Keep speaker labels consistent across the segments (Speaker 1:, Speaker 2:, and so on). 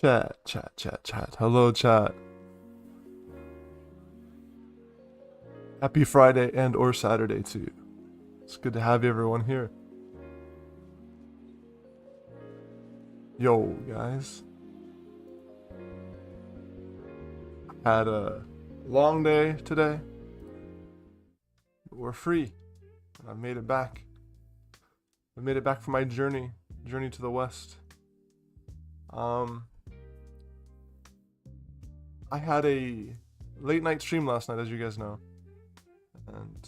Speaker 1: Chat. Hello, chat. Happy Friday and or Saturday to you. It's good to have everyone here. Yo, guys. Had a long day today, but we're free. And I made it back. I made it back from my journey to the west. I had a late night stream last night, as you guys know. And,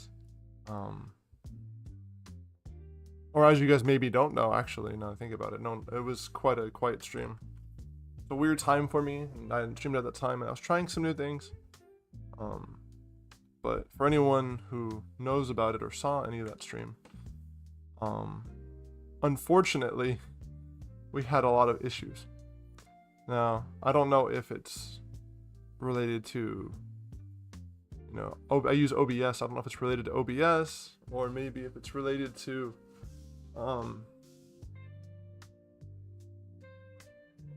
Speaker 1: or as you guys maybe don't know, actually, now I think about it. No, it was quite a quiet stream. It's a weird time for me, and I streamed at that time, and I was trying some new things. But for anyone who knows about it or saw any of that stream, unfortunately, we had a lot of issues. Now, I don't know if it's related to, I use OBS. I don't know if it's related to OBS, or maybe if it's related to,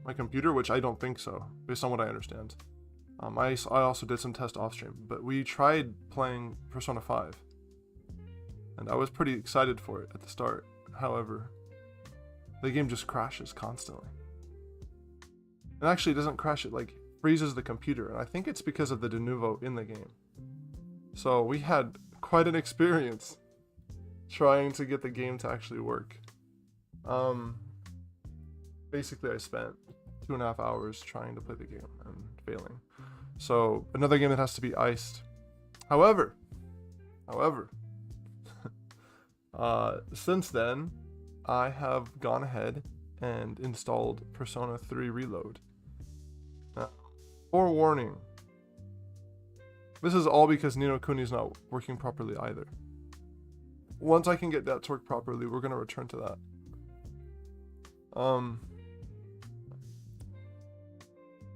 Speaker 1: my computer, which I don't think so, based on what I understand. I also did some test off stream, but we tried playing Persona 5, and I was pretty excited for it at the start. However, the game just crashes constantly. It actually doesn't crash, it like freezes the computer, and I think it's because of the de novo in the game. So we had quite an experience trying to get the game to actually work. Basically I spent 2.5 hours trying to play the game and failing. So another game that has to be iced. However, since then, I have gone ahead and installed Persona 3 Reload. Now, forewarning, this is all because Ni no Kuni's not working properly either. Once I can get that to work properly, we're going to return to that.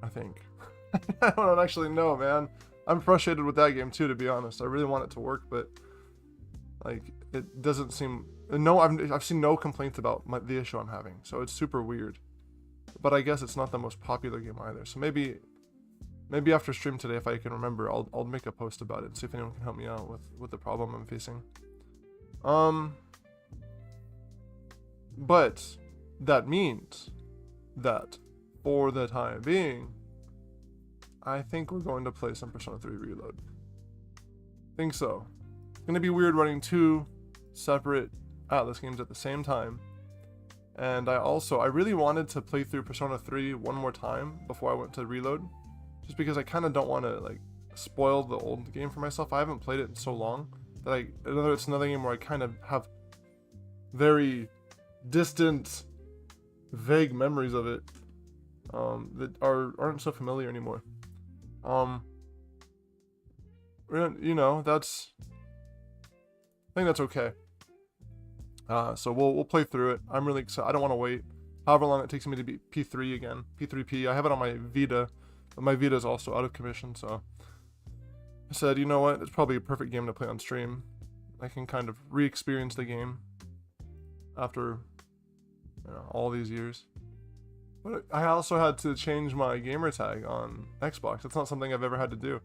Speaker 1: I think. I don't actually know, man. I'm frustrated with that game too, to be honest. I really want it to work, but like it doesn't seem. No, I've seen no complaints about the issue I'm having, so it's super weird. But I guess it's not the most popular game either. So maybe after stream today, if I can remember, I'll make a post about it and see if anyone can help me out with the problem I'm facing. But that means that for the time being, I think we're going to play some Persona 3 Reload. Think so. It's gonna be weird running 2 separate Atlas games at the same time. And I really wanted to play through Persona 3 one more time before I went to Reload. Just because I kind of don't want to like spoil the old game for myself. I haven't played it in so long that it's another game where I kind of have very distant, vague memories of it that aren't so familiar anymore. I think that's okay. So we'll play through it. I'm really excited. I don't want to wait however long it takes me to beat P3 again. P3P. I have it on my Vita, but my Vita is also out of commission, so I said, you know what? It's probably a perfect game to play on stream. I can kind of re-experience the game after all these years. But I also had to change my gamer tag on Xbox. That's not something I've ever had to do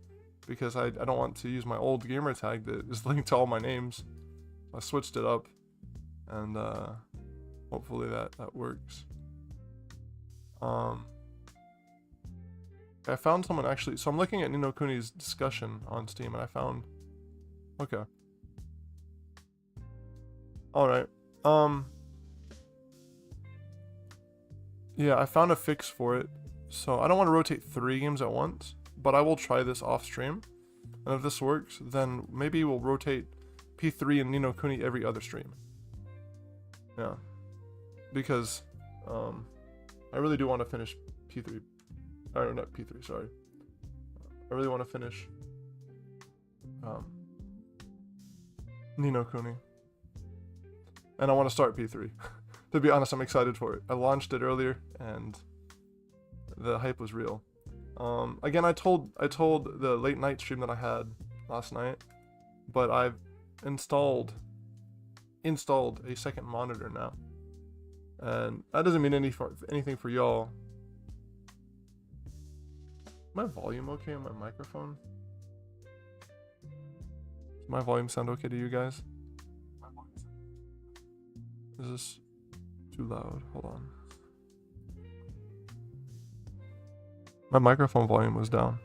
Speaker 1: because I don't want to use my old gamer tag that is linked to all my names. I switched it up, and hopefully that works. I found someone actually, so I'm looking at Ni no Kuni's discussion on Steam, and I found, okay. Alright, yeah, I found a fix for it. So I don't want to rotate 3 games at once, but I will try this off stream. And if this works, then maybe we'll rotate P3 and Ni no Kuni every other stream. Yeah, because I really do want to finish P3. Or not P3, sorry. I really want to finish Ni no Kuni. And I want to start P3. To be honest, I'm excited for it. I launched it earlier, and the hype was real. Again, I told the late night stream that I had last night, but I've installed a second monitor now, and that doesn't mean anything for y'all. my volume okay on my microphone? Does my volume sound okay to you guys? Is this too loud? Hold on. My microphone volume was down.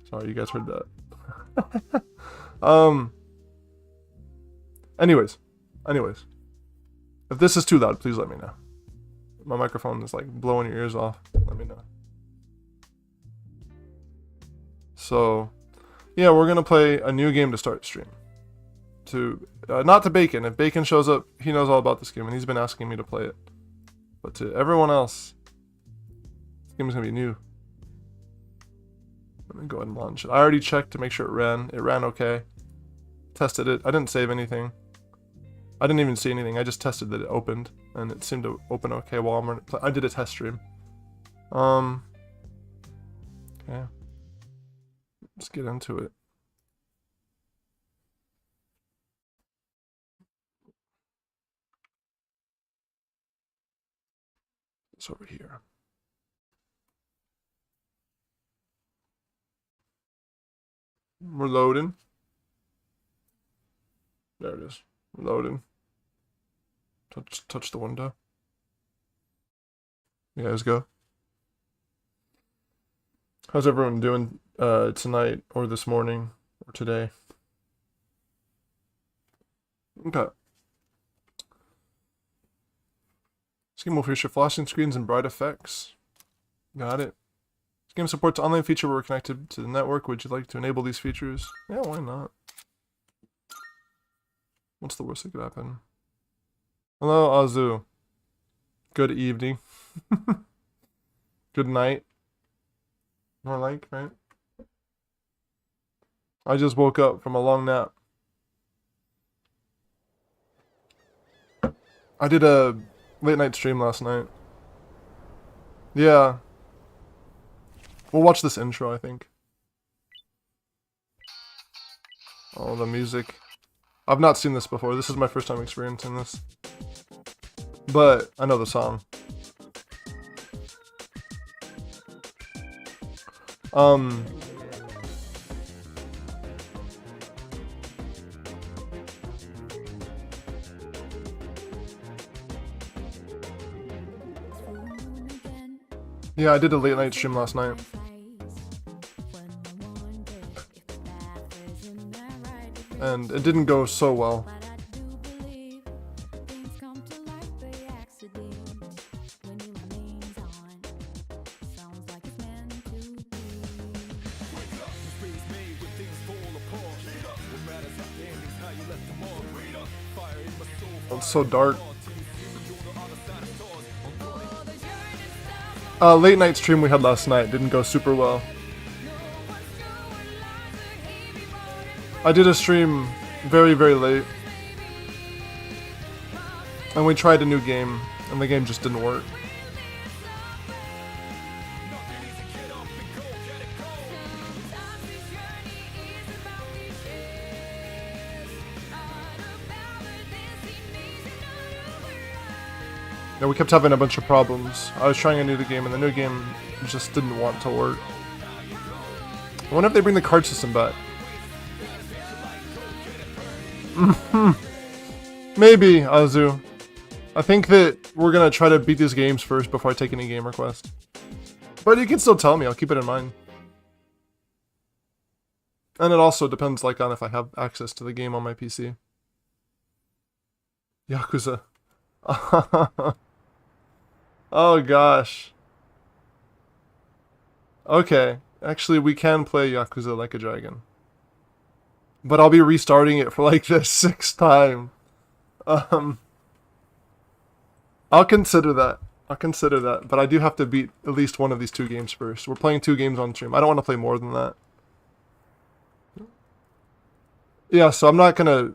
Speaker 1: Sorry, you guys heard that. Anyways. If this is too loud, please let me know. My microphone is like blowing your ears off. Let me know. So, yeah, we're gonna play a new game to start stream. Not to Bacon. If Bacon shows up, he knows all about this game, and he's been asking me to play it. But to everyone else, this game is gonna be new. Let me go ahead and launch it. I already checked to make sure it ran. It ran okay. Tested it. I didn't save anything. I didn't even see anything. I just tested that it opened, and it seemed to open okay while I'm running. I did a test stream. Okay. Let's get into it. It's over here. We're loading. There it is. We're loading. Touch the window. You guys go. How's everyone doing tonight or this morning or today? Okay. This game will feature flashing screens and bright effects. Got it. This game supports online feature where we're connected to the network. Would you like to enable these features? Yeah, why not? What's the worst that could happen? Hello, Azu. Good evening. Good night. More like, right? I just woke up from a long nap. I did a late night stream last night. Yeah. We'll watch this intro, I think. Oh, the music. I've not seen this before. This is my first time experiencing this. But I know the song. Yeah, I did a late night stream last night. And it didn't go so well. It's so dark. Late night stream we had last night didn't go super well. I did a stream very, very late. And we tried a new game, and the game just didn't work. Yeah, we kept having a bunch of problems. I was trying a new game, and the new game just didn't want to work. I wonder if they bring the card system back. Maybe, Azu. I think that we're gonna try to beat these games first before I take any game request. But you can still tell me, I'll keep it in mind. And it also depends like on if I have access to the game on my PC. Yakuza. Oh gosh. Okay, actually we can play Yakuza Like a Dragon. But I'll be restarting it for like the 6th time. I'll consider that. But I do have to beat at least one of these 2 games first. We're playing 2 games on stream. I don't want to play more than that. Yeah, so I'm not gonna,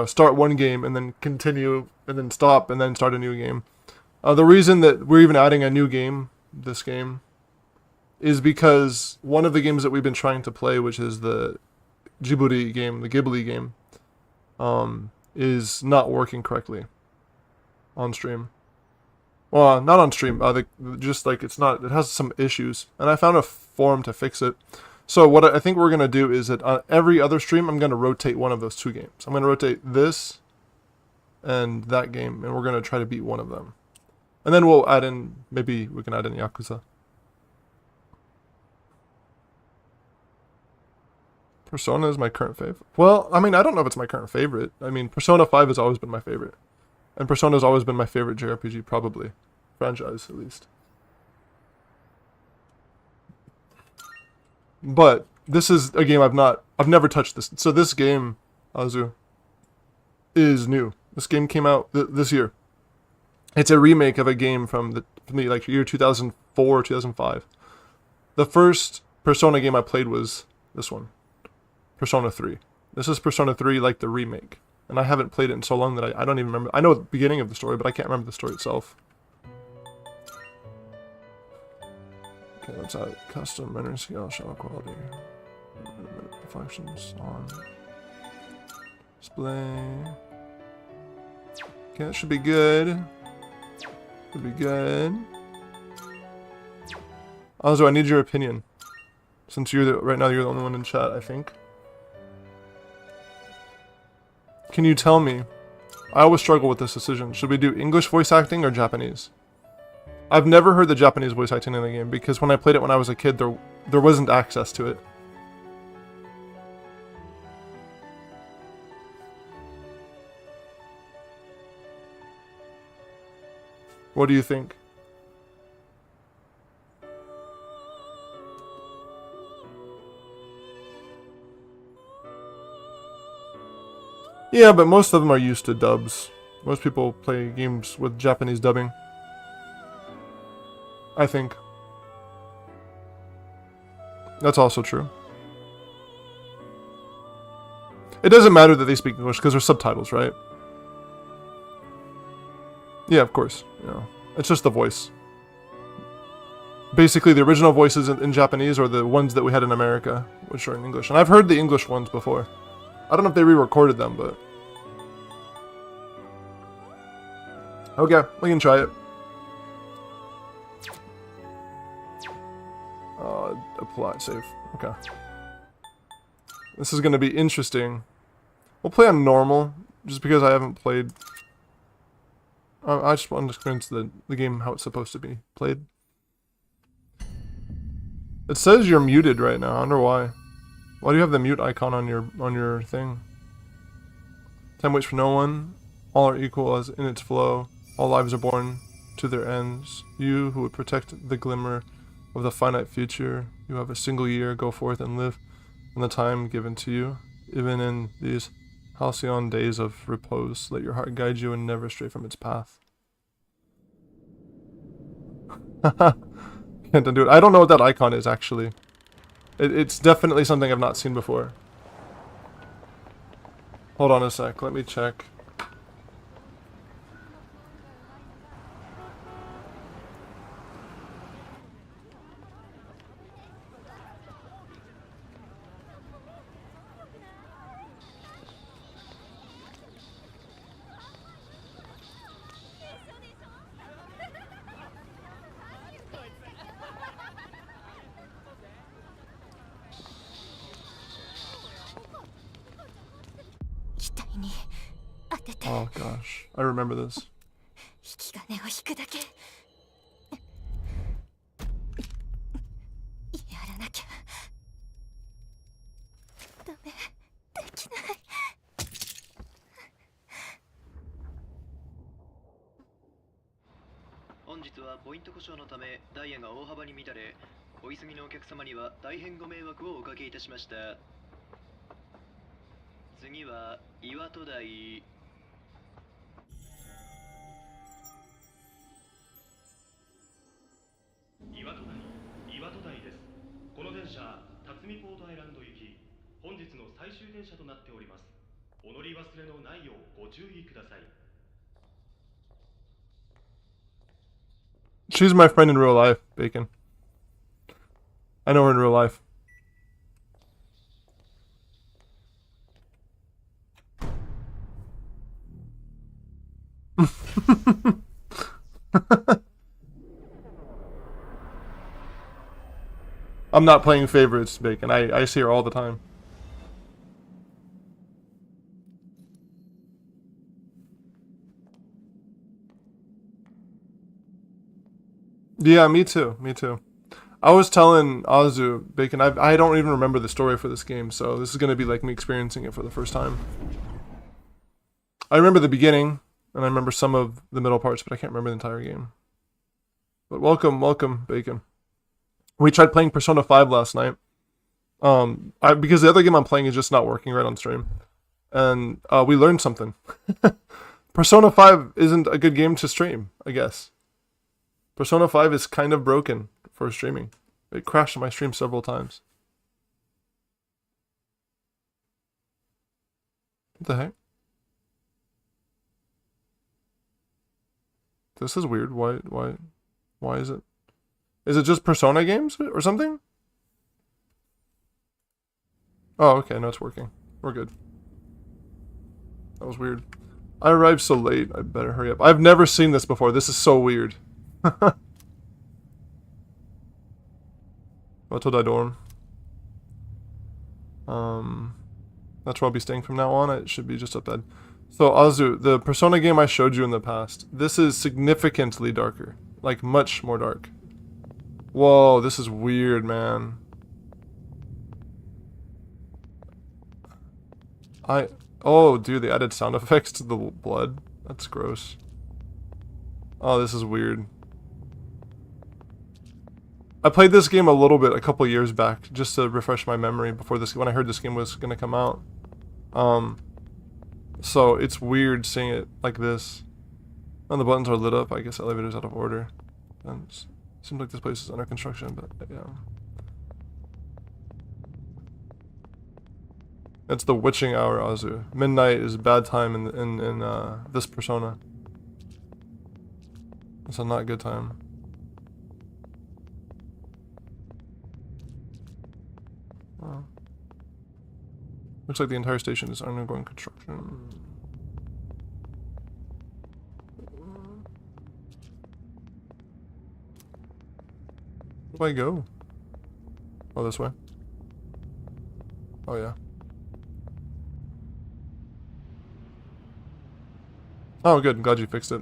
Speaker 1: start one game and then continue and then stop and then start a new game. The reason that we're even adding a new game, this game, is because one of the games that we've been trying to play, which is the Ghibli game, is not working correctly on stream. Well, not on stream. Just like it's not. It has some issues, and I found a forum to fix it. So what I think we're gonna do is that on every other stream, I'm gonna rotate one of those two games. I'm gonna rotate this and that game, and we're gonna try to beat one of them. And then we'll add in. Maybe we can add in Yakuza. Persona is my current favorite. Well, I mean, I don't know if it's my current favorite. I mean, Persona 5 has always been my favorite. And Persona's always been my favorite JRPG, probably. Franchise, at least. But, this is a game I've never touched this. So this game, Azu, is new. This game came out this year. It's a remake of a game from the like year 2004 or 2005. The first Persona game I played was this one. Persona 3. This is Persona 3 like the remake. And I haven't played it in so long that I don't even remember. I know the beginning of the story, but I can't remember the story itself. Okay, that's out. Custom, rendering scale, shell quality. Functions on. Display. Okay, that should be good. Should be good. Also, I need your opinion. Since right now you're the only one in chat, I think. Can you tell me? I always struggle with this decision. Should we do English voice acting or Japanese? I've never heard the Japanese voice acting in the game because when I played it when I was a kid, there wasn't access to it. What do you think? Yeah, but most of them are used to dubs. Most people play games with Japanese dubbing. I think. That's also true. It doesn't matter that they speak English because there's subtitles, right? Yeah, of course. Yeah. It's just the voice. Basically, the original voices in Japanese are the ones that we had in America, which are in English. And I've heard the English ones before. I don't know if they re-recorded them, but... Okay, we can try it. Apply, save. Okay. This is going to be interesting. We'll play on normal, just because I haven't played... I just want to experience the game how it's supposed to be played. It says you're muted right now. I wonder why. Why do you have the mute icon on your thing? Time waits for no one. All are equal as in its flow. All lives are born to their ends. You who would protect the glimmer of the finite future. You have a single year. Go forth and live in the time given to you. Even in these halcyon days of repose, let your heart guide you and never stray from its path. Can't undo it. I don't know what that icon is, actually. It's definitely something I've not seen before. Hold on a sec, let me check. Oh gosh, I remember this. She's my friend in real life, Bacon. I know her in real life. I'm not playing favorites, Bacon. I see her all the time. Yeah, me too. Me too. I was telling Azu, Bacon, I don't even remember the story for this game, so this is going to be like me experiencing it for the first time. I remember the beginning, and I remember some of the middle parts, but I can't remember the entire game. But welcome, Bacon. We tried playing Persona 5 last night. Because the other game I'm playing is just not working right on stream. And we learned something. Persona 5 isn't a good game to stream, I guess. Persona 5 is kind of broken for streaming. It crashed my stream several times. What the heck? This is weird. Why is it? Is it just Persona games or something? Oh, okay. No, it's working. We're good. That was weird. I arrived so late. I better hurry up. I've never seen this before. This is so weird. Watodai dorm. That's where I'll be staying from now on. It should be just up bed. So Azu, the Persona game I showed you in the past, this is significantly darker. Like much more dark. Whoa, this is weird, man. Oh, dude, they added sound effects to the blood. That's gross. Oh, this is weird. I played this game a little bit a couple years back, just to refresh my memory before this, when I heard this game was gonna come out. So it's weird seeing it like this. And the buttons are lit up. I guess the elevator's out of order. And it seems like this place is under construction, but yeah. It's the witching hour, Azu. Midnight is bad time in this Persona. It's a not good time. Oh. Looks like the entire station is undergoing construction. Where do I go? Oh, this way. Oh, yeah. Oh, good. I'm glad you fixed it.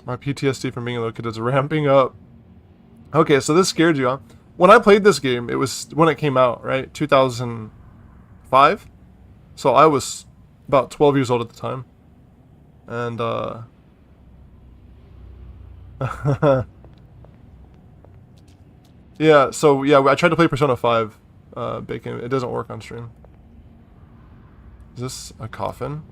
Speaker 1: My PTSD from being a little kid is ramping up. Okay, so this scared you, huh? When I played this game, it was when it came out, right? 2005? So I was about 12 years old at the time. And, yeah, so, yeah, I tried to play Persona 5, Bacon. It doesn't work on stream. Is this a coffin?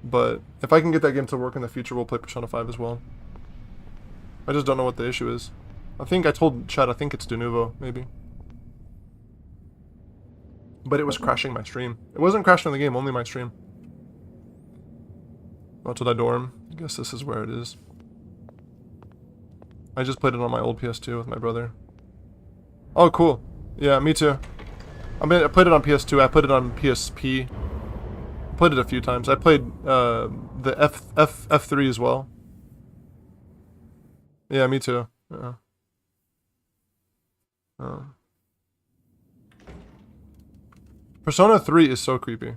Speaker 1: But if I can get that game to work in the future, we'll play Persona 5 as well. I just don't know what the issue is. I think I told Chad, I think it's de novo, maybe. But it was crashing my stream. It wasn't crashing the game, only my stream. Watodai dorm. I guess this is where it is. I just played it on my old PS2 with my brother. Oh, cool. Yeah, me too. I mean, I played it on PS2. I played it on PSP. I played it a few times. I played the F3 as well. Yeah, me too. Yeah. Persona 3 is so creepy.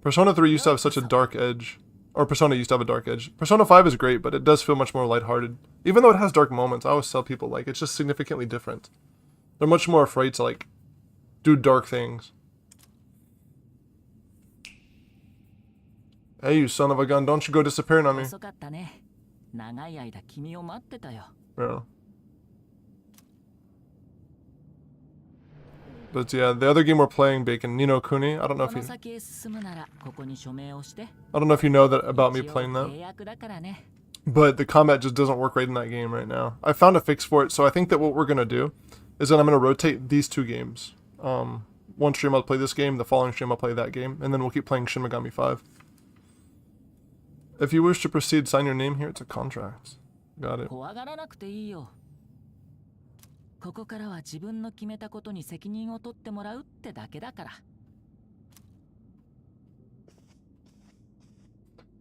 Speaker 1: Persona 3 used to have such a dark edge. Or Persona used to have a dark edge. Persona 5 is great, but it does feel much more lighthearted. Even though it has dark moments, I always tell people, like, it's just significantly different. They're much more afraid to, like, do dark things. Hey, you son of a gun, don't you go disappearing on me. Yeah. But yeah, the other game we're playing, Bacon, Ni no Kuni. I don't know if you know that about me playing that. But the combat just doesn't work right in that game right now. I found a fix for it, so I think that what we're gonna do is that I'm gonna rotate these two games. One stream I'll play this game, the following stream I'll play that game, and then we'll keep playing Shin Megami 5. If you wish to proceed, sign your name here. It's a contract. Got it.
Speaker 2: ここからは自分の決めたことに責任を取ってもらうってだけだから。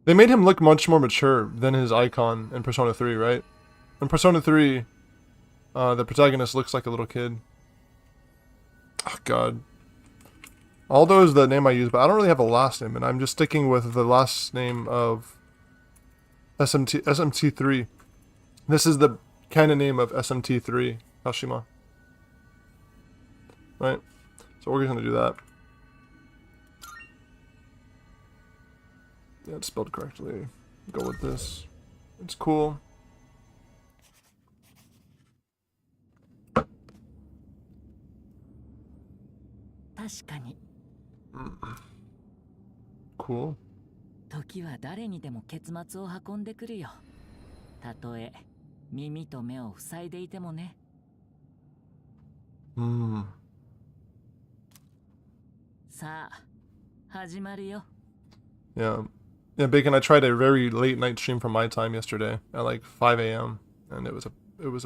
Speaker 1: They made him look much more mature than his icon in Persona 3, right? In Persona 3, the protagonist looks like a little kid. Oh, God. Aldo is the name I use, but I don't really have a last name, and I'm just sticking with the last name of SMT3. This is the canon name of SMT3, Kashima. Right? So we're going to do that. Yeah, it's spelled correctly. Go with this. It's cool. Cool.
Speaker 2: 時は誰にでも結末を運んでくるよ。たとえ耳と目を塞いでいてもね。さあ、始まるよ。
Speaker 1: Yeah. Yeah, Bacon, I tried a very late night stream from my time yesterday at like 5 a.m. and it was a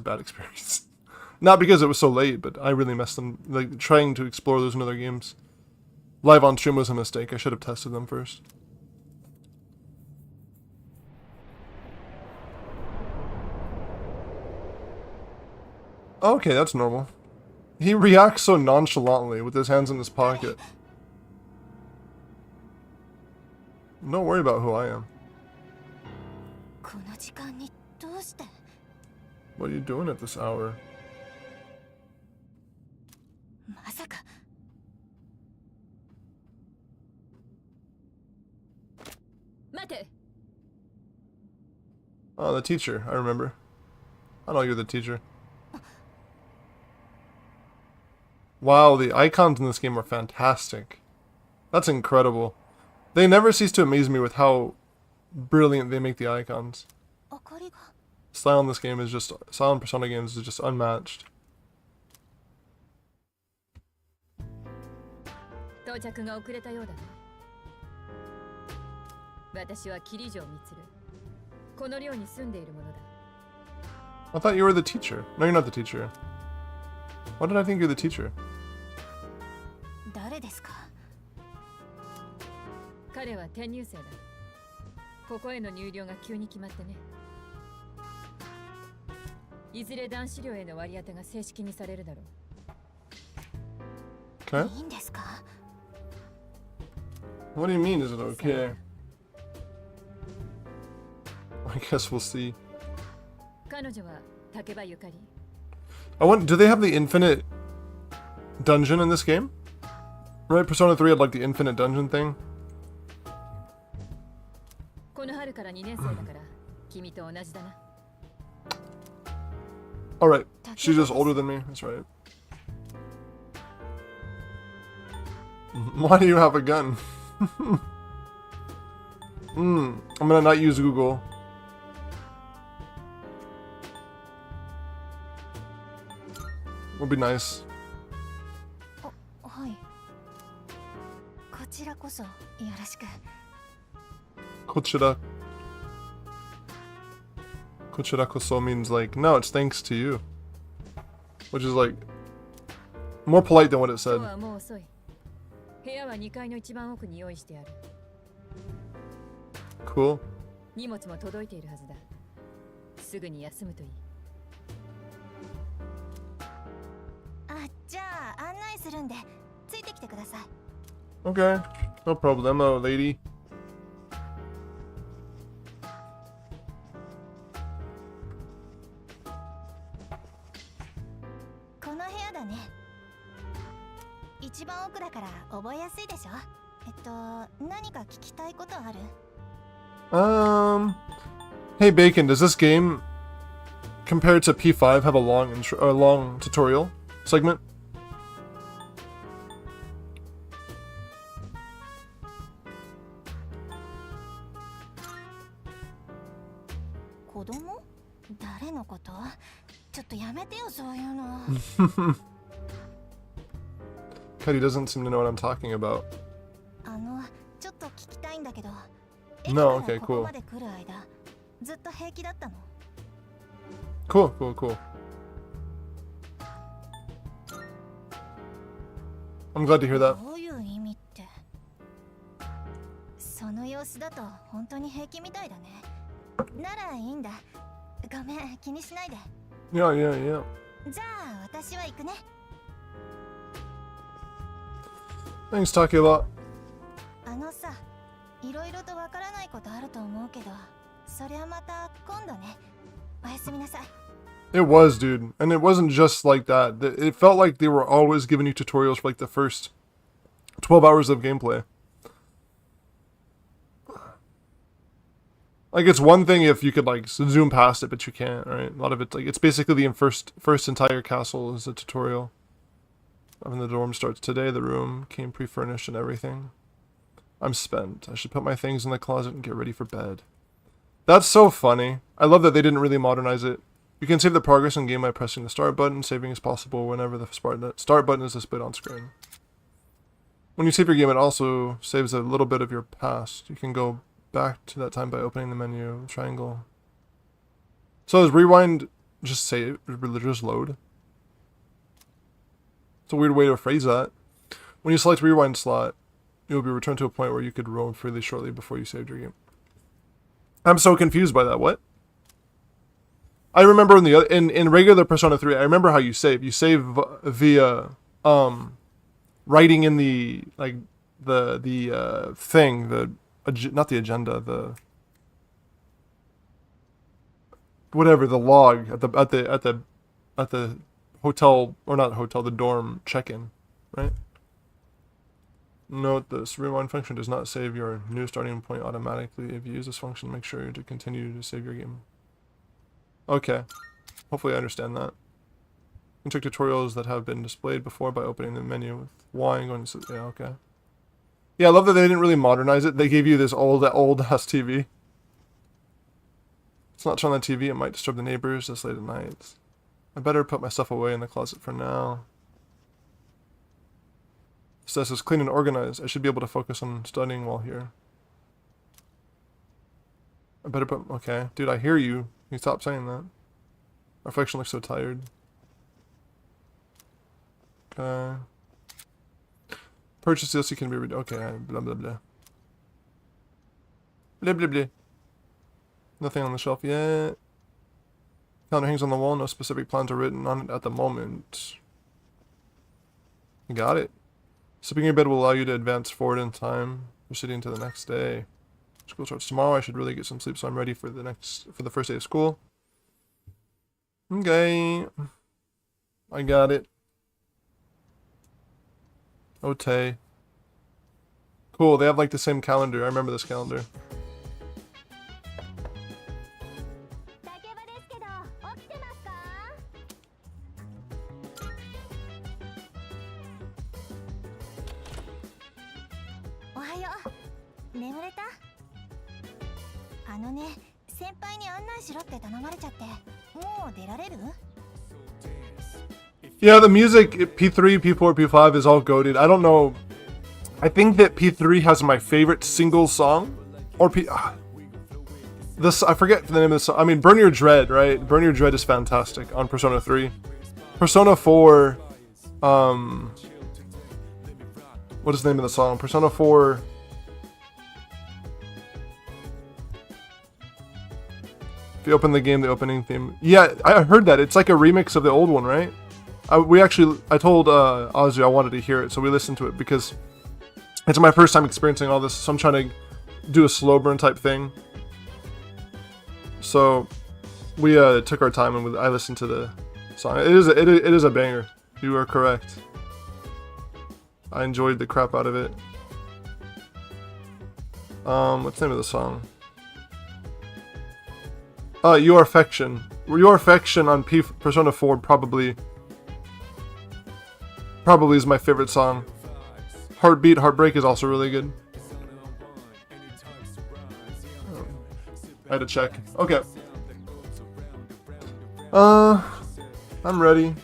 Speaker 1: bad experience. Not because it was so late, but I really messed them. Like, trying to explore those in other games live on stream was a mistake. I should have tested them first. Okay, that's normal. He reacts so nonchalantly with his hands in his pocket. Don't worry about who I am. What are you doing at this hour? Oh, the teacher. I remember. I know you're the teacher. Wow, the icons in this game are fantastic. That's incredible. They never cease to amaze me with how brilliant they make the icons. Style in this game is just... Style in Persona games is just unmatched. I thought you were the teacher. No, you're not the teacher. Why did I think you're the teacher?
Speaker 3: 彼は転入生だ。ここへの入寮が急に決まってね。いずれ男子寮への割り当てが正式にされるだろう。
Speaker 1: Okay.
Speaker 3: いいんですか?
Speaker 1: What do you mean, is it okay? I guess we'll see.
Speaker 3: 彼女は竹場ゆかり。
Speaker 1: Do they have the infinite dungeon in this game? Right, Persona 3 had like the infinite dungeon thing.
Speaker 3: この春から2年生だから君と同じだな。
Speaker 1: Alright, she's just older than me, that's right. Why do you have a gun? I'm gonna not use Google. Would be nice.
Speaker 3: はい。こちらこそよろしく。
Speaker 1: Kochira. Kochira koso means like, no, it's thanks to you. Which is like, more polite than what it said. Cool.
Speaker 3: 荷物も届いているはずだ。すぐに休むといい。あ、じゃあ案内するんでついてきてください。
Speaker 1: Okay, no problemo, lady.
Speaker 3: この部屋だね。一番奥だから覚えやすいでしょ。何か聞きたいことある？Hey
Speaker 1: Bacon, does this game, compared to P5, have a long tutorial segment?
Speaker 3: 子供？誰のこと？ちょっとやめてよそういうの。
Speaker 1: Cuddy doesn't seem to know what I'm talking about.
Speaker 3: ちょっと聞きたいんだけど。
Speaker 1: No, okay, cool. I'm glad to hear that.
Speaker 3: どういう意味って。その様子だと本当に平気みたいだね。ならいいんだ。ごめん、気にしないで。
Speaker 1: Yeah, yeah, yeah.
Speaker 3: じゃあ私は行くね。
Speaker 1: Thanks, Takeba.
Speaker 3: あのさ、いろいろとわからないことあると思うけど、それはまた今度ね。おやすみなさい。
Speaker 1: It was, dude. And it wasn't just like that. It felt like they were always giving you tutorials for like the first 12 hours of gameplay. Like, it's one thing if you could like zoom past it, but you can't, right? A lot of it's like, it's basically the first entire castle is a tutorial. And the dorm starts today. The room came pre-furnished and everything. I'm spent. I should put my things in the closet and get ready for bed. That's so funny. I love that they didn't really modernize it. You can save the progress in game by pressing the start button. Saving is possible whenever the start button is displayed on screen. When you save your game, it also saves a little bit of your past. You can go back to that time by opening the menu, triangle. So does rewind just save, just load? It's a weird way to phrase that. When you select rewind slot, you'll be returned to a point where you could roam freely shortly before you saved your game. I'm so confused by that. What? I remember in regular Persona 3, I remember how you save. You save via writing in the like the thing, not the agenda, the whatever, the log at the hotel, or not hotel, the dorm check-in, right? Note this rewind function does not save your new starting point automatically. If you use this function, make sure to continue to save your game. Okay. Hopefully I understand that. You can check tutorials that have been displayed before by opening the menu with Y and going to... Yeah, okay. Yeah, I love that they didn't really modernize it. They gave you this old-ass TV. It's not turn on the TV. It might disturb the neighbors this late at night. I better put my stuff away in the closet for now. This desk is clean and organized. I should be able to focus on studying while here. I better put... Okay. Dude, I hear you. You stop saying that. Reflection looks so tired. Okay. Purchase DLC can be read. Okay, blah blah blah. Blah blah blah. Nothing on the shelf yet. Calendar hangs on the wall. No specific plans are written on it at the moment. Got it. Sleeping in your bed will allow you to advance forward in time, proceeding to the next day. School starts tomorrow. I should really get some sleep so I'm ready for the first day of school. Okay. I got it. Okay. Cool, they have like the same calendar. I remember this calendar. Yeah, the music, P3, P4, P5 is all goated. I don't know. I think that P3 has my favorite single song. Or this, I forget the name of the song. I mean, Burn Your Dread, right? Burn Your Dread is fantastic on Persona 3. Persona 4, what is the name of the song? Persona 4... If you open the game, the opening theme... Yeah, I heard that. It's like a remix of the old one, right? I told Ozzy I wanted to hear it, so we listened to it because it's my first time experiencing all this, so I'm trying to do a slow burn type thing. So we took our time and I listened to the song. It is a banger. You are correct. I enjoyed the crap out of it. What's the name of the song? Your Affection. Your Affection on Persona 4 probably is my favorite song. Heartbeat, Heartbreak is also really good. I had to check. Okay. I'm ready.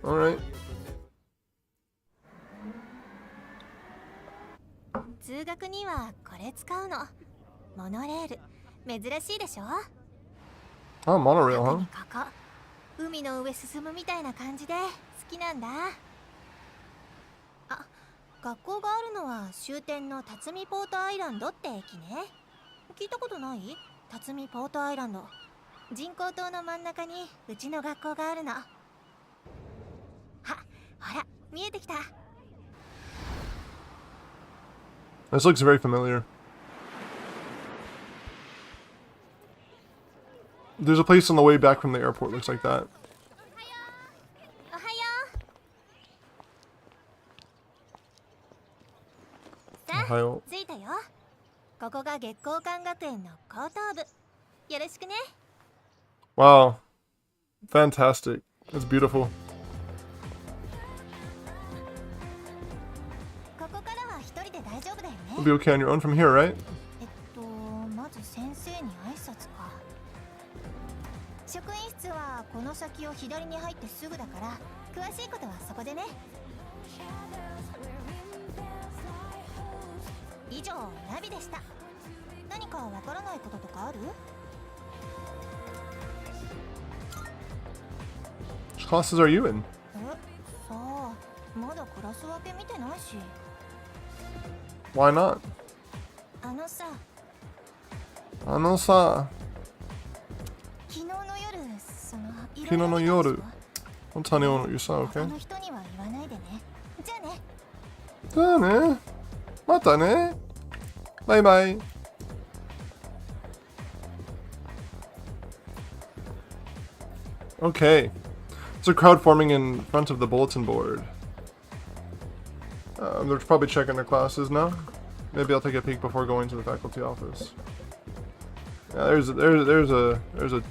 Speaker 1: Alright.
Speaker 3: 通学にはこれ使うの。モノレール、珍しいでしょ？
Speaker 1: Oh, monorail, huh?
Speaker 3: ここ海の上進むみたいな感じで好きなんだ。あ、学校があるのは終点の辰巳ポートアイランドって駅ね。聞いたことない？辰巳ポートアイランド。人工島の真ん中にうちの学校があるの。は、ほら、見えてきた。
Speaker 1: This looks very familiar. There's a place on the way back from the airport looks like that.
Speaker 3: おはよう。さあ、
Speaker 1: おはよ
Speaker 3: 着いたよ。ここが月光館学園の高等部。よろしくね。
Speaker 1: Wow. Fantastic. That's beautiful.
Speaker 3: ここからは一人で大丈夫だよ
Speaker 1: You'll
Speaker 3: ね。
Speaker 1: be okay on your own from here, right?
Speaker 3: まず先生に挨拶か。職員室はこの先を左に入ってすぐだから、詳しいことはそこでね。以上、ナビでした。何かわからないこととかある？
Speaker 1: Which classes are you in?
Speaker 3: さあ、まだクラス分け見てないし。
Speaker 1: Why not?
Speaker 3: あのさ、
Speaker 1: Anosa.
Speaker 3: 昨日の夜、その、
Speaker 1: 昨日の夜。Don't tell anyone what you saw,
Speaker 3: 他
Speaker 1: okay?
Speaker 3: の人には言わないでね。じゃあね。
Speaker 1: Done. Mata ne. Bye bye. Okay. There's a crowd forming in front of the bulletin board. They're probably checking their classes now. Maybe I'll take a peek before going to the faculty office. Yeah, there's a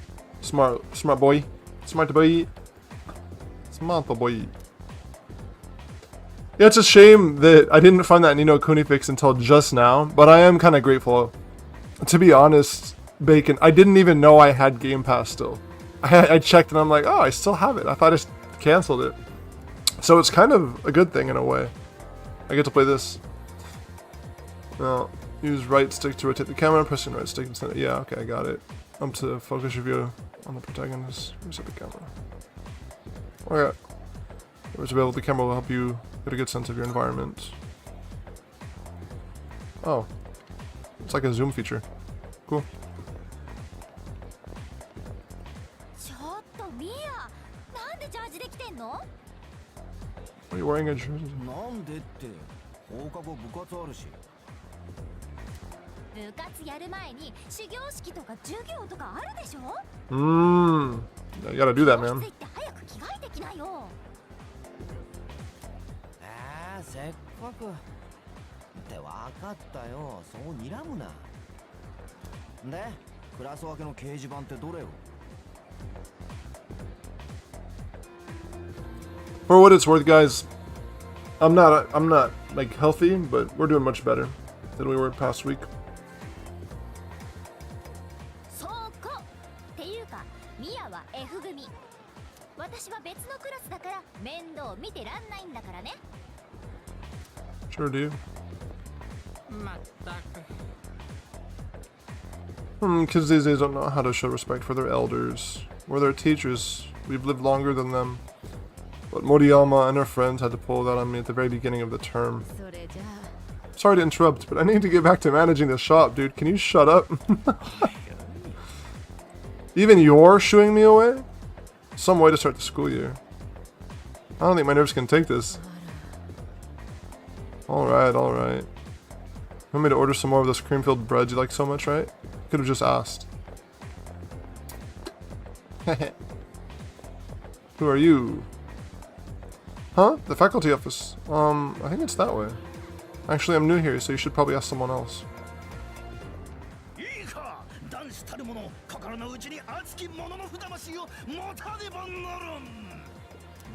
Speaker 1: smart boy. Smart boy. Smart boy. Yeah, it's a shame that I didn't find that Nino Kuni fix until just now, but I am kind of grateful. To be honest, Bacon, I didn't even know I had Game Pass still. I checked and I'm like, oh, I still have it. I thought I just canceled it. So it's kind of a good thing in a way. I get to play this. Now, use right stick to rotate the camera, pressing right stick instead. Yeah, okay, I got it. Up to focus review on the protagonist. Reset the camera. Okay. Which available, the camera will help you get a good sense of your environment. Oh. It's like a zoom feature. Cool.
Speaker 3: ちょっとミア、なんでジャージできてんの？
Speaker 1: Are you wearing a jersey?
Speaker 4: なんでって放課後部活あるし。
Speaker 3: 部活やる前に始業式とか授業とかあるでしょ？
Speaker 1: You gotta do that,
Speaker 3: 教室
Speaker 1: man.
Speaker 3: 行って早く着替えてきなよ。
Speaker 4: せっかくって分かったよ。そう睨むな。で、クラス分けの掲示板ってどれよ？
Speaker 1: For what it's worth, guys, I'm not like healthy, but we're doing much better than we were past week.
Speaker 3: そうこっていうか、ミアは F 組。私は別のクラスだから面倒見てらんないんだからね。
Speaker 1: Sure do.
Speaker 2: まったく。
Speaker 1: Kids these days don't know how to show respect for their elders. We're their teachers. We've lived longer than them. But Moriyama and her friends had to pull that on me at the very beginning of the term.
Speaker 2: それじゃあ。
Speaker 1: Sorry to interrupt, but I need to get back to managing the shop, dude. Can you shut up? Even you're shooing me away? Some way to start the school year. I don't think my nerves can take this. Alright, alright. You want me to order some more of those cream-filled breads you like so much, right? Could have just asked. Who are you? Huh? The faculty office. I think it's that way. Actually, I'm new here, so you should probably ask someone else.
Speaker 4: いいか、男子たる者、心の内に熱き者の魂を持たねばならん。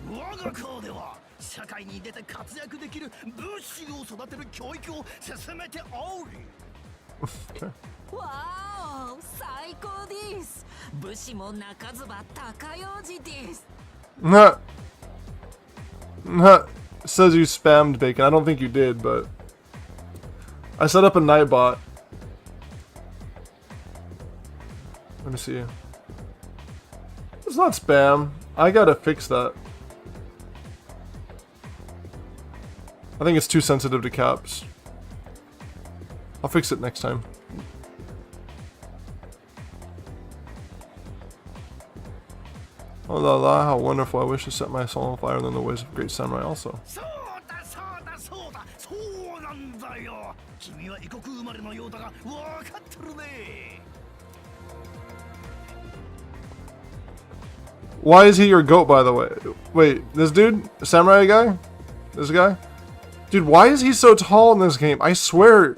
Speaker 4: 我が校では社会に出て活躍できる武士を育てる教育を進めており。
Speaker 1: Okay.
Speaker 2: わお、最高です。武士も泣かずば高用事です。
Speaker 1: Nah. Nah. Says you spammed Bacon. I don't think you did, but I set up a Nightbot. Let me see. It's not spam. I gotta fix that. I think it's too sensitive to caps. I'll fix it next time. Oh la la, how wonderful. I wish to set my soul on fire than the ways of great samurai also.
Speaker 4: そうだそうだそうだそうなんだよ。君は異国生まれのようだが分かってるね。
Speaker 1: Why is he your goat, by the way? Wait, this dude? Samurai guy? This guy? Dude, why is he so tall in this game? I swear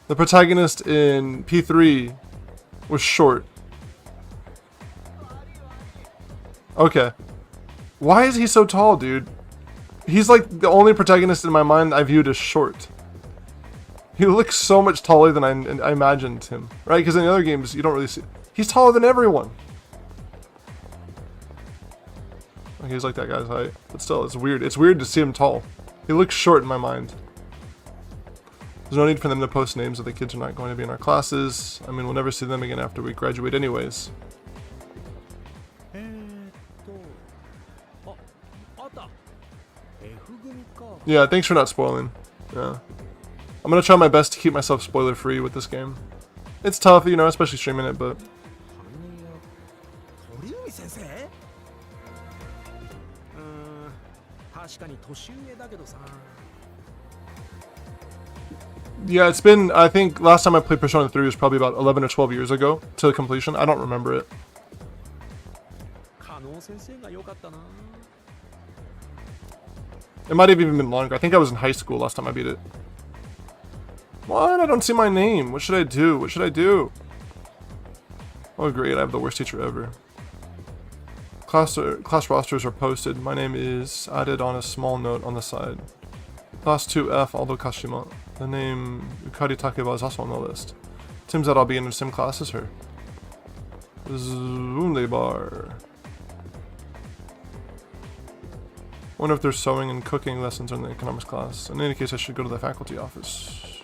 Speaker 1: the protagonist in P3 was short. Okay. Why is he so tall, dude? He's like the only protagonist in my mind I viewed as short. He looks so much taller than I imagined him, right? Because in the other games, you don't really see... He's taller than everyone. Okay, he's like that guy's height. But still, it's weird. It's weird to see him tall. He looks short in my mind. There's no need for them to post names if the kids are not going to be in our classes. I mean, we'll never see them again after we graduate anyways. Yeah, thanks for not spoiling. Yeah. I'm gonna try my best to keep myself spoiler free with this game. It's tough, you know, especially streaming it, but... Yeah, it's been, I think, last time I played Persona 3 was probably about 11 or 12 years ago to completion. I don't remember it. It might have even been longer. I think I was in high school last time I beat it. What? I don't see my name. What should I do? What should I do? Oh great, I have the worst teacher ever. Class rosters are posted. My name is added on a small note on the side. Class 2F, Aldo Kashima. The name Yukari Takeba is also on the list. Seems that I'll be in the same class as her. Zunde bar. Wonder if there's sewing and cooking lessons in the economics class. In any case, I should go to the faculty office.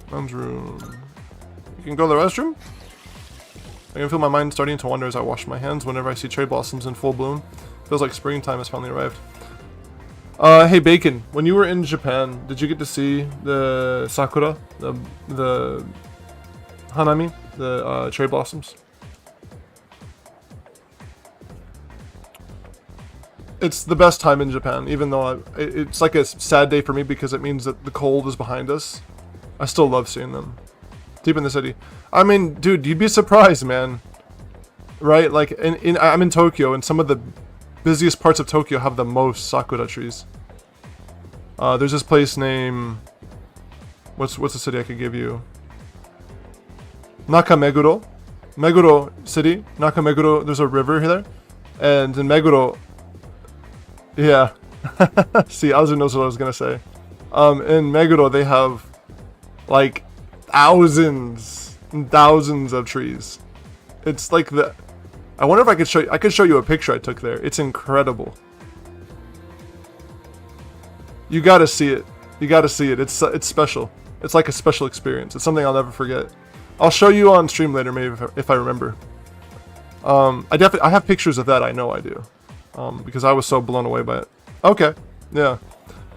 Speaker 1: Men's room. You can go to the restroom? I can feel my mind starting to wander as I wash my hands whenever I see cherry blossoms in full bloom. Feels like springtime has finally arrived. Hey Bacon, when you were in Japan, did you get to see the sakura, the hanami, the cherry blossoms? It's the best time in Japan, even though it's like a sad day for me because it means that the cold is behind us. I still love seeing them. Deep in the city. I mean, dude, you'd be surprised, man. Right? Like, I'm in Tokyo, and some of the busiest parts of Tokyo have the most sakura trees. There's this place named... What's the city I could give you? Nakameguro. Meguro City. Nakameguro, there's a river here. And in Meguro... Yeah. See, Azu knows what I was gonna say. In Meguro, they have, like, thousands and thousands of trees. It's like the... I wonder if I could show you a picture I took there. It's incredible. You gotta see it. You gotta see it. It's special. It's like a special experience. It's something I'll never forget. I'll show you on stream later, maybe if I remember. I have pictures of that. I know I do, because I was so blown away by it. Okay, yeah.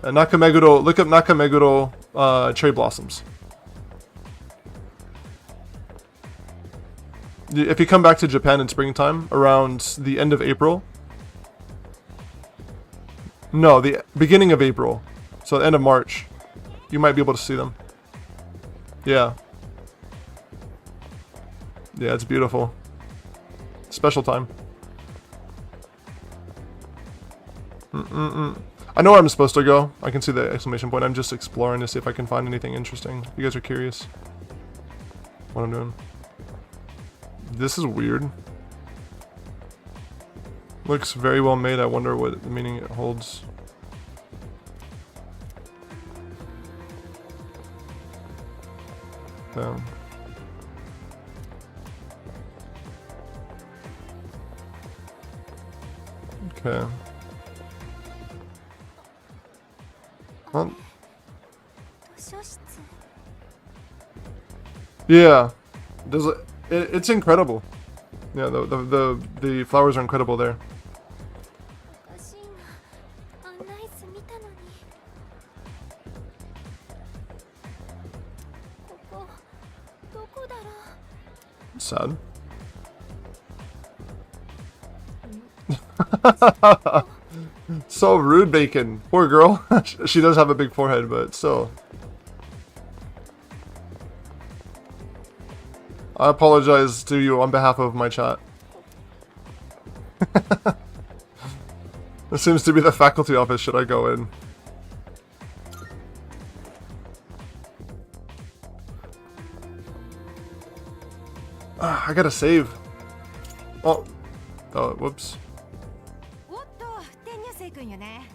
Speaker 1: Nakameguro. Look up Nakameguro cherry blossoms. If you come back to Japan in springtime, around the end of April. No, the beginning of April. So the end of March. You might be able to see them. Yeah. Yeah, it's beautiful. Special time. I know where I'm supposed to go. I can see the exclamation point. I'm just exploring to see if I can find anything interesting. You guys are curious what I'm doing. This is weird. Looks very well made. I wonder what meaning it holds. Okay. Huh? Yeah. It's incredible. Yeah, the flowers are incredible there.
Speaker 3: おかしいな。案内図見たのに。ここどこだろう。
Speaker 1: Sad. So rude, Bacon. Poor girl. She does have a big forehead, but still. I apologize to you on behalf of my chat. This seems to be the faculty office. Should I go in? I gotta save. Oh. Oh, whoops.
Speaker 3: おっと、天女星くんよね。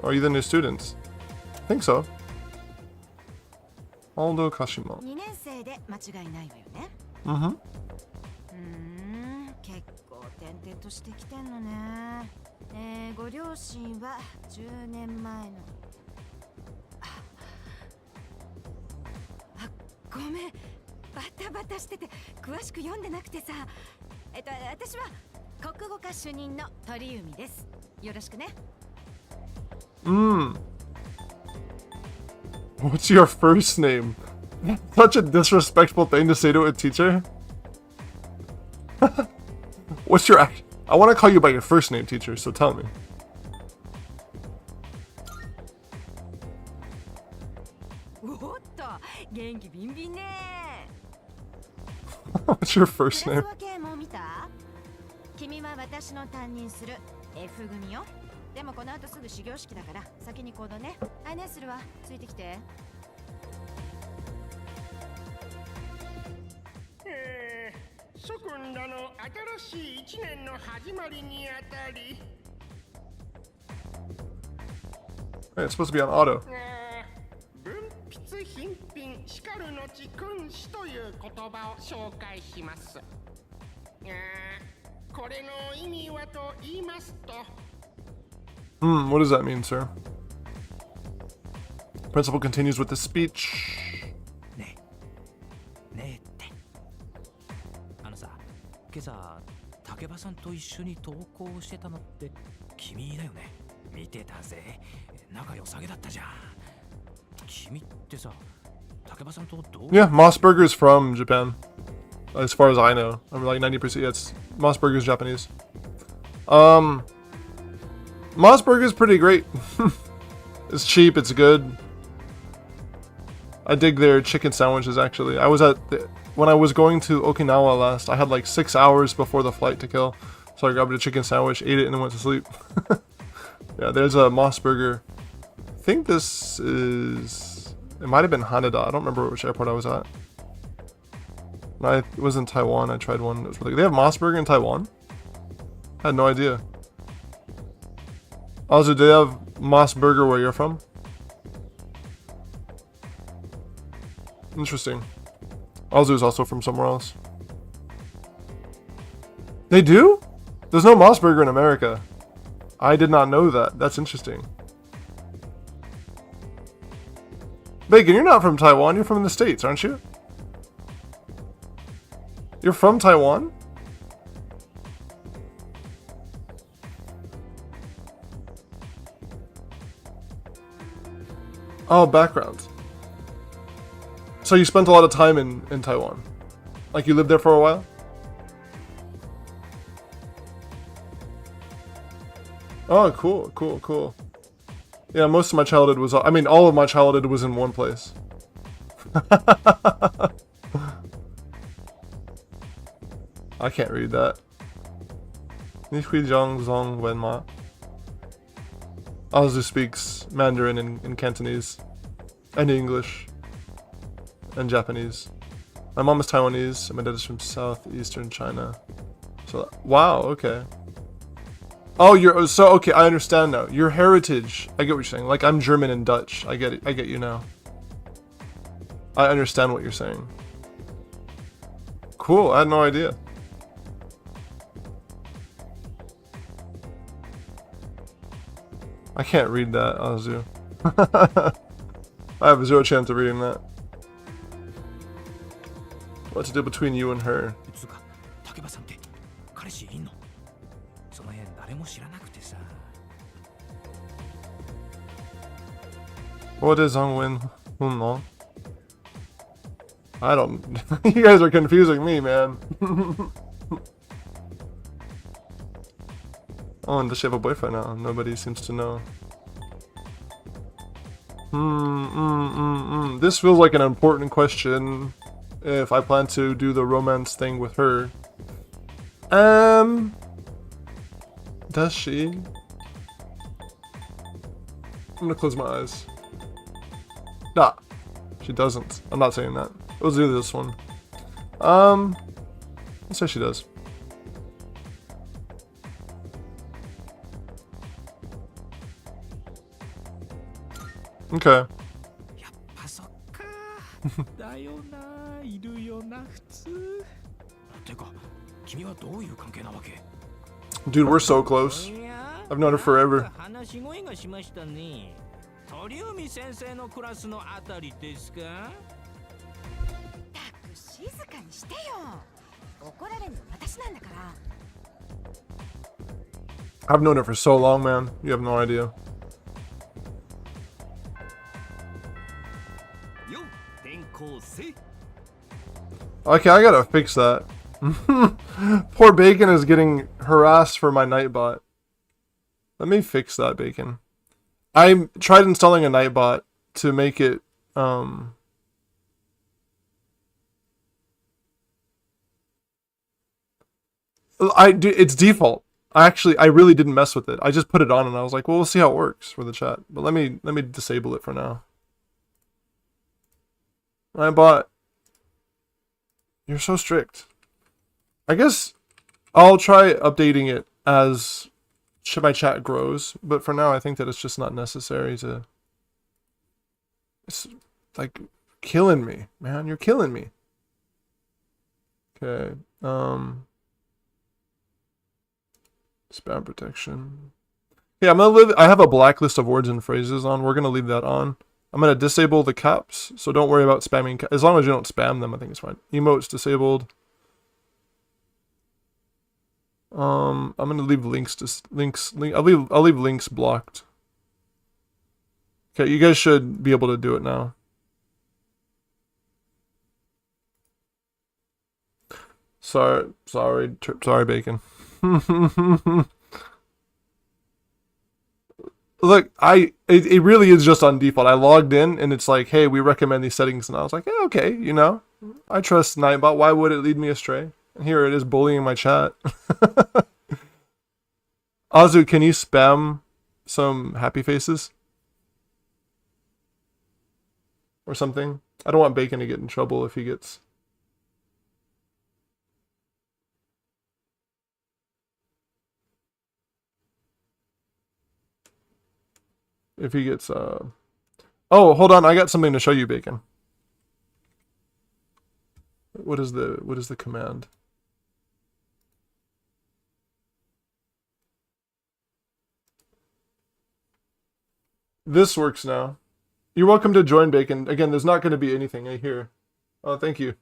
Speaker 1: Are you the new students? I think so. Aldo Kashima.
Speaker 5: 2年生で間違いないわよね。
Speaker 1: Mm-hmm.
Speaker 5: 結構転々としてきてんのね。ご両親は10年前の。ごめん。バタバタしてて詳しく読んでなくてさ。私は国語科主任の鳥海です。よろしくね。
Speaker 1: What's your first name? Such a disrespectful thing to say to a teacher. What's your act? I want to call you by your first name, teacher, so tell me.
Speaker 5: おっと、元気ビンビンね。
Speaker 1: What's your first
Speaker 5: クラ
Speaker 1: name?
Speaker 5: ス分けもう見た？君は私の担任する F 組よ。でもこの後すぐ始業式だから先に行動ね。案内するわ。ついてきて。
Speaker 6: 諸君らの新しい一年の始まりにあたり、
Speaker 1: Hey, it's supposed to be on auto.
Speaker 6: 分泌品品しかるのち君子という言葉を紹介します。これの意味はと言いますと、
Speaker 1: What does that mean, sir? Principal continues with the speech.
Speaker 7: ねえってあのさ、今朝竹場さんと一緒に登校してたのって君だよね。見てたぜ、仲良さげだったじゃん。君ってさ、竹場さんとどう？
Speaker 1: Yeah, Mossburger's from Japan. As far as I know. I'm like 90%. Yeah, it's Mossburger's Japanese. Mossburger's pretty great. It's cheap, it's good. I dig their chicken sandwiches actually. When I was going to Okinawa last, I had like 6 hours before the flight to kill. So I grabbed a chicken sandwich, ate it, and then went to sleep. Yeah, there's a Mossburger. I think this is... It might have been Haneda. I don't remember which airport I was at. When I was in Taiwan, I tried one. It was really good. They have Mossburger in Taiwan? I had no idea. Also, do they have Mossburger where you're from? Interesting. Alzu is also from somewhere else. They do? There's no Mossburger in America. I did not know that. That's interesting. Bacon, you're not from Taiwan. You're from the States, aren't you? You're from Taiwan? Oh, background. So you spent a lot of time in Taiwan? Like you lived there for a while? Oh, cool, cool, cool. Yeah, most of my childhood was... I mean, all of my childhood was in one place. I can't read that. Azu speaks Mandarin and Cantonese. And English. And Japanese. My mom is Taiwanese, and my dad is from southeastern China. So, wow, okay. Oh, okay, I understand now. Your heritage, I get what you're saying. Like, I'm German and Dutch. I get it. I get you now. I understand what you're saying. Cool, I had no idea. I can't read that, Azu. I have zero chance of reading that. What's the deal between you and her?
Speaker 7: つうか竹場さんって
Speaker 1: What is Hongwin Hunlong? I don't. You guys are confusing me, man. Oh, and does she have a boyfriend now? Nobody seems to know. This feels like an important question. If I plan to do the romance thing with her. Does she? I'm gonna close my eyes. Nah, she doesn't. I'm not saying that. Let's do this one. Let's say she does. Okay.
Speaker 7: やっぱそっか。だよな、いるよな、普通。てか、君はどういう関係なわけ？
Speaker 1: Dude, we're so close. I've known her forever.
Speaker 7: 話し声がしましたね。鳥海先生のクラスのあたりですか？
Speaker 5: たく静かにしてよ。怒られるの私なんだから。
Speaker 1: I've known her for so long, man. You have no idea.
Speaker 4: よ、転校生。
Speaker 1: Okay, I gotta fix that. Poor Bacon is getting harassed for my Nightbot. Let me fix that, Bacon. I tried installing a Nightbot to make it, it's default. I really didn't mess with it. I just put it on and I was like, well, we'll see how it works for the chat. But let me disable it for now. Nightbot. You're so strict. I guess I'll try updating it as my chat grows, but for now I think that it's just not necessary to... It's like killing me, man. You're killing me. Okay. Spam protection. Yeah, I have a blacklist of words and phrases on. We're gonna leave that on. I'm gonna disable the caps, so don't worry about spamming. As long as you don't spam them, I think it's fine. Emotes disabled. I'm gonna leave I'll leave links blocked. Okay, you guys should be able to do it now. Sorry, Bacon. Look, it really is just on default. I logged in and it's like, hey, we recommend these settings, and I was like, yeah, okay, you know, I trust Nightbot. Why would it lead me astray? And here it is bullying my chat. Azu, can you spam some happy faces? Or something? I don't want Bacon to get in trouble if he gets... Oh, hold on, I got something to show you, Bacon. What is the command? This works now. You're welcome to join, Bacon. Again, there's not going to be anything here. Oh, thank you.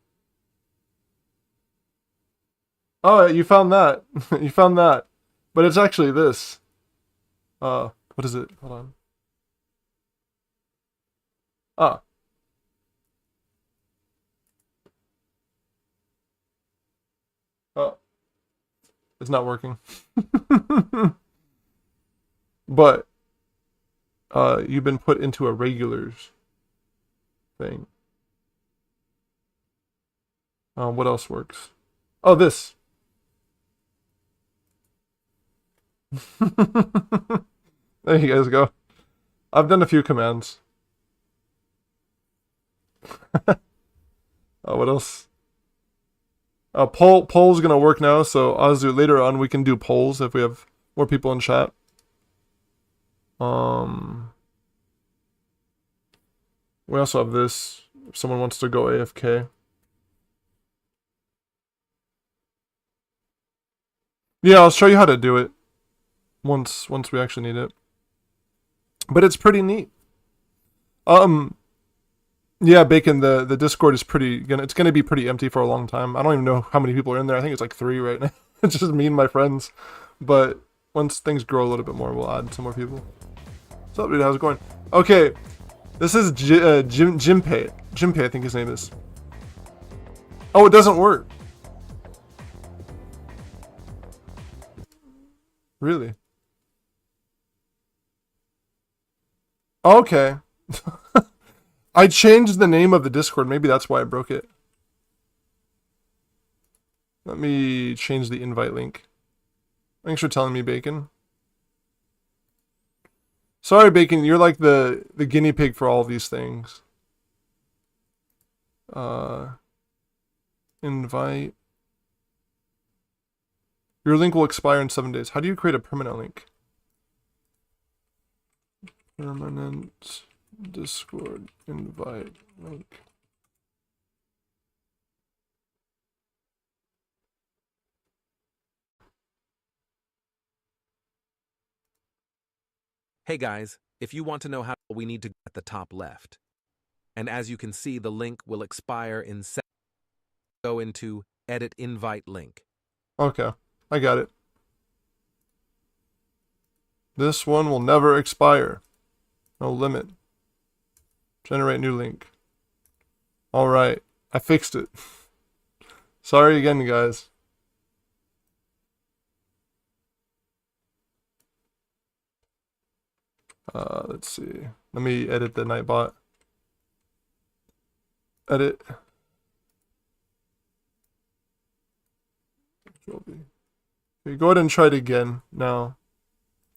Speaker 1: Oh, you found that. You found that. But it's actually this. What is it? Hold on. Ah. Oh. It's not working. But you've been put into a regulars thing. What else works? Oh, this. There you guys go. I've done a few commands. What else? Poll's gonna work now, so Azu, later on we can do polls if we have more people in chat. We also have this, if someone wants to go AFK. Yeah, I'll show you how to do it once we actually need it. But it's pretty neat. Yeah, Bacon, the Discord is it's gonna be pretty empty for a long time. I don't even know how many people are in there. I think it's like 3 right now. It's just me and my friends. But once things grow a little bit more, we'll add some more people. What's up, dude? How's it going? Okay. This is Jinpei. Jinpei, I think his name is. Oh, it doesn't work. Really? Okay. I changed the name of the Discord. Maybe that's why I broke it. Let me change the invite link. Thanks for telling me, Bacon. Sorry, Bacon. You're like the guinea pig for all of these things. Invite. Your link will expire in 7 days. How do you create a permanent link? Permanent Discord invite link.
Speaker 8: Hey guys, if you want to know how, we need to go at the top left. And as you can see, the link will expire in 7. Go into edit invite link.
Speaker 1: Okay, I got it. This one will never expire. No limit. Generate new link. Alright, I fixed it. Sorry again, guys. Let's see. Let me edit the Nightbot. Edit. Okay, go ahead and try it again now.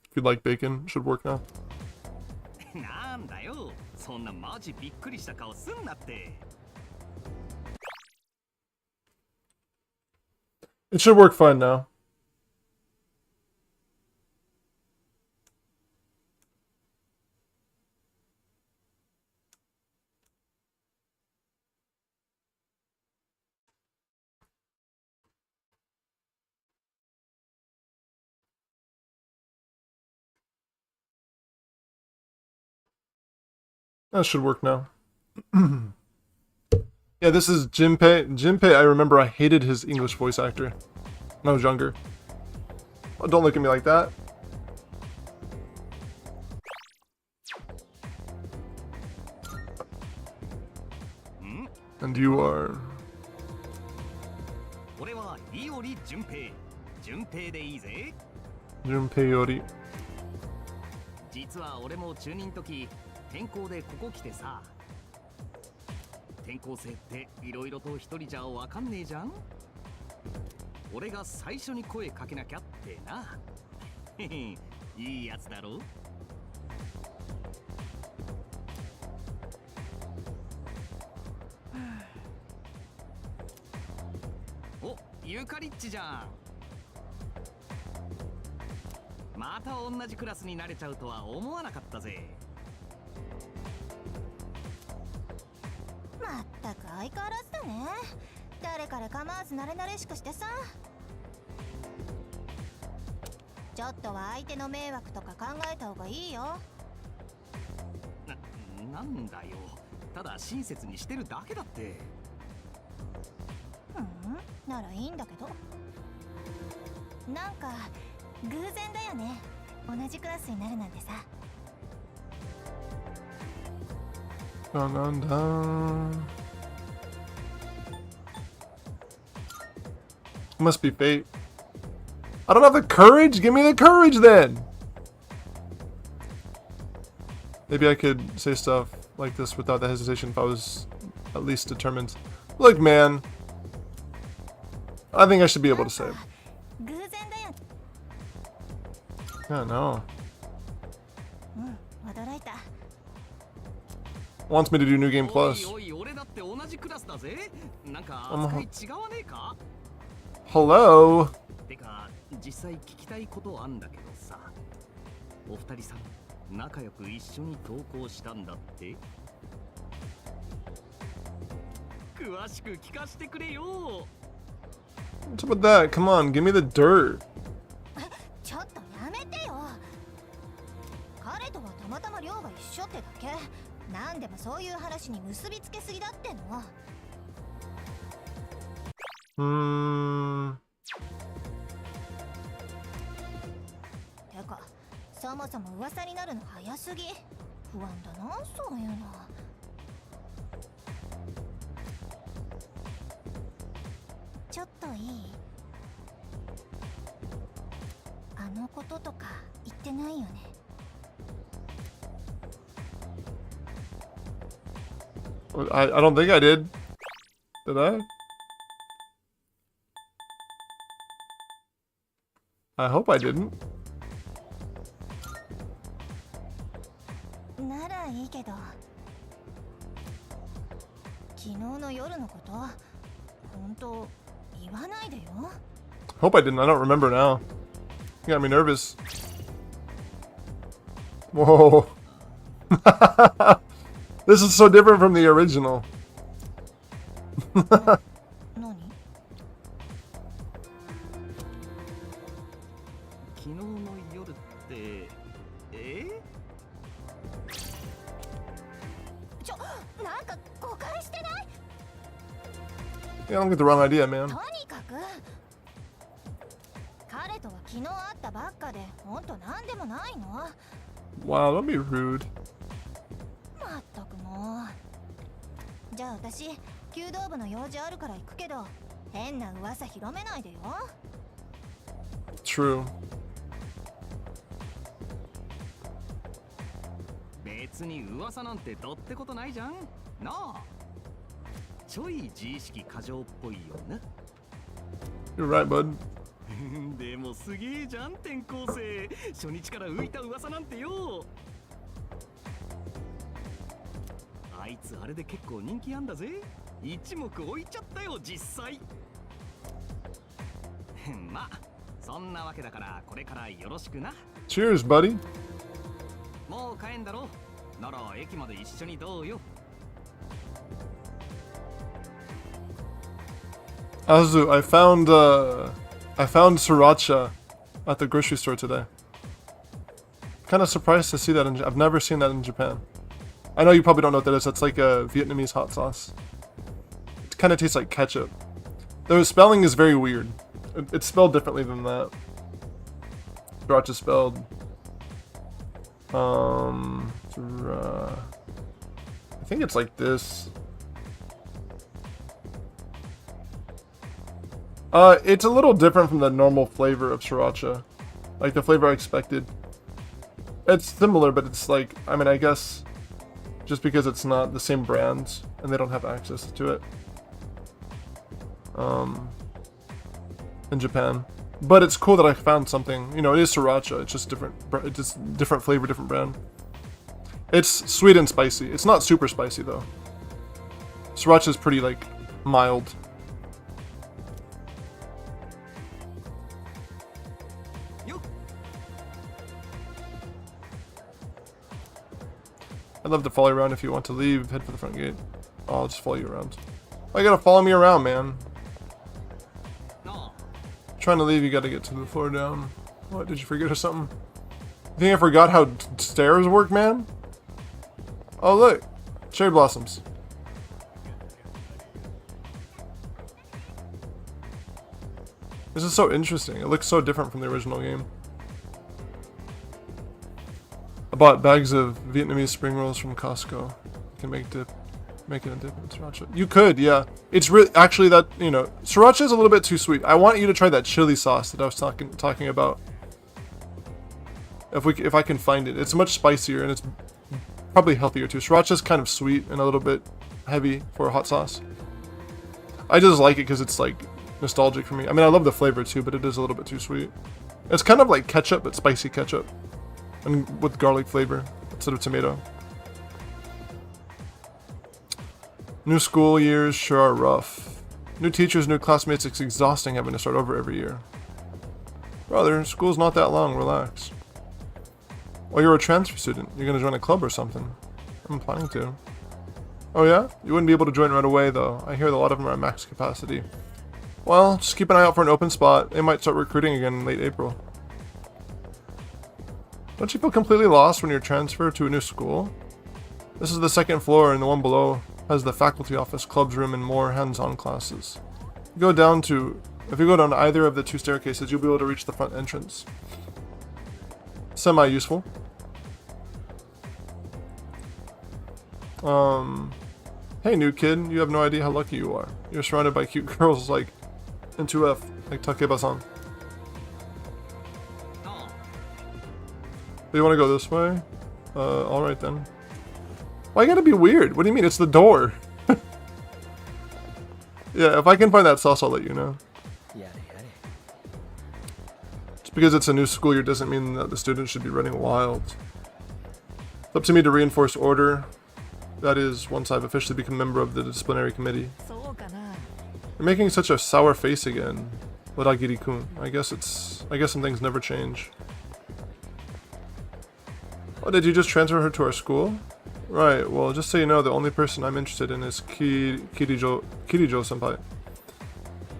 Speaker 1: If you'd like, Bacon. Should work now.
Speaker 4: なんだよ、そんなマジびっくりした顔すんなって。
Speaker 1: It should work fine now. That should work now. Yeah, this is Jinpei. Jinpei, I remember I hated his English voice actor when I was younger. Oh, don't look at me like that. And you are...
Speaker 4: 俺は伊織純平。純平でいいぜ。
Speaker 1: Junpei Yori.
Speaker 4: 実は俺も中任時転校でここ来てさ。転校生っていろいろと一人じゃわかんねえじゃん。俺が最初に声かけなきゃってな。いいやつだろ。お、ユカリッチじゃん。また同じクラスになれちゃうとは思わなかったぜ。
Speaker 3: まったく相変わらずだね。誰から構わず慣れ慣れしくしてさ。ちょっとは相手の迷惑とか考えた方がいいよ。
Speaker 4: なんだよ。ただ親切にしてるだけだって。
Speaker 3: ならいいんだけど。なんか偶然だよね。同じクラスになるなんてさ。
Speaker 1: Dun, dun, dun. Must be fate. I don't have the courage? Give me the courage then! Maybe I could say stuff like this without the hesitation if I was at least determined. Look, man. I think I should be able to say it. Yeah, no. Wants me to do New Game Plus. Hello?
Speaker 4: てか、実際聞きたいことあんだけどさ。お二人さん、仲良く一緒に投稿したんだって？詳しく聞かせてくれよ。
Speaker 1: What's up with that? Come on, give me the dirt.
Speaker 3: ちょっとやめてよ。彼とはたまたま寮が一緒ってだけ。なんでもそういう話に結びつけすぎだっての。てか、そもそも噂になるの早すぎ。不安だな、そういうの。ちょっといい？あのこととか言ってないよね。
Speaker 1: I don't think I did. Did I? I hope I didn't.
Speaker 3: ならいいけど、昨日の夜のこと、本当言わないでよ。
Speaker 1: Hope I didn't. I don't remember now. You got me nervous. Whoa. This is so different from the original.
Speaker 3: 何？
Speaker 4: 昨日の夜って
Speaker 3: なんか誤解してない？
Speaker 1: Yeah, I don't get the wrong idea, man.
Speaker 3: とにかく彼とは昨日会ったばっかで、ほんとなんでもないの。
Speaker 1: Wow, don't be rude.
Speaker 3: まったくもう。じゃあ私、弓道部の用事あるから行くけど、変な噂広めないでよ。
Speaker 1: True.
Speaker 4: 別に噂なんてどってことないじゃんなあ。ちょい自意識過剰っぽいよな。
Speaker 1: You're right, bud.
Speaker 4: でもすげえじゃん転校生。初日から浮いた噂なんてよ。あいつあれで結構人気あんだぜ。一目置いちゃったよ実際。まあそんなわけだからこれからよろしくな。
Speaker 1: Cheers, buddy.
Speaker 4: もう帰んだろ。なら駅まで一緒にどうよ。
Speaker 1: Azu, I found sriracha at the grocery store today. Kind of surprised to see that. I've never seen that in Japan. I know you probably don't know what that is. That's like a Vietnamese hot sauce. It kind of tastes like ketchup. The spelling is very weird. It's spelled differently than that. Sriracha spelled. I think it's like this. It's a little different from the normal flavor of sriracha. Like the flavor I expected. It's similar, but it's like, I mean, I guess just because it's not the same brand and they don't have access to it in Japan. But it's cool that I found something. You know, it is sriracha. It's just different. It's just different flavor, different brand. It's sweet and spicy. It's not super spicy though. Sriracha is pretty like mild. I'd love to follow you around. If you want to leave, head for the front gate. Oh, I'll just follow you around. Why you gotta follow me around, man? Trying to leave, you gotta get to the floor down. What, did you forget or something? You think I forgot how stairs work, man? Oh, look. Cherry blossoms. This is so interesting. It looks so different from the original game. I bought bags of Vietnamese spring rolls from Costco. You can make it a dip in sriracha. You could, yeah. It's really actually that, you know, sriracha is a little bit too sweet. I want you to try that chili sauce that I was talking about. If I can find it, it's much spicier and it's probably healthier too. Sriracha is kind of sweet and a little bit heavy for a hot sauce. I just like it because it's like nostalgic for me. I mean, I love the flavor too, but it is a little bit too sweet. It's kind of like ketchup, but spicy ketchup. And with garlic flavor instead of tomato. New school years sure are rough. New teachers, new classmates, it's exhausting having to start over every year. Brother, school's not that long, relax. Oh, you're a transfer student. You're gonna join a club or something. I'm planning to. Oh yeah? You wouldn't be able to join right away though. I hear that a lot of them are at max capacity. Well, just keep an eye out for an open spot. They might start recruiting again in late April. Don't you feel completely lost when you're transferred to a new school? This is the second floor and the one below has the faculty office, clubs room, and more hands-on classes. If you go down either of the two staircases, you'll be able to reach the front entrance. Semi-useful. Hey new kid, you have no idea how lucky you are. You're surrounded by cute girls like in 2F, like Takeba-san. Do you want to go this way? Alright then. Why you gotta be weird? What do you mean? It's the door. Yeah, if I can find that sauce, I'll let you know. Just because it's a new school year doesn't mean that the students should be running wild. It's up to me to reinforce order. That is, once I've officially become a member of the disciplinary committee. You're making such a sour face again, Wadagiri-kun. I guess some things never change. Oh, did you just transfer her to our school? Right, well, just so you know, the only person I'm interested in is Kirijo-senpai.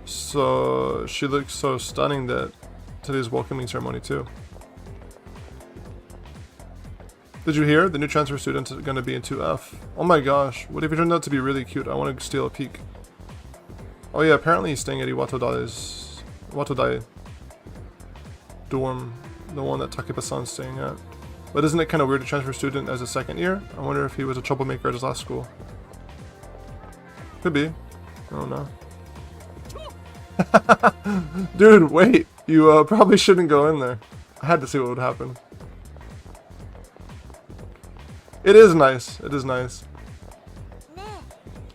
Speaker 1: So, she looks so stunning that today's welcoming ceremony, too. Did you hear? The new transfer student is going to be in 2F. Oh my gosh, what if he turned out to be really cute? I want to steal a peek. Oh yeah, apparently he's staying at Watodai dorm, the one that Takeba-san's staying at. But isn't it kind of weird to transfer a student as a second year? I wonder if he was a troublemaker at his last school. Could be. I don't know. Dude, wait. You probably shouldn't go in there. I had to see what would happen. It is nice. It is nice.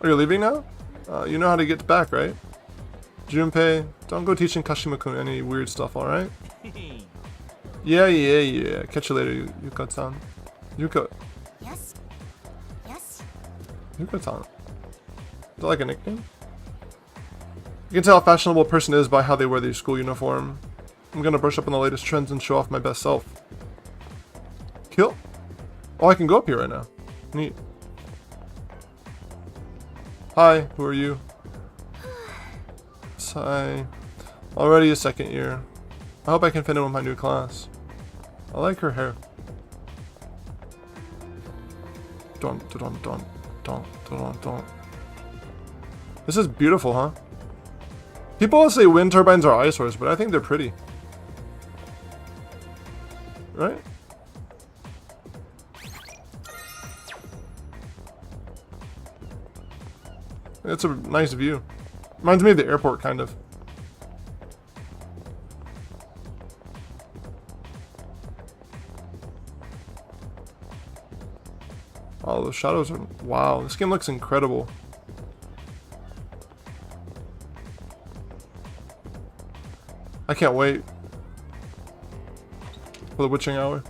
Speaker 1: Are you leaving now? You know how to get back, right? Junpei, don't go teaching Kashima-kun any weird stuff, alright? Yeah. Catch you later, Yuka-san. Yuka.
Speaker 3: Yes. Yes.
Speaker 1: Yuka-san. Is that like a nickname? You can tell how fashionable a person is by how they wear their school uniform. I'm gonna brush up on the latest trends and show off my best self. Kill. Oh, I can go up here right now. Neat. Hi, who are you? Sigh. Already a second year. I hope I can fit in with my new class. I like her hair. Dun dun dun dun dun dun. This is beautiful, huh? People always say wind turbines are eyesores, but I think they're pretty. Right? It's a nice view. Reminds me of the airport, kind of. Oh, the shadows are... Wow, this game looks incredible. I can't wait for the witching hour.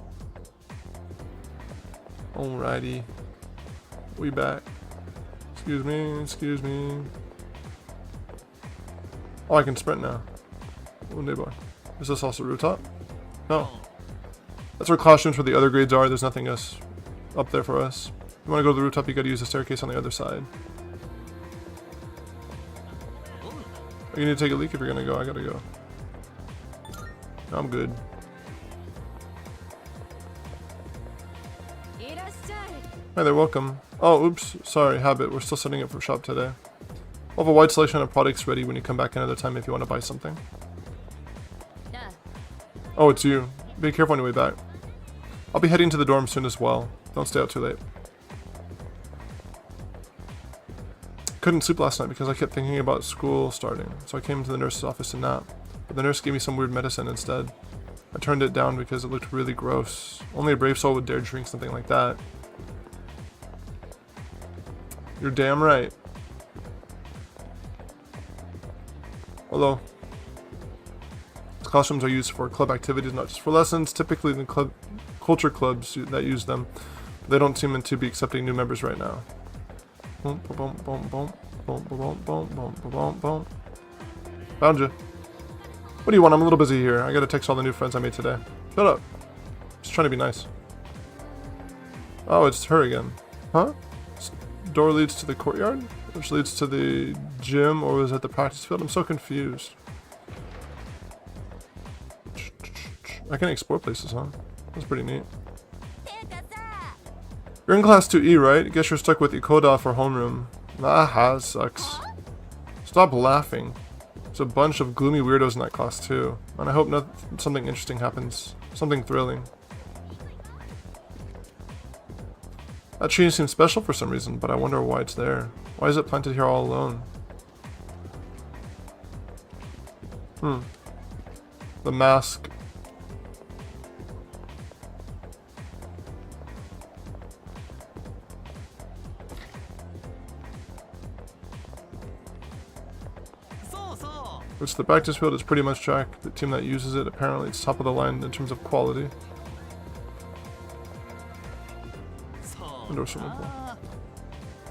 Speaker 1: Alrighty. We back. Excuse me. Oh, I can sprint now. Oh, neighbor. Is this also rooftop? No. That's where classrooms for the other grades are. There's nothing else up there for us. If you want to go to the rooftop, you gotta use the staircase on the other side. You need to take a leak if you're gonna go. I gotta go. I'm good. Hi there, welcome. Oh, oops. Sorry, habit. We're still setting up for shop today. We'll have a wide selection of products ready when you come back another time if you want to buy something. Oh, it's you. Be careful on your way back. I'll be heading to the dorm soon as well. Don't stay out too late. Couldn't sleep last night because I kept thinking about school starting, so I came to the nurse's office to nap. But the nurse gave me some weird medicine instead. I turned it down because it looked really gross. Only a brave soul would dare drink something like that. You're damn right. Although, classrooms are used for club activities, not just for lessons. Typically, the culture clubs that use them, they don't seem to be accepting new members right now. Found you. What do you want? I'm a little busy here. I gotta text all the new friends I made today. Shut up. Just trying to be nice. Oh, it's her again. Huh? Door leads to the courtyard? Which leads to the gym, or was it the practice field? I'm so confused. I can explore places, huh? That's pretty neat. You're in class 2E, right? Guess you're stuck with Ikoda for homeroom. Aha, sucks. Stop laughing. There's a bunch of gloomy weirdos in that class too. And I hope something interesting happens. Something thrilling. That tree seems special for some reason, but I wonder why it's there. Why is it planted here all alone? The mask. Which the practice field is pretty much track. The team that uses it, apparently it's top of the line in terms of quality. Indoor swimming pool.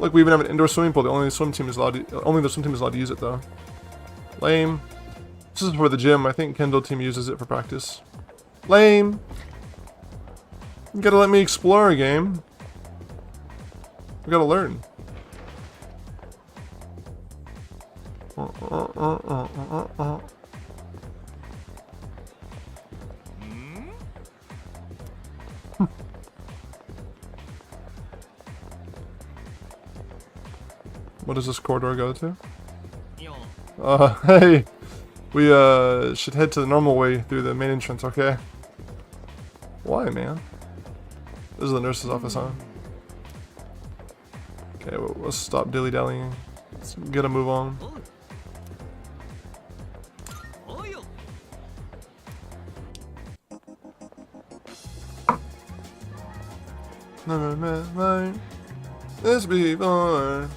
Speaker 1: Look, we even have an indoor swimming pool. Only the swim team is allowed to use it though. Lame. This is for the gym. I think Kendall team uses it for practice. Lame. You gotta let me explore a game. We gotta learn. What does this corridor go to? Hey! We, should head to the normal way through the main entrance, okay? Why, man? This is the nurse's office, huh? Okay, well, let's stop dilly-dallying. Let's get a move on. Never met like this before.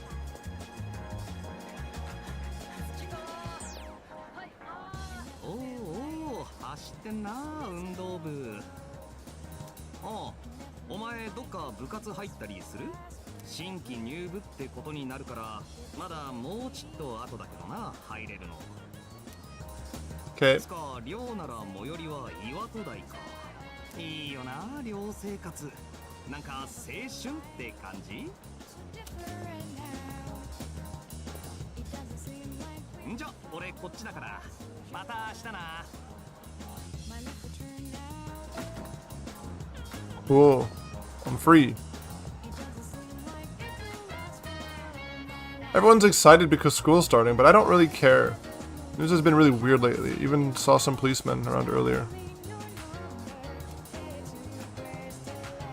Speaker 1: Okay. Cool. I'm free. Everyone's excited because school's starting, but I don't really care. News has been really weird lately. Even saw some policemen around earlier.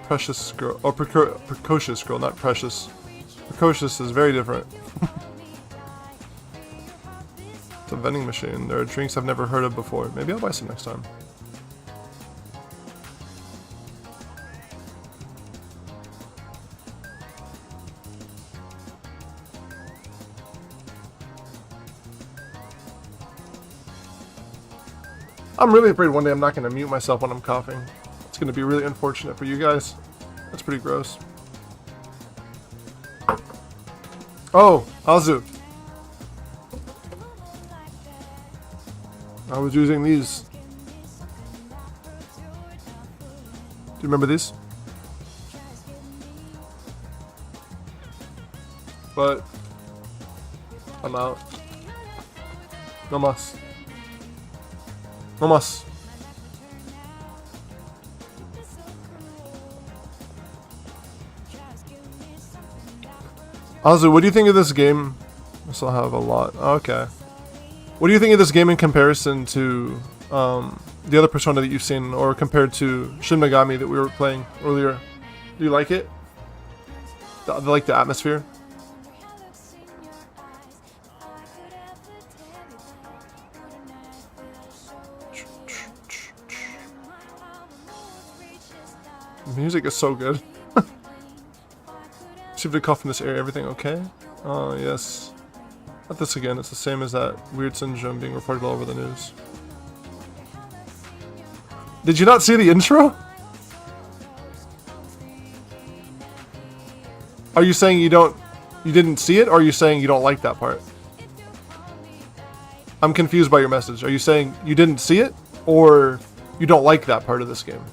Speaker 1: Precious girl. Oh, precocious girl, not precious. Precocious is very different. It's a vending machine. There are drinks I've never heard of before. Maybe I'll buy some next time. I'm really afraid one day I'm not going to mute myself when I'm coughing. It's going to be really unfortunate for you guys. That's pretty gross. Oh, Azu. I was using these. Do you remember these? But I'm out. No mas. No mas. Azu, what do you think of this game? I still have a lot. Okay. What do you think of this game in comparison to the other Persona that you've seen, or compared to Shin Megami that we were playing earlier? Do you like it? Like the atmosphere? The music is so good. See if they cough in this area. Everything okay? Oh, yes. Not this again. It's the same as that weird syndrome being reported all over the news. Did you not see the intro? Are you saying you didn't see it, or are you saying you don't like that part? I'm confused by your message. Are you saying you didn't see it, or you don't like that part of this game?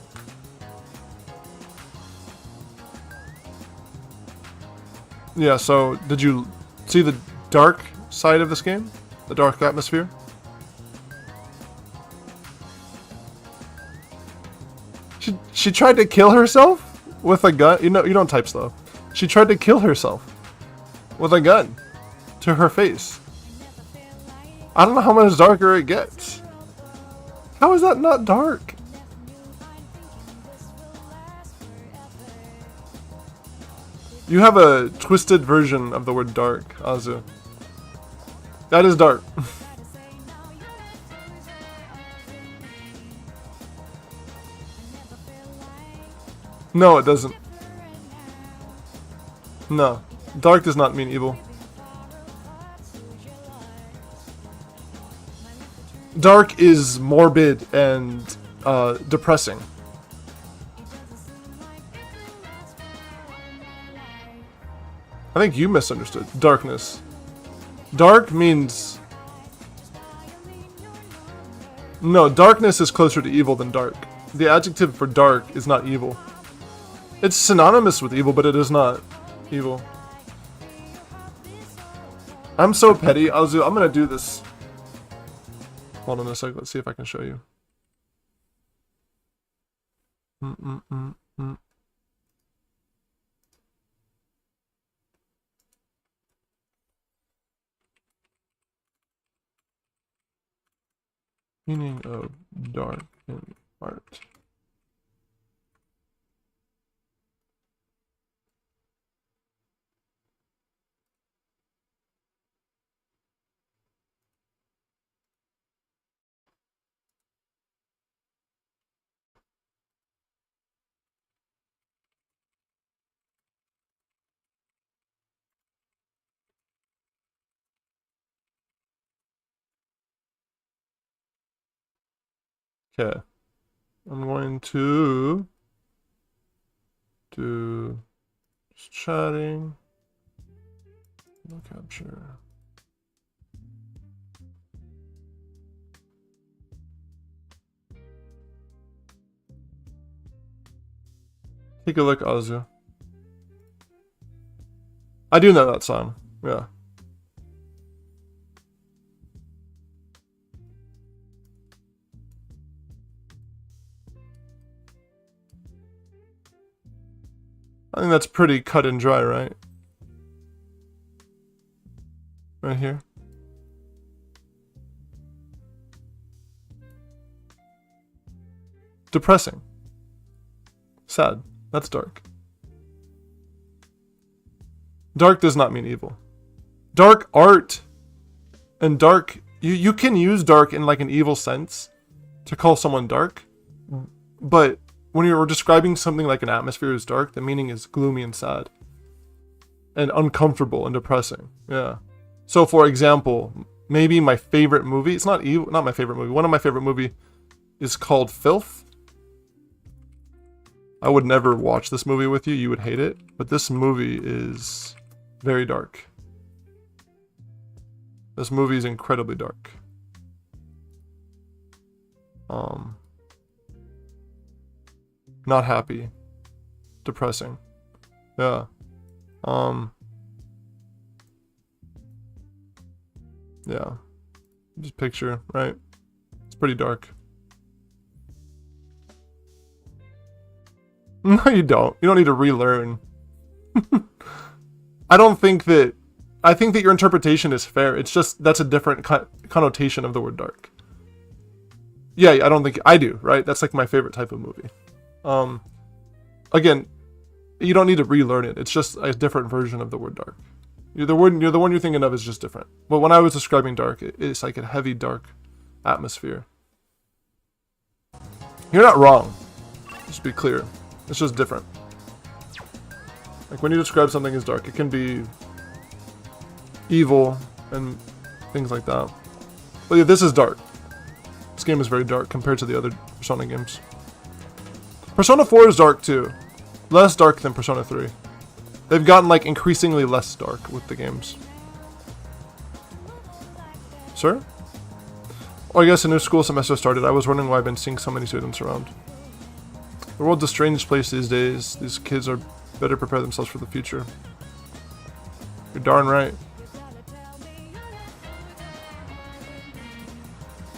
Speaker 1: Yeah, so did you see the dark side of this game? The dark atmosphere? She tried to kill herself with a gun. You don't type slow. She tried to kill herself with a gun to her face. I don't know how much darker it gets. How is that not dark? You have a twisted version of the word dark, Azu. That is dark. No, it doesn't. No. Dark does not mean evil. Dark is morbid and depressing. I think you misunderstood. Darkness. Dark means... No, darkness is closer to evil than dark. The adjective for dark is not evil. It's synonymous with evil, but it is not evil. I'm so petty. I'm gonna do this. Hold on a sec. Let's see if I can show you. Meaning of dark in art. Okay. I'm going to do just chatting. No capture. Take a look, Azu. I do know that song. Yeah. I think that's pretty cut and dry, right? Right here. Depressing. Sad. That's dark. Dark does not mean evil. Dark art and dark... You can use dark in like an evil sense to call someone dark, but when you're describing something like an atmosphere is dark, the meaning is gloomy and sad. And uncomfortable and depressing. Yeah. So for example, maybe my favorite movie, it's not evil, not my favorite movie. One of my favorite movie is called Filth. I would never watch this movie with you, you would hate it. But this movie is very dark. This movie is incredibly dark. Not happy. Depressing. Yeah. Yeah. Just picture, right? It's pretty dark. No, you don't. You don't need to relearn. I don't think that... I think that your interpretation is fair. It's just, that's a different connotation of the word dark. Yeah, I don't think... I do, right? That's like my favorite type of movie. Again, you don't need to relearn it. It's just a different version of the word dark. The one you're thinking of is just different. But when I was describing dark, it's like a heavy, dark atmosphere. You're not wrong. Just be clear. It's just different. Like when you describe something as dark, it can be evil and things like that. But yeah, this is dark. This game is very dark compared to the other Persona games. Persona 4 is dark too. Less dark than Persona 3. They've gotten like increasingly less dark with the games. Sir? Oh, I guess a new school semester started. I was wondering why I've been seeing so many students around. The world's a strange place these days. These kids are better prepare themselves for the future. You're darn right.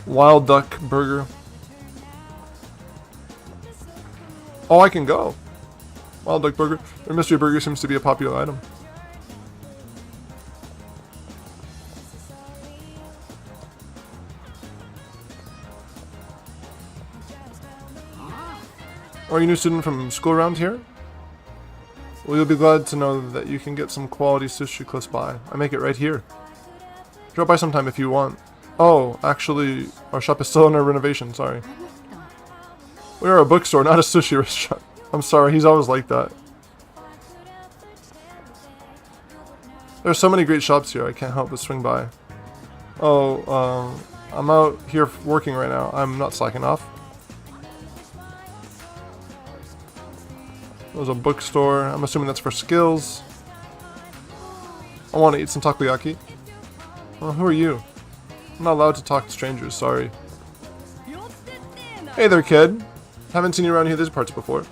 Speaker 1: Wild Duck Burger. Oh, I can go. Wild Duck Burger. Their mystery burger seems to be a popular item. Are you a new student from school around here? Well, you'll be glad to know that you can get some quality sushi close by. I make it right here. Drop by sometime if you want. Oh, actually, our shop is still under renovation, sorry. We are a bookstore, not a sushi restaurant. I'm sorry, he's always like that. There's so many great shops here, I can't help but swing by. Oh, I'm out here working right now. I'm not slacking off. There's a bookstore. I'm assuming that's for skills. I want to eat some takoyaki. Well, who are you? I'm not allowed to talk to strangers, sorry. Hey there, kid. Haven't seen you around here these parts before.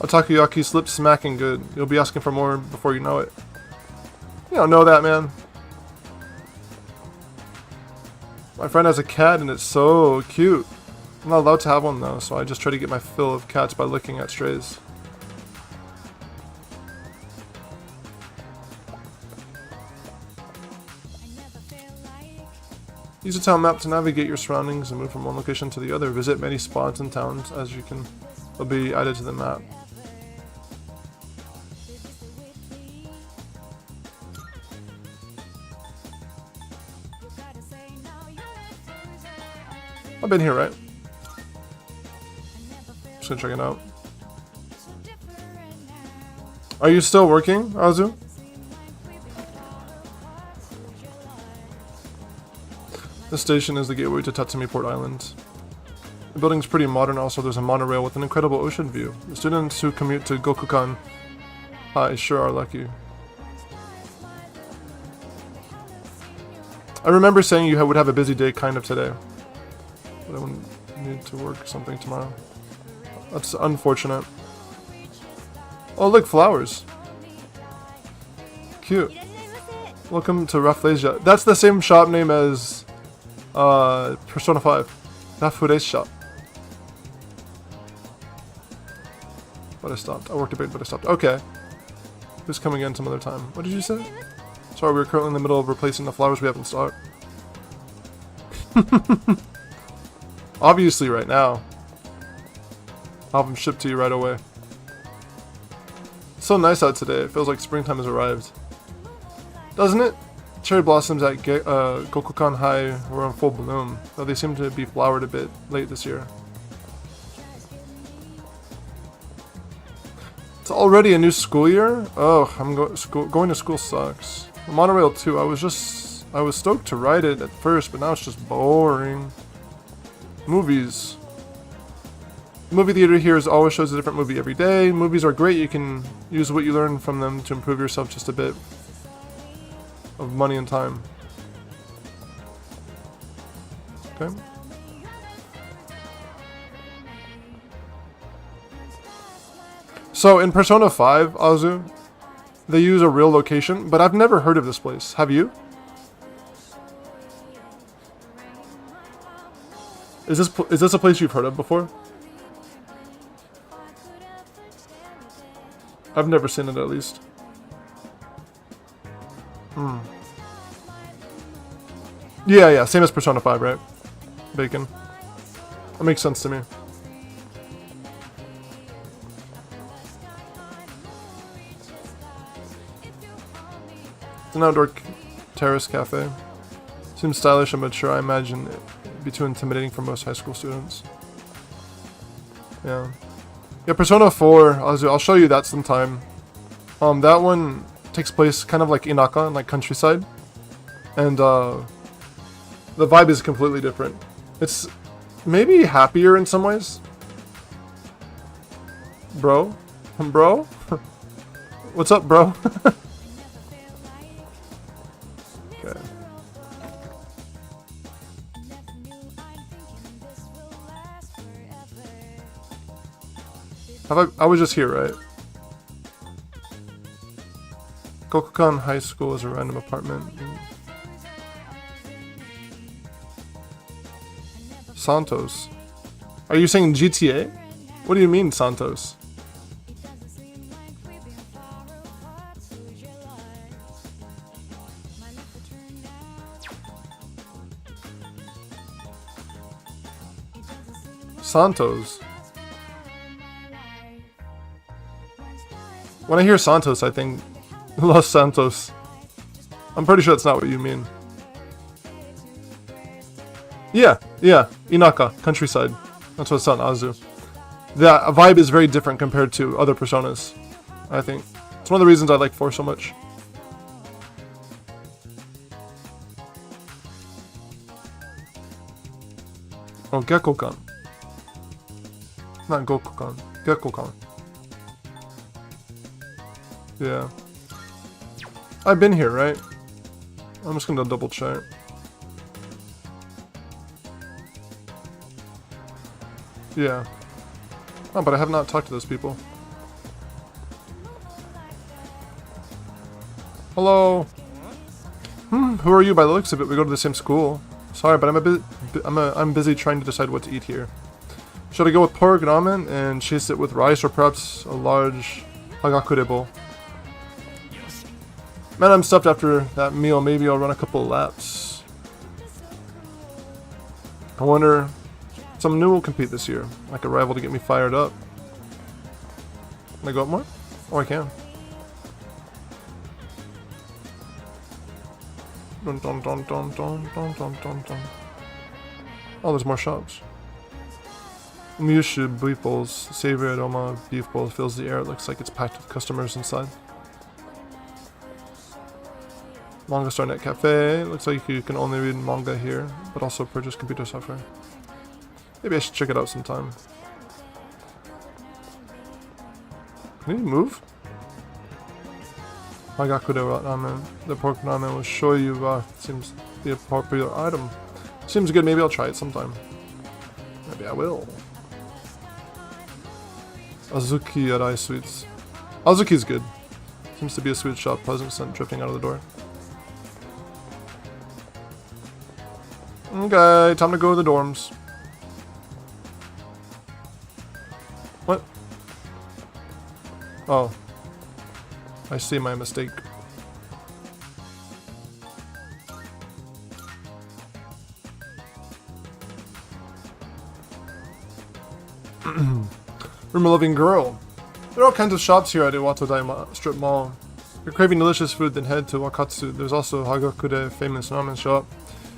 Speaker 1: A takoyaki slips smacking good. You'll be asking for more before you know it. You don't know that, man. My friend has a cat and it's so cute. I'm not allowed to have one though, so I just try to get my fill of cats by looking at strays. Use a town map to navigate your surroundings and move from one location to the other. Visit many spots and towns as you can. They'll be added to the map. I've been here, right? Just gonna check it out. Are you still working, Azu? This station is the gateway to Tatsumi Port Island. The building's pretty modern, also there's a monorail with an incredible ocean view. The students who commute to Gokukan High sure are lucky. I remember saying you would have a busy day kind of today. But I wouldn't need to work something tomorrow. That's unfortunate. Oh look, flowers. Cute. Welcome to Rafflesia. That's the same shop name as Persona 5. Rafflesia shop. But I stopped. I worked a bit, but I stopped. Okay. Who's coming in some other time? What did you say? Sorry, we're currently in the middle of replacing the flowers we have in stock. Obviously right now. I'll have them shipped to you right away. It's so nice out today. It feels like springtime has arrived. Doesn't it? Cherry blossoms at Gokukan High were in full bloom, though they seem to be flowered a bit late this year. It's already a new school year? Ugh, going to school sucks. The monorail too, I was stoked to ride it at first, but now it's just boring. Movies. The movie theater here always shows a different movie every day. Movies are great, you can use what you learn from them to improve yourself just a bit. Of money and time. Okay. So in Persona 5, Azu, they use a real location, but I've never heard of this place. Have you? Is this a place you've heard of before? I've never seen it, at least. Yeah, same as Persona 5, right? Bacon. That makes sense to me. It's an outdoor terrace cafe. Seems stylish and mature. I imagine it'd be too intimidating for most high school students. Yeah. Yeah, Persona 4, I'll show you that sometime. That one takes place kind of like Inaka, like countryside. And the vibe is completely different. It's maybe happier in some ways. Bro? Bro? What's up, bro? Okay. I was just here, right? Gokukan High School is a random apartment. Santos. Are you saying GTA? What do you mean, Santos? Santos. When I hear Santos, I think Los Santos. I'm pretty sure that's not what you mean. Yeah, Inaka, countryside. That's what's on Azu. The vibe is very different compared to other personas, I think. It's one of the reasons I like 4 so much. Oh, Gekko-kan. Not Goku-kan. Gekko-kan. Yeah. I've been here, right? I'm just gonna double check. Yeah. Oh, but I have not talked to those people. Hello. Who are you? By the looks of it, we go to the same school. Sorry, but I'm busy trying to decide what to eat here. Should I go with pork ramen and chase it with rice, or perhaps a large hagakure bowl? Man, I'm stuffed after that meal. Maybe I'll run a couple of laps. I wonder, someone new will compete this year, like a rival to get me fired up. Can I go up more? Oh, I can. Dun, dun, dun, dun, dun, dun, dun, dun, dun. Oh, there's more shops. Mushu beef bowls, savory aroma of beef bowls fills the air. It looks like it's packed with customers inside. Manga Star Net Cafe. Looks like you can only read manga here, but also purchase computer software. Maybe I should check it out sometime. Can you move? Hagakure ramen. The pork ramen with shoyu seems the appropriate item. Seems good. Maybe I'll try it sometime. Maybe I will. Azuki Arai Sweets. Azuki's good. Seems to be a sweet shop. Pleasant scent drifting out of the door. Okay, time to go to the dorms. What? Oh. I see my mistake. Room 11 girl. There are all kinds of shops here at Iwatodai Strip Mall. If you're craving delicious food, then head to Wakatsu. There's also Hagakure, famous ramen shop.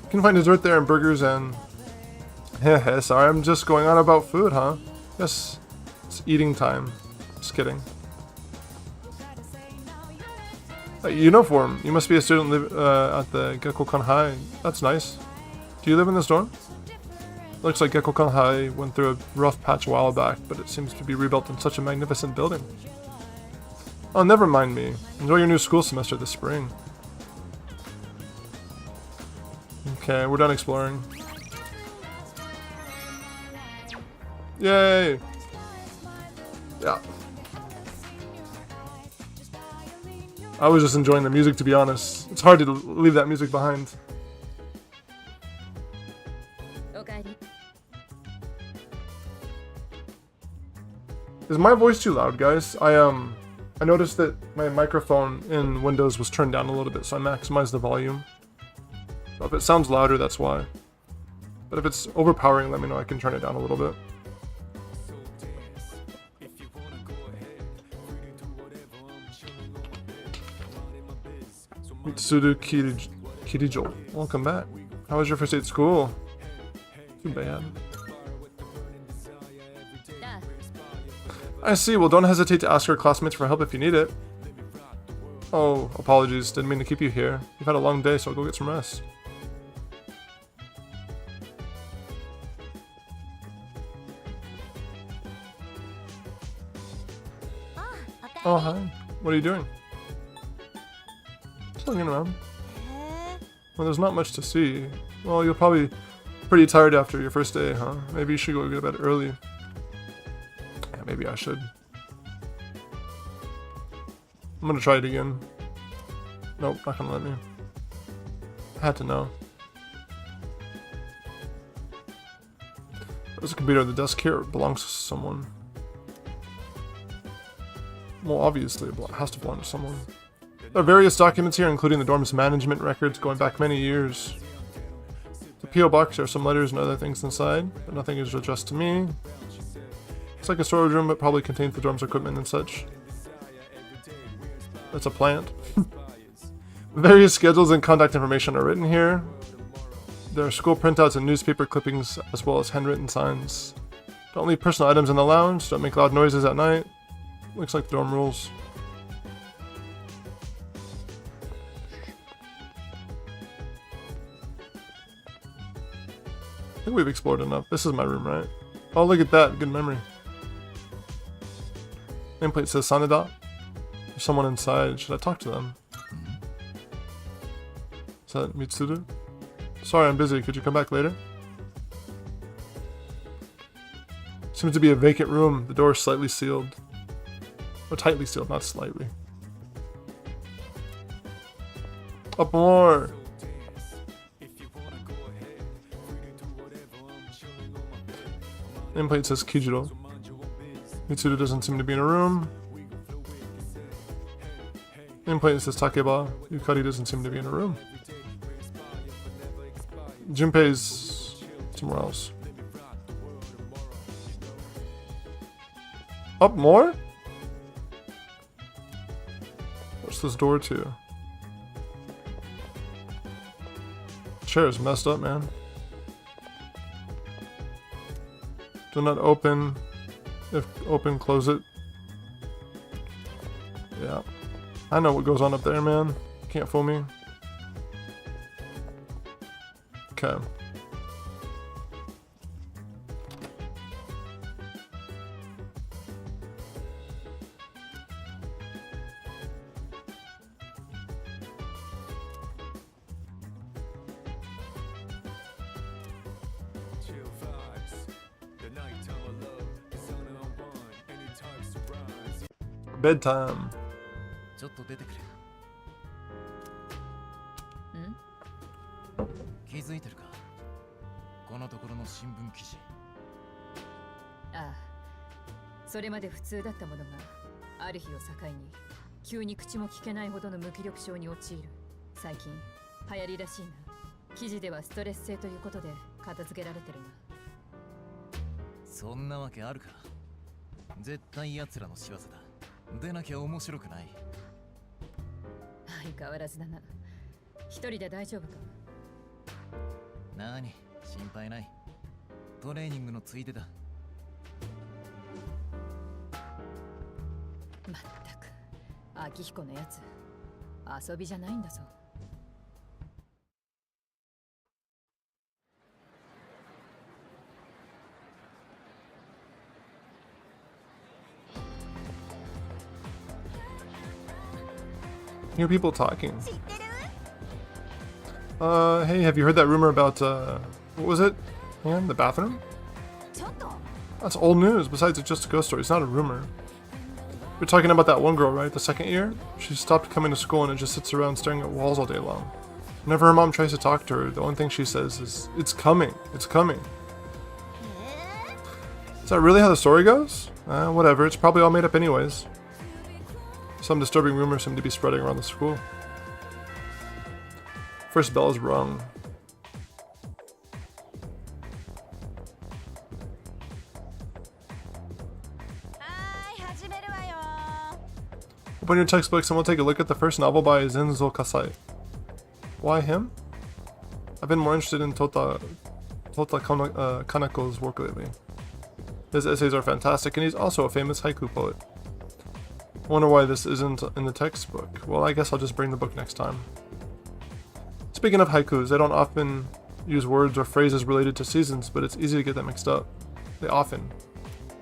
Speaker 1: You can find dessert there and burgers and... Hehe, sorry, I'm just going on about food, huh? Yes, it's eating time. Just kidding. Uniform. You must be a student at the Gekko-kan High. That's nice. Do you live in this dorm? Looks like Gekko-kan High went through a rough patch a while back, but it seems to be rebuilt in such a magnificent building. Oh, never mind me. Enjoy your new school semester this spring. Okay, we're done exploring. Yay! Yeah. I was just enjoying the music, to be honest. It's hard to leave that music behind. Is my voice too loud, guys? I noticed that my microphone in Windows was turned down a little bit, so I maximized the volume. So if it sounds louder, that's why. But if it's overpowering, let me know. I can turn it down a little bit. Mitsuru Kirijo, welcome back. How was your first day at school? Too bad. I see. Well, don't hesitate to ask your classmates for help if you need it. Oh, apologies. Didn't mean to keep you here. You've had a long day, so I'll go get some rest. Oh, hi. What are you doing? Just looking around. Well, there's not much to see. Well, you're probably pretty tired after your first day, huh? Maybe you should go get to bed early. Yeah, maybe I should. I'm gonna try it again. Nope, not gonna let me. I had to know. There's a computer on the desk here. It belongs to someone. Well, obviously, it has to belong to someone. There are various documents here, including the dorm's management records going back many years. The P.O. box, there are some letters and other things inside, but nothing is addressed to me. It's like a storage room, but probably contains the dorm's equipment and such. That's a plant. Various schedules and contact information are written here. There are school printouts and newspaper clippings, as well as handwritten signs. Don't leave personal items in the lounge. Don't make loud noises at night. Looks like dorm rules. I think we've explored enough. This is my room, right? Oh, look at that. Good memory. Nameplate says Sanada. There's someone inside. Should I talk to them? Is that Mitsuru? Sorry, I'm busy. Could you come back later? Seems to be a vacant room. The door is slightly sealed. Or tightly sealed, not slightly. Up more! Nameplate says Kijiro. Mitsuru doesn't seem to be in a room. Nameplate says Takeba. Yukari doesn't seem to be in a room. Junpei's somewhere else. Up more? What's this door to? Chair is messed up, man. Do not open. If open, close it. Yeah. I know what goes on up there, man. Can't fool me. Okay. Bedtime.
Speaker 9: ちょっと出てくる。気づいてるか？このところの新聞記事。
Speaker 10: ああ、それまで普通だったものがある日を境に急に口も聞けないほどの無気力症に陥る。最近流行りらしいな。記事ではストレス性ということで片付けられてるな。
Speaker 9: そんなわけあるか。絶対奴らの仕業だ。出なきゃ面白くない。
Speaker 10: 相変わらずだな。一人で大丈夫か？
Speaker 9: なに、心配ない。トレーニングのついでだ。
Speaker 10: まったく、秋彦のやつ、遊びじゃないんだぞ。
Speaker 1: Hear people talking. Hey, have you heard that rumor about, what was it? Man, the bathroom? That's old news. Besides, it's just a ghost story. It's not a rumor. We're talking about that one girl, right? The second year? She stopped coming to school and it just sits around staring at walls all day long. Whenever her mom tries to talk to her, the only thing she says is, "It's coming. It's coming." Is that really how the story goes? Whatever. It's probably all made up anyways. Some disturbing rumors seem to be spreading around the school. First bell is rung. Open your textbooks and we'll take a look at the first novel by Zenzo Kasai. Why him? I've been more interested in Tota Kanako's work lately. His essays are fantastic and he's also a famous haiku poet. I wonder why this isn't in the textbook. Well, I guess I'll just bring the book next time. Speaking of haikus, they don't often use words or phrases related to seasons, but it's easy to get them mixed up. They often.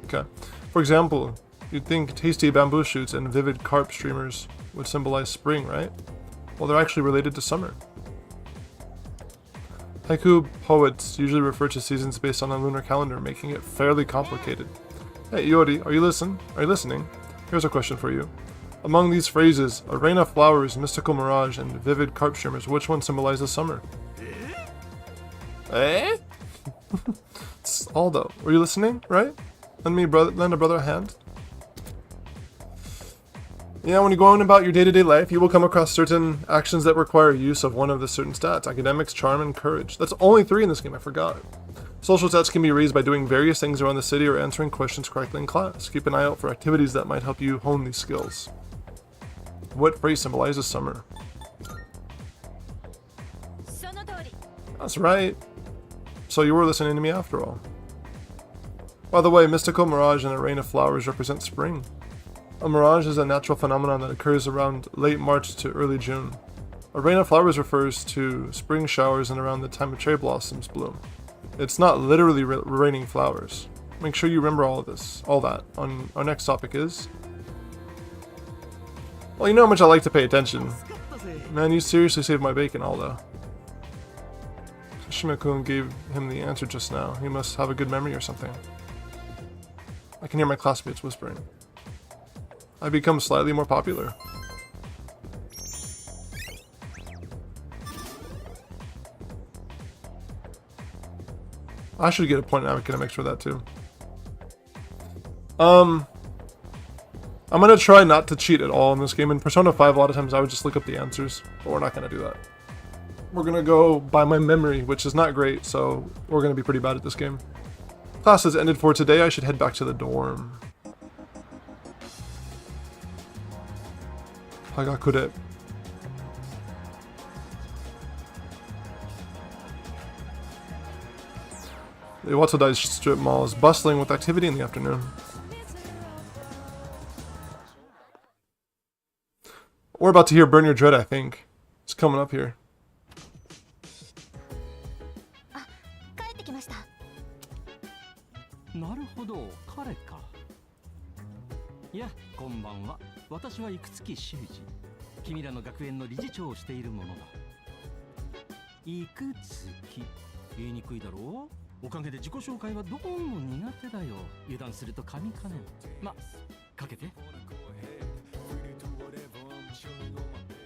Speaker 1: Okay. For example, you'd think tasty bamboo shoots and vivid carp streamers would symbolize spring, right? Well, they're actually related to summer. Haiku poets usually refer to seasons based on a lunar calendar, making it fairly complicated. Hey, Iori, are you listening? Here's a question for you. Among these phrases, a rain of flowers, mystical mirage, and vivid carp streamers, which one symbolizes summer? Eh? It's Aldo. Were you listening, right? Lend a brother a hand. Yeah, when you go on about your day-to-day life, you will come across certain actions that require use of one of the certain stats. Academics, charm, and courage. That's only 3 in this game, I forgot. Social stats can be raised by doing various things around the city or answering questions correctly in class. Keep an eye out for activities that might help you hone these skills. What phrase symbolizes summer?
Speaker 5: その通り。
Speaker 1: That's right. So you were listening to me after all. By the way, mystical mirage and a rain of flowers represent spring. A mirage is a natural phenomenon that occurs around late March to early June. A rain of flowers refers to spring showers and around the time of cherry blossoms bloom. It's not literally raining flowers. Make sure you remember all that. Our next topic is... Well, you know how much I like to pay attention. Man, you seriously saved my bacon, Aldo. Shima-kun gave him the answer just now. He must have a good memory or something. I can hear my classmates whispering. I've become slightly more popular. I should get a point in academics for that too. I'm gonna try not to cheat at all in this game. In Persona 5, a lot of times I would just look up the answers, but we're not gonna do that. We're gonna go by my memory, which is not great, so we're gonna be pretty bad at this game. Class has ended for today. I should head back to the dorm. Hagakure. The Iwatodai strip mall is bustling with activity in the afternoon. We're about to hear Burn Your Dread, I think. It's coming up here.
Speaker 3: 帰ってきました。
Speaker 11: なるほど、彼か。いや、こんばんは。私は生月修二。君らの学園の理事長をしているものだ。生月。言いにくいだろう？おかげで自己紹介はどうも苦手だよ。油断すると噛みかねん。ま、かけて。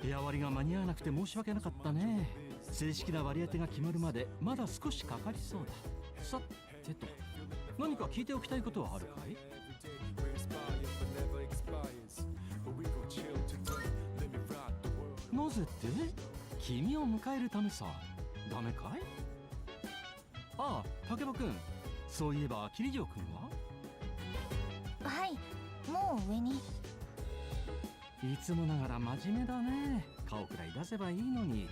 Speaker 11: 部屋割りが間に合わなくて申し訳なかったね。正式な割り当てが決まるまでまだ少しかかりそうだ。さてと、何か聞いておきたいことはあるかい？なぜって君を迎えるためさ。ダメかい？ああ、竹場くん。そういえば桐城くんは？
Speaker 3: はい、もう上に。
Speaker 11: いつもながら真面目だね。顔くらい出せばいいのに。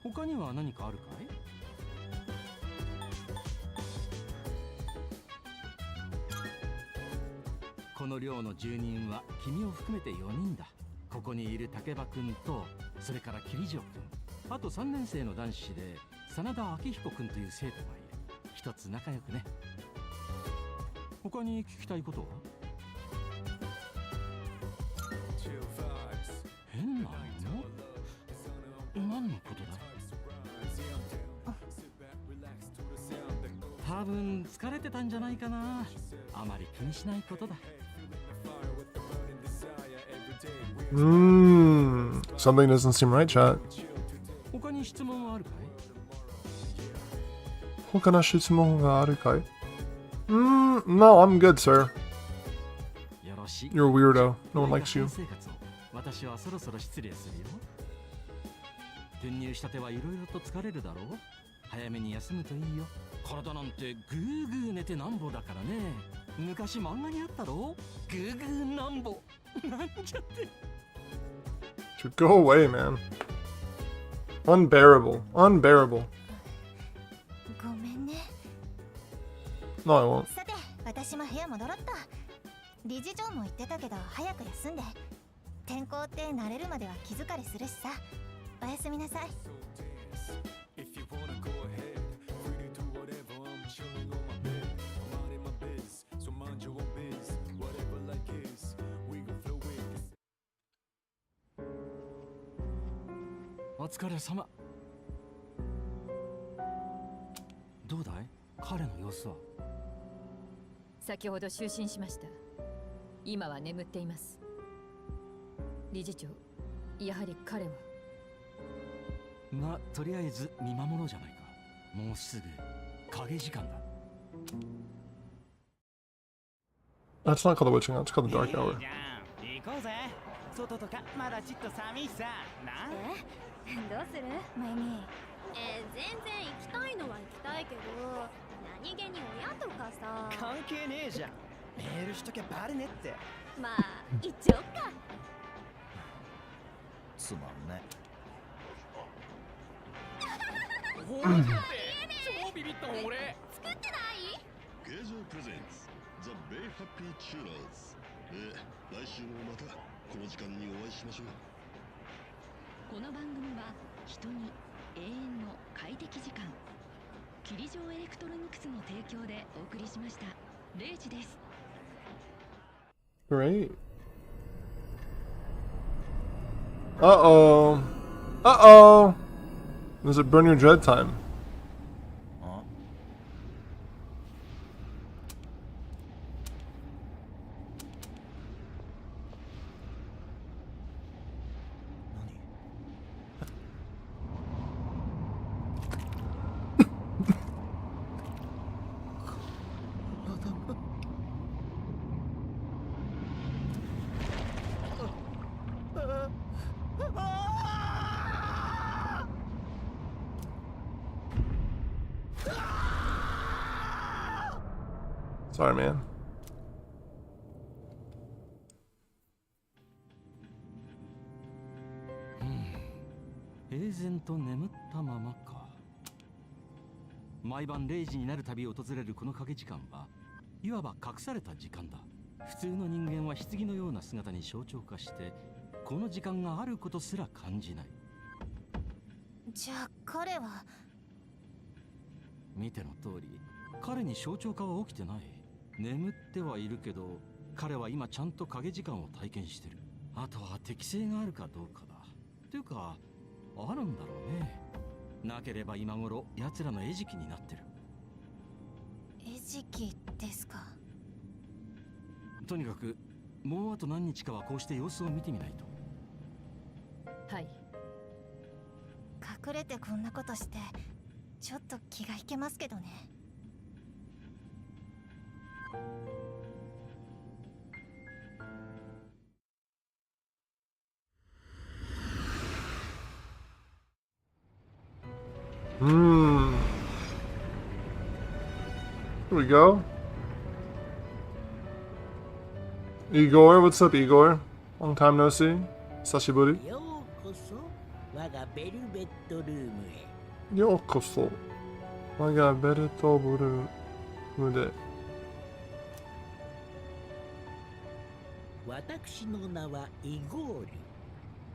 Speaker 11: 他には何かあるかい？この寮の住人は君を含めて4人だ。ここにいる竹場くんと、それから桐城くん、あと3年生の男子で真田明彦くんという生徒がいる。一つ仲良くね。他に聞きたいことは？変なの？何のことだ？多分疲れてたんじゃないかな。あまり気にしないことだ。
Speaker 1: Something doesn't seem right, chat.
Speaker 11: 他に質問はあるかい？
Speaker 1: 他の質問があるかい? No, I'm good, sir. You're a weirdo. No one likes you.
Speaker 11: 私はそろそろ失礼するよ。転入したてはいろいろと疲れるだろう。早めに休むといいよ。体なんてグーグー寝てなんぼだからね。昔漫画にあったろ？グーグーなんぼ。なんちゃって。
Speaker 1: Dude, go away, man. Unbearable. Unbearable.
Speaker 3: ごめんね。
Speaker 1: No, I won't.
Speaker 3: さて、私も部屋戻ろっと。理事長も言ってたけど、早く休んで。転校って慣れるまでは気疲れするしさ。おやすみなさい。
Speaker 11: お疲れ様。どうだい？彼の様子は？
Speaker 10: 先ほど就寝しました。今は眠っています。理事長、やはり彼は。
Speaker 11: まあ、とりあえず見守ろうじゃないか。もうすぐ影時間だ。
Speaker 1: That's not called the witching hour, it's called the dark hour.
Speaker 12: 行こうぜ。外とかまだちっと寒いさ。な？
Speaker 3: どうする？まゆみ。
Speaker 13: 全然行きたいのは行きたいけど、何気に親とかさ。
Speaker 12: 関係ねえじゃん。メールしとけバレねって。
Speaker 13: まあ、一応か。
Speaker 9: すまんね。
Speaker 12: ほらって超ビビった俺。
Speaker 13: 作ってない？
Speaker 14: ゲージャープレゼンツ The Bay Happy Chillers。来週もまたこの時間にお会いしましょう。
Speaker 15: この番組は人に永遠の快適時間霧状エレクトロニクスの提供でお送りしました。0時です。
Speaker 1: Great. Uh-oh. Uh-oh. Is it burn your dread time? Sorry, man.
Speaker 11: 平然と眠ったままか。毎晩0時になるたび訪れるこの影時間はいわば隠された時間だ。普通の人間は棺のような姿に象徴化してこの時間があることすら感じない。
Speaker 3: じゃあ彼は。
Speaker 11: 見ての通り彼に象徴化は起きてない。眠ってはいるけど彼は今ちゃんと影時間を体験してる。あとは適性があるかどうかだ。というかあるんだろうね。なければ今頃奴らの餌食になってる。
Speaker 3: 餌食ですか。
Speaker 11: とにかくもうあと何日かはこうして様子を見てみないと。
Speaker 10: はい。
Speaker 3: 隠れてこんなことしてちょっと気が引けますけどね。
Speaker 1: Here we go. Igor, what's up, Igor? Long time no see. Sashiburi.
Speaker 16: ようこそ我がベルベットルームへ。
Speaker 1: ようこそ我がベルトブルームで。
Speaker 16: 私の名はイゴール。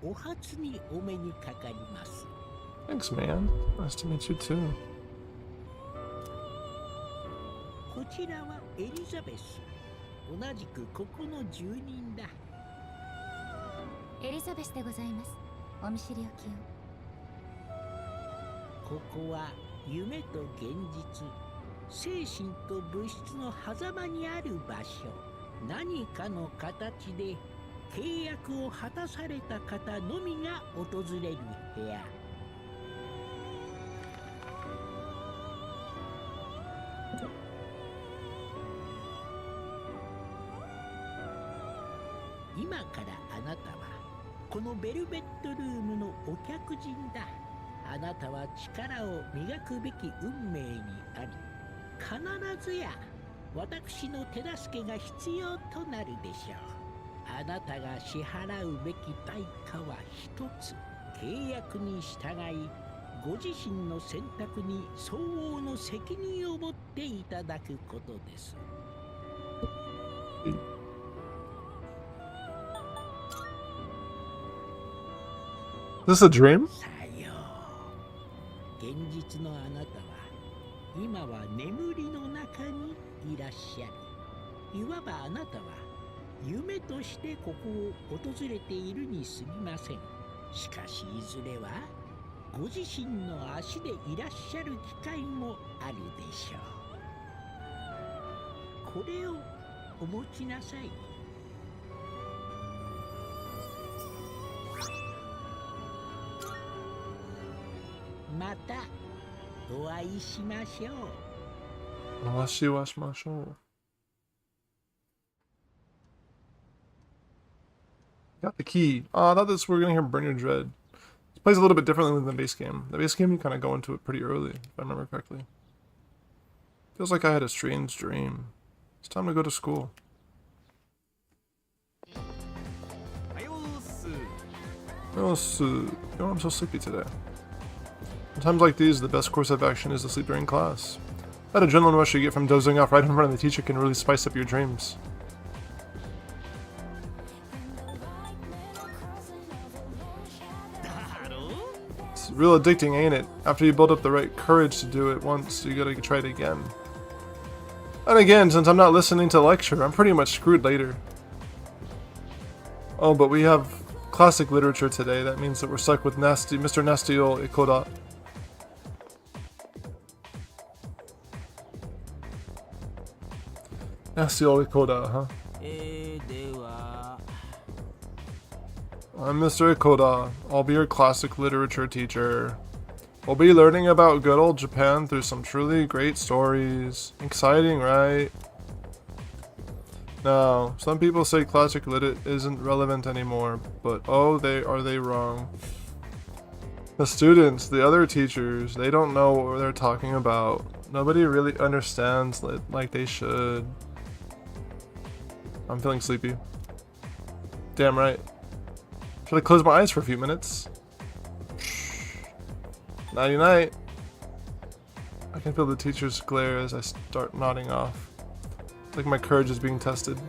Speaker 16: お初にお目にかかります。
Speaker 1: Thanks, man. Nice to meet you too.
Speaker 16: こちらはエリザベス。同じくここの住人だ。
Speaker 3: エリザベスでございます。お見知りおきを。
Speaker 16: ここは夢と現実、精神と物質の狭間にある場所。何かの形で契約を果たされた方のみが訪れる部屋。今からあなたはこのベルベットルームのお客人だ。あなたは力を磨くべき運命にあり、必ずや私の手助けが必要となるでしょう。あなたが支払うべき代価は一つ。契約に従いご自身の選択に相応の責任を持っていただくことです。
Speaker 1: Is this a dream?
Speaker 16: さよう。現実のあなたは今は眠りの中にいらっしゃる。いわばあなたは夢としてここを訪れているに過ぎません。しかしいずれはご自身の足でいらっしゃる機会もあるでしょう。これをお持ちなさい。またお会いしましょう。
Speaker 1: お会いしましょう。Got the key. I thought this we were gonna hear Burn Your Dread. It plays a little bit differently than the base game. The base game you kind of go into it pretty early, if I remember correctly. Feels like I had a strange dream. It's time to go to school. Oh, I'm so sleepy today. In times like these, the best course of action is to sleep during class. That adrenaline rush you get from dozing off right in front of the teacher can really spice up your dreams. It's real addicting, ain't it? After you build up the right courage to do it once, you gotta try it again. And again, since I'm not listening to lecture, I'm pretty much screwed later. Oh, but we have classic literature today. That means that we're stuck with Mr. Nastio Ikoda. Nastio Ikoda, huh? I'm Mr. Ikoda. I'll be your classic literature teacher. We'll be learning about good old Japan through some truly great stories. Exciting, right? Now, some people say classic lit isn't relevant anymore, but oh, are they wrong. The students, the other teachers, they don't know what they're talking about. Nobody really understands lit like they should. I'm feeling sleepy. Damn right. Should I close my eyes for a few minutes? Nighty night. I can feel the teacher's glare as I start nodding off. It's like my courage is being tested.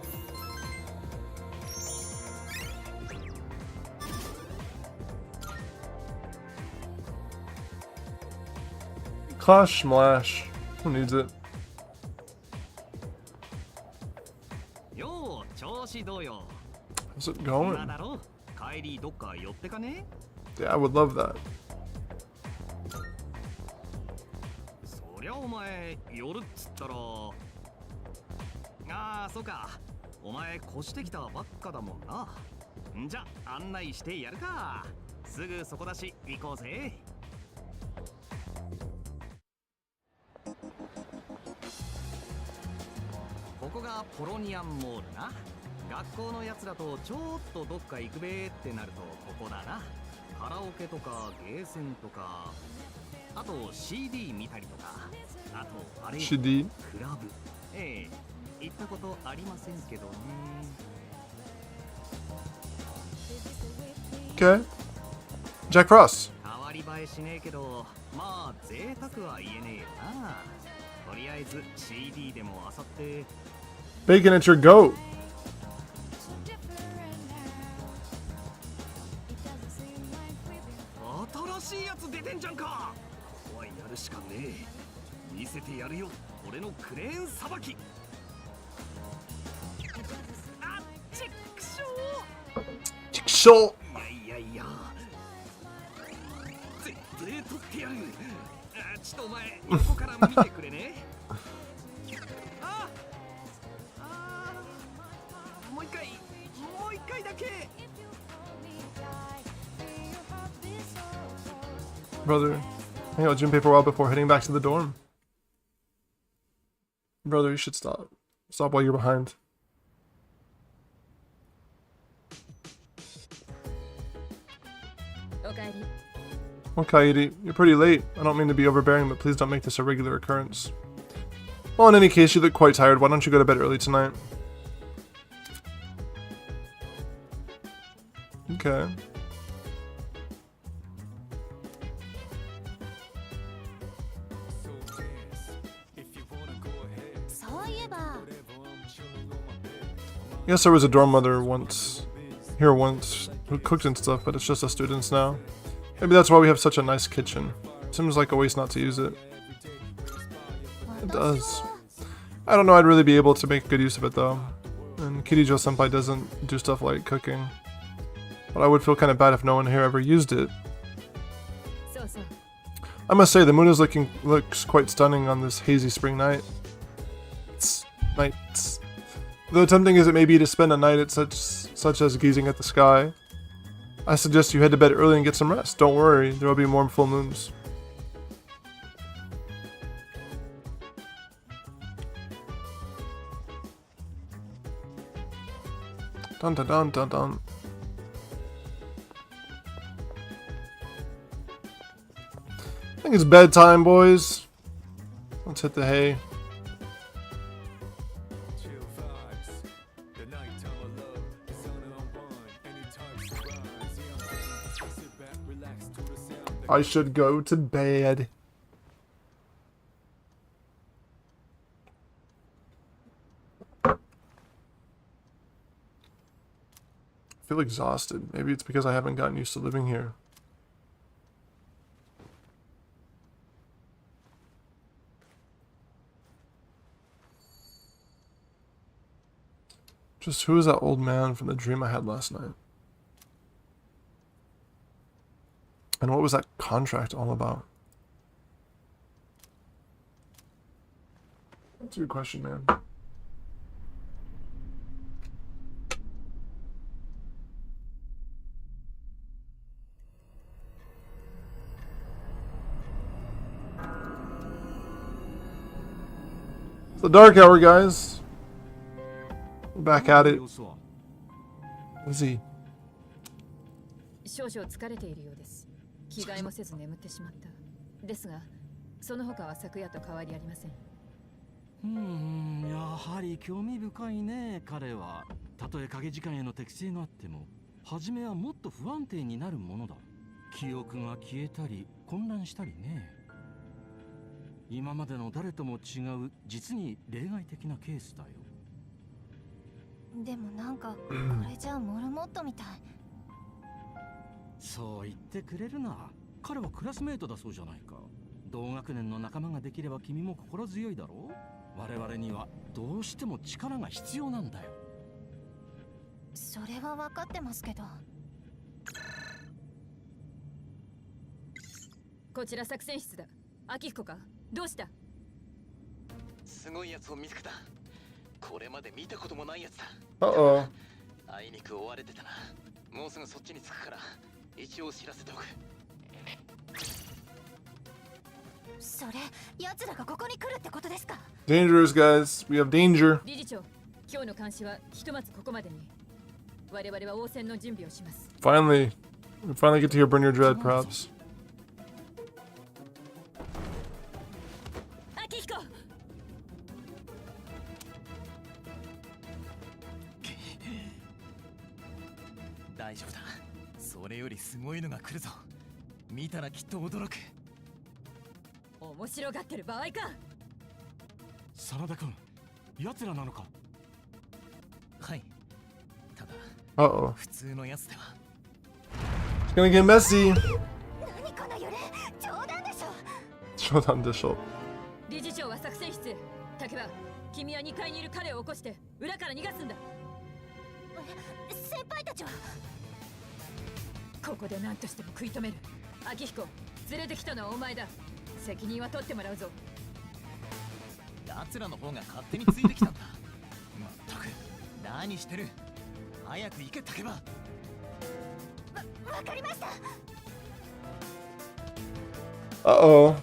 Speaker 1: Clash Smash. Who needs it? How's it going? Yeah, I would love that.
Speaker 7: そりゃお前夜っつったらああそうかお前越してきたばっかだもんな。んじゃ案内してやるか。すぐそこだし行こうぜ。ここがポロニアンモールな。学校のやつらとちょっとどっか行くべってなるとここだな。カラオケとかゲーセンとかあと CD 見たりとかあとあれ
Speaker 1: CD
Speaker 7: クラブええ行ったことありませんけどね。
Speaker 1: Okay. Jack Frost.
Speaker 7: 変わり映えしねえけどまあ贅沢は言えねえよな。とりあえず CD でも漁って
Speaker 1: Bacon at your goat.
Speaker 7: 新しいやつ出てんじゃんか。ここはやるしかねえ。見せてやるよ俺のクレーンさばき。あっちくしょう。
Speaker 1: ちくしょう。
Speaker 7: いやいやいや絶対取ってやる。あちょっとお前横から見てくれね。もう一回だけ。
Speaker 1: Brother, hang out with Junpei for a while before heading back to the dorm. Brother, you should stop. Stop while you're behind. Okay, you're pretty late. I don't mean to be overbearing, but please don't make this a regular occurrence. Well, in any case, you look quite tired. Why don't you go to bed early tonight? Okay. Yes, there was a dorm mother here once, who cooked and stuff, but it's just us students now. Maybe that's why we have such a nice kitchen. Seems like a waste not to use it. It does. I don't know I'd really be able to make good use of it though. And Kirijo senpai doesn't do stuff like cooking. But I would feel kind of bad if no one here ever used it. I must say, the moon looks quite stunning on this hazy spring night. Though tempting as it may be to spend a night at such as gazing at the sky, I suggest you head to bed early and get some rest. Don't worry, there will be more full moons. Dun dun dun dun dun. I think it's bedtime, boys. Let's hit the hay. I should go to bed. I feel exhausted. Maybe it's because I haven't gotten used to living here. Just who is that old man from the dream I had last night? And what was that contract all about? That's a good question, man. It's the dark hour, guys. We're back at it. What's he?
Speaker 10: 少々疲れているようです。着替えもせず眠ってしまった。ですが、その他は昨夜と変わりありません。
Speaker 11: やはり興味深いね、彼は。たとえ影時間への適性があっても、初めはもっと不安定になるものだ。記憶が消えたり、混乱したりね。今までの誰とも違う、実に例外的なケースだよ。
Speaker 3: でもなんかこれじゃモルモットみたい。
Speaker 11: そう言ってくれるな。彼はクラスメートだそうじゃないか。同学年の仲間ができれば君も心強いだろう。我々にはどうしても力が必要なんだよ。
Speaker 3: それは分かってますけど。
Speaker 10: こちら作戦室だ。秋彦か。どうした？
Speaker 9: すごいやつを見つけた。これまで見たこともないやつだ。あいにく追われてたな。もうすぐそっちに着くから一応知らせておく。
Speaker 3: それ、奴らがここに来るってことですか？
Speaker 1: Dangerous, guys. We have danger.
Speaker 10: 理事長、今日の監視はひとまずここまでに。我々は応戦の準備をします。
Speaker 1: Finally, we finally get to hear Burn Your Dread props.
Speaker 10: 秋彦。
Speaker 9: 大丈夫だ。それよりすごいのが来るぞ。見たらきっと驚く。
Speaker 10: 面白がってる場合か。
Speaker 11: 真田君、奴らなのか？
Speaker 9: はい。ただ、普通のやつでは。
Speaker 1: It's gonna get messy.
Speaker 3: 何この揺れ、冗談でしょ。
Speaker 1: 冗談でしょ。
Speaker 10: 理事長は作戦室へ。竹場、君は2階にいる彼を起こして裏から逃がすんだ。
Speaker 3: 先輩たちは？
Speaker 10: ここで何としても食い止める。秋彦、連れてきたのはお前だ。責任は取ってもらうぞ。
Speaker 9: 奴らの方が勝手についてきたんだ。まったく、何してる。早く行け、竹場。
Speaker 3: わかりました。
Speaker 1: Uh-oh.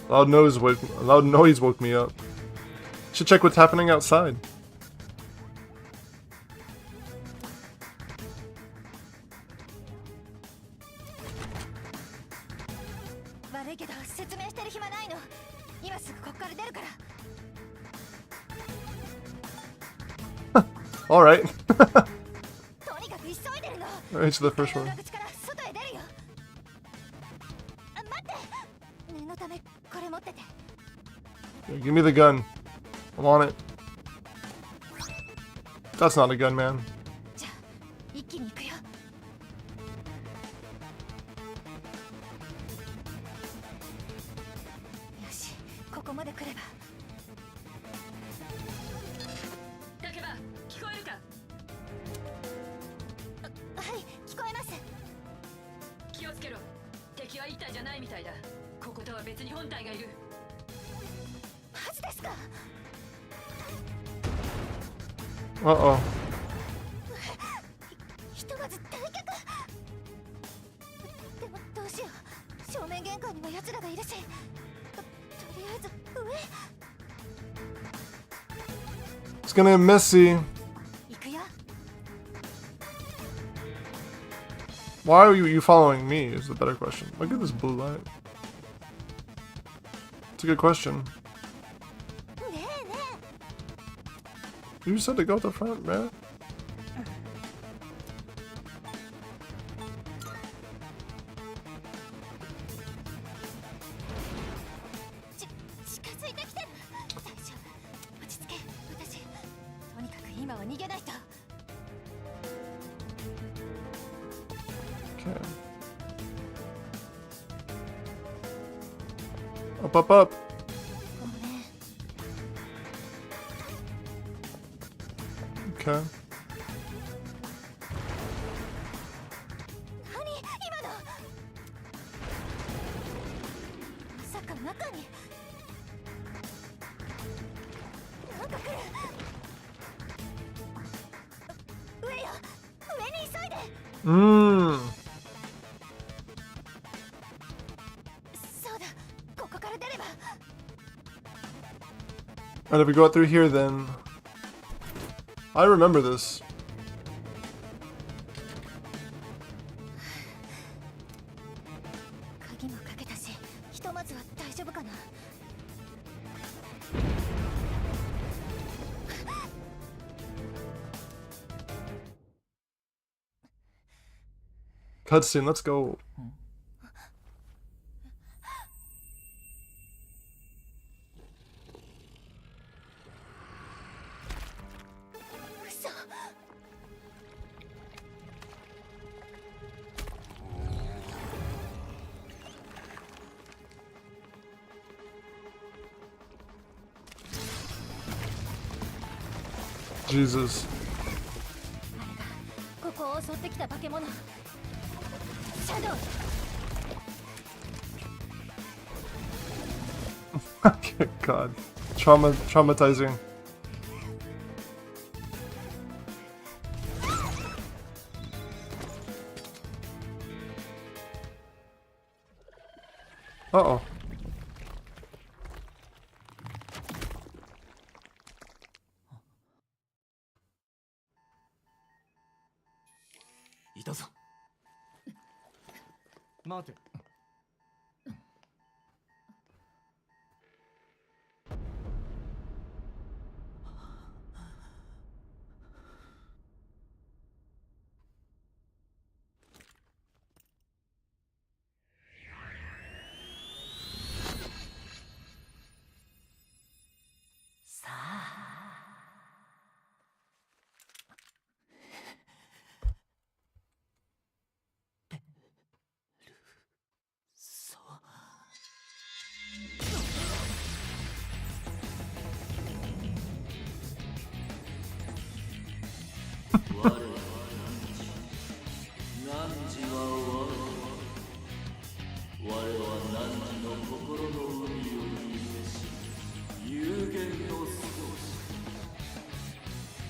Speaker 1: Loud noise woke me up. Should check what's happening outside.
Speaker 3: 悪いけど説明してる暇ないの。今すぐこっから出るから。
Speaker 1: All right.
Speaker 3: とにかく急いでるの。
Speaker 1: Right to the first one.
Speaker 3: 裏口から外へ出るよ。あ、待って。念のためこれ持ってて。
Speaker 1: Yeah, give me the gun. I want it. That's not a gun, man.
Speaker 3: じゃあ一気に行くよ。よし、ここまで来れば。
Speaker 10: 竹場、聞こえるか？
Speaker 3: はい、聞こえます。
Speaker 10: 気をつけろ。敵は一体じゃないみたいだ。こことは別に本体がいる。
Speaker 3: マジですか
Speaker 1: ？Uh-oh.
Speaker 3: ひとまず退却。でもどうしよう。正面玄関にも奴らがいるし。とりあえず上。
Speaker 1: It's gonna get messy.
Speaker 3: 行くよ。
Speaker 1: Why are you following me is the better question. Look at this blue light. It's a good question. You said to go to the front, man. Okay. Up, up, up. Okay. うーん。
Speaker 3: そうだ、ここから出れば。
Speaker 1: And if we go out through here, then I remember this.
Speaker 3: 鍵もかけたし、ひとまずは大丈夫かな。
Speaker 1: Cutscene, let's go. Jesus.
Speaker 3: ここを襲ってきた化け物。シャドウ。
Speaker 1: God. Traumatizing. Uh-oh.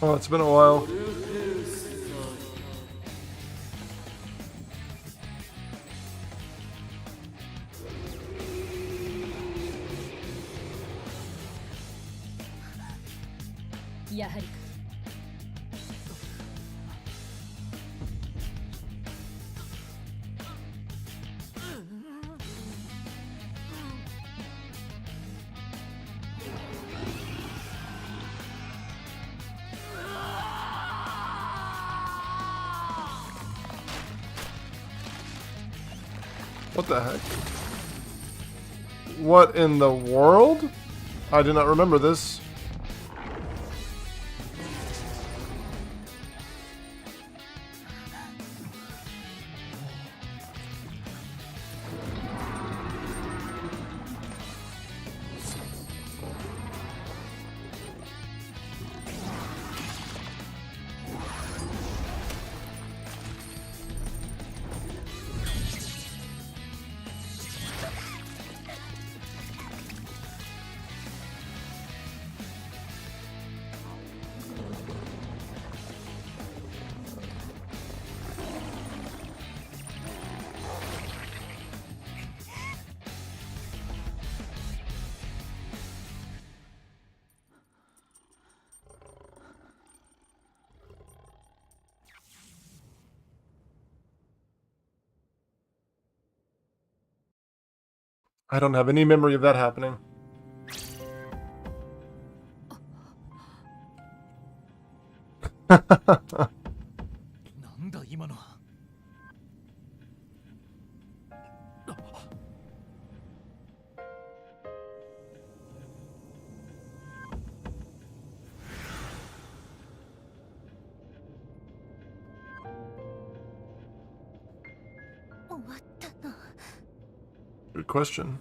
Speaker 1: Oh, it's been a while. What the heck? What in the world? I do not remember this. I don't have any memory of that happening. Good question.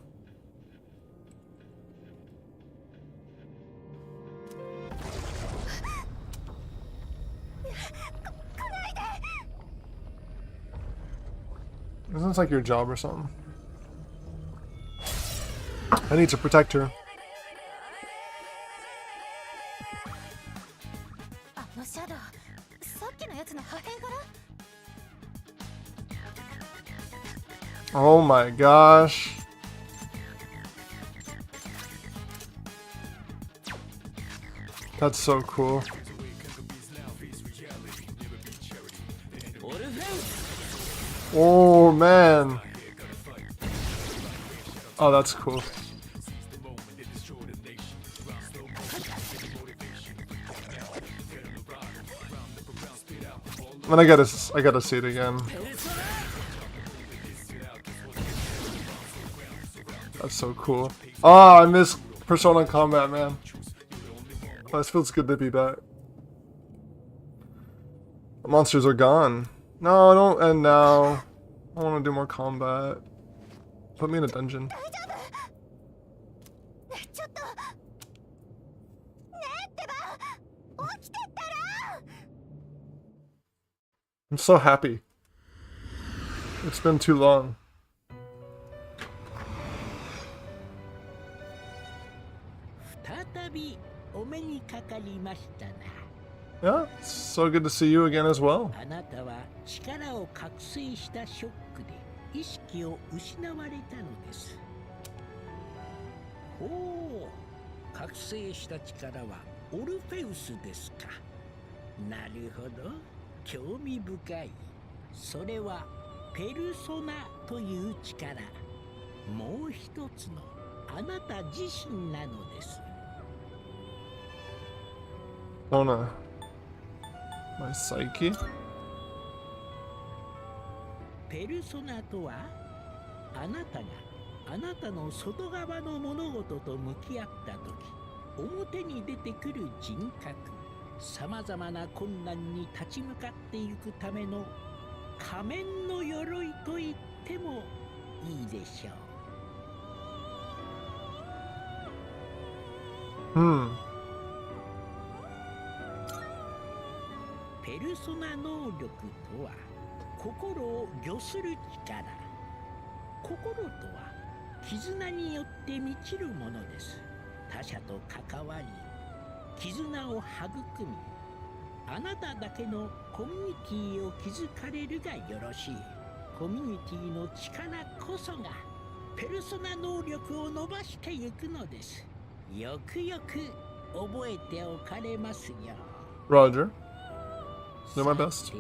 Speaker 1: Isn't this like your job or something? I need to protect her. Oh my gosh. That's so cool. Oh man. Oh, that's cool. And I gotta see it again. That's so cool. Oh, I miss Persona combat, man. Oh, this feels good to be back. The monsters are gone. No, don't end now. I want to do more combat. Put me in a dungeon. I'm so happy. It's been too long. Yeah, it's so good to see you again as well.
Speaker 16: あなたは力を覚醒したショックで意識を失われたのです。おお、覚醒した力はオルフェウスですか。なるほど、興味深い。それはペルソナという力。もう一つのあなた自身なのです。
Speaker 1: Persona. My psyche?
Speaker 16: ペルソナとは、あなたがあなたの外側の物事と向き合った時、表に出てくる人格、さまざまな困難に立ち向かっていくための仮面の鎧と言ってもいいでしょう。ペルソナ能力とは、心を御する力。心とは、絆によって満ちるものです。他者と関わり、絆を育み、あなただけのコミュニティを築かれるがよろしい。コミュニティの力こそが、ペルソナ能力を伸ばしていくのです。よくよく覚えておかれますよ。
Speaker 1: Roger. Do my best.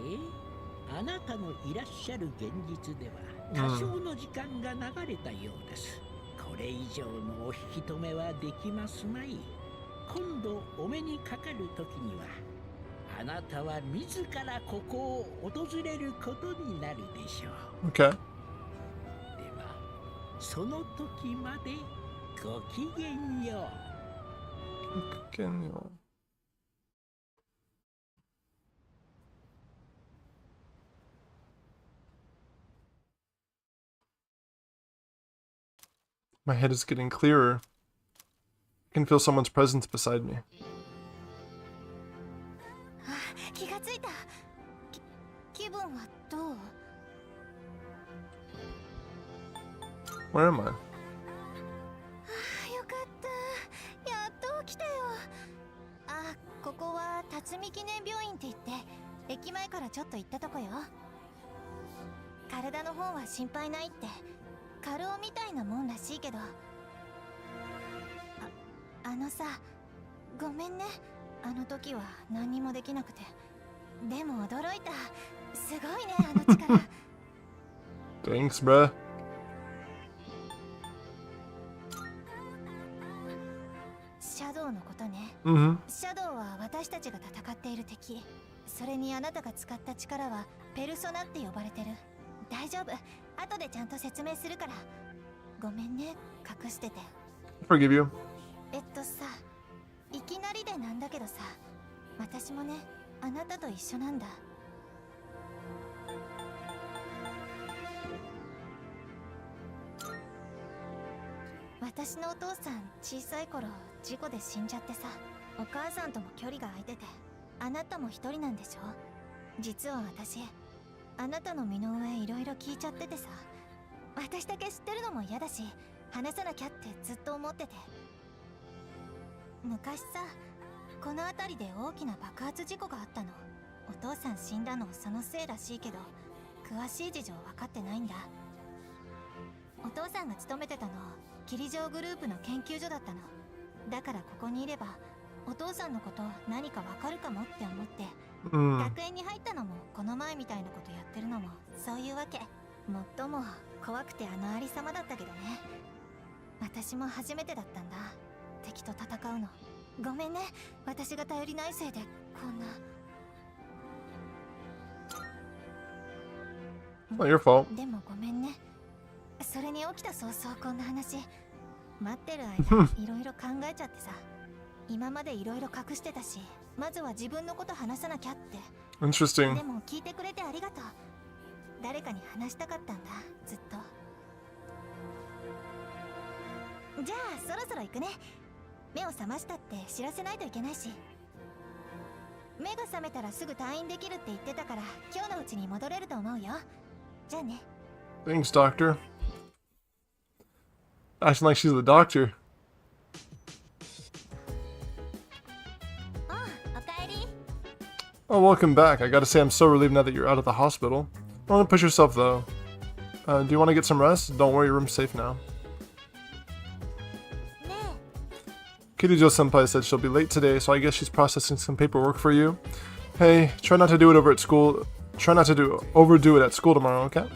Speaker 16: あなたのいらっしゃる現実では多少の時間が流れたようです。これ以上のお引き止めはできますまい。今度お目にかかる時には、あなたは自らここを訪れることになるでしょう。
Speaker 1: Okay.
Speaker 16: では、その時までごきげんよう。
Speaker 1: ごきげんよう。My head is getting clearer. I can feel someone's presence beside me.
Speaker 3: 気がついた。気分はどう？
Speaker 1: Where am I?
Speaker 3: よかった。やっと来たよ。あ、ここは辰巳記念病院って言って、駅前からちょっと行ったとこよ。体の方は心配ないって。過労みたいなもんらしいけど。あのさ、ごめんね。あの時は何にもできなくて。でも驚いた。すごいね、あの力。
Speaker 1: Thanks, bruh.
Speaker 3: シャドウのことね。シャドウは私たちが戦っている敵。それにあなたが使った力はペルソナって呼ばれてる。大丈夫。後でちゃんと説明するから。ごめんね、隠してて。
Speaker 1: Forgive you.
Speaker 3: さ、いきなりでなんだけどさ、私もね、あなたと一緒なんだ。私のお父さん小さい頃事故で死んじゃってさ、お母さんとも距離が空いてて、あなたも一人なんでしょ。実は私あなたの身の上いろいろ聞いちゃっててさ、私だけ知ってるのも嫌だし話さなきゃってずっと思ってて。昔さ、この辺りで大きな爆発事故があったの。お父さん死んだのそのせいらしいけど、詳しい事情分かってないんだ。お父さんが勤めてたの霧状グループの研究所だったの。だからここにいればお父さんのこと何か分かるかもって思って、学園に入ったのもこの前みたいなことやってるのもそういうわけ。もっとも怖くてありさまだったけどね。私も初めてだったんだ、敵と戦うの。ごめんね、私が頼りないせいでこんな。
Speaker 1: Not your fault.
Speaker 3: でもごめんね。それに起きた早々こんな話。待ってる間いろいろ考えちゃってさ。今までいろいろ隠してたし、まずは自分のこと話さなきゃって。
Speaker 1: Interesting.
Speaker 3: でも聞いてくれてありがとう。誰かに話したかったんだ、ずっと。じゃあそろそろ行くね。目を覚ましたって知らせないといけないし。目が覚めたらすぐ退院できるって言ってたから、今日のうちに戻れると思うよ。じゃあね。
Speaker 1: Thanks, doctor. Acting like she's the doctor. Oh, welcome back. I gotta say, I'm so relieved now that you're out of the hospital. Don't push yourself, though. Do you want to get some rest? Don't worry, your room's safe now. Kirijo-senpai said she'll be late today, so I guess she's processing some paperwork for you. Hey, try not to do it over at school. Try not to overdo it at school tomorrow, okay?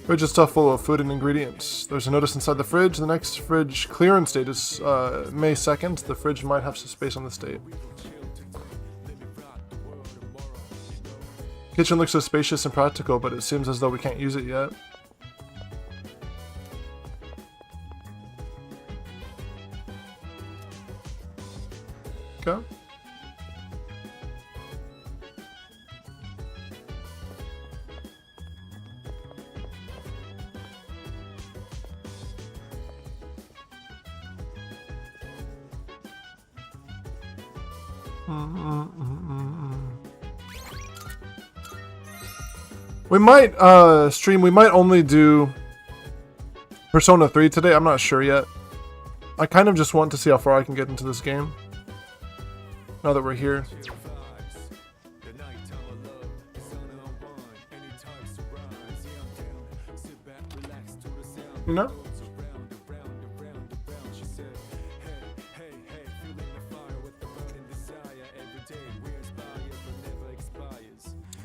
Speaker 1: Fridge is stuffed full of food and ingredients. There's a notice inside the fridge. The next fridge clearance date is May 2nd. The fridge might have some space on this date. Kitchen looks so spacious and practical, but it seems as though we can't use it yet. Okay. We might stream, we might only do Persona 3 today, I'm not sure yet. I kind of just want to see how far I can get into this game. Now that we're here. You know?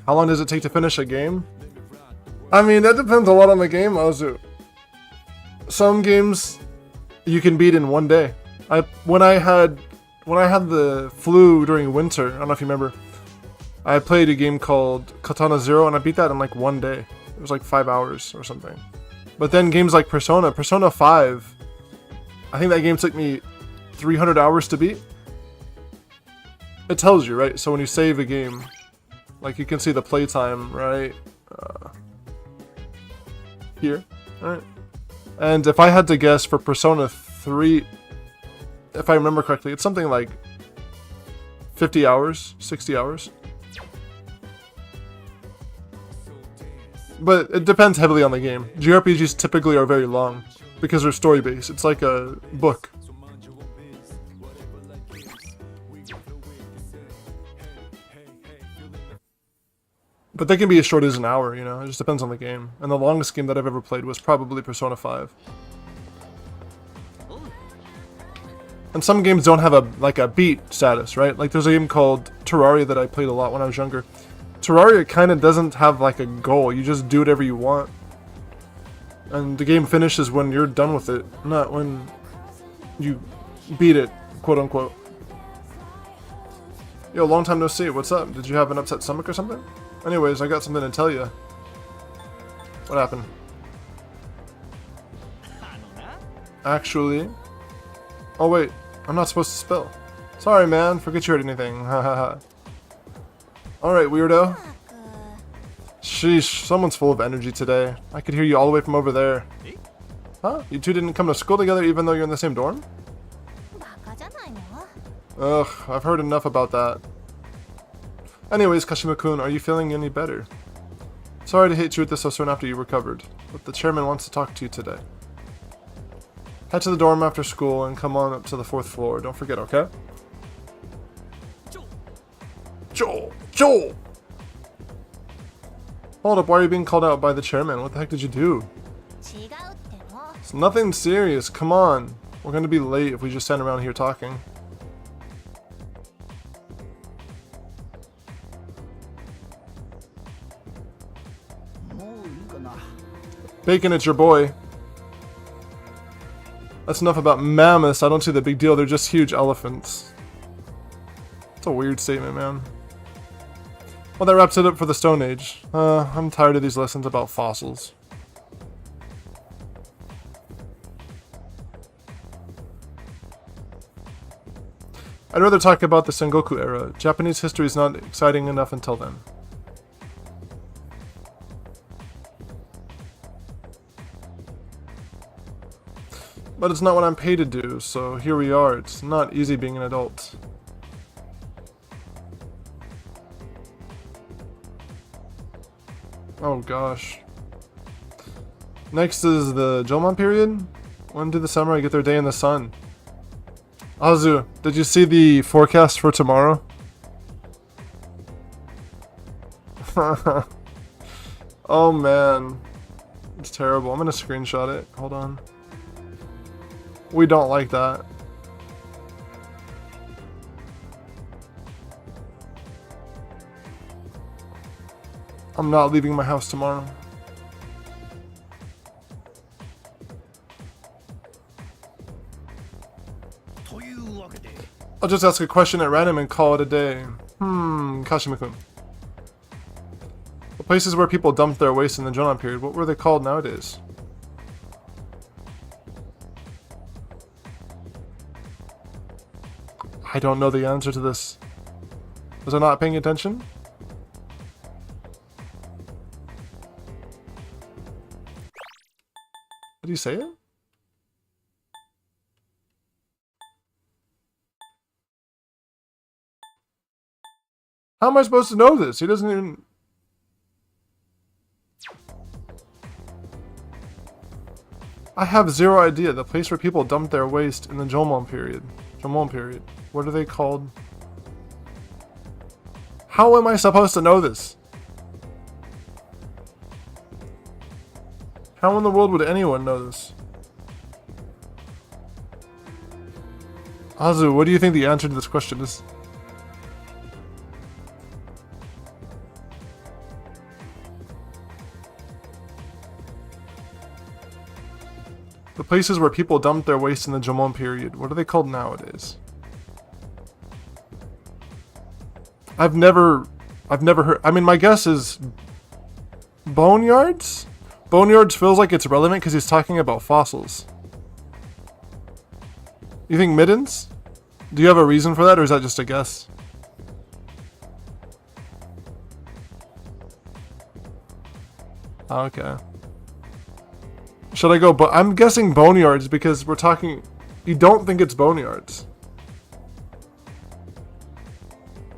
Speaker 1: How long does it take to finish a game? I mean, that depends a lot on the game, Ozu. Some games you can beat in one day. When I had the flu during winter, I don't know if you remember, I played a game called Katana Zero and I beat that in like one day. It was like 5 hours or something. But then games like Persona 5, I think that game took me 300 hours to beat. It tells you, right? So when you save a game, like you can see the playtime right here, alright? And if I had to guess for Persona 3, if I remember correctly, it's something like 50 hours, 60 hours. But it depends heavily on the game. JRPGs typically are very long because they're story-based. It's like a book. But they can be as short as an hour, you know, it just depends on the game. And the longest game that I've ever played was probably Persona 5. And some games don't have a beat status, right? Like there's a game called Terraria that I played a lot when I was younger. Terraria kind of doesn't have like a goal, you just do whatever you want. And the game finishes when you're done with it, not when you beat it, quote unquote. Yo, long time no see, what's up? Did you have an upset stomach or something? Anyways, I got something to tell you. What happened? Actually... Oh wait, I'm not supposed to spill. Sorry man, forget you heard anything, hahaha. Alright, weirdo. Sheesh, someone's full of energy today. I could hear you all the way from over there. Huh? You two didn't come to school together even though you're in the same dorm? Ugh, I've heard enough about that. Anyways, Kashima-kun, are you feeling any better? Sorry to hit you with this so soon after you recovered, but the chairman wants to talk to you today. Head to the dorm after school and come on up to the 4th floor. Don't forget, okay? Joel! Hold up, why are you being called out by the chairman? What the heck did you do? It's nothing serious, come on. We're gonna be late if we just stand around here talking. Bacon, it's your boy. That's enough about mammoths. I don't see the big deal. They're just huge elephants. It's a weird statement, man. Well, that wraps it up for the Stone Age. I'm tired of these lessons about fossils. I'd rather talk about the Sengoku era. Japanese history is not exciting enough until then. But it's not what I'm paid to do, so here we are. It's not easy being an adult. Oh gosh. Next is the Jomon period. When do the samurai get their day in the sun? Azu, did you see the forecast for tomorrow? Oh man. It's terrible. I'm gonna screenshot it. Hold on. We don't like that. I'm not leaving my house tomorrow. I'll just ask a question at random and call it a day. Kashima-kun. The places where people dumped their waste in the Jonan period, what were they called nowadays? I don't know the answer to this. Was I not paying attention? Did he say it? How am I supposed to know this? He doesn't even... I have zero idea. The place where people dumped their waste in the Jomon period. What are they called? How am I supposed to know this? How in the world would anyone know this? Azu, what do you think the answer to this question is? The places where people dumped their waste in the Jomon period, what are they called nowadays? I've never heard, I mean, my guess is boneyards? Boneyards feels like it's relevant because he's talking about fossils. You think middens? Do you have a reason for that, or is that just a guess? Okay. Should I go? But I'm guessing boneyards because we're talking. You don't think it's boneyards?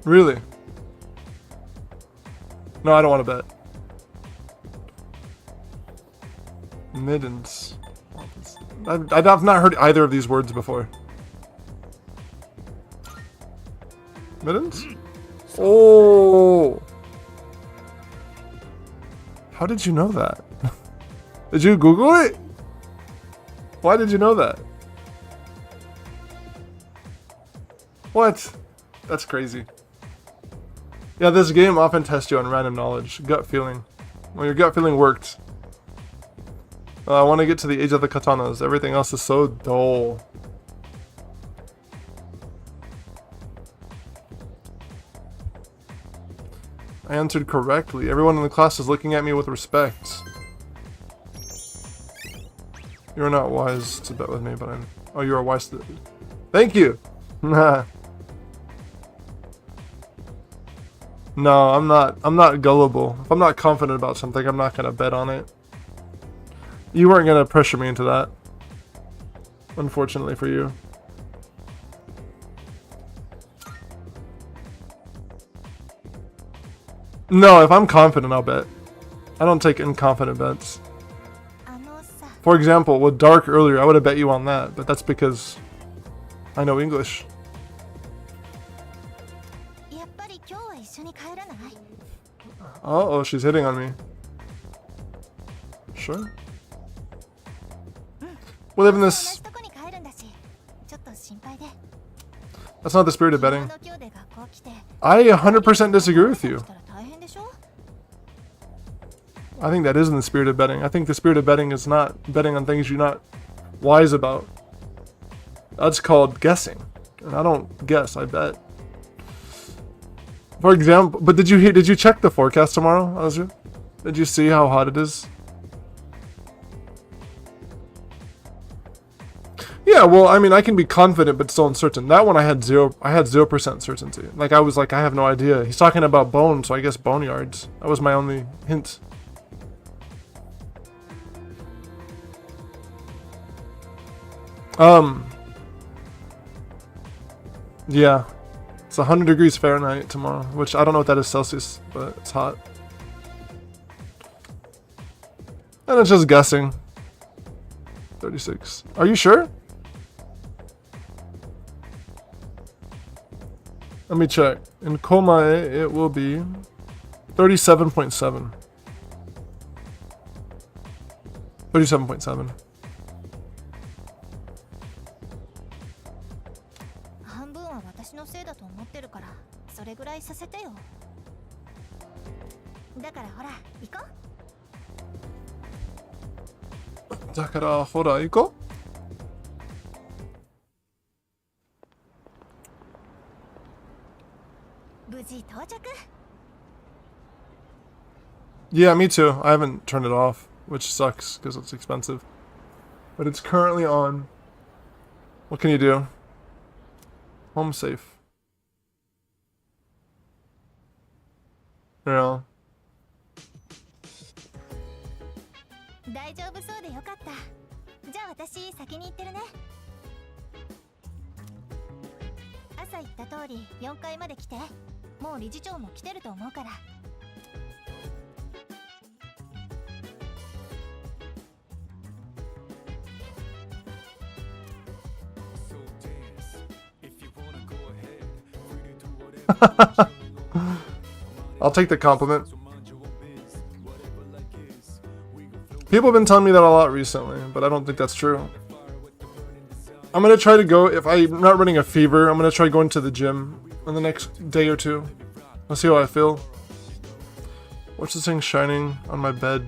Speaker 1: Really? No, I don't want to bet. Middens. I've not heard either of these words before. Middens? Oh! How did you know that? Did you Google it? Why did you know that? What? That's crazy. Yeah, this game often tests you on random knowledge. Gut feeling. Well, your gut feeling worked. I want to get to the age of the katanas. Everything else is so dull. I answered correctly. Everyone in the class is looking at me with respect. You're not wise to bet with me, but I'm... Oh, you are wise to... Thank you! No, I'm not. I'm not gullible. If I'm not confident about something, I'm not gonna bet on it. You weren't gonna pressure me into that. Unfortunately for you. No, if I'm confident, I'll bet. I don't take inconfident bets. For example, with Dark earlier, I would have bet you on that, but that's because I know English. Uh-oh, she's hitting on me. Sure. We live in this... That's not the spirit of betting. I 100% disagree with you. I think that is in the spirit of betting. I think the spirit of betting is not betting on things you're not wise about. That's called guessing. And I don't guess, I bet. For example, but did you check the forecast tomorrow, Azra? Did you see how hot it is? Yeah, well, I mean, I can be confident but still uncertain. That one I had 0% certainty. Like I was like, I have no idea. He's talking about bone, so I guess boneyards. That was my only hint. Yeah. It's 100 degrees Fahrenheit tomorrow, which I don't know what that is Celsius, but it's hot. And it's just guessing. 36. Are you sure? Let me check. In Komae, it will be 37.7. 37.7. Yeah, me too. I haven't turned it off, which sucks because it's expensive. But it's currently on. What can you do? Home safe. Yeah. I'll take the compliment. People have been telling me that a lot recently, but I don't think that's true. I'm gonna try to go, if I'm not running a fever, I'm gonna try going to the gym in the next day or two. Let's see how I feel. What's this thing shining on my bed?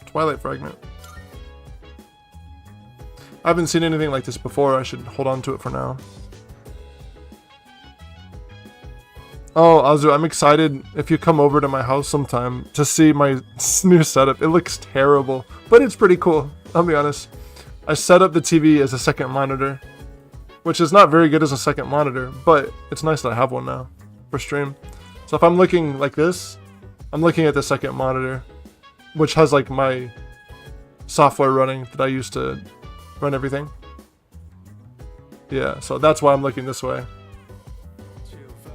Speaker 1: Twilight fragment. I haven't seen anything like this before. I should hold on to it for now. Oh, Azu, I'm excited if you come over to my house sometime to see my new setup. It looks terrible, but it's pretty cool. I'll be honest. I set up the TV as a second monitor, which is not very good as a second monitor, but it's nice that I have one now for stream. So if I'm looking like this, I'm looking at the second monitor, which has like my software running that I use to run everything. Yeah, so that's why I'm looking this way.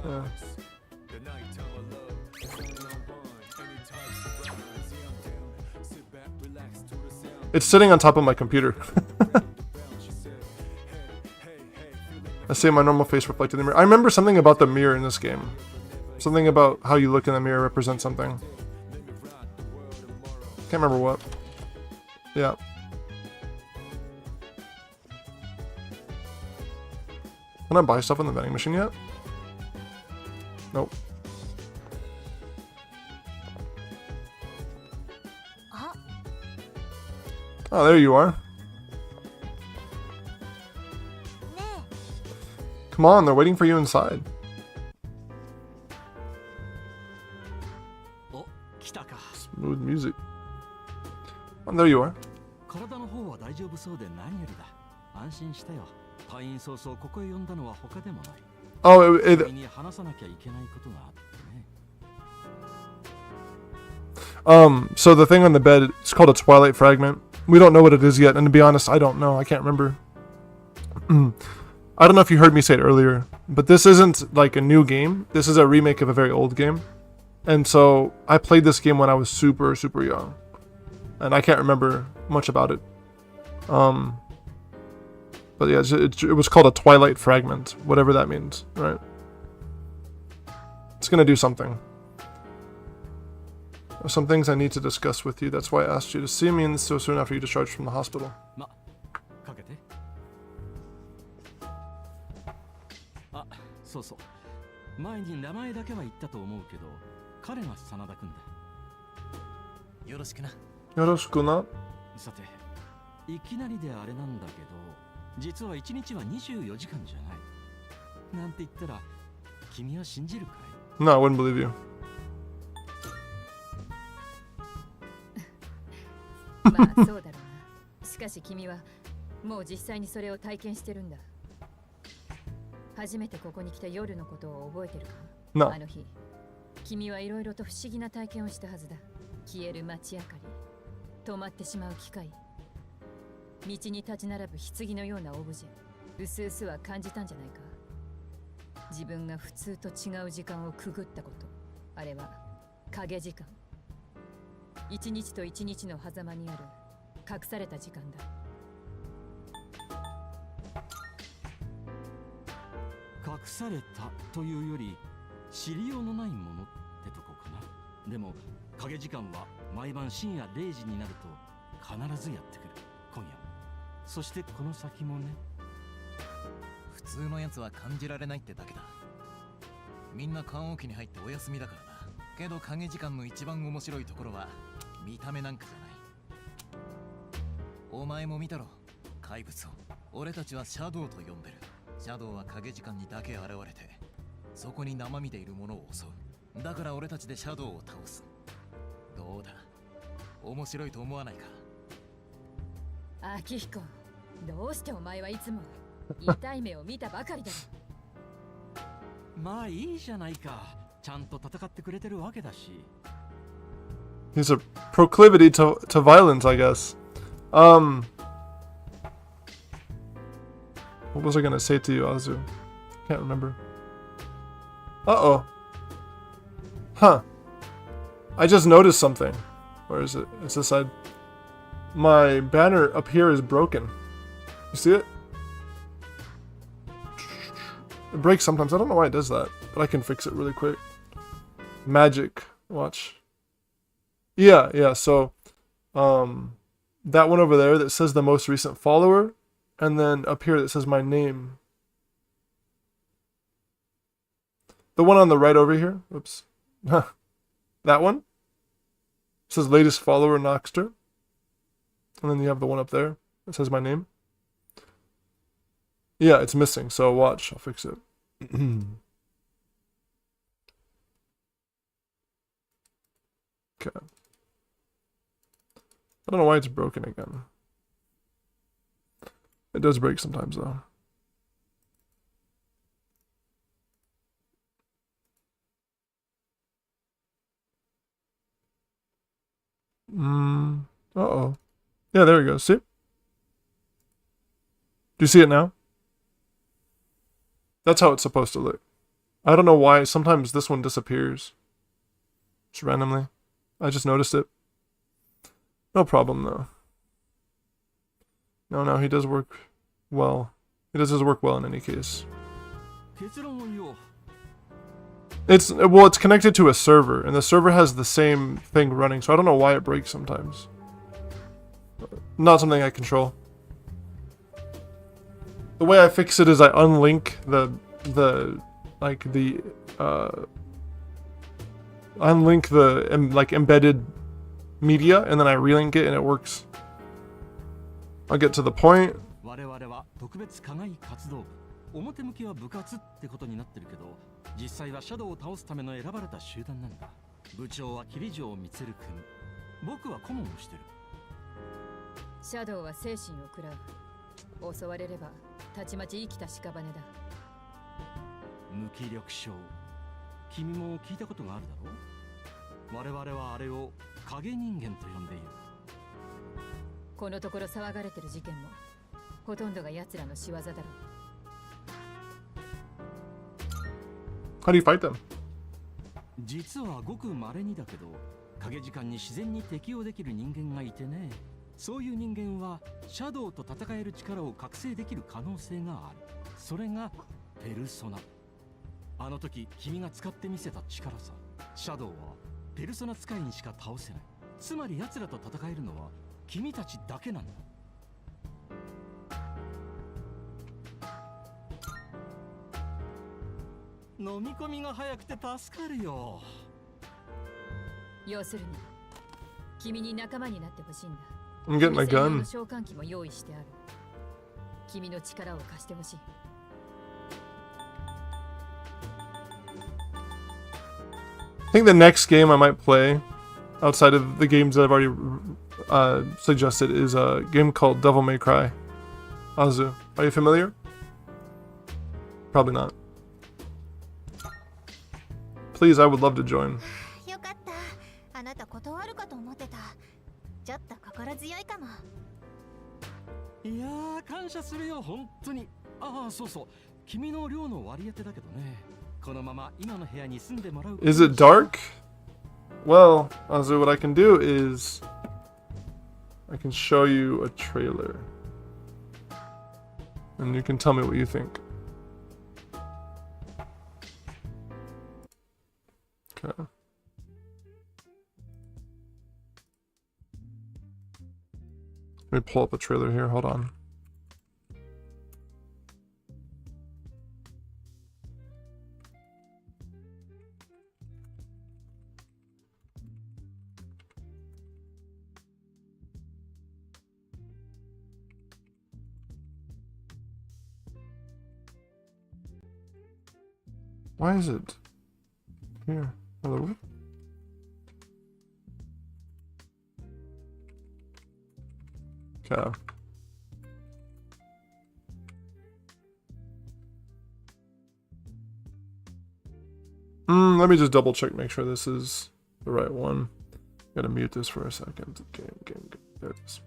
Speaker 1: Yeah. It's sitting on top of my computer. I see my normal face reflected in the mirror. I remember something about the mirror in this game. Something about how you look in the mirror represents something. Can't remember what. Yeah. Can I buy stuff on the vending machine yet? Nope. Oh, there you are. Come on, they're waiting for you inside. Smooth music. Oh, there you are.
Speaker 11: 体の方は大丈夫そうで何よりだ。安心したよ。退院早々ここへ呼んだのは他でもない。
Speaker 1: Oh, so the thing on the bed, it's called a Twilight Fragment. We don't know what it is yet, and to be honest, I don't know. I can't remember. I don't know if you heard me say it earlier, but this isn't like a new game. This is a remake of a very old game. And so I played this game when I was super, super young. And I can't remember much about it. But yeah, it was called a Twilight Fragment, whatever that means, right? It's gonna do something. There's some things I need to discuss with you. That's why I asked you to see me so soon after you discharged from the hospital. Yoroshiku.
Speaker 11: さて、いきなりであれなんだけど、実は1日は24時間じゃない。なんて言ったら、君は信じるかい？
Speaker 1: No, I wouldn't believe you.
Speaker 10: まあそうだろうな。しかし君はもう実際にそれを体験してるんだ。初めてここに来た夜のことを覚えてるか？
Speaker 1: No.
Speaker 10: あの日、君はいろいろと不思議な体験をしたはずだ。消える街明かり、止まってしまう機械、道に立ち並ぶ棺のようなオブジェ、うすうすは感じたんじゃないか。自分が普通と違う時間をくぐったこと、あれは影時間。一日と一日の狭間にある隠された時間だ。
Speaker 11: 隠されたというより知りようのないものってとこかな。でも影時間は毎晩深夜0時になると必ずやってくる。今夜そしてこの先もね。
Speaker 9: 普通のやつは感じられないってだけだ。みんな棺桶に入ってお休みだからな。けど影時間の一番面白いところは見た目なんかじゃない。お前も見たろ、怪物を。俺たちはシャドウと呼んでる。シャドウは影時間にだけ現れて、そこに生身でいるものを襲う。だから俺たちでシャドウを倒す。どうだ、面白いと思わないか？
Speaker 10: 秋彦、どうしてお前はいつも痛い目を見たばかりだ。
Speaker 11: まあいいじゃないか。ちゃんと戦ってくれてるわけだし。
Speaker 1: He's a proclivity to violence, I guess. What was I gonna say to you, Azu? Can't remember. Uh-oh. Huh. I just noticed something. Where is it? It's this side. My banner up here is broken. You see it? It breaks sometimes. I don't know why it does that, but I can fix it really quick. Magic. Watch. Yeah, so that one over there that says the most recent follower, and then up here that says my name. The one on the right over here. Oops. That one. It says latest follower Noxter. And then you have the one up there that says my name. Yeah, it's missing, so watch, I'll fix it. Okay. I don't know why it's broken again. It does break sometimes though. Uh-oh. Yeah, there we go. See? Do you see it now? That's how it's supposed to look. I don't know why. Sometimes this one disappears. Just randomly. I just noticed it. No problem, though. No, he does work well. He does his work well in any case. It's connected to a server, and the server has the same thing running, so I don't know why it breaks sometimes. Not something I control. The way I fix it is I unlink embedded media, and then I relink it and it works. I'll get to the point.
Speaker 11: 我々は特別課外活動部。表向きは部活ってことになってるけど、実際はシャドウを倒すための選ばれた集団なんだ。部長は桐城充君。僕は顧問をしてる。
Speaker 10: シャドウは精神を食らう。襲われればたちまち生きた屍だ。
Speaker 11: 無気力症。君も聞いたことがあるだろう。我々はあれを影人間と呼んでいる。
Speaker 10: このところ騒がれてる事件もほとんどが奴らの仕業だろう。
Speaker 1: How do you fight them?
Speaker 11: 実はごく稀にだけど、影時間に自然に適応できる人間がいてね。そういう人間はシャドウと戦える力を覚醒できる可能性がある。それがペルソナ。あの時君が使ってみせた力さ。シャドウはペルソナ使いにしか倒せない。つまり奴らと戦えるのは君たちだけなんだ。飲み込みが早くて助かるよ。
Speaker 10: 要するに君に仲間になってほしいんだ。
Speaker 1: I'm getting my
Speaker 10: 君専用
Speaker 1: gun.
Speaker 10: の召喚機も用意してある。君の力を貸してほしい。
Speaker 1: I think the next game I might play, outside of the games that I've already suggested, is a game called Devil May Cry. Azu, are you familiar? Probably not. Please, I would love to join.
Speaker 3: よかった。あなた断るかと思ってた。ちょっと心強いかも。
Speaker 11: いやー、感謝するよ、本当に。ああ、そうそう。君の寮の割り当てだけどね。このまま今の部屋に住んでもらう。
Speaker 1: Is it dark? Well, Azu, what I can do is I can show you a trailer. And you can tell me what you think. Okay. Let me pull up a trailer here. Hold on. Why is it here? Hello? Okay. Let me just double check, make sure this is the right one. Gotta mute this for a second. Game. There it is.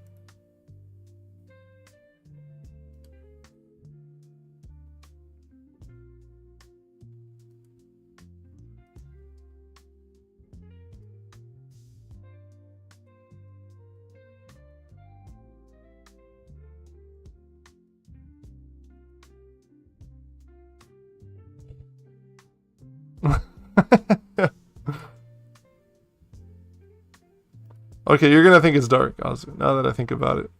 Speaker 1: Okay, you're gonna think it's dark, Azu, now that I think about it.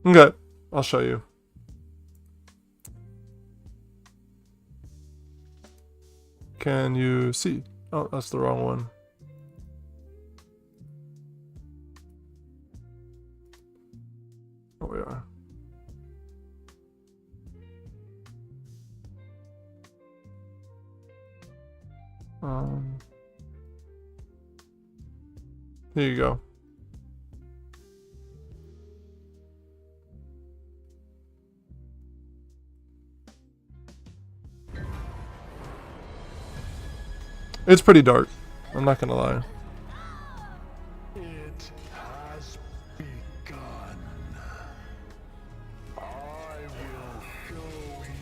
Speaker 1: Okay, I'll show you. Can you see? Oh, that's the wrong one. Oh, we are. Here you go. It's pretty dark. I'm not gonna lie.
Speaker 14: It has begun. I will show you.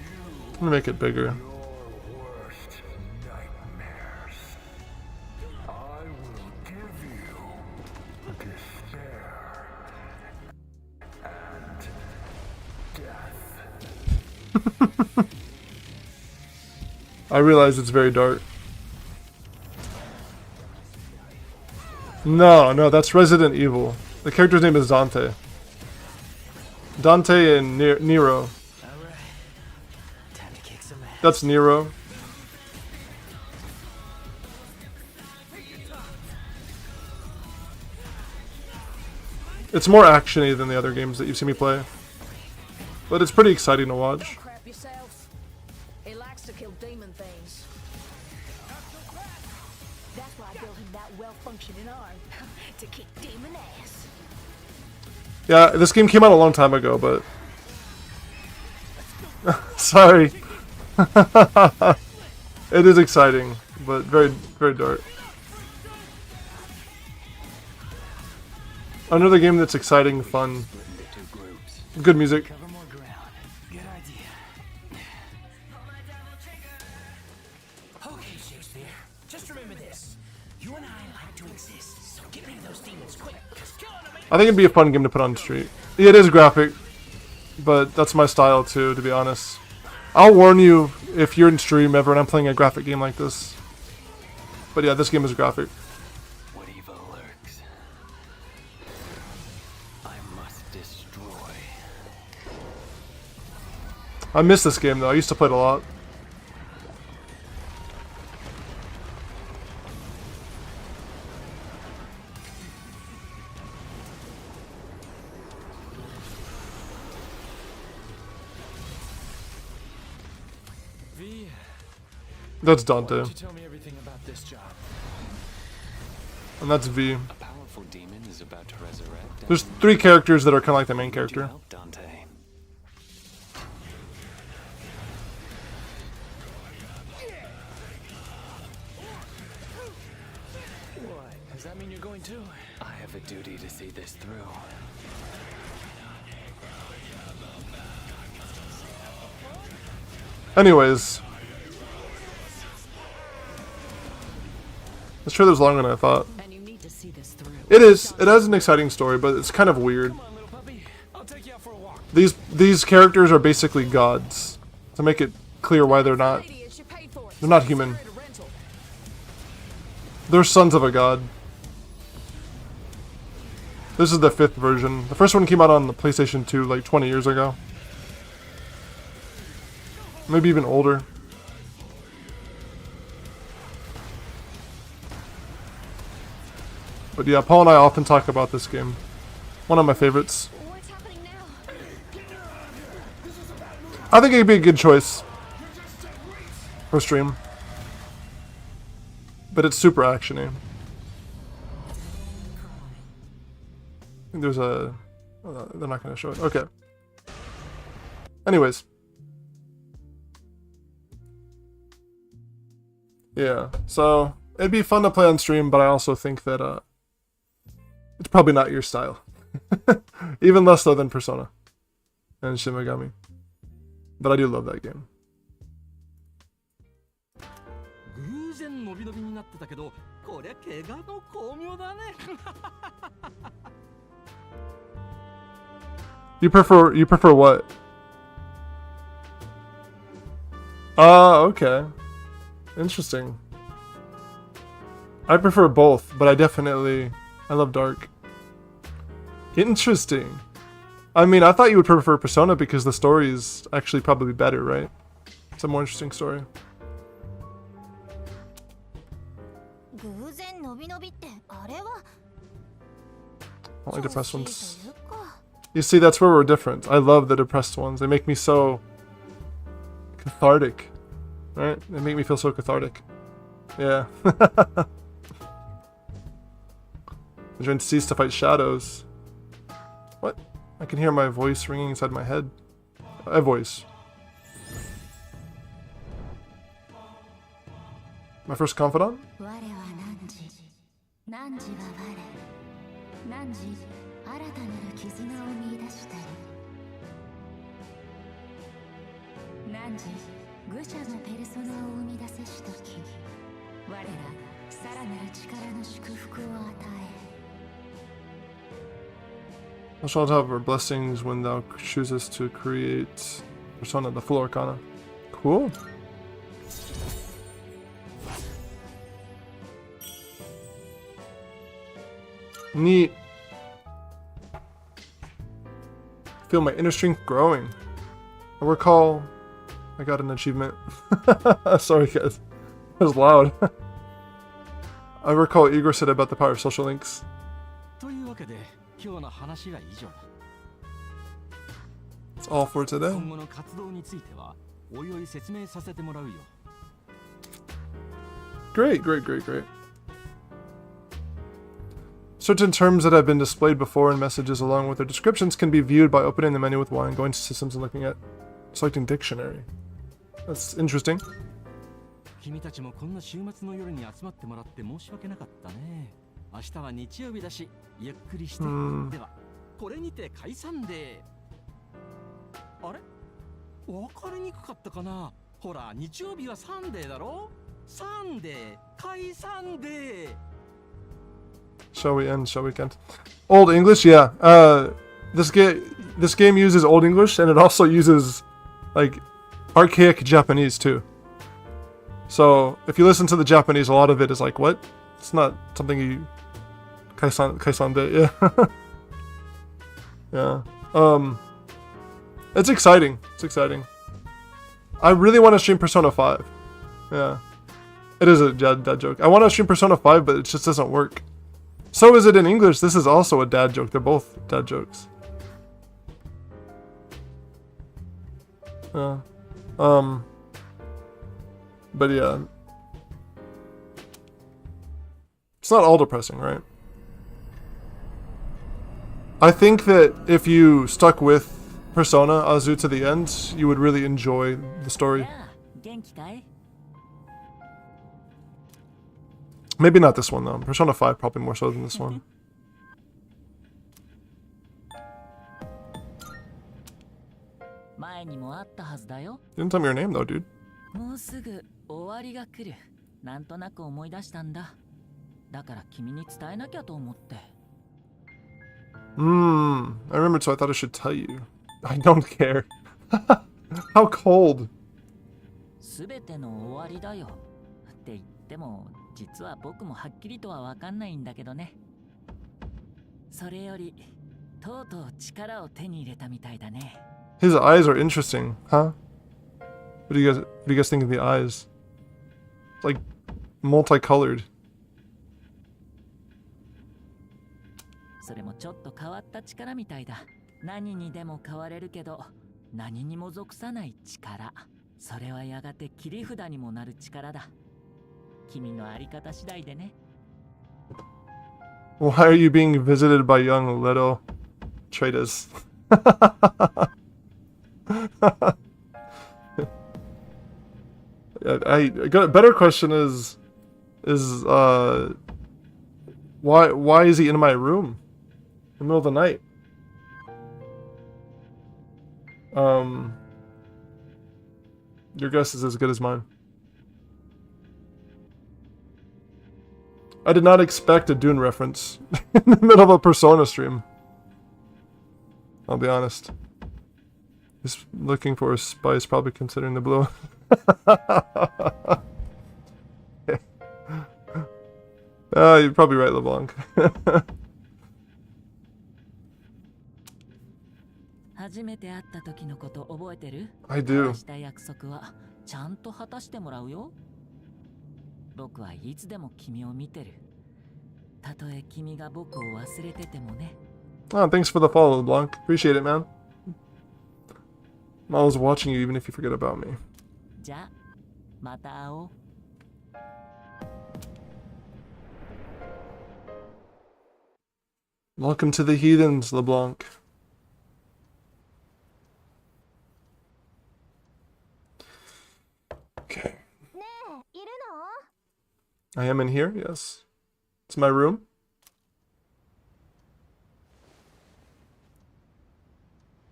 Speaker 1: Let me make it bigger.
Speaker 14: Your worst nightmares. I will give you despair and death.
Speaker 1: I realize it's very dark. No, that's Resident Evil. The character's name is Dante. Dante and Nero. That's Nero. It's more actiony than the other games that you've seen me play, but it's pretty exciting to watch.
Speaker 17: Crap yourself. He likes to kill demon things. That's why I built him that well-functioning arm to kick demon ass.
Speaker 1: Yeah, this game came out a long time ago, but sorry. It is exciting, but very, very dark. Another game that's exciting, fun, good music.
Speaker 11: Okay, Shakespeare. Just remember this. You and I like to exist, so get rid of those demons quick.
Speaker 1: I think it'd be a fun game to put on the street. Yeah, it is graphic, but that's my style too, to be honest. I'll warn you if you're in stream ever and I'm playing a graphic game like this. But yeah, this game is graphic.
Speaker 11: What evil lurks, I must destroy.
Speaker 1: I miss this game though. I used to play it a lot. That's Dante.
Speaker 11: Why don't you tell me everything about this job?
Speaker 1: And that's V.
Speaker 11: A powerful demon is about to resurrect.
Speaker 1: There's 3 characters that are kind of like the main character.
Speaker 11: Help Dante. What? Does that mean you're going to? I have a duty to see this through.
Speaker 1: Anyways. This trailer's longer than I thought. It is. It has an exciting story, but it's kind of weird. These characters are basically gods. To make it clear why they're not human. They're sons of a god. This is the 5th version. The first one came out on the PlayStation 2 like 20 years ago. Maybe even older. But yeah, Paul and I often talk about this game. One of my favorites. I think it'd be a good choice for stream. But it's super actiony. I think there's a... they're not going to show it. Okay. Anyways. Yeah, so it'd be fun to play on stream, but I also think that it's probably not your style. Even less so than Persona and Shin Megami. But I do love that game. You prefer what? Okay. Interesting. I prefer both, but I love Dark. Interesting. I mean, I thought you would prefer Persona because the story is actually probably better, right? It's a more interesting story. Only depressed ones. You see, that's where we're different. I love the depressed ones. They make me so cathartic. Right? They make me feel so cathartic. Yeah. Trying to cease to fight shadows. What? I can hear my voice ringing inside my head. A voice. My first confidant? Thou shalt have our blessings when thou choosest to create Persona, the full arcana. Cool. Neat. Feel my inner strength growing. I recall I got an achievement. Sorry guys. That was loud. I recall what Igor said about the power of social links. That's all for today. Great. Certain terms that have been displayed before in messages along with their descriptions can be viewed by opening the menu with Y and going to systems and looking at selecting dictionary. That's interesting.
Speaker 11: 君たちもこんな週末の夜に集まってもらって申し訳なかったね。明日は日曜日だし、ゆっくりして。では、これにて解散で。あれ？わかりにくかったかな？ほら、日曜日はサンデーだろ？サンデー、解散で。
Speaker 1: Shall we end? Shall we end? Old English, yeah. This game uses Old English, and it also uses like archaic Japanese too. So if you listen to the Japanese, a lot of it is like, what? It's not something you kaisan de, yeah. Yeah. It's exciting. It's exciting. I really want to stream Persona 5. Yeah. It is a dad joke. I want to stream Persona 5, but it just doesn't work. So is it in English. This is also a dad joke. They're both dad jokes. Yeah. But yeah. It's not all depressing, right? I think that if you stuck with Persona Azu to the end, you would really enjoy the story. Maybe not this one though. Persona 5 probably more so than this one. You didn't tell me your name though, dude. I remembered, so I thought I should tell you. I don't care. How cold.
Speaker 2: 全ての終わりだよって言っても実は僕もはっきりとは分かんないんだけどね。それよりとうとう力を手に入れたみたいだね。
Speaker 1: His eyes are interesting, huh? What do you guys think of the eyes? It's like multicolored.
Speaker 2: それもちょっと変わった力みたいだ。何にでも変われるけど何にも属さない力。それはやがて切り札にもなる力だ。君のあり方次第でね。
Speaker 1: Why are you being visited by young little traders? I got a better question is why is he in my room in the middle of the night? Your guess is as good as mine. I did not expect a Dune reference in the middle of a Persona stream. I'll be honest. He's looking for a spice, probably considering the blue. You're probably right, LeBlanc. I do.
Speaker 2: 僕はいつでも君を見てる。たとえ君が僕を忘れててもね。
Speaker 1: Oh, thanks for the follow, LeBlanc. Appreciate it, man. I'm always watching you even if you forget about me.
Speaker 2: じゃあ、また会おう。
Speaker 1: Welcome to the Heathens, LeBlanc. Okay. I am in here, yes. It's my room.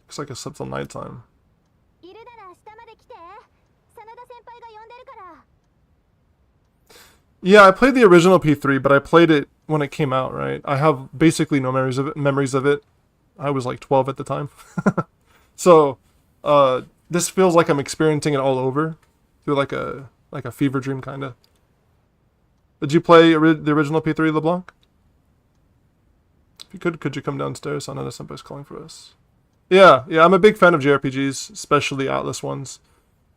Speaker 1: Looks like I slept till nighttime. Yeah, I played the original P3, but I played it when it came out, right? I have basically no memories of it. I was like 12 at the time. So, this feels like I'm experiencing it all over through like a fever dream kind of. Did you play the original P3, LeBlanc? If you could you come downstairs? I know that somebody's calling for us. Yeah, I'm a big fan of JRPGs, especially Atlas ones.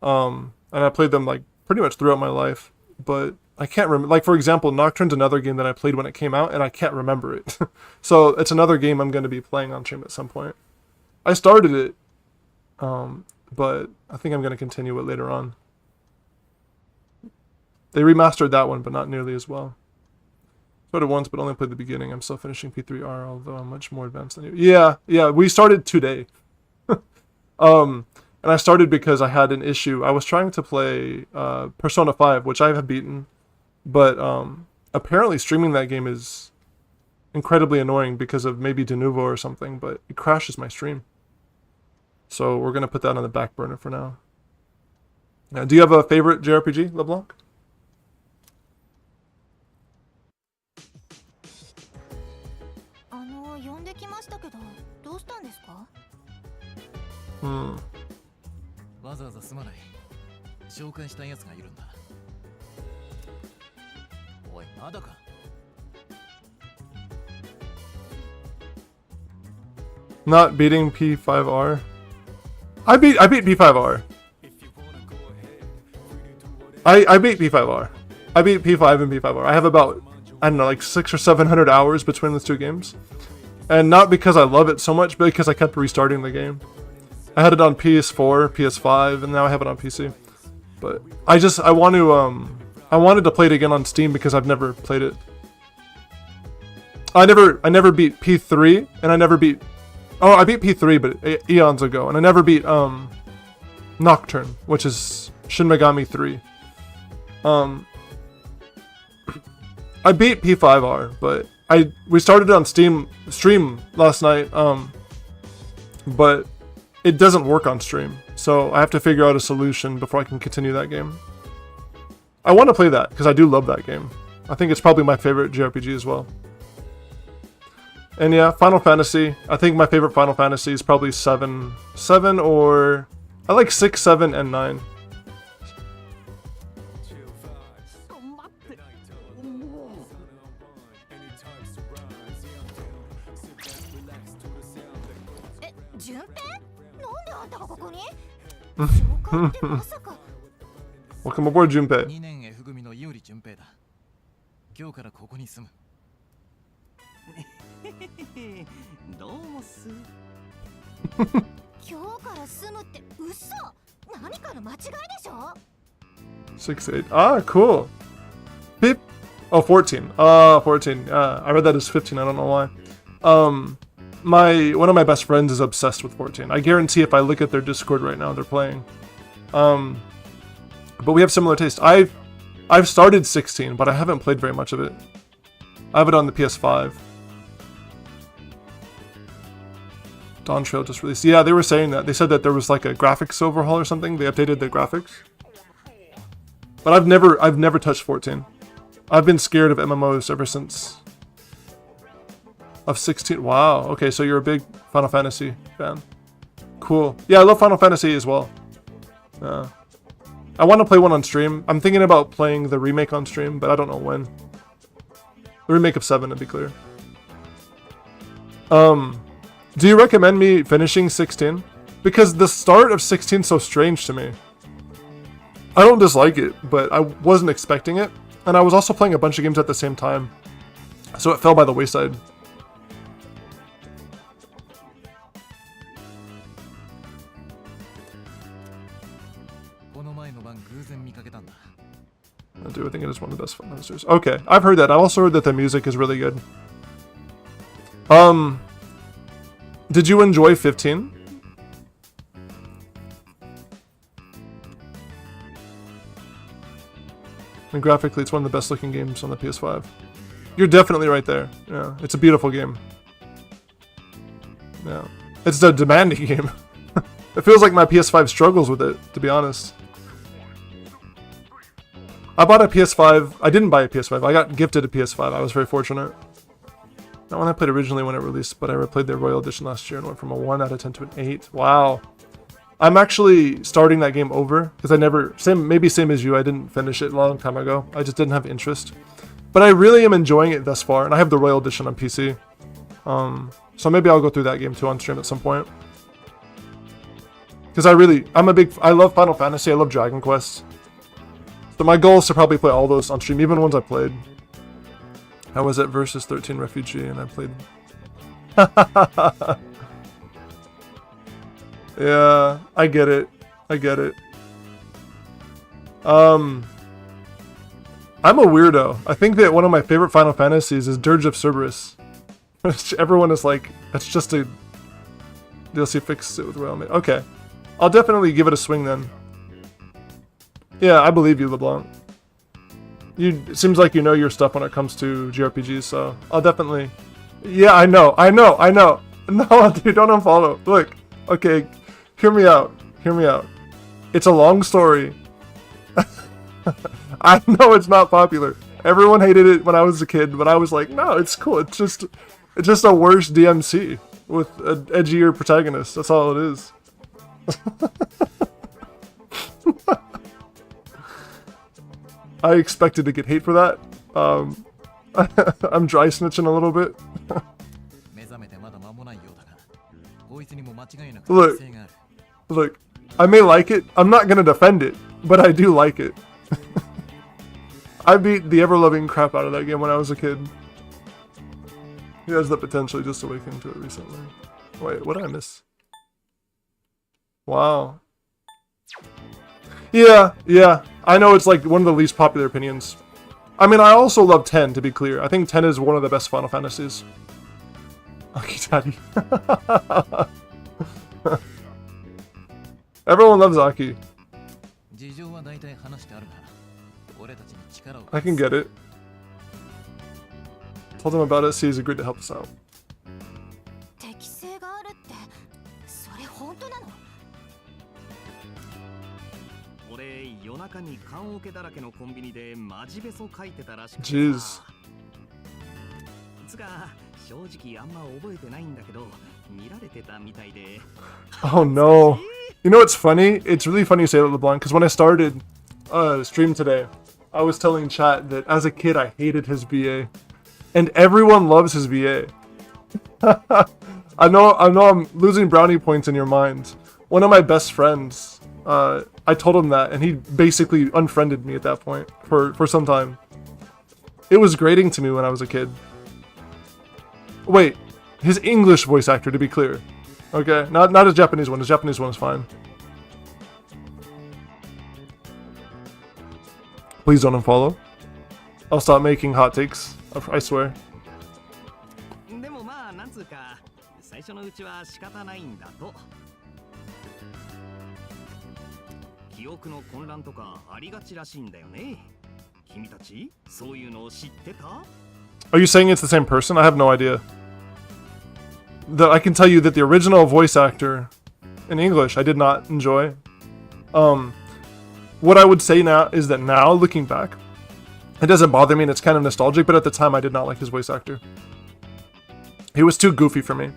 Speaker 1: And I played them like pretty much throughout my life, but I can't remember. Like, for example, Nocturne's another game that I played when it came out, and I can't remember it. So it's another game I'm going to be playing on stream at some point. I started it, but I think I'm going to continue it later on. They remastered that one, but not nearly as well. Started once, but only played the beginning. I'm still finishing P3R, although I'm much more advanced than you. Yeah, we started today. And I started because I had an issue. I was trying to play Persona 5, which I have beaten, but apparently streaming that game is incredibly annoying because of maybe de novo or something, but it crashes my stream. So we're going to put that on the back burner for now. Do you have a favorite JRPG, LeBlanc? Hmm.
Speaker 9: わざわざすまない。紹介したいやつがいるんだ。おい、まだか。
Speaker 1: Not beating P5R. I beat P5R. I beat P5R. I beat P5 and P5R. I have about, I don't know, like 600 or 700 hours between those two games. And not because I love it so much, but because I kept restarting the game. I had it on PS4, PS5, and now I have it on PC. But I wanted to play it again on Steam because I've never played it. I never beat P3, and I never beat, I beat P3 but eons ago, and I never beat Nocturne, which is Shin Megami 3. I beat P5R, but we started on stream last night, but it doesn't work on stream, so I have to figure out a solution before I can continue that game. I want to play that because I do love that game. I think it's probably my favorite JRPG as well. And yeah, Final Fantasy. I think my favorite Final Fantasy is probably 7, or I like 6, 7, and 9. Welcome aboard, Junpei.
Speaker 9: 2年 F 組の伊織純平だ。今日からここに住む。
Speaker 12: どうもっす。
Speaker 3: 今日から住むって嘘。何かの間違いでしょ。
Speaker 1: 6, 8. Ah, cool. Pip. Oh, 14. 14. I read that as 15. I don't know why. One of my best friends is obsessed with 14. I guarantee if I look at their Discord right now, they're playing. But we have similar taste. I've started 16, but I haven't played very much of it. I have it on the PS5. Dawn Trail just released. Yeah, they were saying that. They said that there was like a graphics overhaul or something. They updated the graphics. But I've never touched 14. I've been scared of MMOs ever since. Of 16. Wow. Okay, so you're a big Final Fantasy fan. Cool. Yeah, I love Final Fantasy as well. I want to play one on stream. I'm thinking about playing the remake on stream, but I don't know when. The remake of 7, to be clear. Do you recommend me finishing 16? Because the start of 16 is so strange to me. I don't dislike it, but I wasn't expecting it. And I was also playing a bunch of games at the same time. So it fell by the wayside. I think it is one of the best Final Fantasy. Okay, I've heard that. I've also heard that the music is really good. Did you enjoy 15? And graphically, it's one of the best looking games on the PS5. You're definitely right there. Yeah, it's a beautiful game. Yeah, it's a demanding game. It feels like my PS5 struggles with it, to be honest. I bought a PS5. I didn't buy a PS5. I got gifted a PS5. I was very fortunate. Not one I played originally when it released, but I replayed the Royal Edition last year and went from a 1 out of 10 to an 8. Wow. I'm actually starting that game over because maybe same as you, I didn't finish it a long time ago. I just didn't have interest. But I really am enjoying it thus far, and I have the Royal Edition on PC. So maybe I'll go through that game too on stream at some point. Because I love Final Fantasy, I love Dragon Quest. So my goal is to probably play all those on stream, even ones I played. I was at Versus 13 Refugee and I played... Yeah, I get it. I I'm a weirdo. I think that one of my favorite Final Fantasies is Dirge of Cerberus. Everyone is like, that's just a DLC fix it with Royal Maid. Okay. I'll definitely give it a swing then. Yeah, I believe you, LeBlanc. It seems like you know your stuff when it comes to JRPGs, so I'll definitely... Yeah, I know. No, dude, don't unfollow. Look, okay, hear me out. It's a long story. I know it's not popular. Everyone hated it when I was a kid, but I was like, no, it's cool. It's just a worse DMC with an edgier protagonist. That's all it is. I expected to get hate for that. I'm dry snitching a little bit. Look, I may like it. I'm not gonna defend it, but I do like it. I beat the ever-loving crap out of that game when I was a kid. He has the potential, just awakened to it recently. Wait, what did I miss? Wow. Yeah. I know it's like one of the least popular opinions. I mean, I also love 10, to be clear. I think 10 is one of the best Final Fantasies. Aki Daddy. Everyone loves Aki. I can get it. Told him about it, so he's agreed to help us out.
Speaker 3: 適性があるってそれ本当なの？
Speaker 4: 俺夜中に缶オケだらけのコンビニでマジベソ書いてたらしくて
Speaker 1: Jeez.
Speaker 4: つか正直あんま覚えてないんだけど見られてたみたいで
Speaker 1: Oh no. You know what's funny? It's really funny you say that, LeBlanc, because when I started stream today, I was telling chat that as a kid I hated his VA. And everyone loves his VA. I know I'm losing brownie points in your mind. One of my best friends, I told him that, and he basically unfriended me at that point for some time. It was grating to me when I was a kid. Wait, his English voice actor, to be clear. Okay, not his Japanese one. His Japanese one is fine. Please don't unfollow. I'll stop making hot takes. I swear.
Speaker 4: でもまあなんつうか最初のうちは仕方ないんだと記憶の混乱とかありがちらしいんだよね君たちそういうのを知ってた
Speaker 1: Are you saying it's the same person? I have no idea. I can tell you that the original voice actor in English I did not enjoy. What I would say now is that now, looking back, it doesn't bother me and it's kind of nostalgic, but at the time I did not like his voice actor. He was too goofy for me.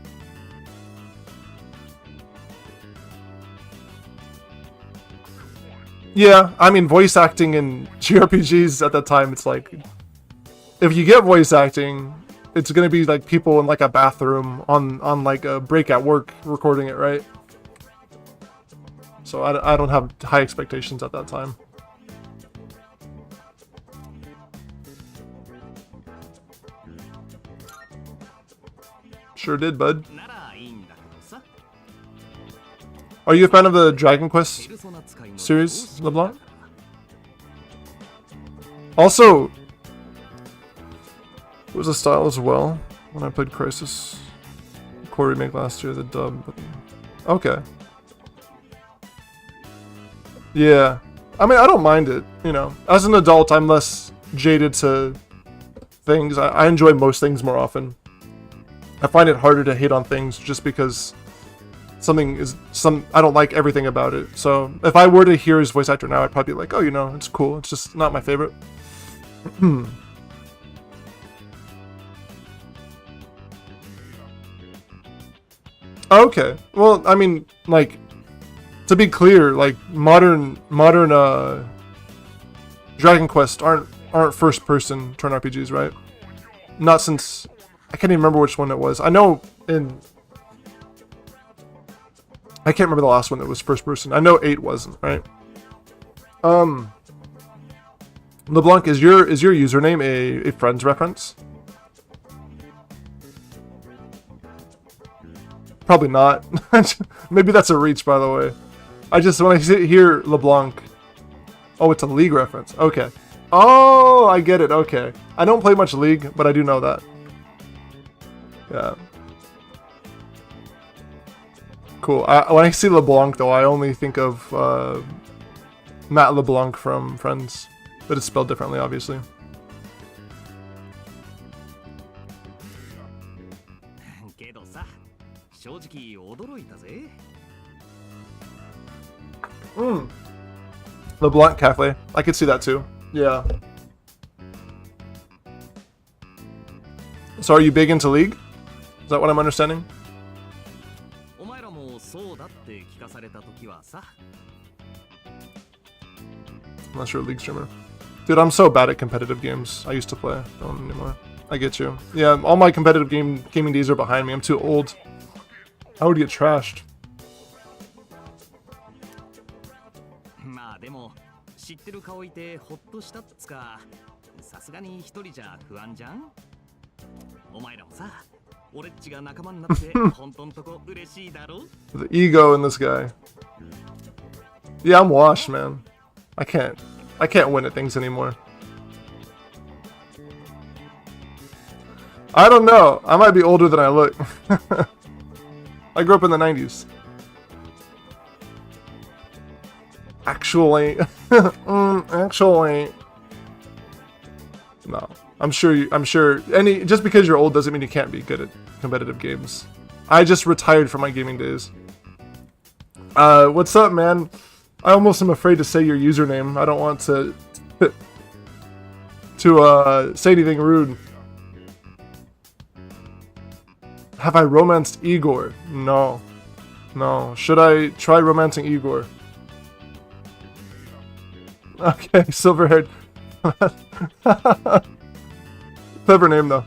Speaker 1: Yeah, I mean, voice acting in JRPGs at that time, it's like, if you get voice acting, it's gonna be like people in like a bathroom on like a break at work recording it, right? So I don't have high expectations at that time. Sure did, bud. Are you a fan of the Dragon Quest series, LeBlanc? Also, it was a style as well when I played Crisis Core Remake last year, the dub. But... Okay. Yeah. I mean, I don't mind it, you know. As an adult, I'm less jaded to things. I enjoy most things more often. I find it harder to hate on things just because I don't like everything about it. So if I were to hear his voice actor now, I'd probably be like, oh, you know, it's cool. It's just not my favorite. Okay. Well, I mean, like, to be clear, like modern Dragon Quest aren't first person turn RPGs, right? Not since I can't even remember which one it was. I know I can't remember the last one that was first person. I know 8 wasn't, right? LeBlanc, is your username a friend's reference? Probably not. Maybe that's a reach, by the way. When I hear LeBlanc, oh, it's a League reference. Okay. Oh, I get it. Okay. I don't play much League, but I do know that. Yeah. Cool. When I see LeBlanc, though, I only think of Matt LeBlanc from Friends, but it's spelled differently, obviously. LeBlanc Cafe. I could see that too. Yeah. So are you big into League? Is that what I'm understanding? Unless you're a League streamer. Dude, I'm so bad at competitive games. I used to play. Don't anymore. I get you. Yeah, all my competitive gaming days are behind me. I'm too old. I would get trashed.
Speaker 7: まあでも知ってる顔いてホッとしたっつかさすがに一人じゃ不安じゃんお前らもさ俺っちが仲間になって本当んとこ嬉しいだろ
Speaker 1: The ego in this guy. Yeah, I'm washed, man. I can't win at things anymore. I don't know. I might be older than I look. I grew up in the 90s. Actually, actually, no. I'm sure. Just because you're old doesn't mean you can't be good at competitive games. I just retired from my gaming days. What's up, man? I almost am afraid to say your username. I don't want to say anything rude. Have I romanced Igor? No. No. Should I try romancing Igor? Okay, silver-haired. Clever name, though.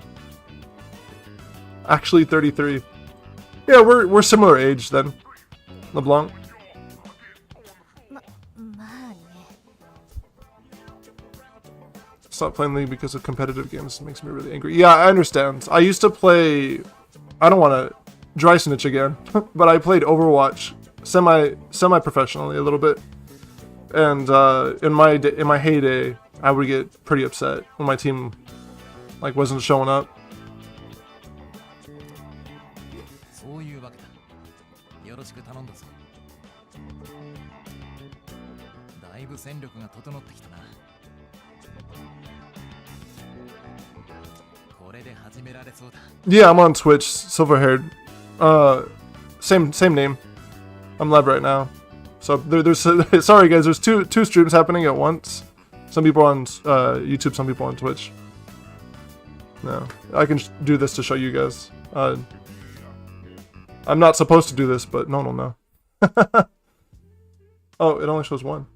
Speaker 1: Actually 33. Yeah, we're similar age, then. LeBlanc. Stop playing League because of competitive games. It makes me really angry. Yeah, I understand. I used to play... I don't want to dry snitch again, but I played Overwatch semi-professionally a little bit. And in my heyday, I would get pretty upset when my team like wasn't showing up. Yeah, I'm on Twitch, silver-haired. Same name. I'm live right now. So there's sorry guys, there's two streams happening at once. Some people on YouTube, some people on Twitch. No, I can do this to show you guys. I'm not supposed to do this, but no one will know. Oh, it only shows one.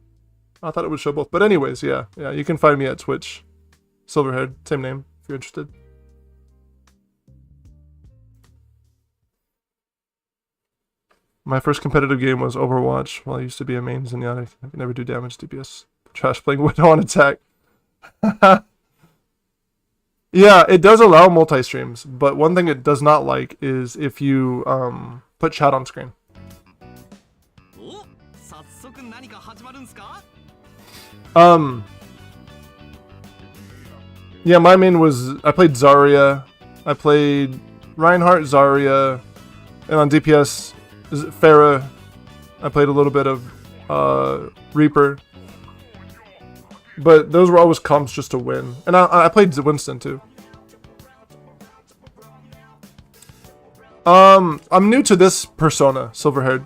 Speaker 1: I thought it would show both. But anyways, yeah, you can find me at Twitch. Silverhead, same name, if you're interested. My first competitive game was Overwatch. Well, I used to be a main Zenyatta. I could never do damage DPS. Trash playing Widow on attack. Yeah, it does allow multi-streams, but one thing it does not like is if you put chat on screen. Yeah, my main was, I played Zarya, I played Reinhardt, Zarya, and on DPS, Pharah, I played a little bit of Reaper. But those were always comps just to win. And I played Winston too. I'm new to this persona, Silverhaired.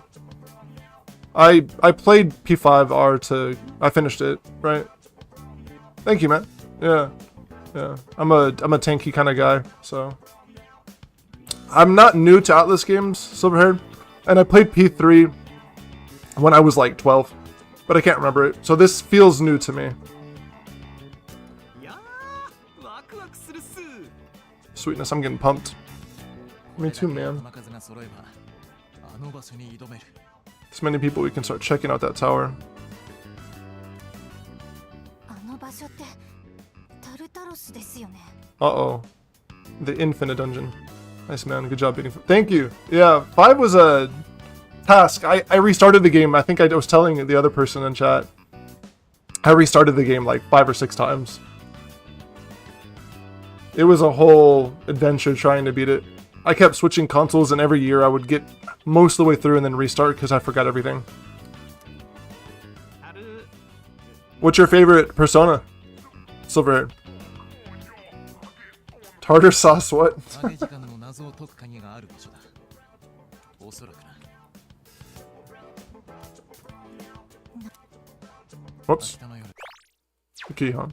Speaker 1: I played P5R to... I finished it, right? Thank you, man. Yeah. I'm a tanky kind of guy, so... I'm not new to Atlas games, Silverhaired. And I played P3 when I was like 12. But I can't remember it. So this feels new to me. Sweetness, I'm getting pumped. Me too, man. This many people, we can start checking out that tower. Uh-oh. The infinite dungeon. Nice, man. Good job beating. Thank you. Yeah, 5 was a task. I restarted the game. I think I was telling the other person in chat. I restarted the game like 5 or 6 times. It was a whole adventure trying to beat it. I kept switching consoles, and every year I would get most of the way through and then restart because I forgot everything. What's your favorite Persona? Silverhair. Tartar sauce, what? Whoops. Okay, huh?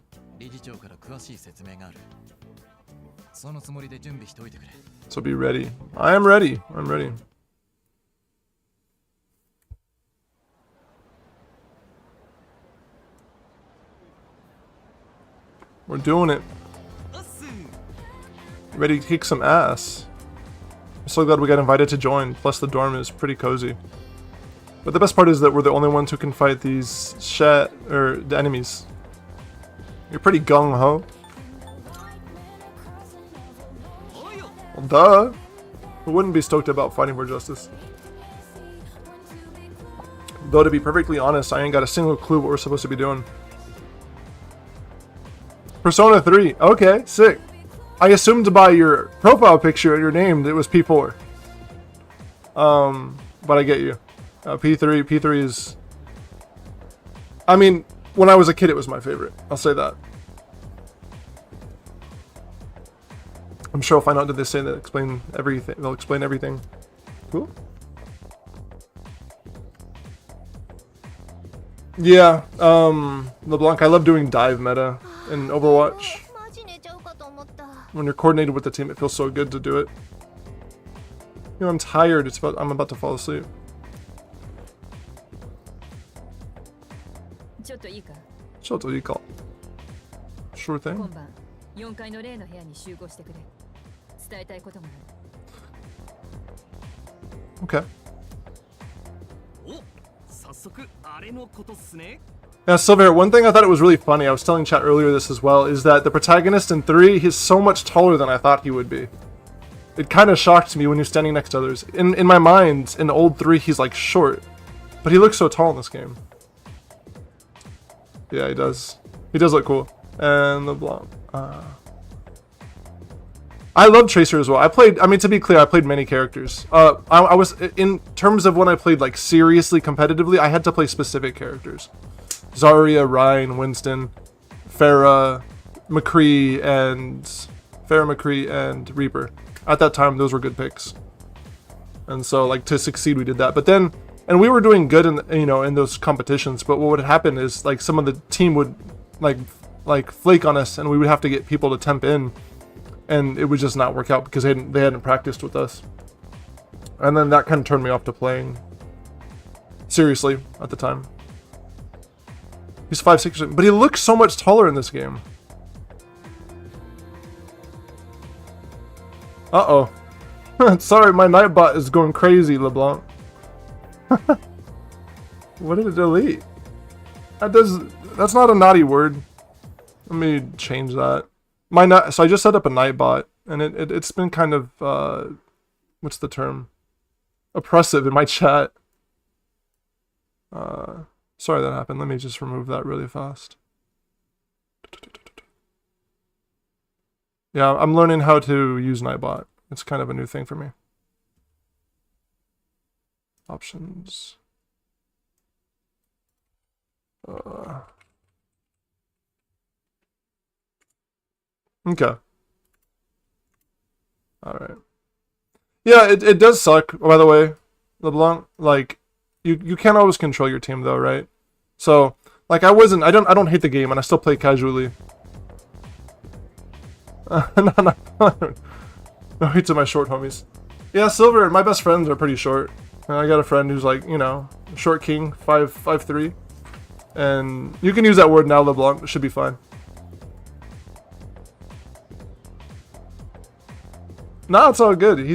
Speaker 1: So be ready. I am ready. I'm ready. We're doing it. Ready to kick some ass. I'm so glad we got invited to join. Plus the dorm is pretty cozy. But the best part is that we're the only ones who can fight these the enemies. You're pretty gung-ho. Well, duh. Who wouldn't be stoked about fighting for justice? Though to be perfectly honest, I ain't got a single clue what we're supposed to be doing. Persona 3. Okay, sick. I assumed by your profile picture and your name that it was P4. But I get you. P3 is... I mean, when I was a kid it was my favorite. I'll say that. I'm sure I'll find out that they say that explain everything. They'll explain everything. Cool. Yeah, LeBlanc, I love doing dive meta in Overwatch. When you're coordinated with the team, it feels so good to do it. You know, I'm tired. I'm about to fall asleep. Sure thing. Okay. Yeah, Silver, one thing I thought it was really funny, I was telling chat earlier this as well, is that the protagonist in 3, he's so much taller than I thought he would be. It kind of shocked me when you're standing next to others. In my mind, in old 3, he's like short. But he looks so tall in this game. Yeah, he does. He does look cool. And LeBlanc. I love Tracer as well. To be clear, I played many characters. I was, in terms of when I played like seriously competitively, I had to play specific characters. Zarya, Ryan, Winston, Pharah, McCree, and Reaper. At that time, those were good picks. And so, like, to succeed, we did that. But then, and we were doing good in, in those competitions. But what would happen is, like, some of the team would, like flake on us, and we would have to get people to temp in, and it would just not work out because they hadn't practiced with us. And then that kind of turned me off to playing seriously at the time. He's 5'6", but he looks so much taller in this game. Uh-oh. Sorry, my Nightbot is going crazy, LeBlanc. What did it delete? That's not a naughty word. Let me change that. So I just set up a Nightbot, and it's been kind of, what's the term? Oppressive in my chat. Sorry that happened. Let me just remove that really fast. Yeah, I'm learning how to use Nightbot. It's kind of a new thing for me. Options. Okay. Alright. Yeah, it does suck, by the way, LeBlanc. Like, you can't always control your team though, right? So, like, I don't hate the game, and I still play casually. No hate to my short homies. Yeah, Silver, my best friends are pretty short. I got a friend who's like, short king, 5'3". And you can use that word now, LeBlanc. It should be fine. No, it's all good. He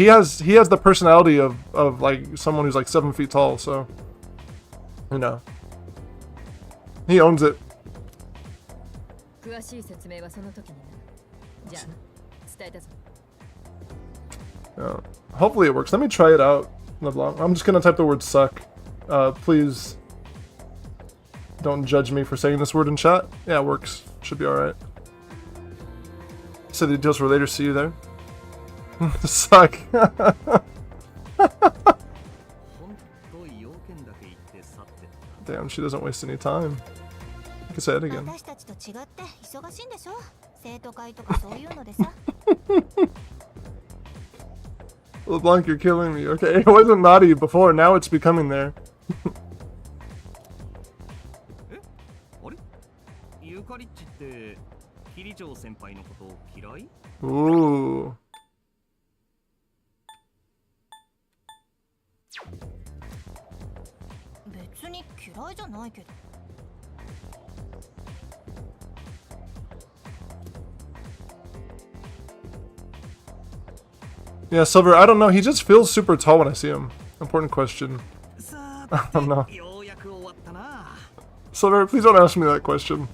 Speaker 1: has the personality of like someone who's like 7 feet tall, so he owns it. Hopefully it works. Let me try it out, LeBlanc. I'm just gonna type the word suck. Please Don't judge me for saying this word in chat. Yeah, it works. Should be alright. So the details for later. See you there. Suck. Damn, she doesn't waste any time. I can say it again. LeBlanc, you're killing me. Okay, it wasn't naughty before, now it's becoming there. Ooh. Yeah, Silver, I don't know. He just feels super tall when I see him. Important question. I don't know. Silver, please don't ask me that question.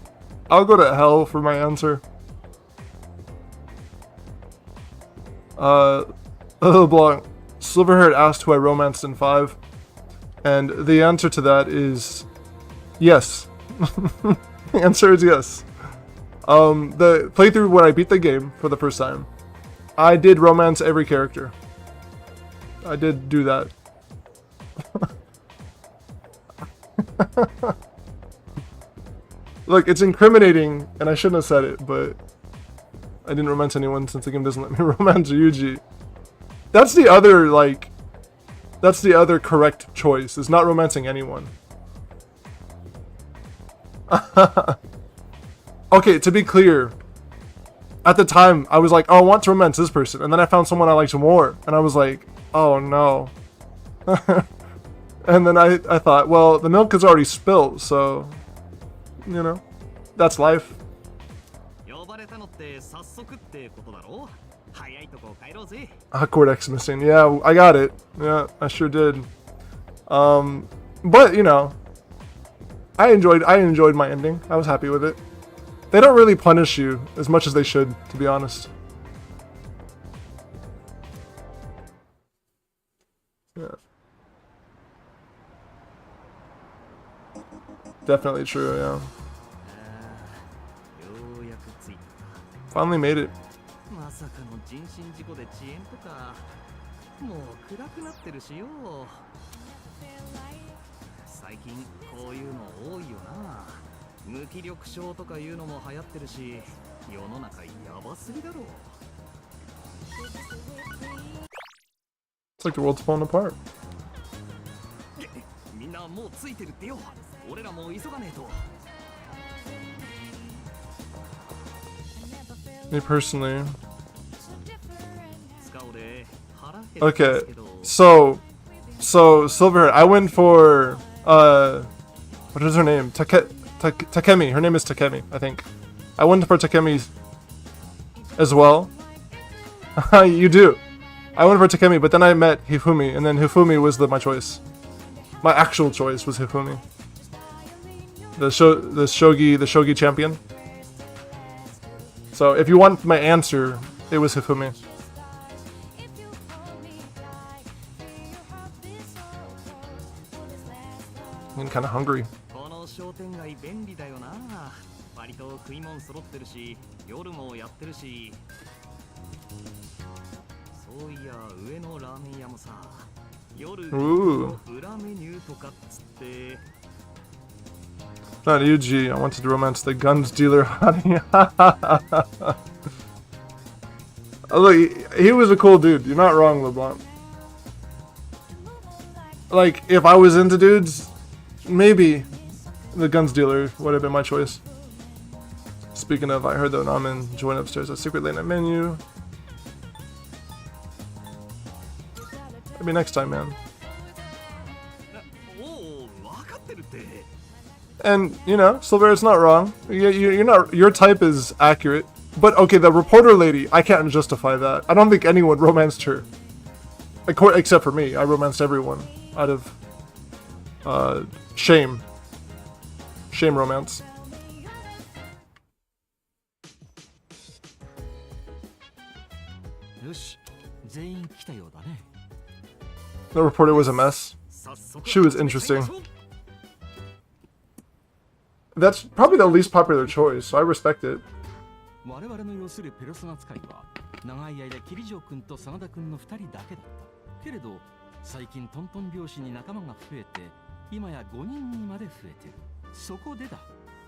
Speaker 1: I'll go to hell for my answer. LeBlanc, Silverhead asked who I romanced in 5. And the answer to that is yes. The answer is yes. The playthrough when I beat the game for the first time, I did romance every character. I did do that. Look, it's incriminating, and I shouldn't have said it, but I didn't romance anyone since the game doesn't let me romance Yuji. That's the other, like, that's the other correct choice, is not romancing anyone. Okay, to be clear, at the time, I was like, oh, I want to romance this person, and then I found someone I liked more, and I was like, oh no. And then I thought, well, the milk is already spilled, so, you know, that's life. Awkward X missing. Yeah, I got it. Yeah, I sure did. But, you know, I enjoyed my ending. I was happy with it. They don't really punish you as much as they should, to be honest. Yeah. Definitely true, yeah. Finally made it. It's like the world's falling apart. Me personally. Okay, so Silverhead, I went for what is her name? Takemi. Her name is Takemi, I think. I went for Takemi as well. You do. I went for Takemi, but then I met Hifumi, and then Hifumi was my choice. My actual choice was Hifumi. The shogi champion. So if you want my answer, it was Hifumi. I'm kind of hungry. Ooh. Not Yuji, I wanted to romance the guns dealer, honey. Look, he was a cool dude. You're not wrong, LeBlanc. Like, if I was into dudes, maybe the guns dealer would have been my choice. Speaking of, I heard that Namen joined upstairs at secret late night menu. Maybe next time, man. And, you know, Silver, it's not wrong. You're not, your type is accurate. But, okay, the reporter lady, I can't justify that. I don't think anyone romanced her. Except for me. I romanced everyone. Out of, shame. Shame romance. The reporter was a mess. She was interesting. That's probably the least popular choice, so I respect it.
Speaker 11: 我々の要するペルソナ使いは長い間キリジョー君と真田君の2人だけだったけれど最近トントン拍子に仲間が増えて今や5人にまで増えてるそこでだ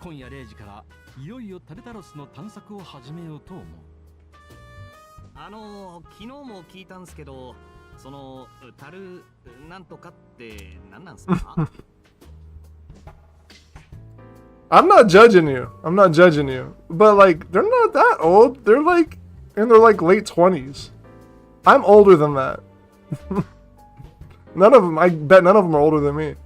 Speaker 11: 今夜0時からいよいよタルタロスの探索を始めようと思う
Speaker 7: 昨日も聞いたんすけどそのタルなんとかって何なんすか
Speaker 1: I'm not judging you. I'm not judging you. But like they're not that old. They're like in their like late 20s. I'm older than that. None of them, I bet none of them are older than me.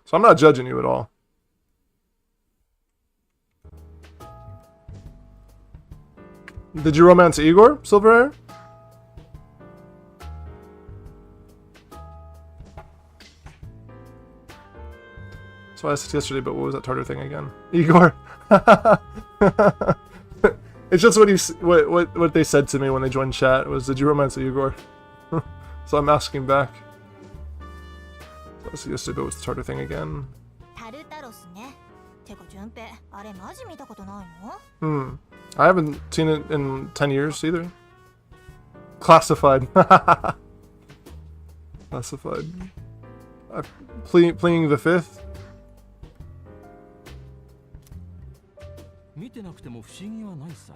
Speaker 1: So I'm not judging you at all. Did you romance Igor, Silverhair? So I asked yesterday, but what was that Tartar thing again? Igor. It's just what they said to me when they joined chat was, "Did you romance Igor?" So I'm asking back. So I asked yesterday, but what was the Tartar thing again? I haven't seen it in 10 years either. Classified. Classified. Playing the 5th.
Speaker 11: 見てなくても不思議はないさ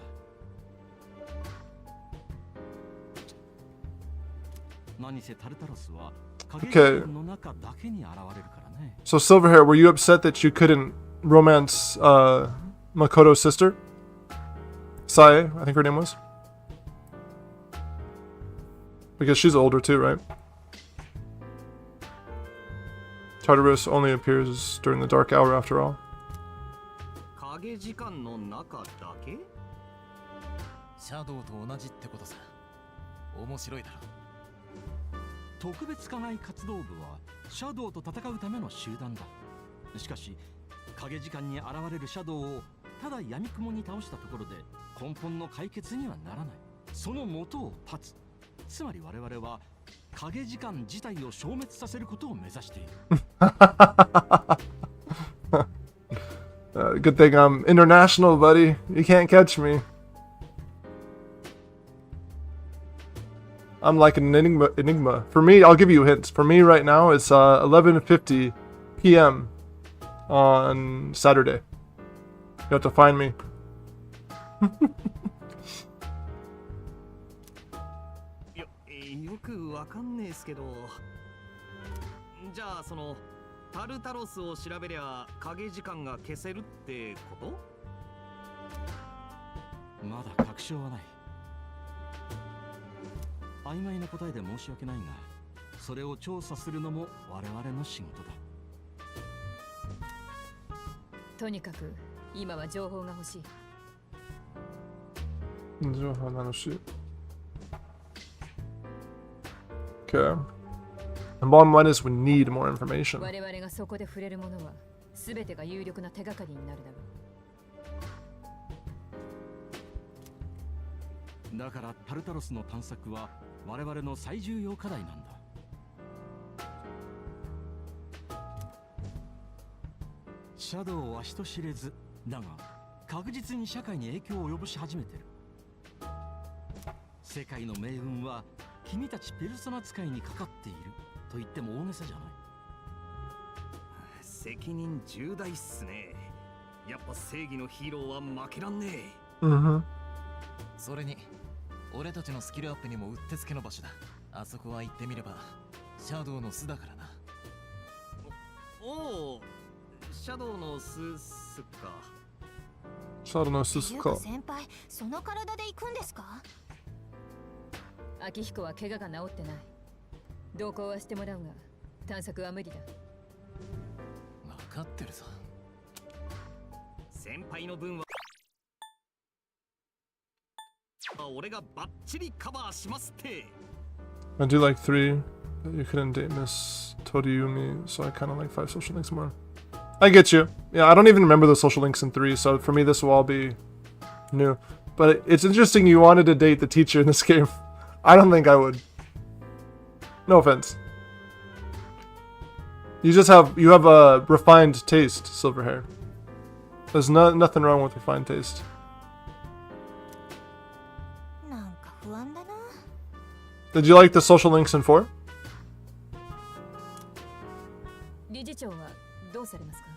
Speaker 11: 何せタルタロスは影の中だけに現れるからね
Speaker 1: So Silverhair, were you upset that you couldn't romance Makoto's sister? Sae, I think her name was. Because she's older too, right? Tartarus only appears during the dark hour after all.
Speaker 7: 影時間の中だけ
Speaker 9: シャドウと同じってことさ面白いだろ
Speaker 11: 特別課外活動部はシャドウと戦うための集団だしかし影時間に現れるシャドウをただ闇雲に倒したところで根本の解決にはならないその元を断つつまり我々は影時間自体を消滅させることを目指している
Speaker 1: Good thing I'm international, buddy. You can't catch me. I'm like an enigma. For me, I'll give you hints. For me right now, it's 11:50 p.m. on Saturday. You have to find me.
Speaker 7: よくわかんねえっすけどじゃあそのタルタロスを調べりゃ影時間が消せるってこと
Speaker 11: まだ確証はない曖昧な答えで申し訳ないがそれを調査するのも我々の仕事だ
Speaker 10: とにかく今は情報が欲しい
Speaker 1: 情報が欲しい Okay. The bottom line is we need more information.
Speaker 10: 我々がそこで触れるものは全てが有力な手がかりになるだろ
Speaker 11: うだからタルタロスの探索は我々の最重要課題なんだシャドウは人知れずだが確実に社会に影響を及ぼし始めてる世界の命運は君たちペルソナ使いにかかっていると言っても大げさじゃない
Speaker 7: 責任重大っすねやっぱ正義のヒーローは負けらんね
Speaker 1: え
Speaker 9: それに俺たちのスキルアップにもうってつけの場所だあそこは言ってみればシャドウの巣だからな
Speaker 7: おおシャドウの巣っすか
Speaker 1: シャドウの巣っすか
Speaker 3: 先輩その体で行くんですか
Speaker 10: 秋彦は怪我が治ってない同行はしてもらうが探索は無理だ
Speaker 9: 分かってるぞ
Speaker 7: 先輩の分は俺がバッチリカバーしますって
Speaker 1: I do like 3 that you couldn't date Miss Toriumi, so I kind of like 5 social links more. I get you. Yeah, I don't even remember the social links in 3, so for me this will all be new. But it's interesting you wanted to date the teacher in this game. I don't think I would. No offense. You have a refined taste, Silverhair. There's nothing wrong with refined taste. Did you like the social links in 4?
Speaker 10: 理事長はどうされますか？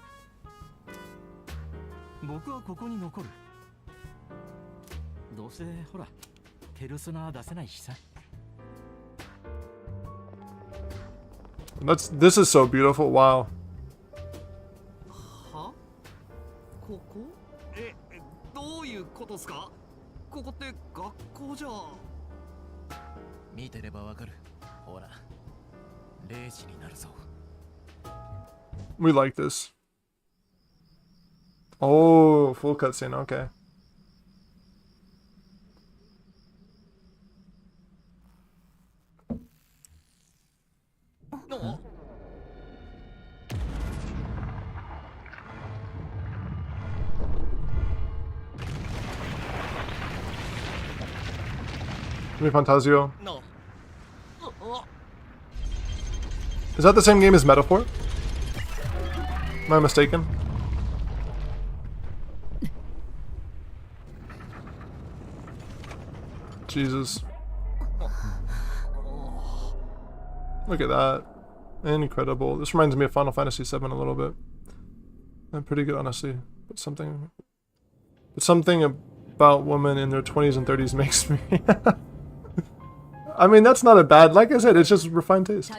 Speaker 11: 僕はここに残る。どうせほらペルソナ出せないしさ。
Speaker 1: This is so beautiful. Wow.
Speaker 4: は？ここ？どういうことっすか？ここって学校じゃ。
Speaker 9: 見てればわかる。ほら、0時になるぞ。
Speaker 1: We like this. Oh, full cutscene. Okay.
Speaker 4: No.
Speaker 1: Fantasio.
Speaker 4: No.
Speaker 1: Is that the same game as Metaphor? Am I mistaken? Jesus. Look at that. Incredible. This reminds me of Final Fantasy VII a little bit. Pretty good, honestly. But something about women in their 20s and 30s makes me... I mean, that's not a bad... Like I said, it's just refined taste.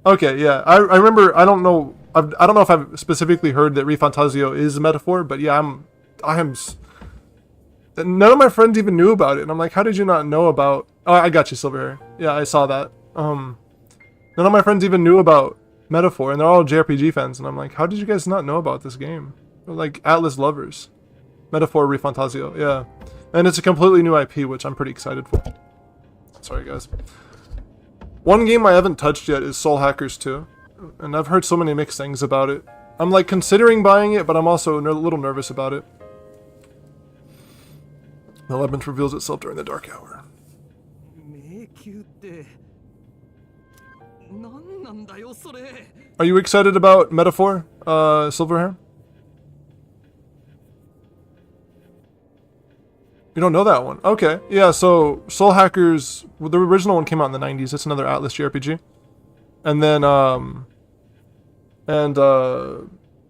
Speaker 1: Okay, yeah. I remember... I don't know if I've specifically heard that Refantasio is a metaphor, but yeah, I am... None of my friends even knew about it, and I'm like, how did you not know about... Oh, I got you, Silverhair. Yeah, I saw that. None of my friends even knew about Metaphor, and they're all JRPG fans, and I'm like, how did you guys not know about this game? They're like Atlas lovers. Metaphor Refantasio, yeah. And it's a completely new IP, which I'm pretty excited for. Sorry, guys. One game I haven't touched yet is Soul Hackers 2, and I've heard so many mixed things about it. I'm like considering buying it, but I'm also a little nervous about it. The labyrinth reveals itself during the dark hour. Are you excited about Metaphor, Silverhair? You don't know that one? Okay. Yeah, so Soul Hackers, well, the original one came out in the 90s. It's another Atlas JRPG. And then,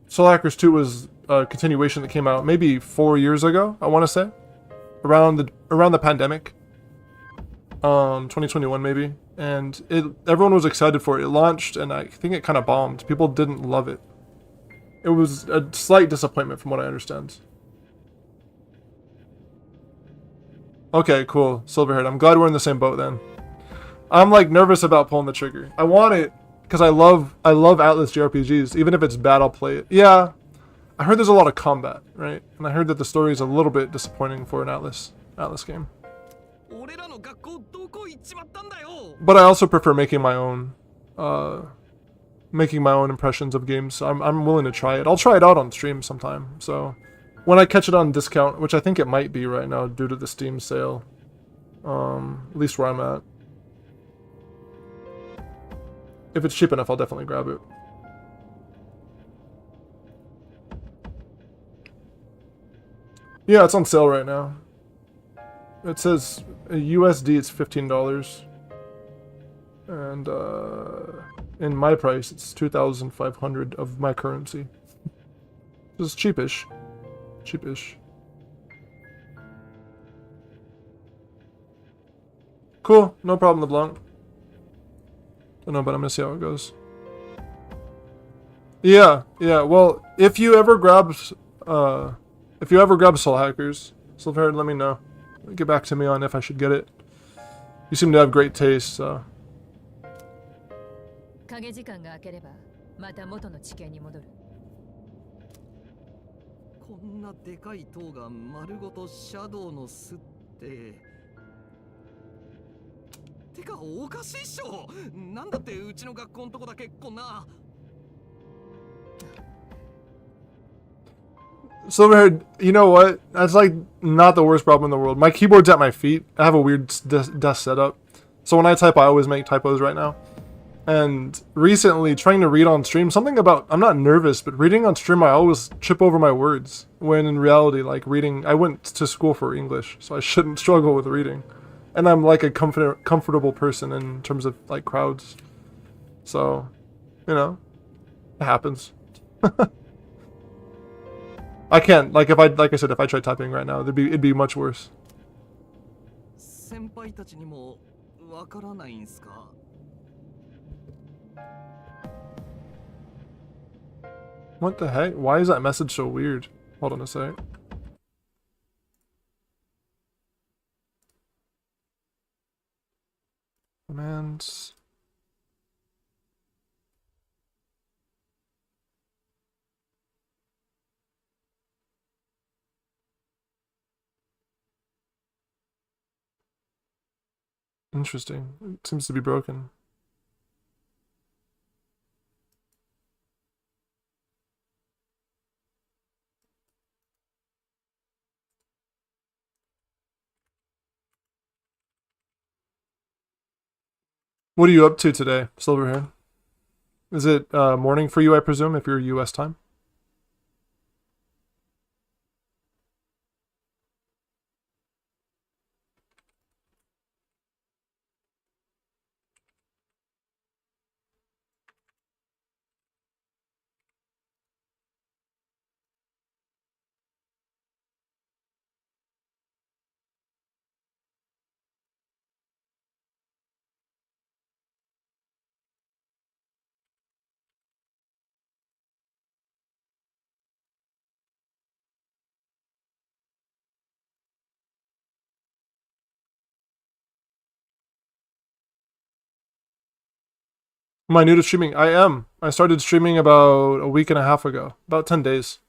Speaker 1: Soul Hackers 2 was a continuation that came out maybe 4 years ago, I want to say. Around the pandemic. 2021 maybe. And everyone was excited for it. It launched, and I think it kind of bombed. People didn't love it. It was a slight disappointment from what I understand. Okay, cool. Silverhead. I'm glad we're in the same boat then. I'm like nervous about pulling the trigger. I want it because I love Atlas JRPGs. Even if it's bad, I'll play it. Yeah, I heard there's a lot of combat, right? And I heard that the story is a little bit disappointing for an Atlas game. But I also prefer making my own impressions of games. So I'm willing to try it. I'll try it out on stream sometime. So when I catch it on discount, which I think it might be right now due to the Steam sale, at least where I'm at. If it's cheap enough, I'll definitely grab it. Yeah, it's on sale right now. It says USD it's $15. And in my price it's 2,500 of my currency. It's cheapish. Cheapish. Cool, no problem, LeBlanc. Don't know, but I'm gonna see how it goes. Yeah, well, if you ever grab Soul Hackers, Silverhead, let me know. Get back to me on if I should get it. You seem to have great taste, so.
Speaker 10: 影時間が明ければまた元の地形に戻る。
Speaker 4: こんなでかい塔が丸ごとシャドウの巣って
Speaker 7: てかおかしいっしょ。なんだってうちの学校のとこだけこんな。
Speaker 1: Silverhaired, you know what? That's like not the worst problem in the world. My keyboard's at my feet. I have a weird desk setup. So when I type, I always make typos right now. And recently, trying to read on stream, something about, I'm not nervous, but reading on stream, I always trip over my words. When in reality, like reading, I went to school for English, so I shouldn't struggle with reading. And I'm like a comfortable person in terms of like crowds. So, you know, it happens. I can't, like I said, if I tried typing right now, it'd be much worse.
Speaker 7: 先輩たちにもわからないんすか?
Speaker 1: What the heck? Why is that message so weird? Hold on a sec. Commands. Interesting. It seems to be broken. What are you up to today, Silverhair? Is it morning for you, I presume, if you're US time? Am I new to streaming? I am. I started streaming about a week and a half ago. About 10 days.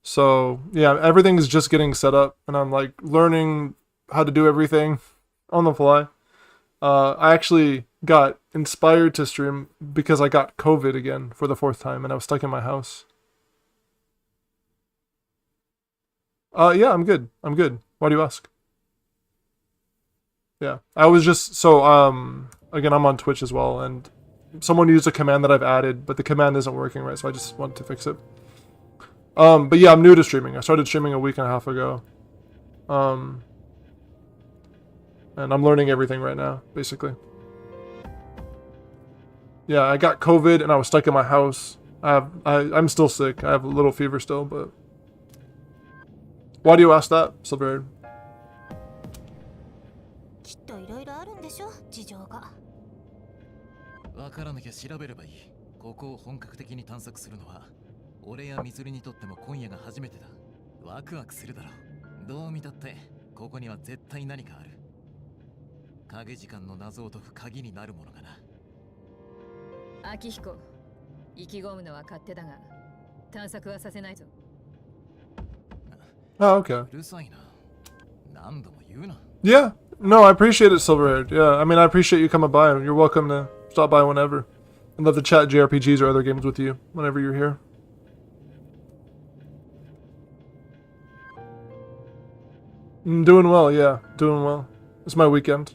Speaker 1: So, yeah, everything is just getting set up. And I'm, like, learning how to do everything on the fly. I actually got inspired to stream because I got COVID again for the 4th time. And I was stuck in my house. Yeah, I'm good. I'm good. Why do you ask? Yeah. I was just... So, again, I'm on Twitch as well. And... someone used a command that I've added, but the command isn't working right, so I just wanted to fix it. But yeah, I'm new to streaming. I started streaming a week and a half ago. And I'm learning everything right now, basically. Yeah, I got COVID and I was stuck in my house. I'm still sick. I have a little fever still, but... Why do you ask that, Silverhaired?
Speaker 3: きっといろいろあるんでしょ、事情が。
Speaker 9: わからなきゃ調べればいい。ここを本格的に探索するのは俺やミツルにとっても今夜が初めてだ。ワクワクするだろう。どう見たってここには絶対何かある。影時間の謎を解く鍵になるものがな。
Speaker 10: 秋彦、意気込むのは勝手だが探索はさせないぞ。
Speaker 1: Oh, okay.
Speaker 9: うるさいな。何度も言うな。
Speaker 1: Yeah. No, I appreciate it, Silverhaired. Yeah, I mean, I appreciate you coming by. You're welcome to stop by whenever. I'd love to chat JRPGs or other games with you whenever you're here. I'm doing well, yeah. Doing well. It's my weekend.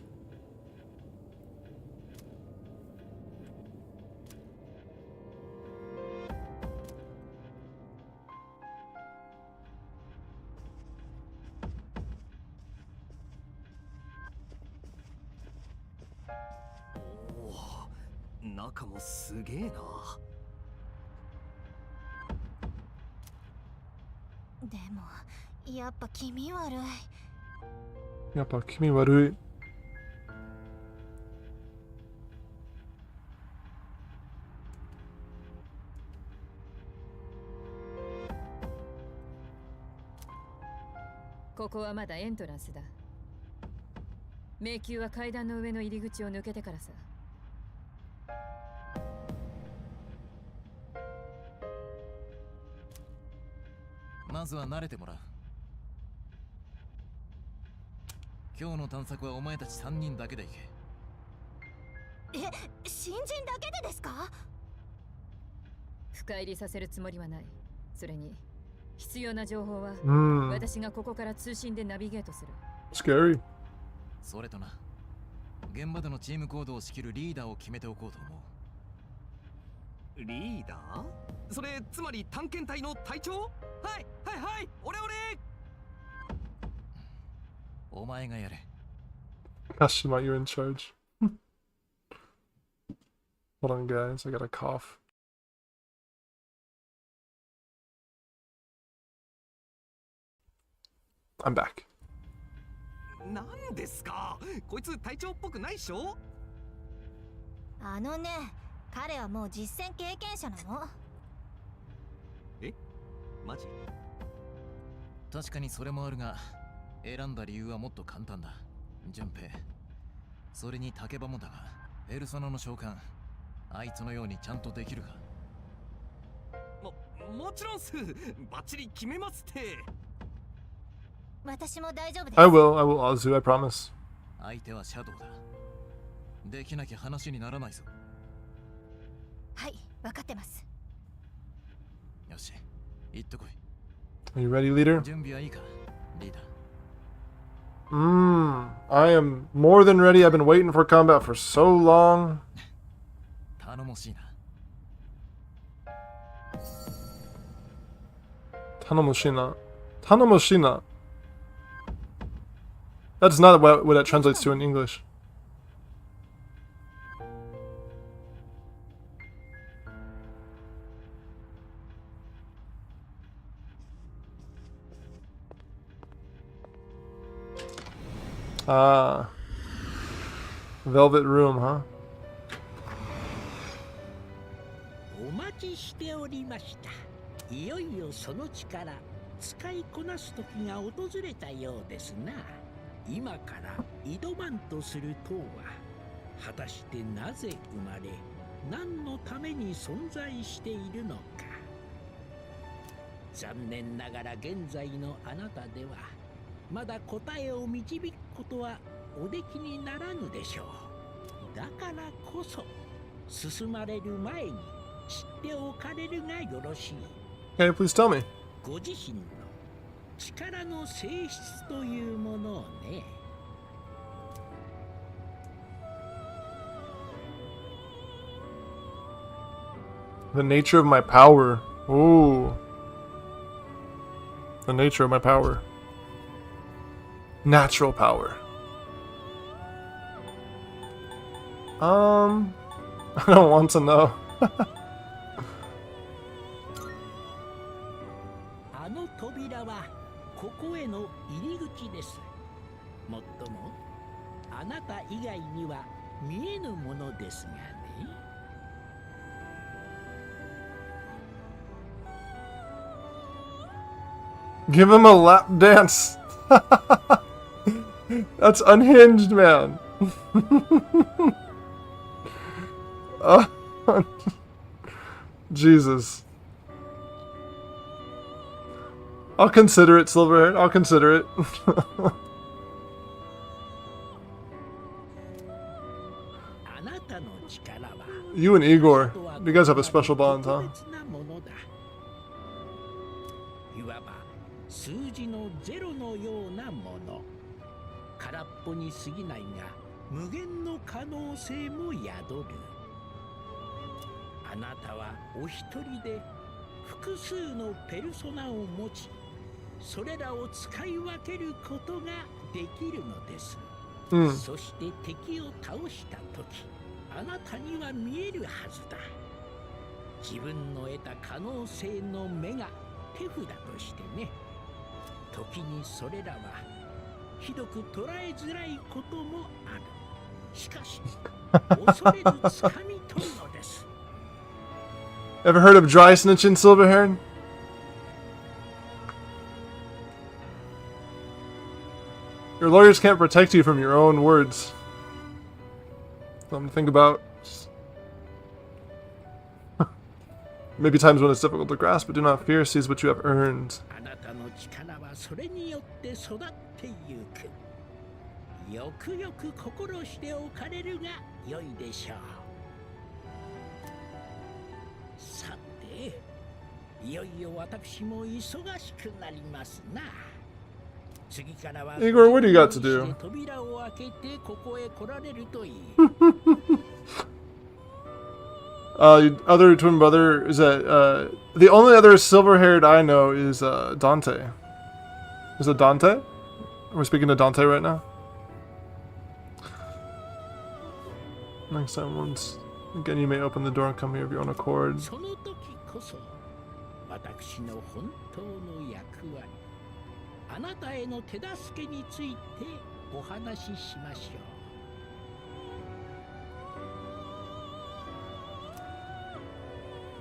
Speaker 7: Oh, 中もすげえな。
Speaker 3: でもやっぱ気味悪い。
Speaker 1: やっぱ気味悪い。
Speaker 10: ここはまだエントランスだ。迷宮は階段の上の入り口を抜けてからさ。
Speaker 9: まずは慣れてもらう。今日の探索はお前たち3人だけで行け。
Speaker 3: 新人だけでですか？
Speaker 10: 深入りさせるつもりはない。それに必要な情報は私がここから通信でナビゲートする。
Speaker 1: Scary.
Speaker 9: それとな、現場でのチーム行動を仕切るリーダーを決めておこうと思う。
Speaker 7: リーダー？それつまり探検隊の隊長？はいはいはい、俺。
Speaker 9: お前がやれ。
Speaker 1: Kashima, you're in charge. Hold on, guys. I got a cough. I'm back.
Speaker 7: なんですか？こいつ隊長っぽくないっしょ？
Speaker 3: あのね、彼はもう実戦経験者なの。
Speaker 7: え？マジ？
Speaker 9: 確かにそれもあるが、選んだ理由はもっと簡単だ。順平。それに竹馬もだが、ペルソナの召喚、あいつのようにちゃんとできるか？
Speaker 7: もちろんす。バッチリ決めますって。
Speaker 3: 私も大丈夫です。
Speaker 1: I will, Azu, I promise.
Speaker 9: 相手はシャドウだ。できなきゃ話にならないぞ。
Speaker 3: はい、分かってます。
Speaker 9: よし、行ってこい。
Speaker 1: Are you ready, leader?
Speaker 9: 準備はいいか、リーダー。
Speaker 1: I am more than ready. I've been waiting for combat for so long.
Speaker 9: 頼もしいな。
Speaker 1: Tanomoshina. Tanomoshina. That's not what that translates to in English. Ah. Velvet room, huh?
Speaker 16: お待ちしておりました。いよいよその力使いこなす時が訪れたようですな。今から挑まんとする塔は果たしてなぜ生まれ、何のために存在しているのか。残念ながら現在のあなたではまだ答えを導くことはおできにならぬでしょう。だからこそ進まれる前に知っておかれるがよろしい。
Speaker 1: Okay, please tell me.
Speaker 16: ご自身の力の性質というものをね。
Speaker 1: The nature of my power. Ooh. The nature of my power. Natural power. I don't want to know.
Speaker 16: あの扉はここへの入り口です。もっともあなた以外には見えぬものですがね。
Speaker 1: Give him a lap dance. That's unhinged, man. Jesus. I'll consider it, Silverhead. I'll consider it. You and Igor, you guys have a special bond, huh?
Speaker 16: いわば数字のゼロのようなもの。空っぽに過ぎないが無限の可能性も宿る。あなたはお一人で複数のペルソナを持ち、それらを使い分けることができるのです。そして敵を倒した時、あなたには見えるはずだ。自分の得た可能性の目が手札としてね。時にそれらはひどく捉えづらいこともある。しかし恐れず掴み取るのです。
Speaker 1: Ever heard of dry snitching, Silverhaired? Your lawyers can't protect you from your own words. Something to think about. Maybe times when it's difficult to grasp, but do not fear, seize what you have earned.
Speaker 16: あなたの力はそれによって育ってゆく。よくよく心しておかれるが良いでしょう。さて、いよいよ私も忙しくなりますな。次からは
Speaker 1: Igor, what do you got to do?
Speaker 16: 扉を開けてここへ来られるといい。
Speaker 1: Other twin brother is that the only other silver-haired I know is Dante. Is it Dante? We're speaking to Dante right now. Next time, once again, you may open the door and come here of your own accord.
Speaker 16: その時こそ私の本当の役割、あなたへの手助けについてお話ししましょう。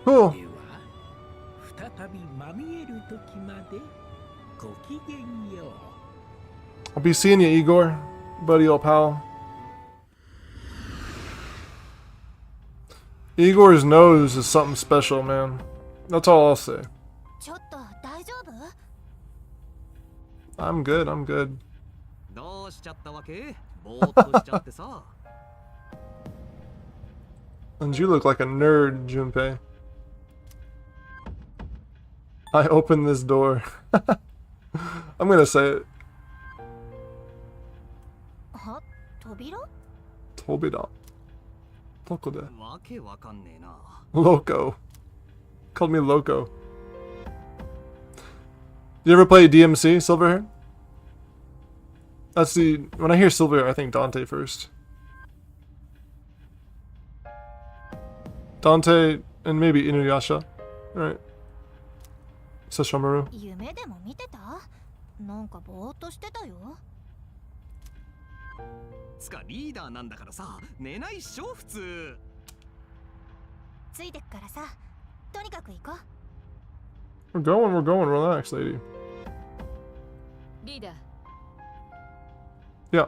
Speaker 1: Cool.
Speaker 16: では再びまみえる時までごきげんよう。
Speaker 1: I'll be seeing you, Igor, buddy, old pal. Igor's nose is something special, man. That's all I'll say.
Speaker 3: ちょっと大丈夫？
Speaker 1: I'm good, I'm good.
Speaker 7: どうしちゃったわけ？ぼーっとしちゃってさ。
Speaker 1: And you look like a nerd, Junpei. I opened this door. I'm gonna say it.
Speaker 3: は？扉？
Speaker 1: Tobida. Tokode.
Speaker 7: わけわかんねえな。
Speaker 1: Loco. Called me Loco. You ever play DMC, Silverhair? That's the... When I hear Silverhair, I think Dante first. Dante and maybe Inuyasha. Alright. Sesshomaru.
Speaker 3: 夢でも見てた？なんかぼーっとしてたよ。
Speaker 7: つかリーダーなんだからさ、寝ないっしょ普通。
Speaker 3: ついてくからさ。とにかく行こう。
Speaker 1: We're going, relax, lady.
Speaker 10: リーダー。
Speaker 1: Yeah.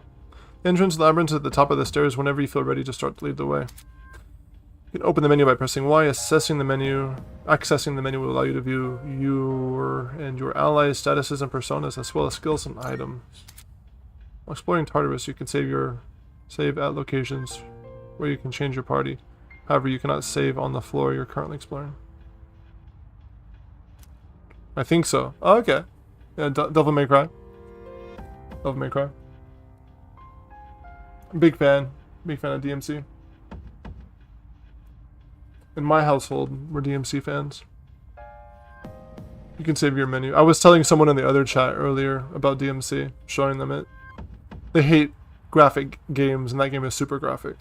Speaker 1: Entrance labyrinth at the top of the stairs whenever you feel ready to start to lead the way. You can open the menu by pressing Y. Accessing the menu will allow you to view your and your allies' statuses and personas, as well as skills and items. While exploring Tartarus, you can save at locations where you can change your party. However, you cannot save on the floor you're currently exploring. I think so. Oh, okay. Yeah, Devil May Cry. Devil May Cry. Big fan of DMC. In my household, we're DMC fans. You can save your menu. I was telling someone in the other chat earlier about DMC, showing them it. They hate graphic games, and that game is super graphic.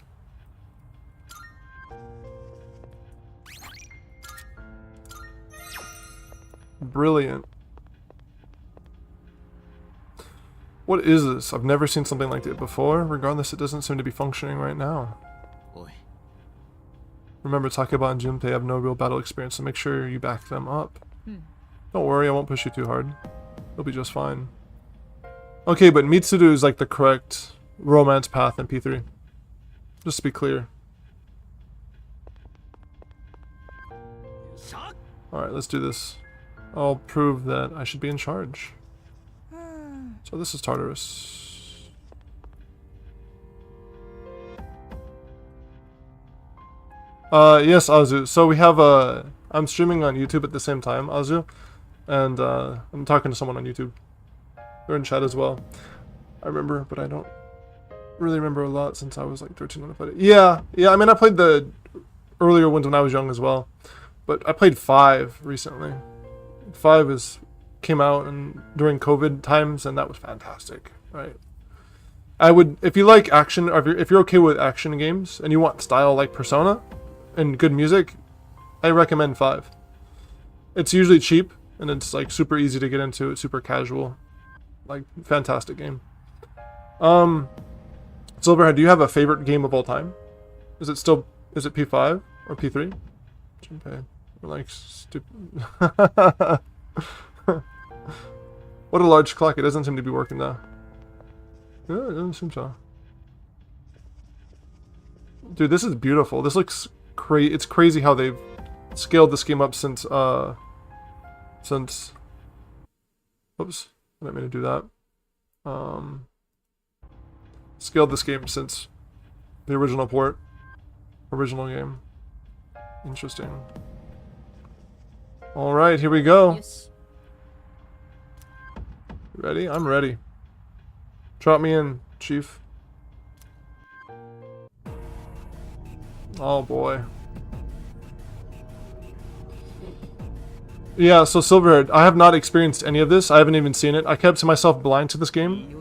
Speaker 1: Brilliant. What is this? I've never seen something like it before. Regardless, it doesn't seem to be functioning right now. Remember, Takeba and Junpei have no real battle experience, so make sure you back them up. Don't worry, I won't push you too hard. You'll be just fine. Okay, but Mitsuru is like the correct romance path in P3. Just to be clear. Alright, let's do this. I'll prove that I should be in charge. So this is Tartarus. Yes, Azu. So we have I'm streaming on YouTube at the same time, Azu. And I'm talking to someone on YouTube. They're in chat as well. I remember, but I don't really remember a lot since I was like 13 when I played it. Yeah, I mean I played the earlier ones when I was young as well. But I played 5 recently. 5 came out and during COVID times, and that was fantastic, right? I would, if you like action, or if you're okay with action games and you want style like Persona and good music, I recommend 5. It's usually cheap and it's like super easy to get into. It's super casual, like fantastic game. Silverhead, do you have a favorite game of all time? Is it P5 or P3? Okay. Like stupid. What a large clock. It doesn't seem to be working though. Yeah, it doesn't seem so. Dude, this is beautiful. This looks it's crazy how they've scaled this game up since oops. I didn't mean to do that. scaled this game since the original port. Original game. Interesting. Alright, here we go. Ready? I'm ready. Drop me in, Chief. Oh boy. Yeah, so Silverhaired, I have not experienced any of this. I haven't even seen it. I kept myself blind to this game.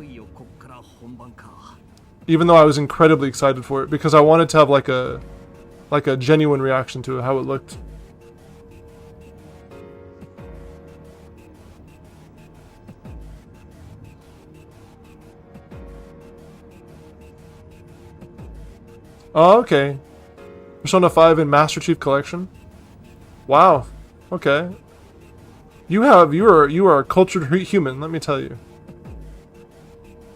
Speaker 1: Even though I was incredibly excited for it, because I wanted to have like a genuine reaction to how it looked. Oh, okay. Persona 5 in Master Chief Collection. Wow. Okay. You are a cultured human, let me tell you.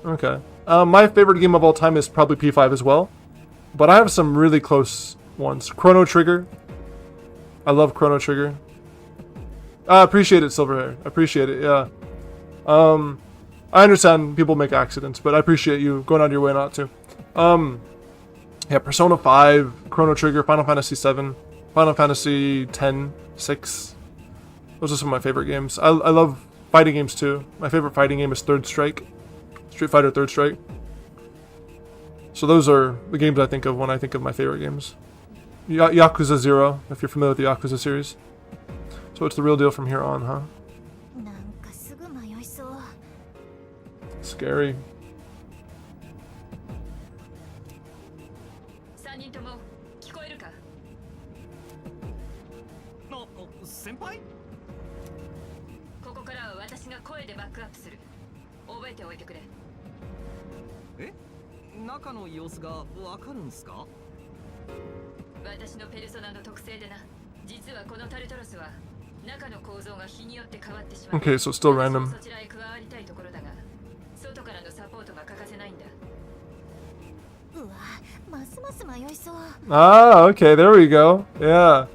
Speaker 1: Okay. My favorite game of all time is probably P5 as well. But I have some really close ones. Chrono Trigger. I love Chrono Trigger. I appreciate it, Silverhair. I appreciate it, yeah. I understand people make accidents, but I appreciate you going out of your way not to. Yeah, Persona 5, Chrono Trigger, Final Fantasy 7, Final Fantasy 10, 6. Those are some of my favorite games. I love fighting games too. My favorite fighting game is Third Strike. Street Fighter Third Strike. So those are the games I think of when I think of my favorite games. Yakuza 0, if you're familiar with the Yakuza series. So it's the real deal from here on, huh? Scary. Okay, so it's still random. Ah, okay, there we go. Yeah.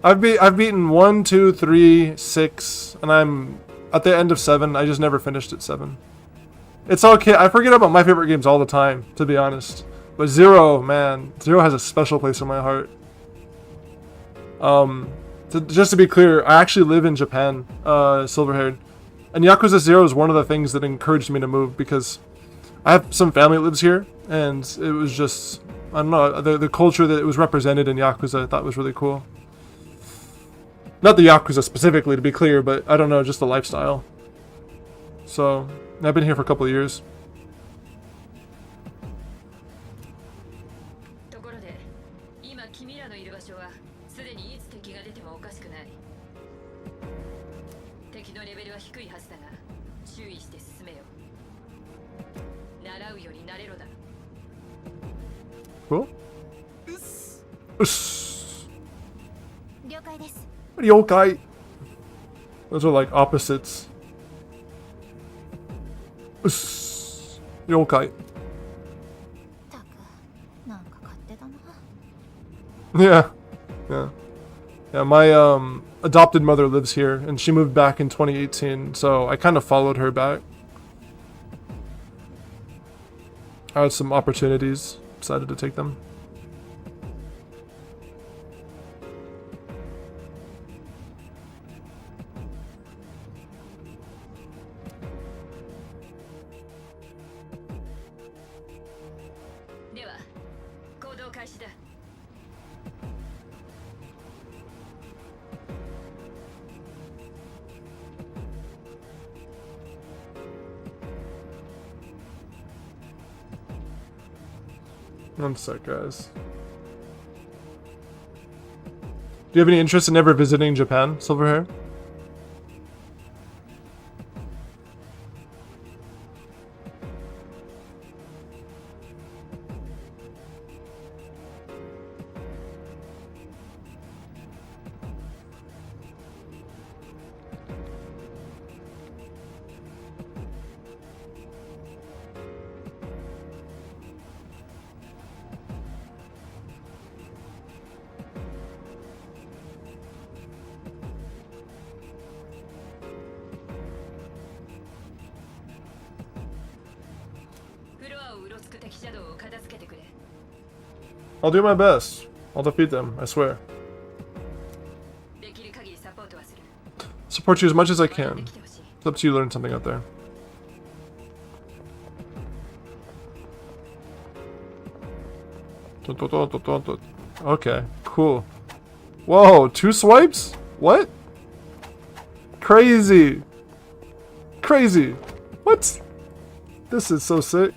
Speaker 1: I've beaten 1, 2, 3, 6, and I'm at the end of 7. I just never finished at 7. It's okay. I forget about my favorite games all the time, to be honest. But 0, man, 0 has a special place in my heart. Just to be clear, I actually live in Japan, Silverhaired. And Yakuza 0 is one of the things that encouraged me to move, because I have some family that lives here, and it was just, I don't know, the culture that it was represented in Yakuza I thought was really cool. Not the Yakuza specifically, to be clear, but I don't know, just the lifestyle. So, I've been here for a couple of years. Cool. Ryokai. Those are like opposites. Ryokai. Yeah. Yeah. Yeah, my adopted mother lives here, and she moved back in 2018, so I kind of followed her back. I had some opportunities, decided to take them. One sec, guys. Do you have any interest in ever visiting Japan, Silverhair? I'll do my best. I'll defeat them, I swear. Support you as much as I can. It's up to you to learn something out there. Okay, cool. Whoa, 2 swipes? What? Crazy. Crazy. What? This is so sick.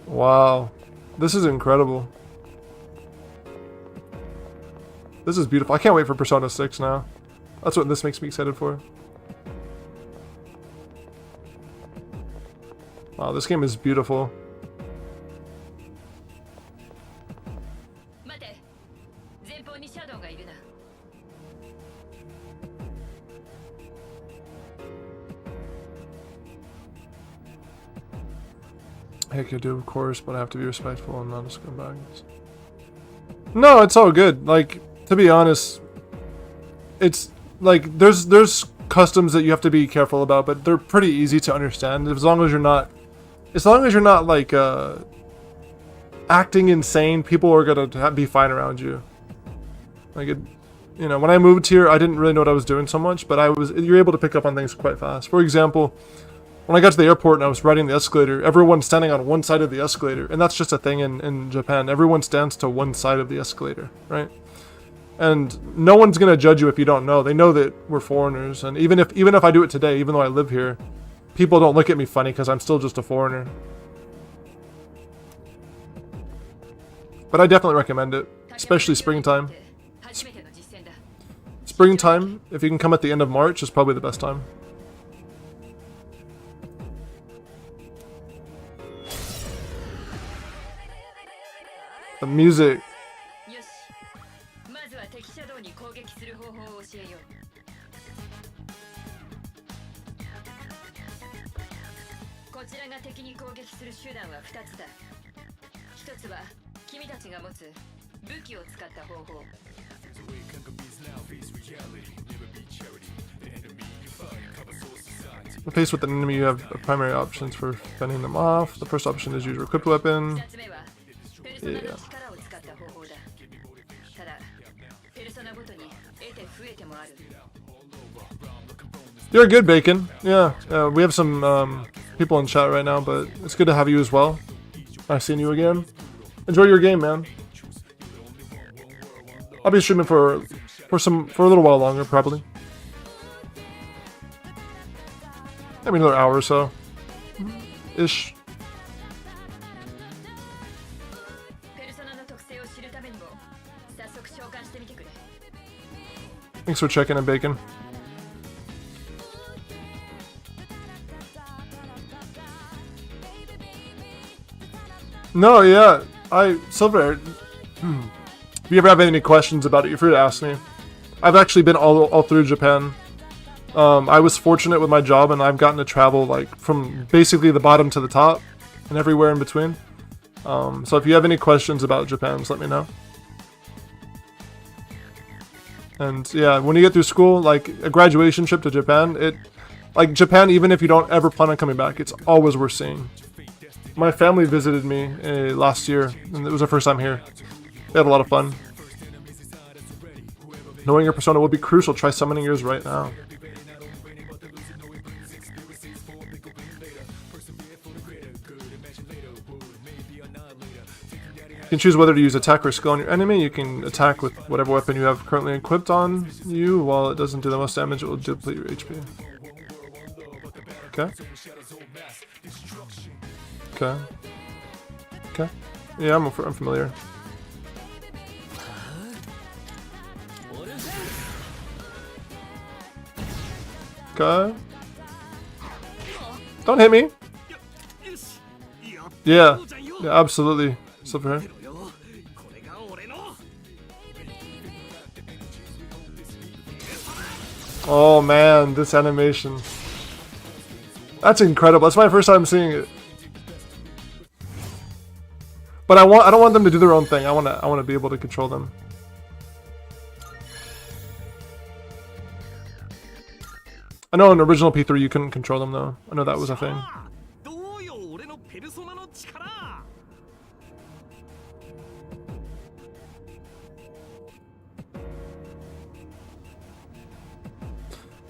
Speaker 1: Wow. This is incredible. This is beautiful. I can't wait for Persona 6 now. That's what this makes me excited for. Wow, this game is beautiful. I could do, of course, but I have to be respectful and not a scumbag. No, it's all good. Like, to be honest, it's like there's customs that you have to be careful about, but they're pretty easy to understand as long as you're not like acting insane. People are gonna be fine around you. Like it, you know, when I moved here, I didn't really know what I was doing so much, but you're able to pick up on things quite fast. For example, when I got to the airport and I was riding the escalator, everyone's standing on one side of the escalator, and that's just a thing in Japan. Everyone stands to one side of the escalator, right? And no one's gonna judge you if you don't know. They know that we're foreigners, and even if I do it today, even though I live here, people don't look at me funny because I'm still just a foreigner. But I definitely recommend it, especially springtime. Springtime, if you can come at the end of March, is probably the best time. The music. When faced with an enemy, you have primary options for fending them off. The first option is use your equipped weapon. Yeah. You're good, Bacon. Yeah, we have some people in chat right now, but it's good to have you as well. Nice seeing you again. Enjoy your game, man. I'll be streaming for a little while longer, probably. Maybe another hour or so. Ish. Thanks for checking in, Bacon. No, yeah. Silver, if you ever have any questions about it, you're free to ask me. I've actually been all through Japan. I was fortunate with my job, and I've gotten to travel like from basically the bottom to the top and everywhere in between. So if you have any questions about Japan, just let me know. And yeah, when you get through school, like a graduation trip to Japan, like Japan, even if you don't ever plan on coming back, it's always worth seeing. My family visited me last year, and it was their first time here. They had a lot of fun. Knowing your persona will be crucial. Try summoning yours right now. You can choose whether to use attack or skill on your enemy. You can attack with whatever weapon you have currently equipped on you. While it doesn't do the most damage, it will deplete your HP. Okay. Okay. Okay. Yeah, I'm familiar. Okay. Don't hit me. Yeah. Yeah, absolutely. Silver hair. Oh man, this animation. That's incredible. That's my first time seeing it. But I don't want them to do their own thing. I want to be able to control them. I know in original P3 you couldn't control them though. I know that was a thing.
Speaker 4: どうよ俺のペルソナの力。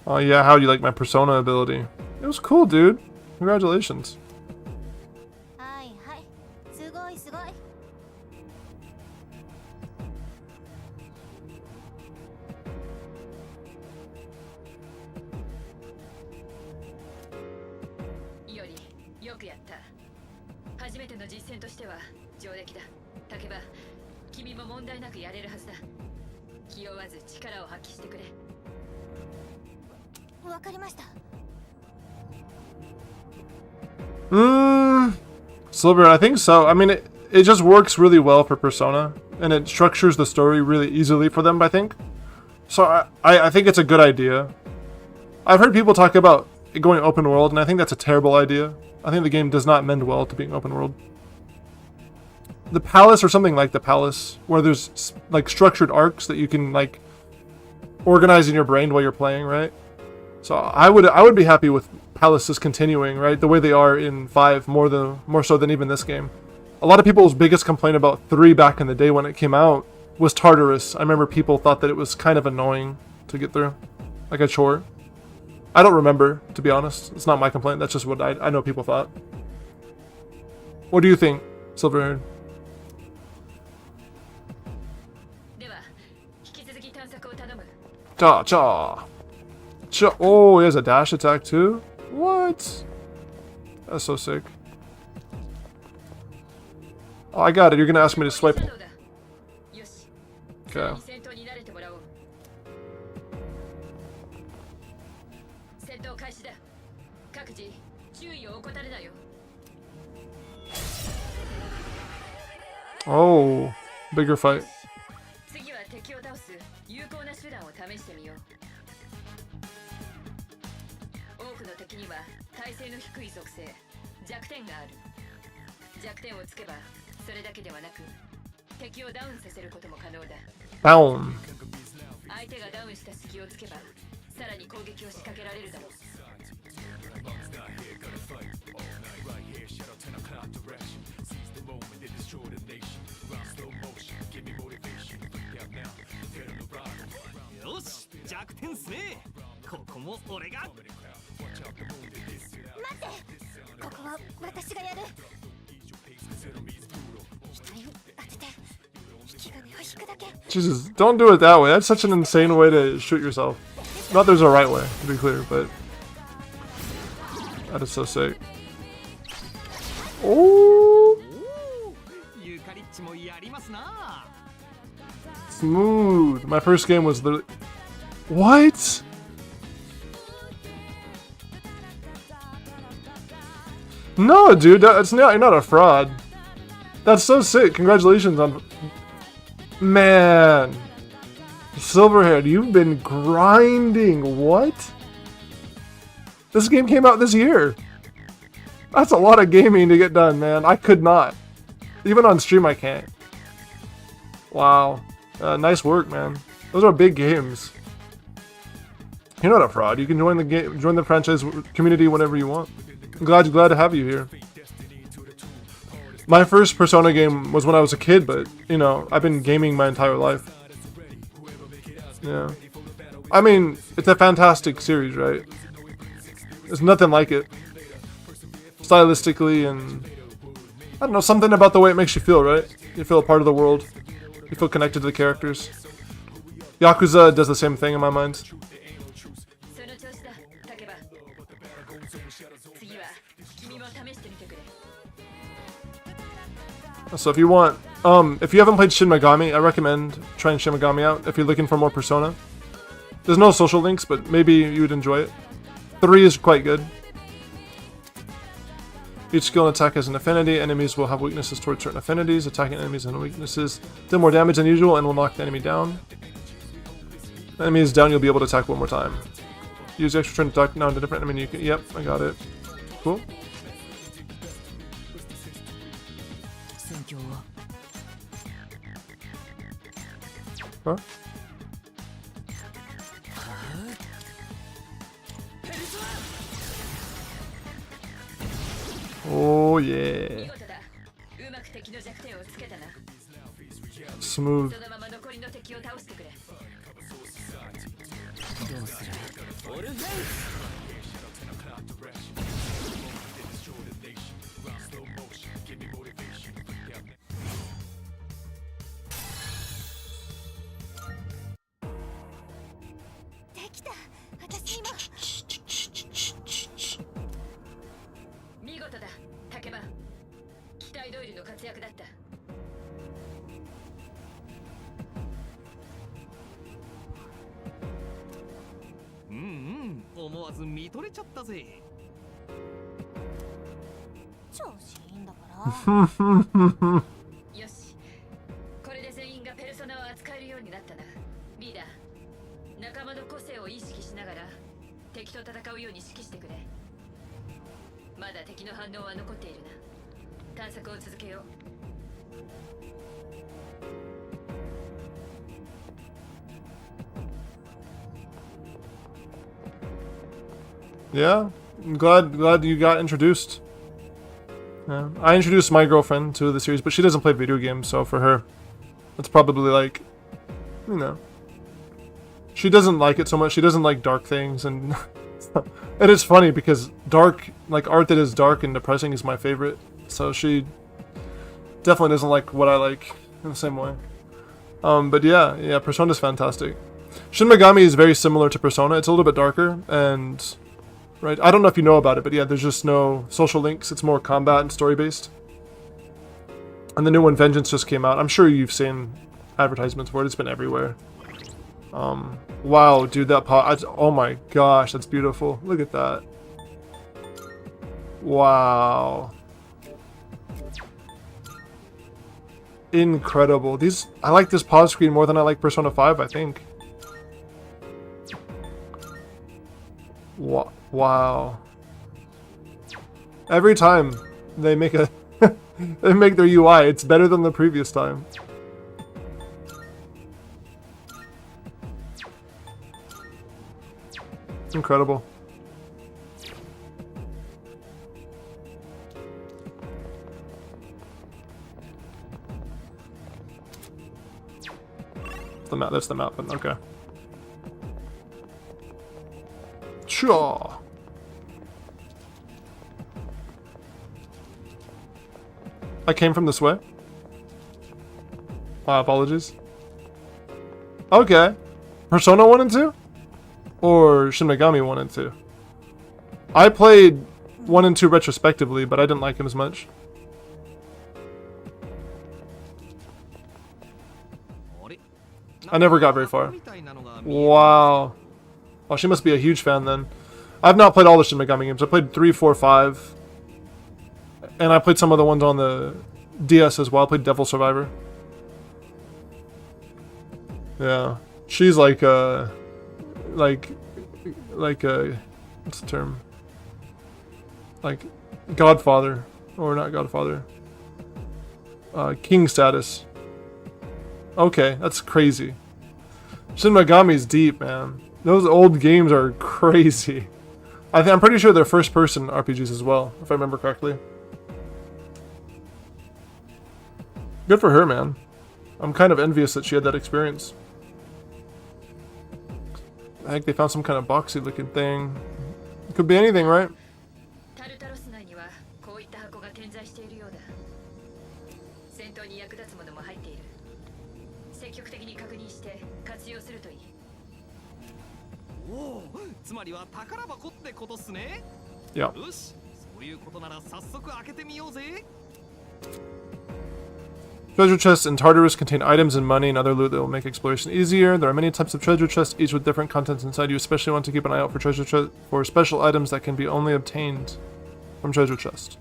Speaker 1: Oh yeah, how do you like my persona ability? It was cool, dude. Congratulations.
Speaker 3: はいはい、すごいすごい。
Speaker 10: よりよくやった。初めての実戦としては上出来だ。竹場、君も問題なくやれるはずだ。気負わず力を発揮してくれ。
Speaker 3: わかりました。
Speaker 1: Silver, I think so. I mean, it just works really well for Persona, and it structures the story really easily for them, I think. So I think it's a good idea. I've heard people talk about it going open world, and I think that's a terrible idea. I think the game does not mend well to being open world. The Palace, or something like the Palace, where there's like structured arcs that you can like organize in your brain while you're playing, right? So I would be happy with Palaces continuing, right, the way they are in 5, more so than even this game. A lot of people's biggest complaint about 3 back in the day when it came out was Tartarus. I remember people thought that it was kind of annoying to get through, like a chore. I don't remember, to be honest. It's not my complaint. That's just what I know people thought. What do you think, Silverhaired? Cha cha. Oh, he has a dash attack too? What? That's so sick. Oh, I got it. You're gonna ask me to swipe. Okay. Oh, bigger fight. Down. Jesus, don't do it that way. That's such an insane way to shoot yourself. Not there's a right way, to be clear, but that is so sick. Oh, smooth. My first game was the what? No, dude, that's not. You're not a fraud. That's so sick. Congratulations on. Man, Silverhaired, you've been grinding. What? This game came out this year. That's a lot of gaming to get done, man. I could not. Even on stream, I can't. Wow. Nice work, man. Those are big games. You're not a fraud. You can join the game, join the franchise community whenever you want. I'm glad to have you here. My first Persona game was when I was a kid, but, you know, I've been gaming my entire life. Yeah. I mean, it's a fantastic series, right? There's nothing like it. Stylistically and... I don't know, something about the way it makes you feel, right? You feel a part of the world. You feel connected to the characters. Yakuza does the same thing in my mind. So if you want, if you haven't played Shin Megami, I recommend trying Shin Megami out if you're looking for more Persona. There's no social links, but maybe you would enjoy it. 3 is quite good. Each skill and attack has an affinity. Enemies will have weaknesses towards certain affinities. Attacking enemies and weaknesses deal more damage than usual and will knock the enemy down. The enemy is down, you'll be able to attack one more time. Use the extra turn to attack down to different enemy. You can, yep, I got it. Cool. Huh? Oh yeah. Smooth. Yeah, I'm glad you got introduced. Yeah. I introduced my girlfriend to the series, but she doesn't play video games, so for her, it's probably like, you know, she doesn't like it so much. She doesn't like dark things, and and it's funny because dark, like art that is dark and depressing, is my favorite. So she definitely doesn't like what I like in the same way. But yeah, Persona's fantastic. Shin Megami is very similar to Persona. It's a little bit darker, and right, I don't know if you know about it, but yeah, there's just no social links. It's more combat and story based. And the new one, Vengeance, just came out. I'm sure you've seen advertisements for it. It's been everywhere. Wow, dude, that oh my gosh, that's beautiful. Look at that. Wow. Incredible. I like this pause screen more than I like Persona 5, I think. Wow. Every time they make a they make their UI, it's better than the previous time. Incredible. That's the map, but okay. Sure. I came from this way. My apologies. Okay. Persona 1 and 2? Or Shin Megami 1 and 2? I played 1 and 2 retrospectively, but I didn't like him as much. I never got very far. Wow. Oh, she must be a huge fan then. I've not played all the Shin Megami games. I played 3, 4, 5. And I played some of the ones on the DS as well. I played Devil Survivor. Yeah. She's like a... what's the term? Like, Godfather. Or not Godfather. King status. Okay, that's crazy. Shin Megami's deep, man. Those old games are crazy. I'm pretty sure they're first-person RPGs as well, if I remember correctly. Good for her, man. I'm kind of envious that she had that experience. I think they found some kind of boxy-looking thing. It could be anything, right? Yeah. Treasure chests in Tartarus contain items and money and other loot that will make exploration easier. There are many types of treasure chests, each with different contents inside. You especially want to keep an eye out for for special items that can be only obtained from treasure chest.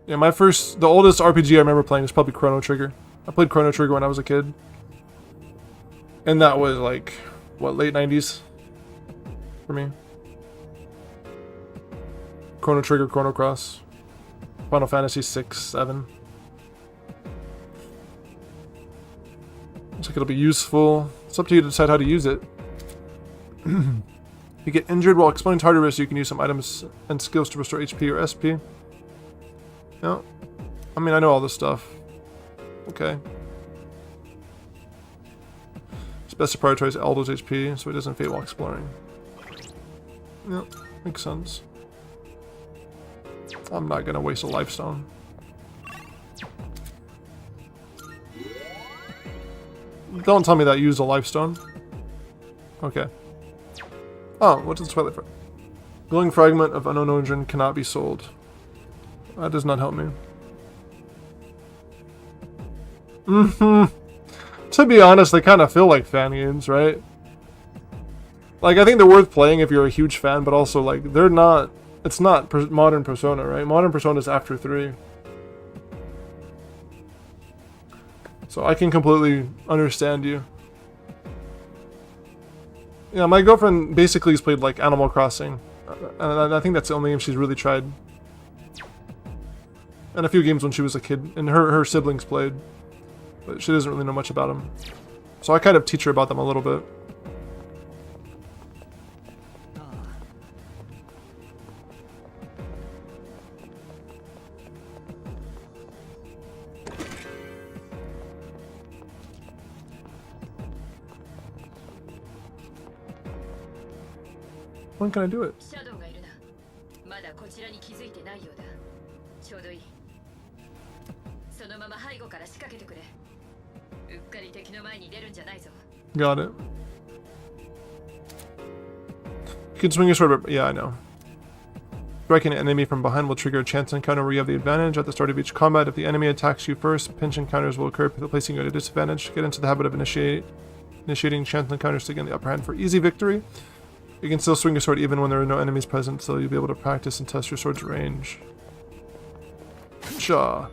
Speaker 1: Yeah, the oldest RPG I remember playing was probably Chrono Trigger. I played Chrono Trigger when I was a kid. And that was like, what, late 90s for me. Chrono Trigger, Chrono Cross, Final Fantasy 6, 7. Looks like it'll be useful. It's up to you to decide how to use it. If you get injured while exploring Tartarus, you can use some items and skills to restore HP or SP. Yeah. I mean, I know all this stuff. Okay. It's best to prioritize Aldo's HP so he doesn't fade while exploring. Yeah, makes sense. I'm not gonna waste a life stone. Don't tell me that you used a life stone. Okay. Oh, what's the Twilight Fragment? Glowing fragment of unknown origin cannot be sold. That does not help me. To be honest, they kind of feel like fan games, right? Like, I think they're worth playing if you're a huge fan, but also, like, they're not... It's not modern Persona, right? Modern Persona is after 3. So I can completely understand you. Yeah, my girlfriend basically has played, like, Animal Crossing. And I think that's the only game she's really tried. And a few games when she was a kid. And her siblings played. But she doesn't really know much about them. So I kind of teach her about them a little bit. When can I do it? Got it. You can swing your sword, but yeah, I know. Striking an enemy from behind will trigger a chance encounter where you have the advantage at the start of each combat. If the enemy attacks you first, pinch encounters will occur, placing you at a disadvantage. Get into the habit of initiating chance encounters to gain the upper hand for easy victory. You can still swing your sword even when there are no enemies present, so you'll be able to practice and test your sword's range. Cha.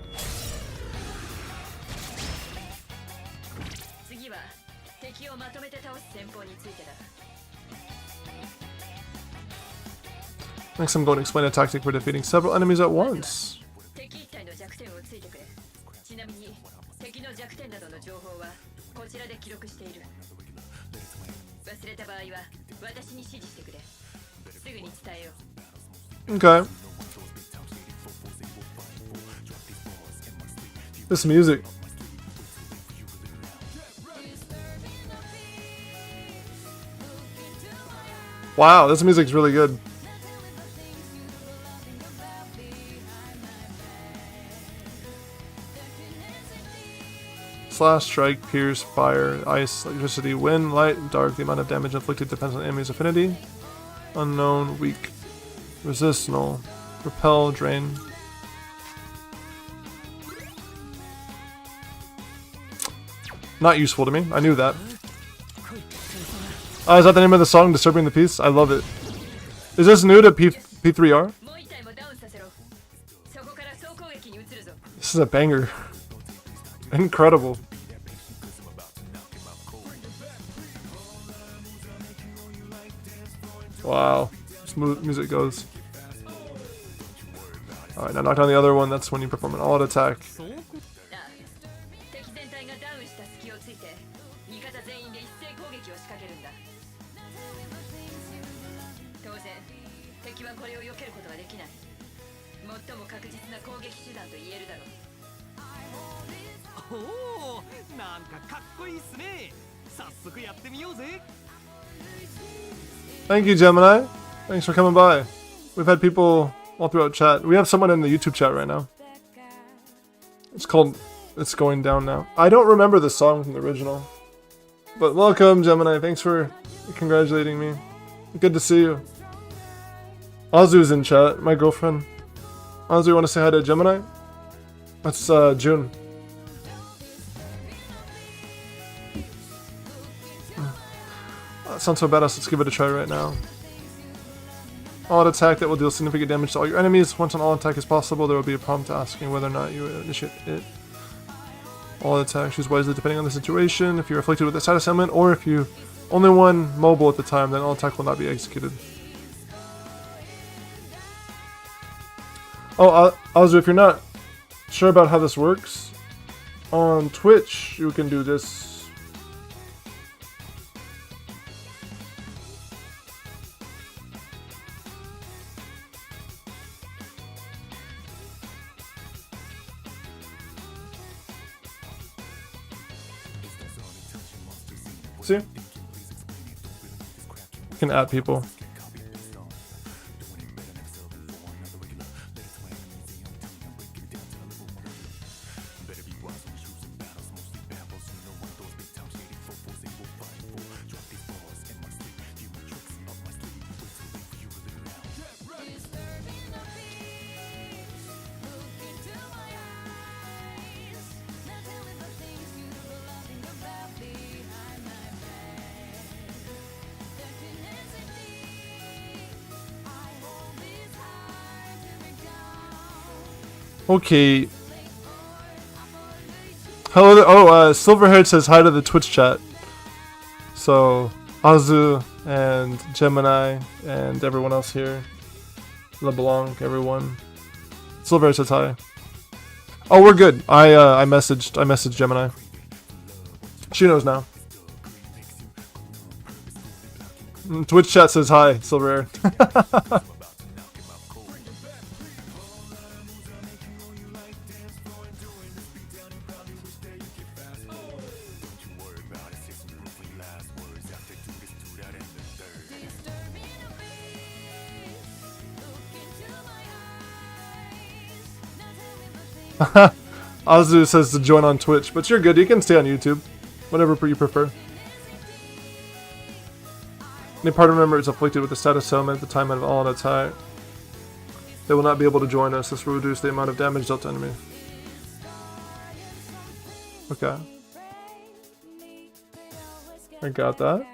Speaker 1: Next I'm going to explain a tactic for defeating several enemies at once. Okay. This music. Wow, this music's really good. Slash, strike, pierce, fire, ice, electricity, wind, light, and dark. The amount of damage inflicted depends on the enemy's affinity. Unknown, weak. Resist, null. Repel, drain. Not useful to me. I knew that. Is that the name of the song, Disturbing the Peace? I love it. Is this new to P3R? This is a banger. Incredible. Wow. Smooth music goes. Alright, now knock down the other one. That's when you perform an all-out attack. Thank you, Gemini. Thanks for coming by. We've had people all throughout chat. We have someone in the YouTube chat right now. It's called It's Going Down Now. I don't remember the song from the original. But welcome, Gemini. Thanks for congratulating me. Good to see you. Azu's in chat, my girlfriend. Azu, you want to say hi to Gemini? That's June. That sounds so badass. Let's give it a try right now. All-out attack that will deal significant damage to all your enemies. Once an all attack is possible, there will be a prompt asking whether or not you initiate it. All attack, choose wisely depending on the situation. If you're afflicted with a status ailment, or if you only one mobile at the time, then all attack will not be executed. Oh, Azu, if you're not sure about how this works, on Twitch you can do this. See? You can add people. Okay. Hello. Silverhead says hi to the Twitch chat. So, Azu and Gemini and everyone else here. LeBlanc, everyone. Silverhead says hi. Oh, we're good. I messaged Gemini. She knows now. Twitch chat says hi, Silverhair. Azu says to join on Twitch, but you're good. You can stay on YouTube, whatever you prefer. Any party member is afflicted with the status ailment at the time of all on its high. They will not be able to join us. This will reduce the amount of damage dealt to enemies. Okay. I got that.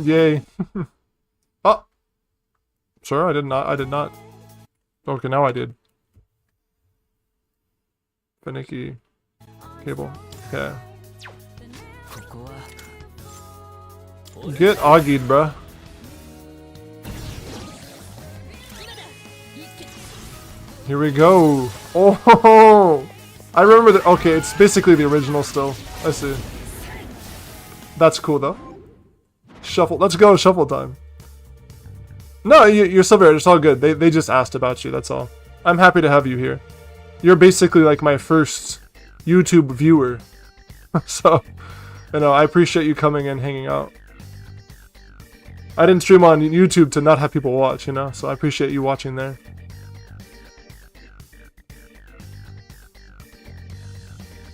Speaker 1: Yay. Oh! Sure, I did not. Okay, now I did. Finicky cable. Okay. Get Augied, bruh. Here we go. Oh, I remember that. Okay, it's basically the original still. I see. That's cool though. Shuffle. Let's go. Shuffle time. No, you're still very. It's all good. They just asked about you. That's all. I'm happy to have you here. You're basically like my first YouTube viewer. So, I appreciate you coming and hanging out. I didn't stream on YouTube to not have people watch, so I appreciate you watching there.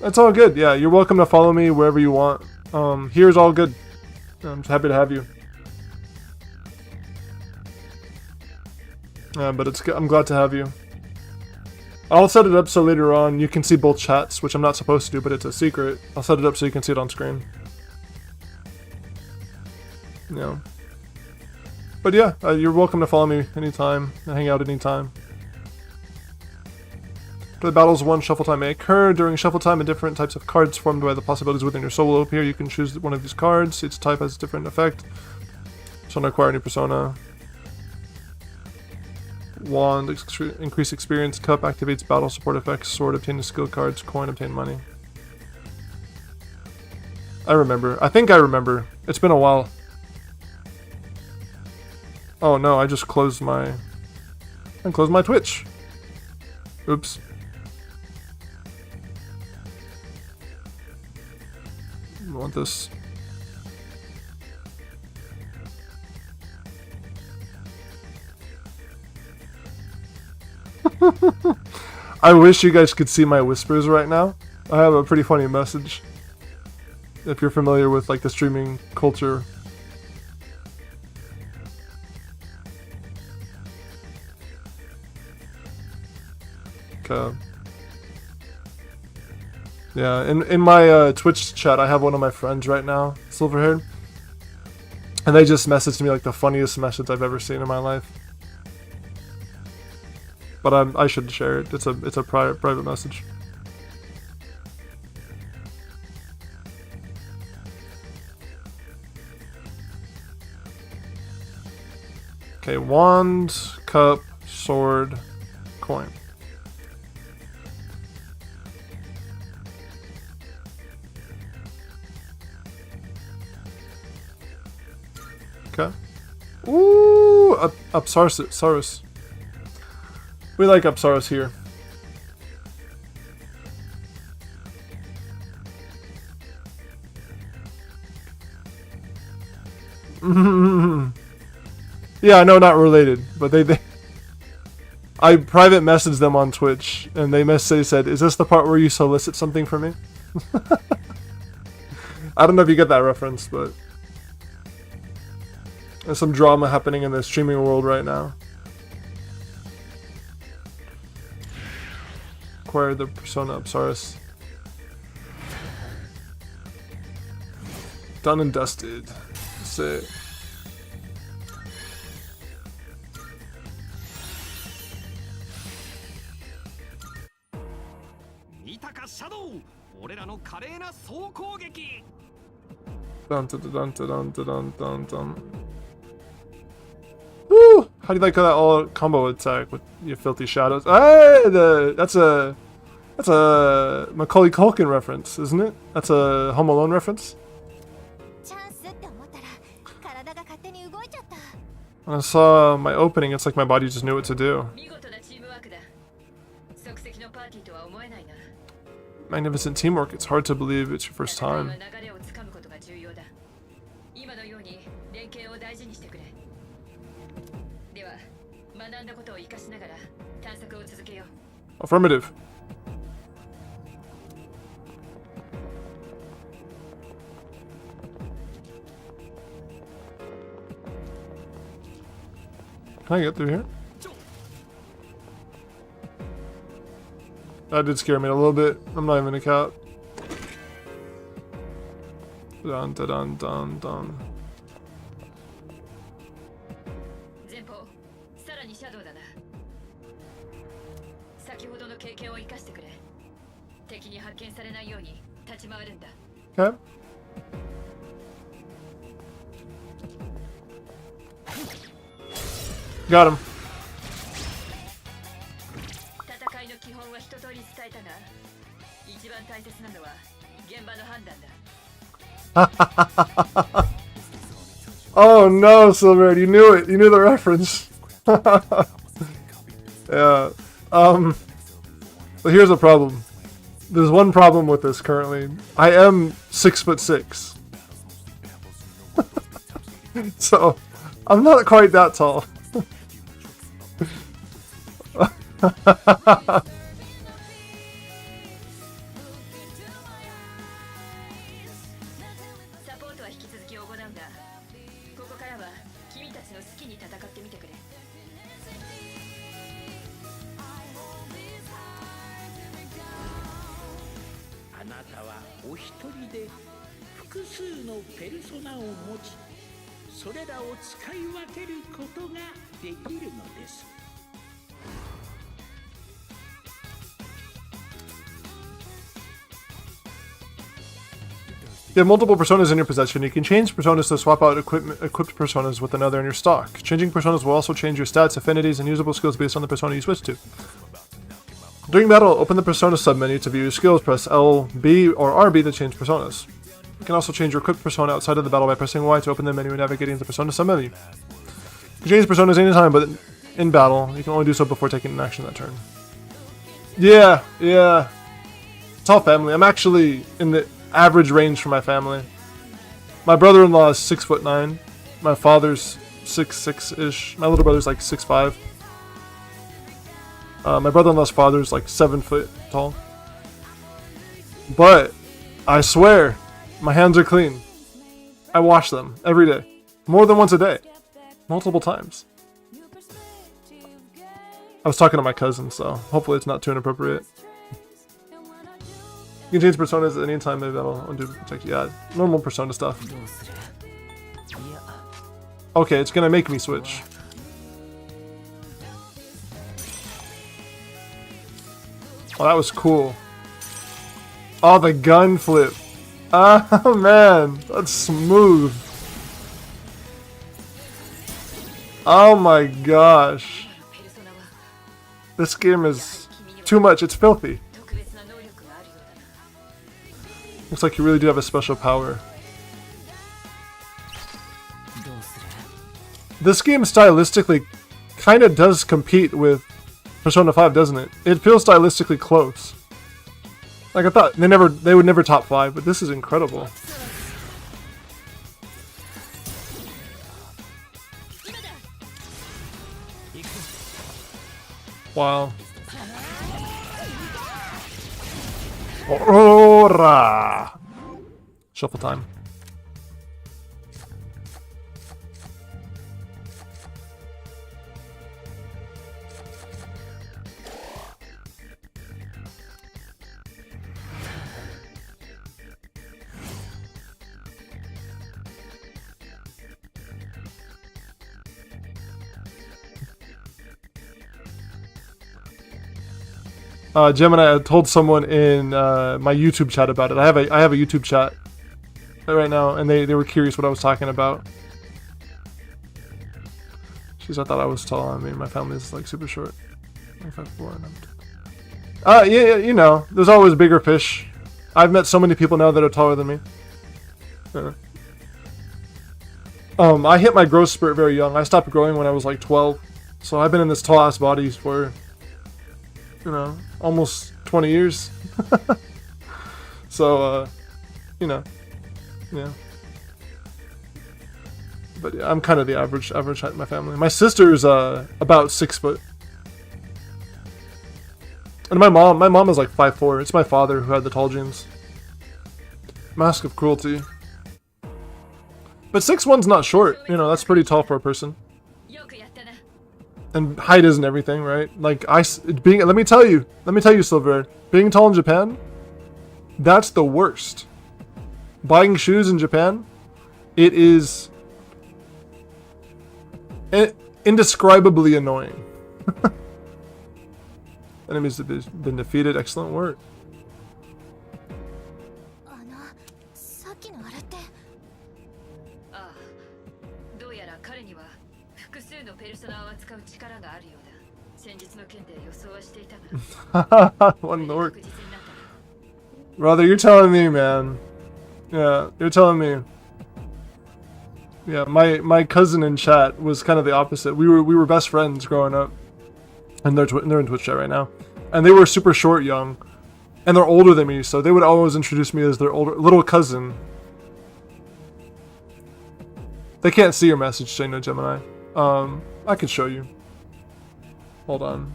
Speaker 1: That's all good. Yeah, you're welcome to follow me wherever you want. Here's all good. I'm just happy to have you. But I'm glad to have you. I'll set it up so later on you can see both chats, which I'm not supposed to do, but it's a secret. I'll set it up so you can see it on screen. Yeah. But yeah, you're welcome to follow me anytime, hang out anytime. Play battles 1 shuffle time may occur. During shuffle time, different types of cards formed by the possibilities within your soul will appear. You can choose one of these cards. Each type has a different effect. Persona acquire new persona. Wand, increase experience. Cup activates battle support effects. Sword, obtain skill cards. Coin, obtain money. I remember. I think I remember. It's been a while. Oh no, I just closed my... I closed my Twitch. Oops. I want this. I wish you guys could see my whispers right now. I have a pretty funny message. If you're familiar with like the streaming culture. Okay. Yeah, in my Twitch chat, I have one of my friends right now, Silverhaired, and they just messaged me like the funniest message I've ever seen in my life. But I should share it. It's a private message. Okay, wand, cup, sword, coin. Okay. Ooh, Apsaros. We like Apsaros here. Yeah, I know, not related, but they I private messaged them on Twitch, and they said, "Is this the part where you solicit something from me?" I don't know if you get that reference, but there's some drama happening in the streaming world right now. Acquire the Persona Apsaris. Done and dusted. That's it. Dun dun dun dun dun dun dun dun. Woo! How do you like that all combo attack with your filthy shadows? Hey, that's a Macaulay Culkin reference, isn't it? That's a Home Alone reference. When I saw my opening, it's like my body just knew what to do. Magnificent teamwork. It's hard to believe it's your first time. Affirmative. Can I get through here? That did scare me a little bit. I'm not even a cat. Dun dun dun dun dun. Okay. Got him. Oh no, Silver, you knew it. You knew the reference. Yeah. But here's the problem. There's one problem with this currently. I am 6'6". So I'm not quite that tall. You have multiple personas in your possession. You can change personas to swap out equipped personas with another in your stock. Changing personas will also change your stats, affinities, and usable skills based on the persona you switch to. During battle, open the persona submenu to view your skills. Press L, B, or RB to change personas. You can also change your equipped persona outside of the battle by pressing Y to open the menu and navigating the persona submenu. You can change personas anytime, but in battle, you can only do so before taking an action that turn. Yeah. It's all family. I'm actually in the average range for my family. My brother-in-law is 6'9". My father's 6'6"-ish. My little brother's like 6'5". My brother-in-law's father's like 7 foot tall. But I swear, my hands are clean. I wash them every day, more than once a day, multiple times. I was talking to my cousin, so hopefully it's not too inappropriate. You can change personas at any time, maybe that'll undo protect you. Yeah, normal persona stuff. Okay, it's gonna make me switch. Oh, that was cool. Oh, the gun flip. Oh man, that's smooth. Oh my gosh. This game is too much, it's filthy. Looks like you really do have a special power. This game stylistically kind of does compete with Persona 5, doesn't it? It feels stylistically close. Like I thought they would never top 5, but this is incredible. Wow. Ora! Shuffle time. Gemini, I told someone in my YouTube chat about it. I have a YouTube chat right now, and they were curious what I was talking about. Jeez, I thought I was tall. I mean, my family is like super short. 5'4" and I'm yeah, you know, there's always bigger fish. I've met so many people now that are taller than me. Yeah. I hit my growth spurt very young. I stopped growing when I was like 12, so I've been in this tall ass body for, you know, almost 20 years. So, you know, yeah. But yeah, I'm kind of the average height in my family. My sister's about 6 foot. And my mom is like 5'4". It's my father who had the tall genes. Mask of Cruelty. But 6'1's not short. You know, that's pretty tall for a person. And height isn't everything, right? Like let me tell you, Silver, being tall in Japan, that's the worst. Buying shoes in Japan, it is indescribably annoying. Enemies have been defeated. Excellent work.
Speaker 3: さっきのあれって。
Speaker 10: ああ、どうやら彼には複数のペルソナを扱う力があるようだ。先日の件で予想はしていたが。
Speaker 1: One Lord. Brother, you're telling me, man. Yeah, you're telling me. Yeah, my cousin in chat was kind of the opposite. We were best friends growing up, and they're in Twitch chat right now, and they were super short, young, and they're older than me, so they would always introduce me as their older little cousin. They can't see your message, Shano Gemini. I can show you. Hold on.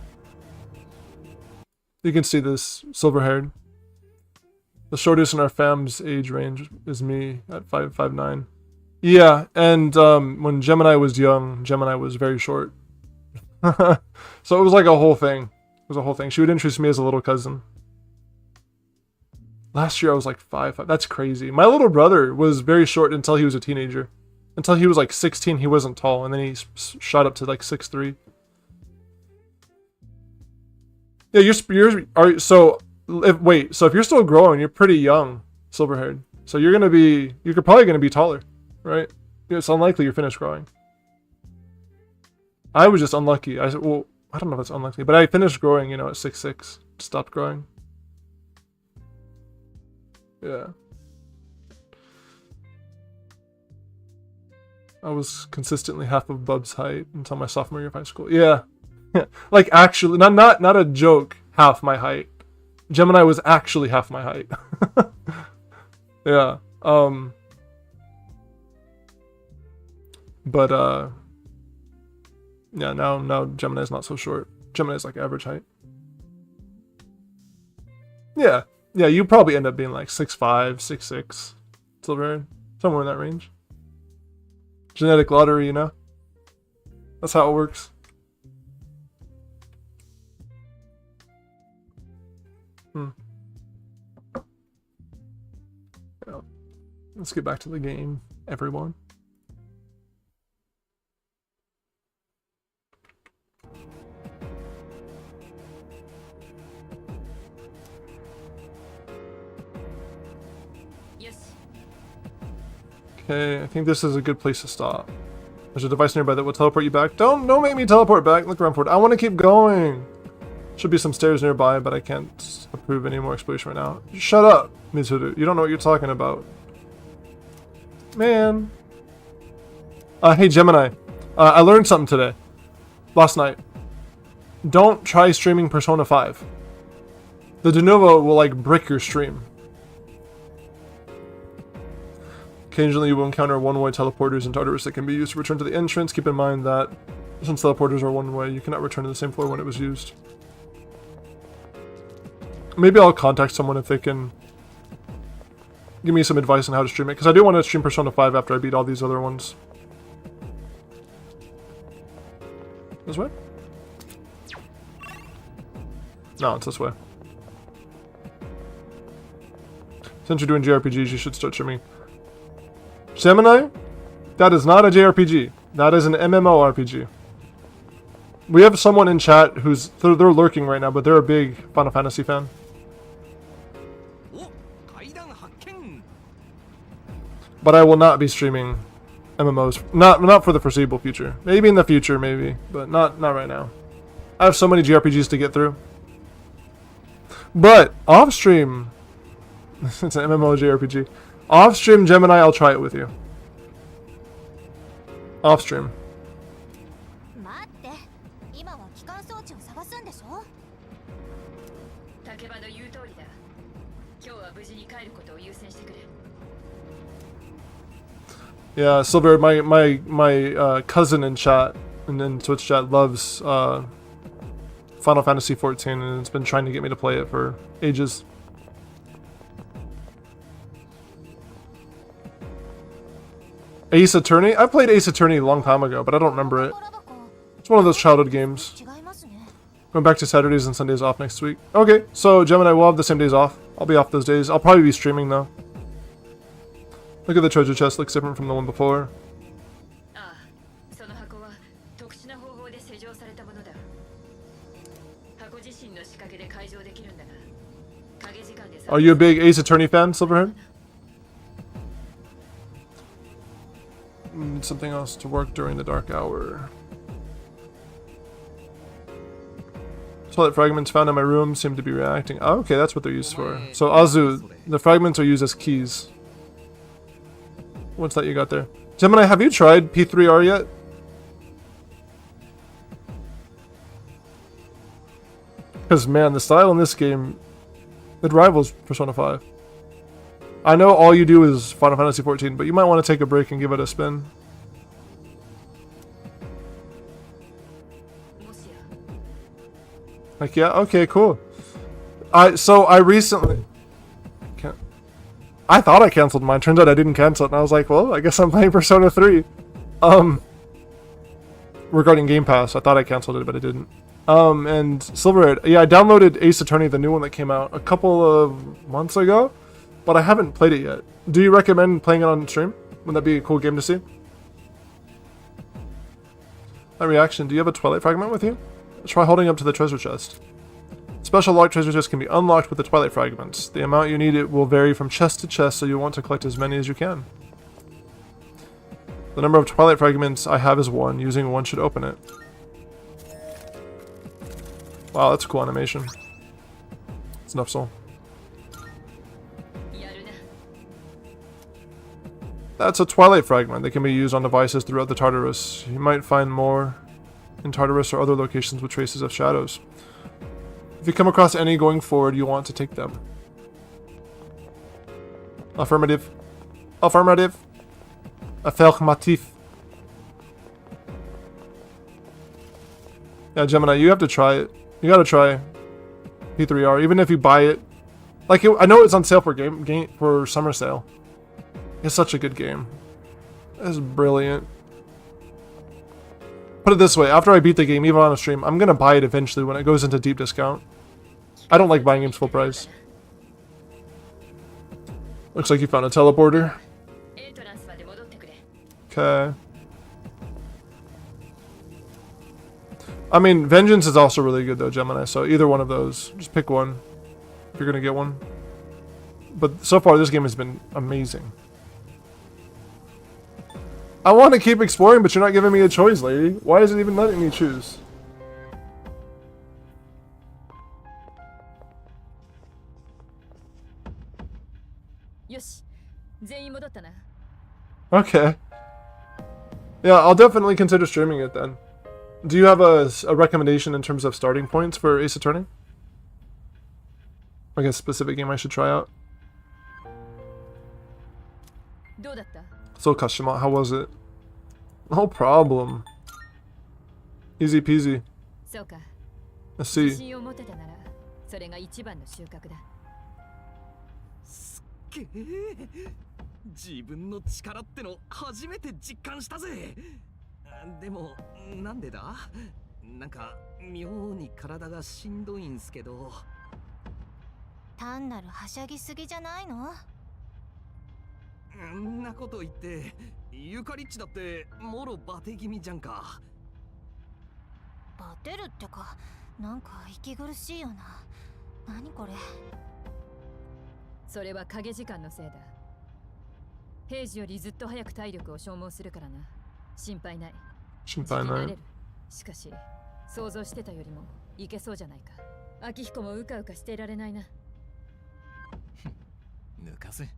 Speaker 1: You can see this, silver-haired. The shortest in our fam's age range is me at 5'9". Yeah, and when Gemini was young, Gemini was very short. So it was like a whole thing. It was a whole thing. She would introduce me as a little cousin. Last year I was like 5'5". That's crazy. My little brother was very short until he was a teenager. Until he was like 16, he wasn't tall, and then he shot up to like 6'3". Yeah, so if you're still growing, you're pretty young, silver-haired. So you're probably gonna be taller, right? It's unlikely you're finished growing. I was just unlucky. I don't know if it's unlucky, but I finished growing, you know, at 6'6". Stopped growing. Yeah. I was consistently half of Bub's height until my sophomore year of high school. Yeah. Like actually, not a joke, half my height. Gemini was actually half my height. Yeah. But yeah, now Gemini's not so short. Gemini's like average height. Yeah. Yeah, you probably end up being like 6'5", 6'6", silver, somewhere in that range. Genetic lottery, you know? That's how it works. Yeah. Let's get back to the game, everyone. Okay, I think this is a good place to stop. There's a device nearby that will teleport you back. Don't make me teleport back. Look around for it. I want to keep going. Should be some stairs nearby, but I can't approve any more exploration right now. Shut up, Mizuru. You don't know what you're talking about. Man. Hey, Gemini. I learned something today. Last night. Don't try streaming Persona 5. The de novo will, like, brick your stream. Occasionally you will encounter one-way teleporters in Tartarus that can be used to return to the entrance. Keep in mind that Since teleporters are one way, you cannot return to the same floor when it was used. Maybe I'll contact someone if they can give me some advice on how to stream it, because I do want to stream Persona 5 after I beat all these other ones. This way? No, it's this way. Since you're doing JRPGs, you should start streaming. Gemini? That is not a JRPG. That is an MMORPG. We have someone in chat who's... They're lurking right now, but they're a big Final Fantasy fan. But I will not be streaming MMOs. Not for the foreseeable future. Maybe in the future, maybe. But not right now. I have so many JRPGs to get through. But, off-stream... it's an MMO JRPG. Off-stream Gemini, I'll try it with you. Off-stream.
Speaker 3: 待って、今は機関装置を探すんでしょ？
Speaker 10: 竹場の言う通りだ。今日は無事に帰ることを優先してくれ。
Speaker 1: Yeah, Silver, my cousin in chat, and in Twitch chat, loves Final Fantasy XIV, and has been trying to get me to play it for ages. Ace Attorney? I played Ace Attorney a long time ago, but I don't remember it. It's one of those childhood games. Going back to Saturdays and Sundays off next week. Okay, so Gemini will have the same days off. I'll be off those days. I'll probably be streaming though. Look at the treasure chest, looks different from the one before. Are you a big Ace Attorney fan, Silverhead? Need something else to work during the dark hour. Twilight fragments found in my room seem to be reacting. Oh, okay, that's what they're used for. So Azu, the fragments are used as keys. What's that you got there? Gemini, have you tried P3R yet? Because man, the style in this game, it rivals Persona 5. I know all you do is Final Fantasy XIV, but you might want to take a break and give it a spin. Like, yeah, okay, cool. So I recently... I thought I canceled mine. Turns out I didn't cancel it, and I was like, well, I guess I'm playing Persona 3. Regarding Game Pass, I thought I canceled it, but I didn't. And Silverhead, yeah, I downloaded Ace Attorney, the new one that came out a couple of months ago, but I haven't played it yet. Do you recommend playing it on stream? Wouldn't that be a cool game to see? My reaction, do you have a Twilight fragment with you? Try holding up to the treasure chest. Special locked treasure chests can be unlocked with the Twilight fragments. The amount you need it will vary from chest to chest, so you'll want to collect as many as you can. The number of Twilight fragments I have is 1. Using 1 should open it. Wow, that's a cool animation. It's enough soul. That's a Twilight fragment that can be used on devices throughout the Tartarus. You might find more in Tartarus or other locations with traces of shadows. If you come across any going forward, you want to take them. Affirmative. Affirmative. Affirmative. Yeah, Gemini, you have to try it. You gotta try P3R, even if you buy it. Like, I know it's on sale for for summer sale. It's such a good game. It's brilliant. Put it this way, after I beat the game, even on a stream, I'm gonna buy it eventually when it goes into deep discount. I don't like buying games full price. Looks like you found a teleporter. Okay. I mean, Vengeance is also really good though, Gemini, so either one of those. Just pick one, if you're gonna get one. But so far, this game has been amazing. I want to keep exploring, but you're not giving me a choice, lady. Why is it even letting me choose? Okay. Yeah, I'll definitely consider streaming it then. Do you have a recommendation in terms of starting points for Ace Attorney? Like a specific game I should try out? So Kashima, how was it? No problem. Easy peasy.
Speaker 10: そうか。
Speaker 1: I see.
Speaker 10: 自信を持てたなら、それが一番の収穫だ。
Speaker 7: けー自分の力っての初めて実感したぜ。でもなんでだ？なんか妙に体がしんどいんすけど。
Speaker 3: 単なるはしゃぎすぎじゃないの？
Speaker 7: んなこと言ってユカリッチだってもろバテ気味じゃんか。
Speaker 3: バテるってか、なんか息苦しいよな。何これ？
Speaker 10: それは影時間のせいだ。平時よりずっと早く体力を消耗するからな。心配ない。
Speaker 1: 心配ない。
Speaker 10: 慣れる。しかし想像してたよりもいけそうじゃないか。秋彦もうかうかしていられないな。
Speaker 7: 抜かせ。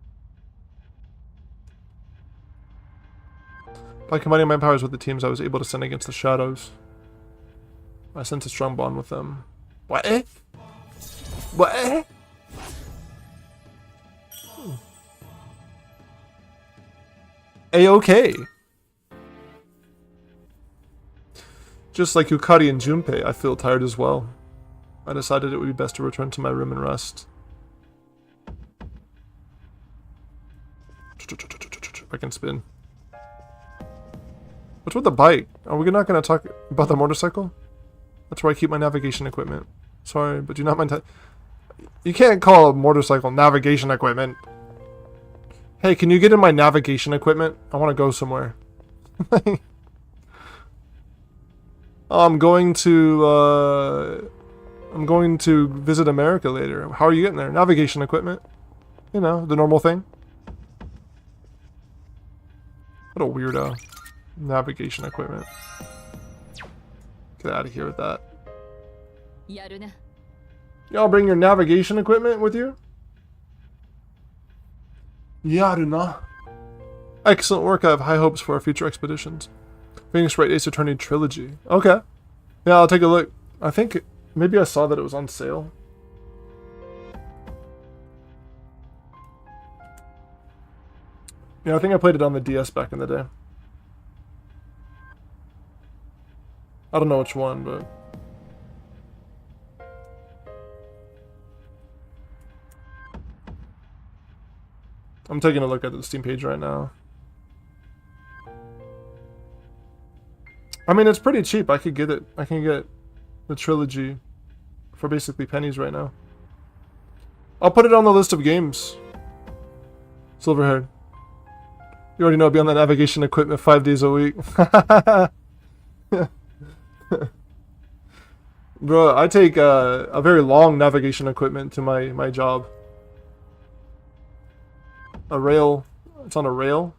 Speaker 1: By combining my powers with the teams I was able to send against the shadows, I sense a strong bond with them. What? What? A-okay. Just like Yukari and Junpei, I feel tired as well. I decided it would be best to return to my room and rest. I can spin. What's with the bike? Are we not going to talk about the motorcycle? That's where I keep my navigation equipment. Sorry, but do not mind. You can't call a motorcycle navigation equipment. Hey, can you get in my navigation equipment? I want to go somewhere. I'm going to visit America later. How are you getting there? Navigation equipment. You know, the normal thing. What a weirdo. Navigation equipment. Get out of here with that. Y'all bring your navigation equipment with you? Yaruna. Excellent work. I have high hopes for our future expeditions. Phoenix Wright Ace Attorney Trilogy. Okay. Yeah, I'll take a look. I think maybe I saw that it was on sale. Yeah, I think I played it on the DS back in the day. I don't know which one, but... I'm taking a look at the Steam page right now. I mean, it's pretty cheap. I could get it. I can get the trilogy for basically pennies right now. I'll put it on the list of games. Silverhaired. You already know I'll be on the navigation equipment 5 days a week. Bro, I take a very long navigation equipment to my job. A rail. It's on a rail.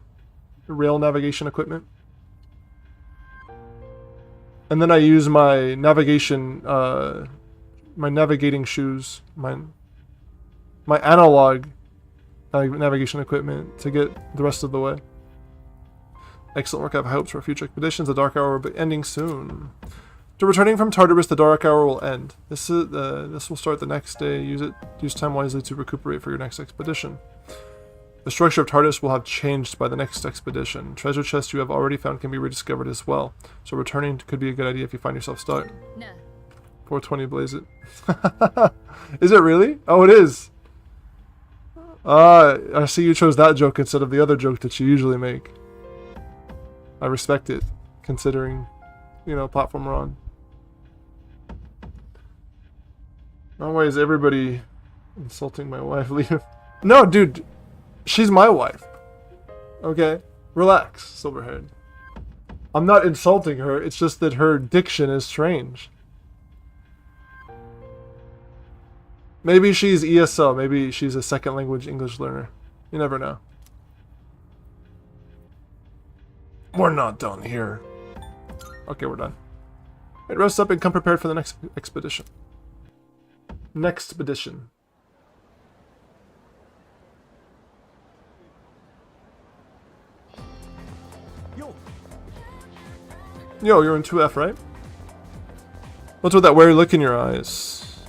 Speaker 1: Rail navigation equipment. And then I use my navigation, my navigating shoes, my analog navigation equipment to get the rest of the way. Excellent work. I have hopes for future expeditions. The Dark Hour will be ending soon. To returning from Tartarus, the Dark Hour will end. This will start the next day. Use time wisely to recuperate for your next expedition. The structure of Tartarus will have changed by the next expedition. Treasure chests you have already found can be rediscovered as well. So returning could be a good idea if you find yourself stuck. No. 420 blaze it. Is it really? Oh, it is. I see you chose that joke instead of the other joke that you usually make. I respect it, considering, you know, platform we're on. No way is everybody insulting my wife. Leave. No, dude. She's my wife. Okay? Relax, Silverhead. I'm not insulting her, it's just that her diction is strange. Maybe she's ESL, maybe she's a second language English learner. You never know. We're not done here. Okay, we're done. Right, rest up and come prepared for the next expedition. Next expedition. Yo, you're in 2F, right? What's with that weird look in your eyes?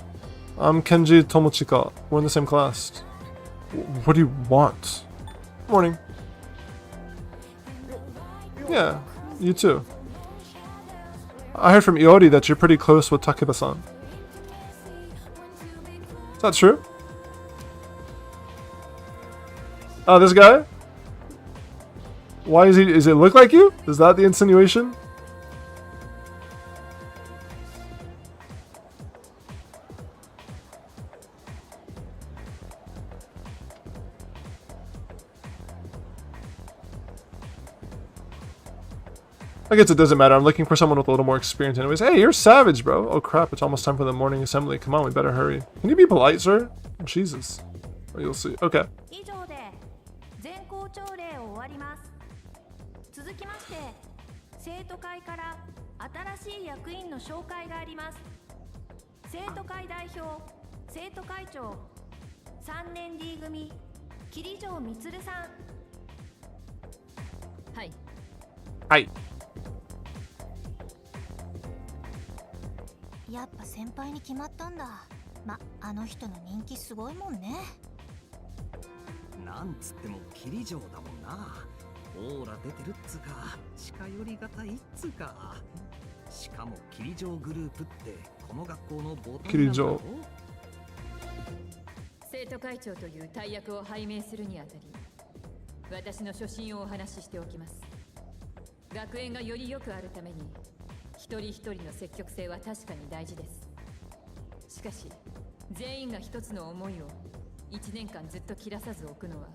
Speaker 1: I'm Kenji Tomochika. We're in the same class. What do you want? Morning. Yeah, you too. I heard from Iori that you're pretty close with Takeba-san. Is that true? Oh, this guy? Why is he? Does it look like you? Is that the insinuation? I guess it doesn't matter. I'm looking for someone with a little more experience anyways. Hey, you're savage, bro. Oh crap, it's almost time for the morning assembly. Come on, we better hurry. Can you be polite, sir? Jesus. Oh, you'll see. Okay.
Speaker 5: 以上で全校朝礼を終わります。続きまして生徒会から新しい役員の紹介があります。生徒会代表、生徒会長、3年 D 組、桐城充さん。はい。
Speaker 1: はい。
Speaker 3: やっぱ先輩に決まったんだ。ま、あの人の人気すごいもんね。
Speaker 4: なんつっても桐城だもんな。オーラ出てるっつか、近寄りがたいっつか。しかも桐城グループってこの学校のボタンなんだろ。
Speaker 10: 生徒会長という大役を拝命するにあたり、私の初心をお話ししておきます。学園がより良くあるために、一人一人の積極性は確かに大事です。しかし、全員が一つの思いを1年間ずっと切らさず置くのは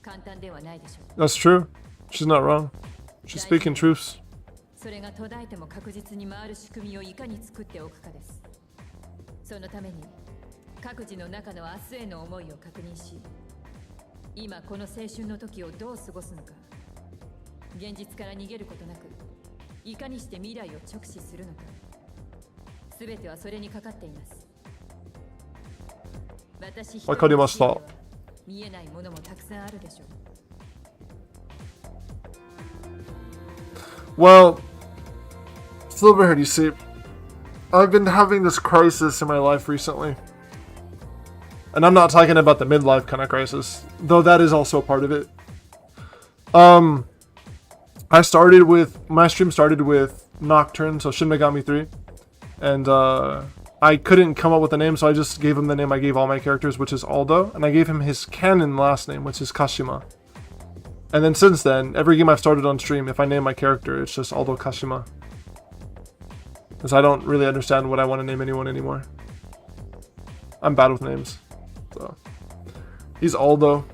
Speaker 10: 簡単ではないでしょう。
Speaker 1: That's true. She's not wrong. She's speaking truths.
Speaker 10: それが途絶えても確実に回る仕組みをいかに作っておくかです。そのために各自の中の明日への思いを確認し、今この青春の時をどう過ごすのか、現実から逃げることなく、いかにして未来を直視するのか、すべてはそれにかかっています。私一人の視野では見えないものもたくさんあるでしょう。
Speaker 1: Well, Silverhead, you see, I've been having this crisis in my life recently. And I'm not talking about the midlife kind of crisis, though that is also a part of it. My stream started with Nocturne, so Shin Megami 3. And I couldn't come up with a name, so I just gave him the name I gave all my characters, which is Aldo. And I gave him his canon last name, which is Kashima. And then since then, every game I've started on stream, if I name my character, it's just Aldo Kashima. Because I don't really understand what I want to name anyone anymore. I'm bad with names. So he's Aldo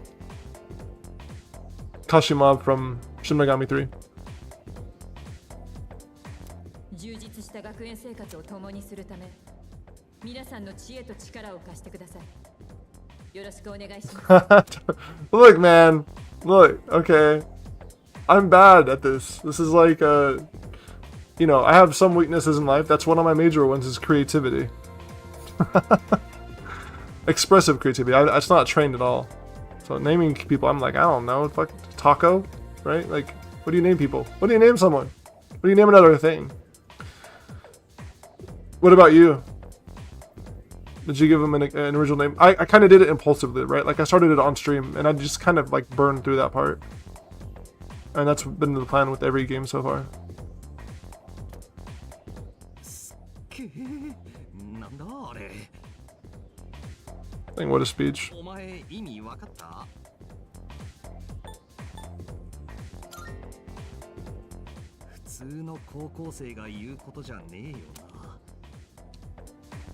Speaker 1: Kashima from Shin Megami 3.
Speaker 10: 充実した学園生活を共にするため、皆さんの知恵と力を貸してください。よろしくお願いします。
Speaker 1: Look, man. Look, okay. I'm bad at this. This is like, you know, I have some weaknesses in life. That's one of my major ones is creativity. Expressive creativity. It's not trained at all. So naming people, I'm like, I don't know. Fuck, taco, right? Like, what do you name people? What do you name someone? What do you name another thing? What about you? Did you give him an original name? I kind of did it impulsively, right? Like I started it on stream and I just kind of like burned through that part. And that's been the plan with every game so far. Dang, what a speech.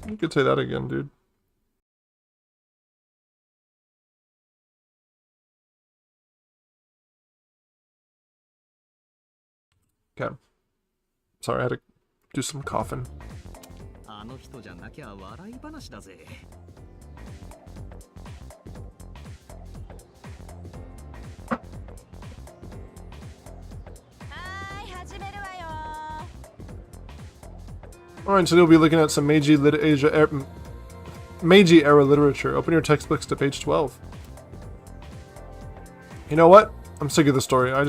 Speaker 1: You could say that again, dude. Okay. Sorry, I had to do some coughing. Alright, so you'll be looking at some Meiji era literature. Open your textbooks to page 12. You know what? I'm sick of the story. I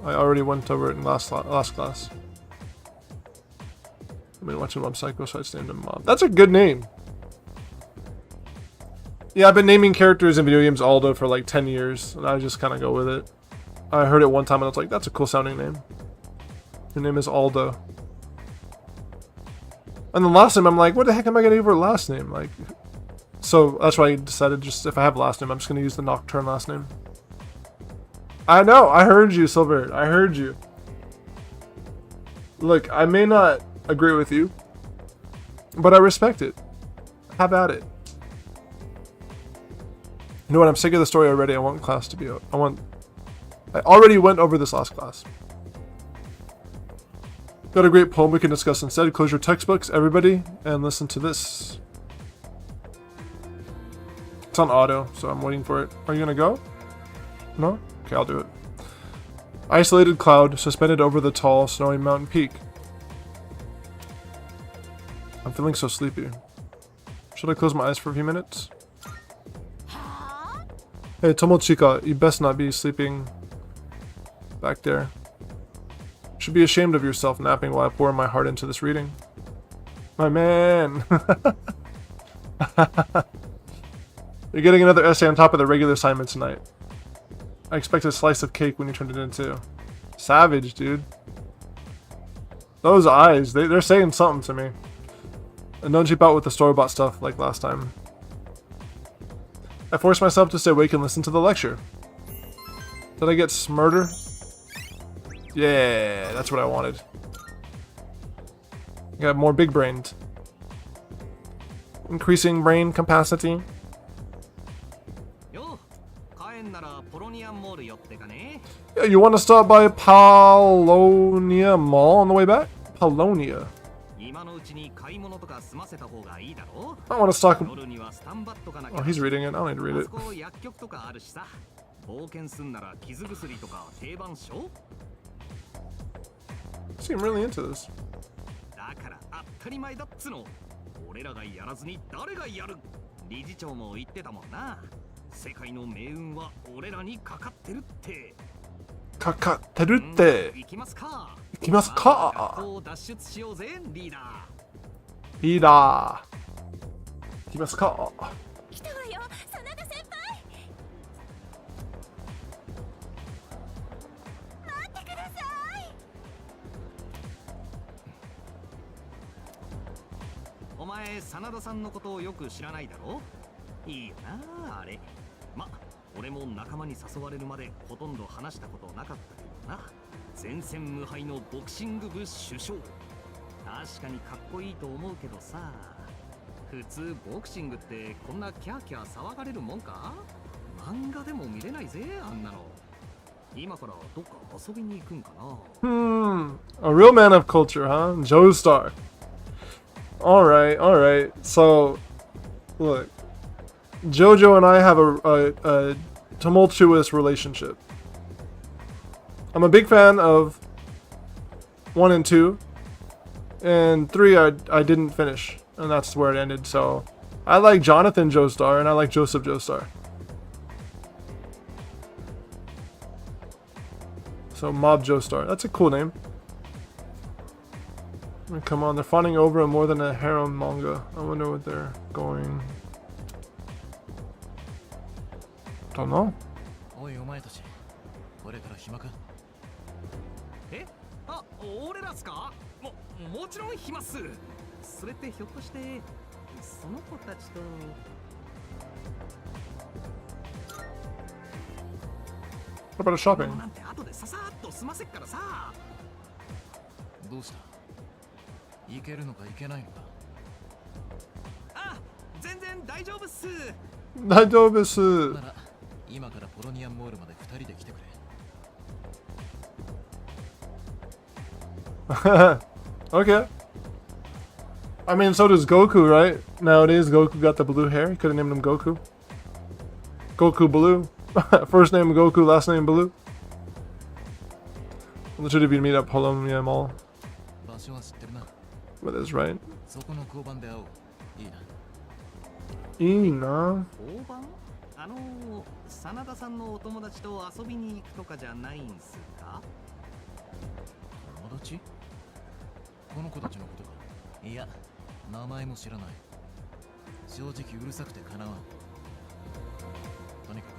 Speaker 1: already went over it in last class. I've been watching Mob Psycho, so I just named him Mob. That's a good name. Yeah, I've been naming characters in video games Aldo for like 10 years, and I just kind of go with it. I heard it one time and I was like, that's a cool sounding name. Your name is Aldo. And the last name, I'm like, what the heck am I gonna do for a last name? Like, so that's why I decided just if I have a last name, I'm just gonna use the Nocturne last name. I know, I heard you, Silver. I heard you. Look, I may not agree with you, but I respect it. How about it? You know what? I'm sick of the story already. I want class to be out. I already went over this last class. Got a great poem we can discuss instead. Close your textbooks, everybody, and listen to this. It's on auto, so I'm waiting for it. Are you gonna go? No? Okay, I'll do it. Isolated cloud suspended over the tall, snowy mountain peak. I'm feeling so sleepy. Should I close my eyes for a few minutes? Hey, Tomochika, you best not be sleeping back there. You should be ashamed of yourself napping while I pour my heart into this reading. My man! You're getting another essay on top of the regular assignment tonight. I expect a slice of cake when you turn it into. Savage, dude. Those eyes, they're saying something to me. And don't cheap out with the store-bought stuff like last time. I forced myself to stay awake and listen to the lecture. Did I get smarter? Yeah, that's what I wanted. Got more big-brained. Increasing brain capacity. Yeah, you want to stop by Palonia Mall on the way back? Palonia. I want to stock. Oh, he's reading it. I don't need to read it. Seem really into this. Kakatterutte. Ikimasu ka? Leader. Ikimasu ka? A real man of culture, huh? Joestar. Alright. So, look. Jojo and I have a tumultuous relationship. I'm a big fan of 1 and 2. And 3 I didn't finish. And that's where it ended. So, I like Jonathan Joestar and I like Joseph Joestar. So, Mob Joestar. That's a cool name. I mean, come on, they're fawning over him more than a harem manga. I wonder what they're going. Don't know. What about a shopping? Okay. I mean, so does Goku, right? Nowadays, Goku got the blue hair. He could have named him Goku. Goku Blue. First name Goku, last name Blue. Well, should have been meet up Polonia Mall. That is right. Ina.
Speaker 18: 真田さんのお友達と遊びに行くとかじゃないんすか？友達？この子たちのことか？いや、名前も知らない。正直うるさくてかなわん。とにかく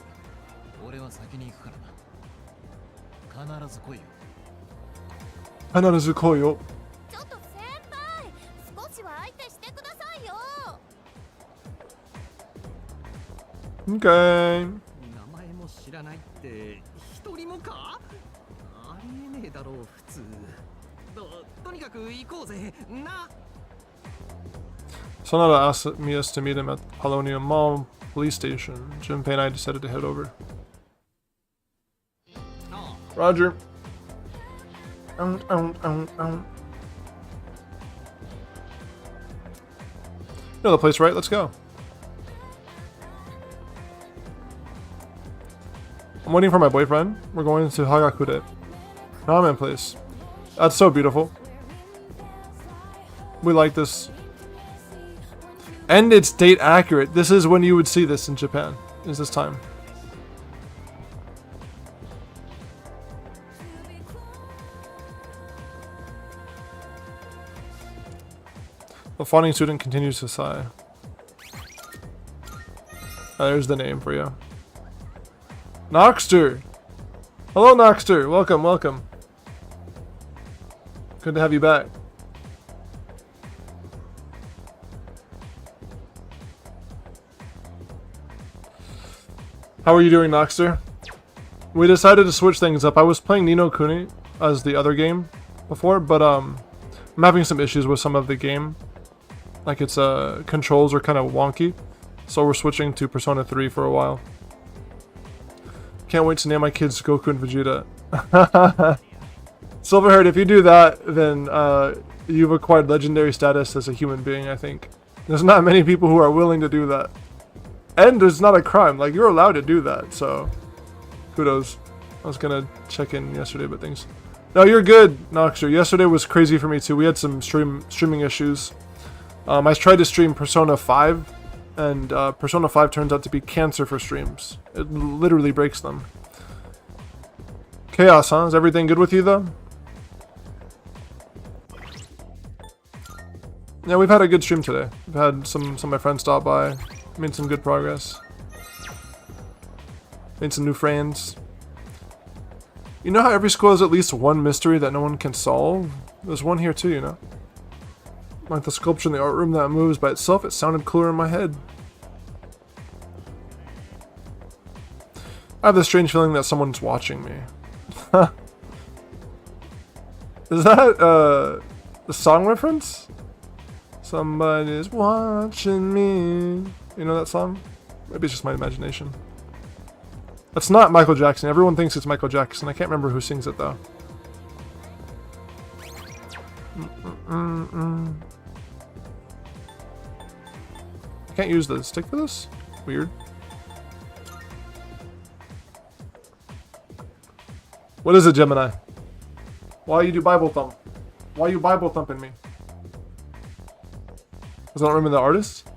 Speaker 18: 俺は先に行くからな。必ず来いよ。
Speaker 1: 必ず来いよ。
Speaker 3: ちょっと先輩、少しは相くださいよ。
Speaker 1: Okay.
Speaker 18: 名前も知らないって一人もか？ありえねえだろう普通。とにかく行こうぜな。
Speaker 1: Sonata asked us to meet him at Polonium Mall police station. Junpei and I decided to head over. Roger. You know the place, right? Let's go. I'm waiting for my boyfriend. We're going to Hagakure. Ramen place. That's so beautiful. We like this. And it's date accurate. This is when you would see this in Japan. Is this time. The fawning student continues to sigh. There's the name for you. Noxter! Hello, Noxter! Welcome, welcome. Good to have you back. How are you doing, Noxter? We decided to switch things up. I was playing Ni no Kuni as the other game before, but I'm having some issues with some of the game. Like its controls are kind of wonky. So we're switching to Persona 3 for a while. Can't wait to name my kids Goku and Vegeta. Silverhaired, if you do that, then you've acquired legendary status as a human being, I think. There's not many people who are willing to do that. And it's not a crime. Like, you're allowed to do that, so kudos. I was gonna check in yesterday, but things... No, you're good, Noxter. Yesterday was crazy for me, too. We had some streaming issues. I tried to stream Persona 5, and Persona 5 turns out to be cancer for streams. It literally breaks them. Chaos, huh? Is everything good with you, though? Yeah, we've had a good stream today. We've had some of my friends stop by. Made some good progress. Made some new friends. You know how every school has at least one mystery that no one can solve? There's one here too, you know? Like the sculpture in the art room that moves by itself, it sounded cooler in my head. I have this strange feeling that someone's watching me. Is that the song reference? Somebody's watching me. You know that song? Maybe it's just my imagination. That's not Michael Jackson. Everyone thinks it's Michael Jackson. I can't remember who sings it though. I can't use the stick for this? Weird. What is it, Gemini? Why you do Bible thump? Why you Bible thumping me? Because I don't remember the artist?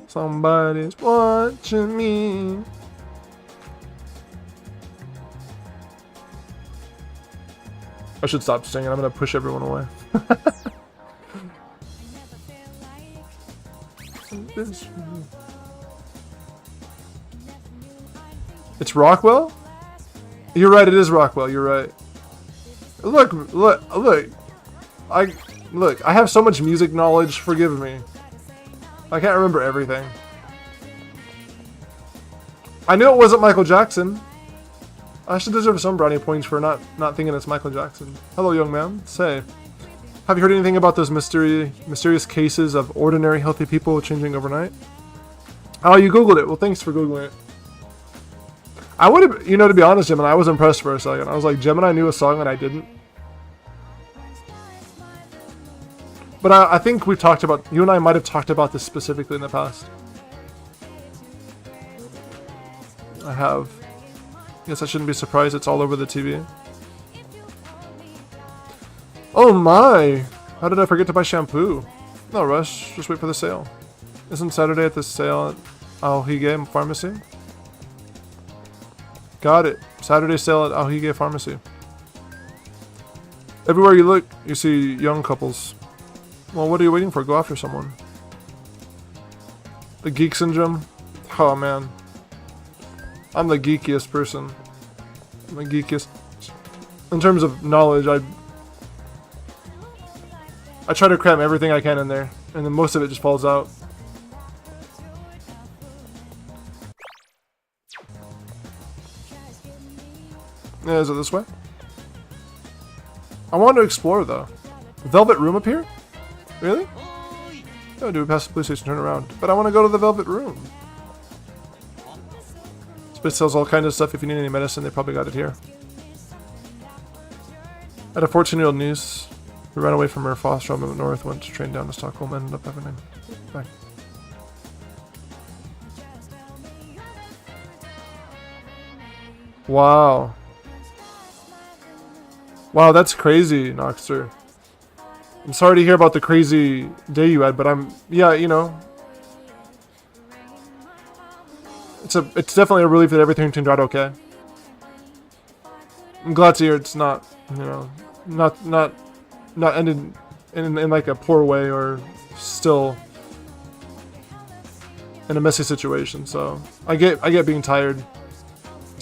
Speaker 1: Somebody's watching me. I should stop singing. I'm gonna push everyone away. It's Rockwell? You're right, it is Rockwell, you're right. Look. I have so much music knowledge, forgive me. I can't remember everything. I knew it wasn't Michael Jackson. I should deserve some brownie points for not thinking it's Michael Jackson. Hello, young man. Say, have you heard anything about those mysterious cases of ordinary healthy people changing overnight? Oh, you Googled it. Well, thanks for Googling it. I would have, to be honest, Gemini, I was impressed for a second. I was like, Gemini knew a song and I didn't. But I think we've talked about, you and I might have talked about this specifically in the past. I have. Guess I shouldn't be surprised it's all over the TV. Oh my! How did I forget to buy shampoo? No rush, just wait for the sale. Isn't Saturday at the sale at Aohige Pharmacy? Got it. Saturday sale at Aohige Pharmacy. Everywhere you look, you see young couples. Well, what are you waiting for? Go after someone. The geek syndrome? Oh man. I'm the geekiest person. I'm the geekiest. In terms of knowledge, I try to cram everything I can in there. and then most of it just falls out. Yeah, is it this way? I wanted to explore though. Velvet room up here? Really? No, do we pass the police station, turn around. But I want to go to the velvet room. This place sells all kinds of stuff. If you need any medicine, they probably got it here. I had a 14-year-old niece who ran away from her foster home in the north, went to train down to Stockholm, ended up having a... Bye. Wow. Wow, that's crazy, Noxter. I'm sorry to hear about the crazy day you had, but yeah, you know. It's definitely a relief that everything turned out okay. I'm glad to hear it's not, you know, not ended in like a poor way or still in a messy situation. So I get being tired.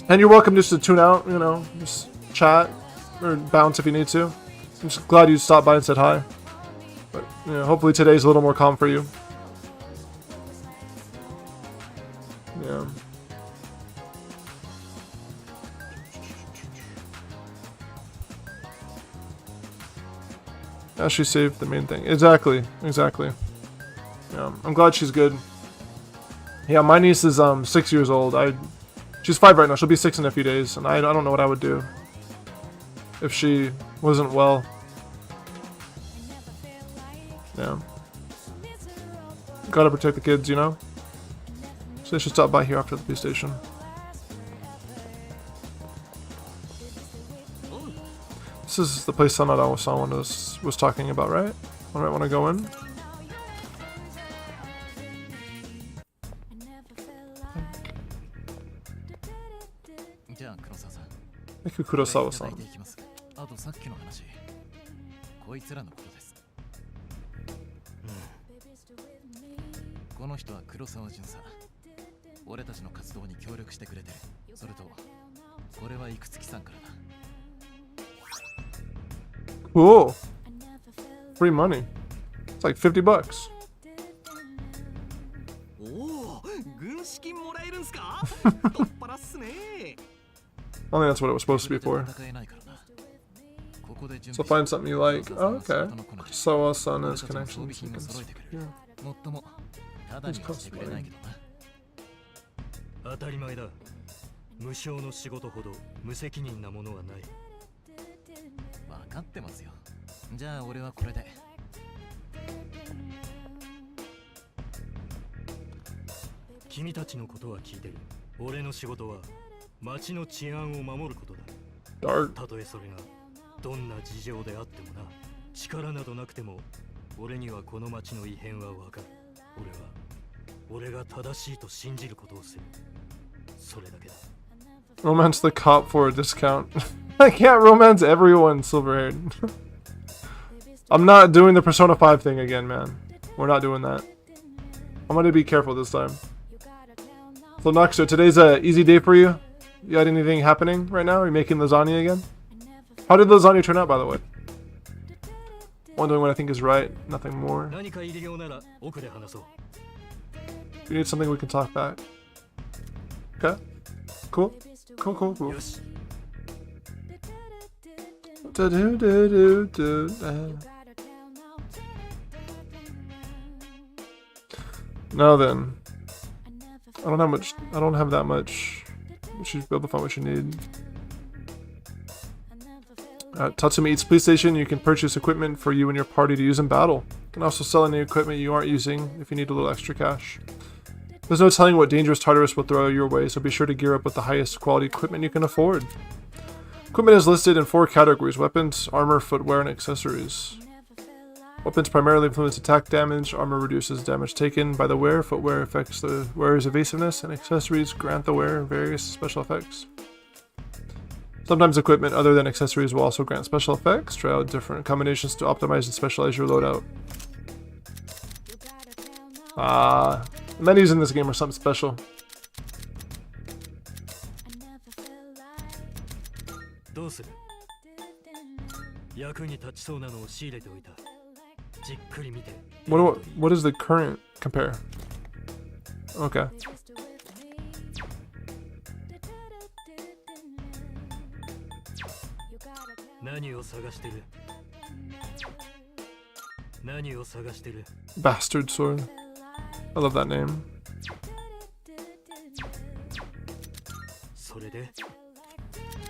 Speaker 1: And you're welcome just to tune out, you know, just chat or bounce if you need to. I'm just glad you stopped by and said hi. But, you know, hopefully today's a little more calm for you. Yeah. Yeah, she saved the main thing. Exactly. Exactly. Yeah, I'm glad she's good. Yeah, my niece is 6 years old. She's 5 right now. She'll be 6 in a few days, and I don't know what I would do if she wasn't well. Yeah. Gotta protect the kids, you know? So they should stop by here after the police station. This is the place someone was talking about, right? I might want to go in. Thank you, Kurosawa-san.
Speaker 9: あとさっきの話、こいつらのことです。この人は黒沢巡査。俺たちの活動に協力してくれて、それとこれは幾月さんからだ。
Speaker 1: Cool. Free money. It's like $50.
Speaker 11: おお、軍資金もらえるんすか？太っ腹っすね。
Speaker 1: I think that's what it was supposed to be for. So find something you like. Oh, okay. Kurosawa-san has connections. Yeah.
Speaker 19: 当たり前だ。無償の仕事ほど無責任なものはない。
Speaker 9: 分かってますよ。じゃあ俺はこれで。
Speaker 19: 君たちのことは聞いてる。俺の仕事は町の治安を守ることだ。たとえそれがどんな事情であってもな。力などなくても俺にはこの町の異変はわかる。俺が正しいと信じることをする。それだけだ。
Speaker 1: Romance the cop for a discount. I can't romance everyone, silver-haired. I'm not doing the Persona 5 thing again, man. We're not doing that. I'm gonna be careful this time. So Noxter, today's a easy day for you? You got anything happening right now? Are you making lasagna again? How did lasagna turn out, by the way? Wondering what I think is right, nothing more. If you need something, we can talk back. Okay. Cool. Cool. Now then. I don't have that much. You should be able to find what you need. At Tatsumi Eats Police Station, you can purchase equipment for you and your party to use in battle. You can also sell any equipment you aren't using if you need a little extra cash. There's no telling what dangerous Tartarus will throw your way, so be sure to gear up with the highest quality equipment you can afford. Equipment is listed in 4 categories: weapons, armor, footwear, and accessories. Weapons primarily influence attack damage, armor reduces damage taken by the wearer, footwear affects the wearer's evasiveness, and accessories grant the wearer various special effects. Sometimes equipment other than accessories will also grant special effects. Try out different combinations to optimize and specialize your loadout. The menus in this game are something special.
Speaker 19: どうする？役に立ちそうなのを仕入れておいた。
Speaker 1: What is the current compare? Okay. Bastard sword. I love that name.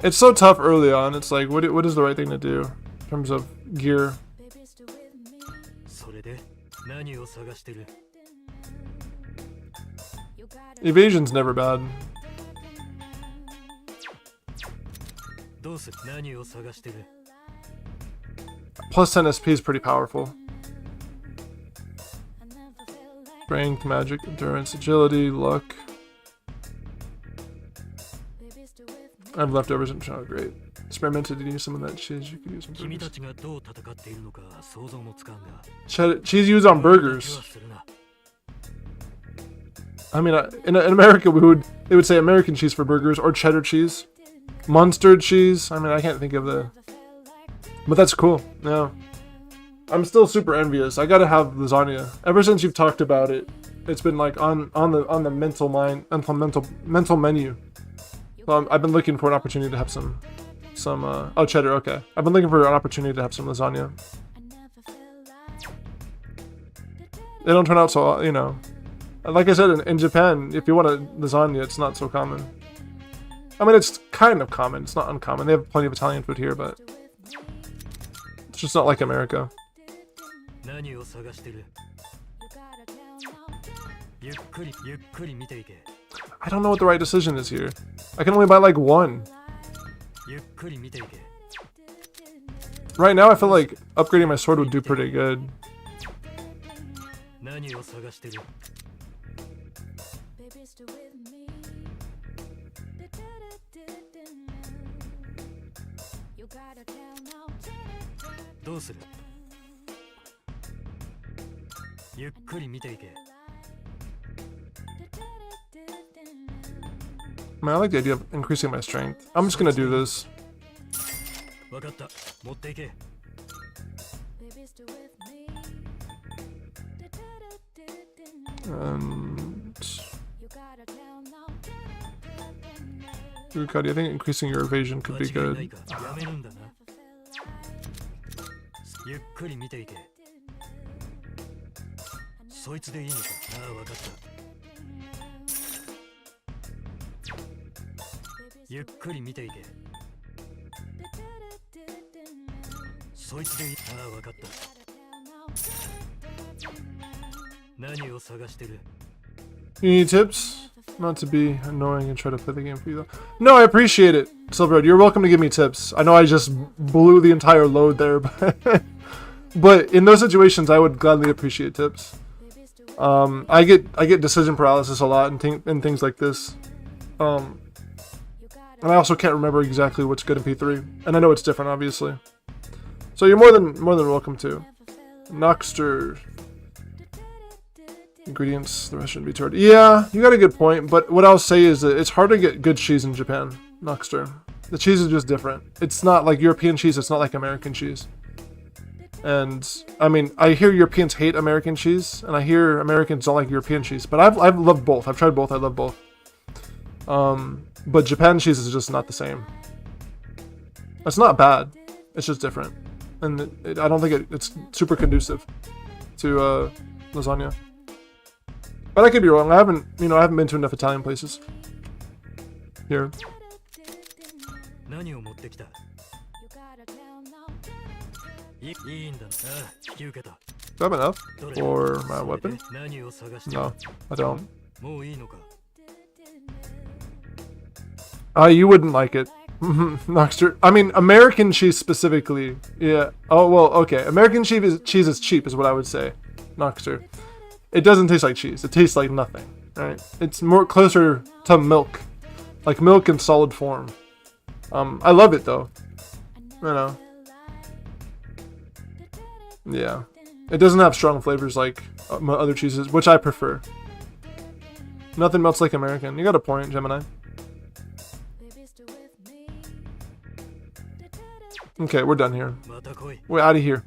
Speaker 1: It's so tough early on. It's like, what is the right thing to do in terms of gear? Evasion's never bad. Plus 10 SP is pretty powerful. Strength, magic, endurance, agility, luck. I have leftovers and oh, great. Experimented to use some of that cheese. You could use some burgers. Cheese used on burgers. I mean, in America, they would say American cheese for burgers or cheddar cheese, Munster cheese. I mean, I can't think of the, but that's cool. Yeah, I'm still super envious. I gotta have lasagna. Ever since you've talked about it, it's been like on the mental menu. Well, I've been looking for an opportunity to have some oh, cheddar. Okay, I've been looking for an opportunity to have some lasagna. They don't turn out so, you know. Like I said, in Japan, if you want a lasagna, it's not so common. I mean, it's kind of common. It's not uncommon. They have plenty of Italian food here, but it's just not like America. I don't know what the right decision is here. I can only buy like one. Right now, I feel like upgrading my sword would do pretty good. Man, I like the idea of increasing my strength. I'm just gonna do this. And Rukadi, I think increasing your evasion could be good. You need tips? Not to be annoying and try to play the game for you though. No, I appreciate it, Silverwood. You're welcome to give me tips. I know I just blew the entire load there, but in those situations, I would gladly appreciate tips. I get decision paralysis a lot and things like this. And I also can't remember exactly what's good in P3, and I know it's different, obviously. So you're more than welcome to. Noxter. Ingredients, the rest shouldn't be turned. Yeah, you got a good point, but what I'll say is that it's hard to get good cheese in Japan. Noxter. The cheese is just different. It's not like European cheese, it's not like American cheese. And, I mean, I hear Europeans hate American cheese, and I hear Americans don't like European cheese, but I've loved both. I've tried both, I love both. But Japan cheese is just not the same. It's not bad, it's just different. And I don't think it's super conducive to lasagna. But I could be wrong. I haven't been to enough Italian places here. Do I have enough for my weapon? No, I don't. You wouldn't like it. Noxter. I mean, American cheese specifically. Yeah. Oh, well, okay. American cheese is cheap, is what I would say. Noxter. It doesn't taste like cheese. It tastes like nothing, right? It's more closer to milk. Like milk in solid form. I love it, though. You know. Yeah. It doesn't have strong flavors like other cheeses, which I prefer. Nothing melts like American. You got a point, Gemini. Okay, we're done here. We're out of here.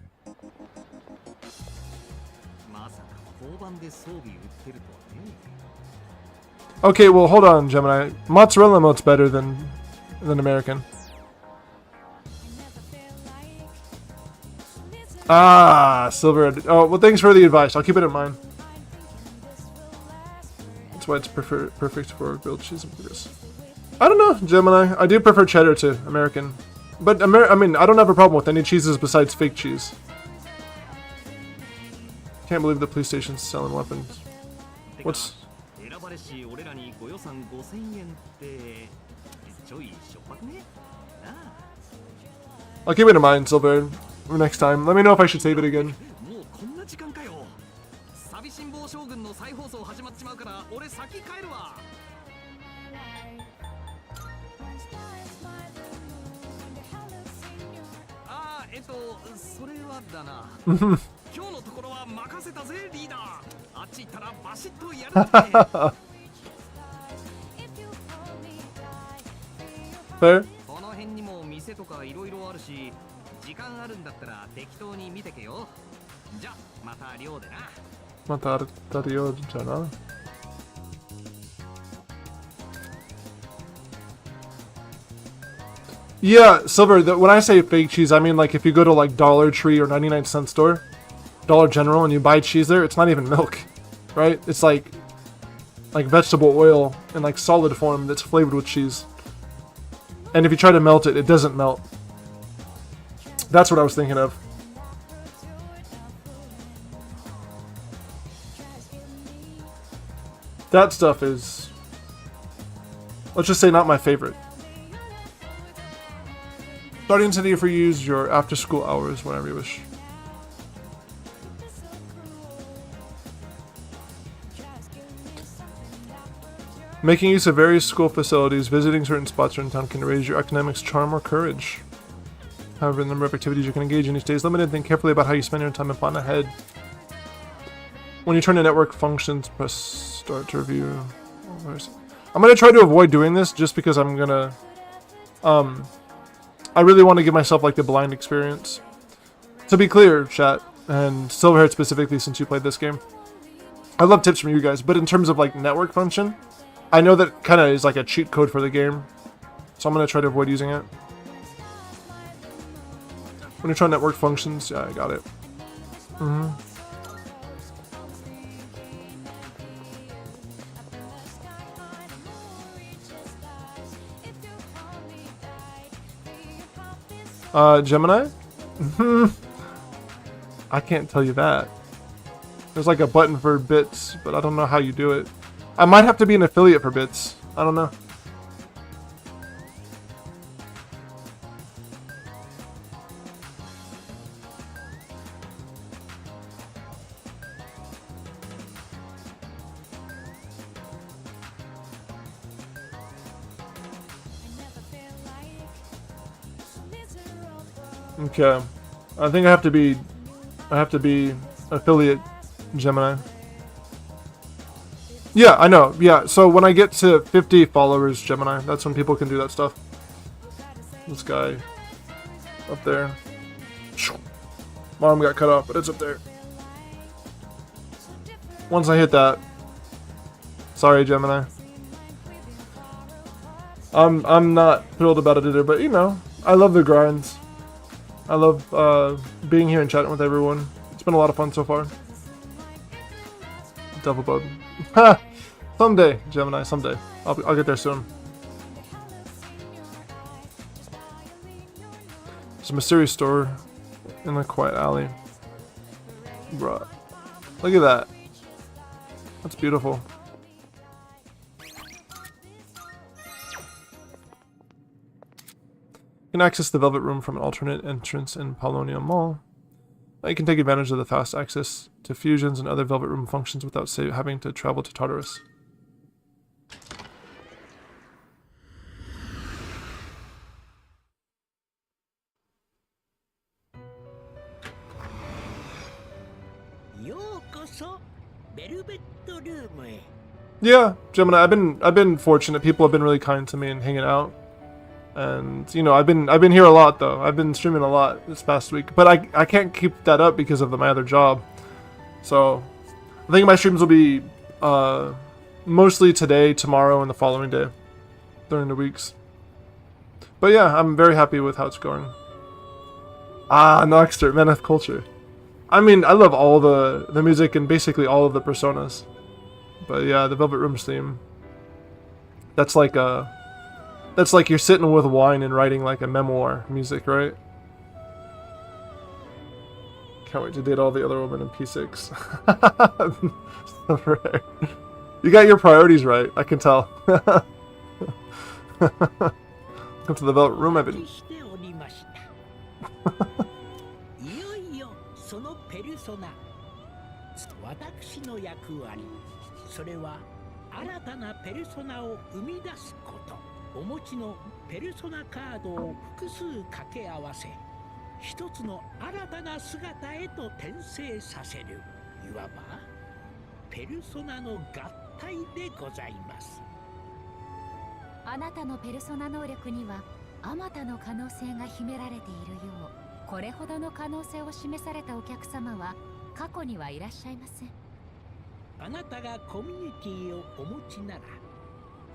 Speaker 1: Okay, well, hold on, Gemini. Mozzarella emote's better than American. Ah, silver. Oh, well, thanks for the advice. I'll keep it in mind. That's why it's perfect for grilled cheese and burgers. I don't know, Gemini. I do prefer cheddar to American. But, I mean, I don't have a problem with any cheeses besides fake cheese. Can't believe the police station's selling weapons. What's... I'll keep it in mind, Silver, for next time. Let me know if I should save it again. Fair? Yeah, Silver, when I say fake cheese, I mean like if you go to like Dollar Tree or 99-cent store, Dollar General, and you buy cheese there, it's not even milk, right? It's like vegetable oil in like solid form that's flavored with cheese. And if you try to melt it, it doesn't melt. That's what I was thinking of. That stuff is, let's just say, not my favorite. Starting today for you, use your after school hours whenever you wish. Making use of various school facilities, visiting certain spots around town can raise your academics, charm, or courage. However, the number of activities you can engage in each day is limited. Think carefully about how you spend your time and plan ahead. When you turn to network functions, press start to review. I'm going to try to avoid doing this just because I'm going to... I really want to give myself like the blind experience. To be clear, chat, and Silverhead specifically since you played this game, I love tips from you guys, but in terms of like network function, I know that kind of is like a cheat code for the game, so I'm going to try to avoid using it. When you try network functions, yeah, I got it. Gemini? I can't tell you that. There's like a button for bits, but I don't know how you do it. I might have to be an affiliate for bits. I don't know. Okay. I think I have to be affiliate Gemini. Yeah, I know. Yeah, so when I get to 50 followers, Gemini, that's when people can do that stuff. This guy up there. My arm got cut off, but it's up there. Once I hit that. Sorry, Gemini. I'm not thrilled about it either, but you know, I love the grinds. I love being here and chatting with everyone. It's been a lot of fun so far. Devil bug. Ha! Someday, Gemini, someday. I'll get there soon. There's a mysterious store in a quiet alley. Bruh. Look at that. That's beautiful. You can access the Velvet Room from an alternate entrance in Paulownia Mall. You can take advantage of the fast access to fusions and other Velvet Room functions without having to travel to Tartarus. Yeah, Gemini, I've been fortunate. People have been really kind to me and hanging out. And you know, I've been here a lot though. I've been streaming a lot this past week, but I can't keep that up because of my other job. So I think my streams will be mostly today, tomorrow, and the following day during the weeks. But yeah, I'm very happy with how it's going. Ah, Noxter, Man of Culture. I mean, I love all the music and basically all of the personas. But yeah, the Velvet Rooms theme. That's like you're sitting with wine and writing like a memoir music, right? Can't wait to date all the other women in P6. You got your priorities right, I can tell. Come to the Velvet Room, I've been...
Speaker 16: いよいよそのペルソナ、私の役割、それは新たなペルソナを生み出すこと。お持ちのペルソナカードを複数掛け合わせ、一つの新たな姿へと転生させる、いわばペルソナの合体でございます。
Speaker 20: あなたのペルソナ能力にはあまたの可能性が秘められているよう、これほどの可能性を示されたお客様は過去にはいらっしゃいません。
Speaker 16: あなたがコミュニティをお持ちなら、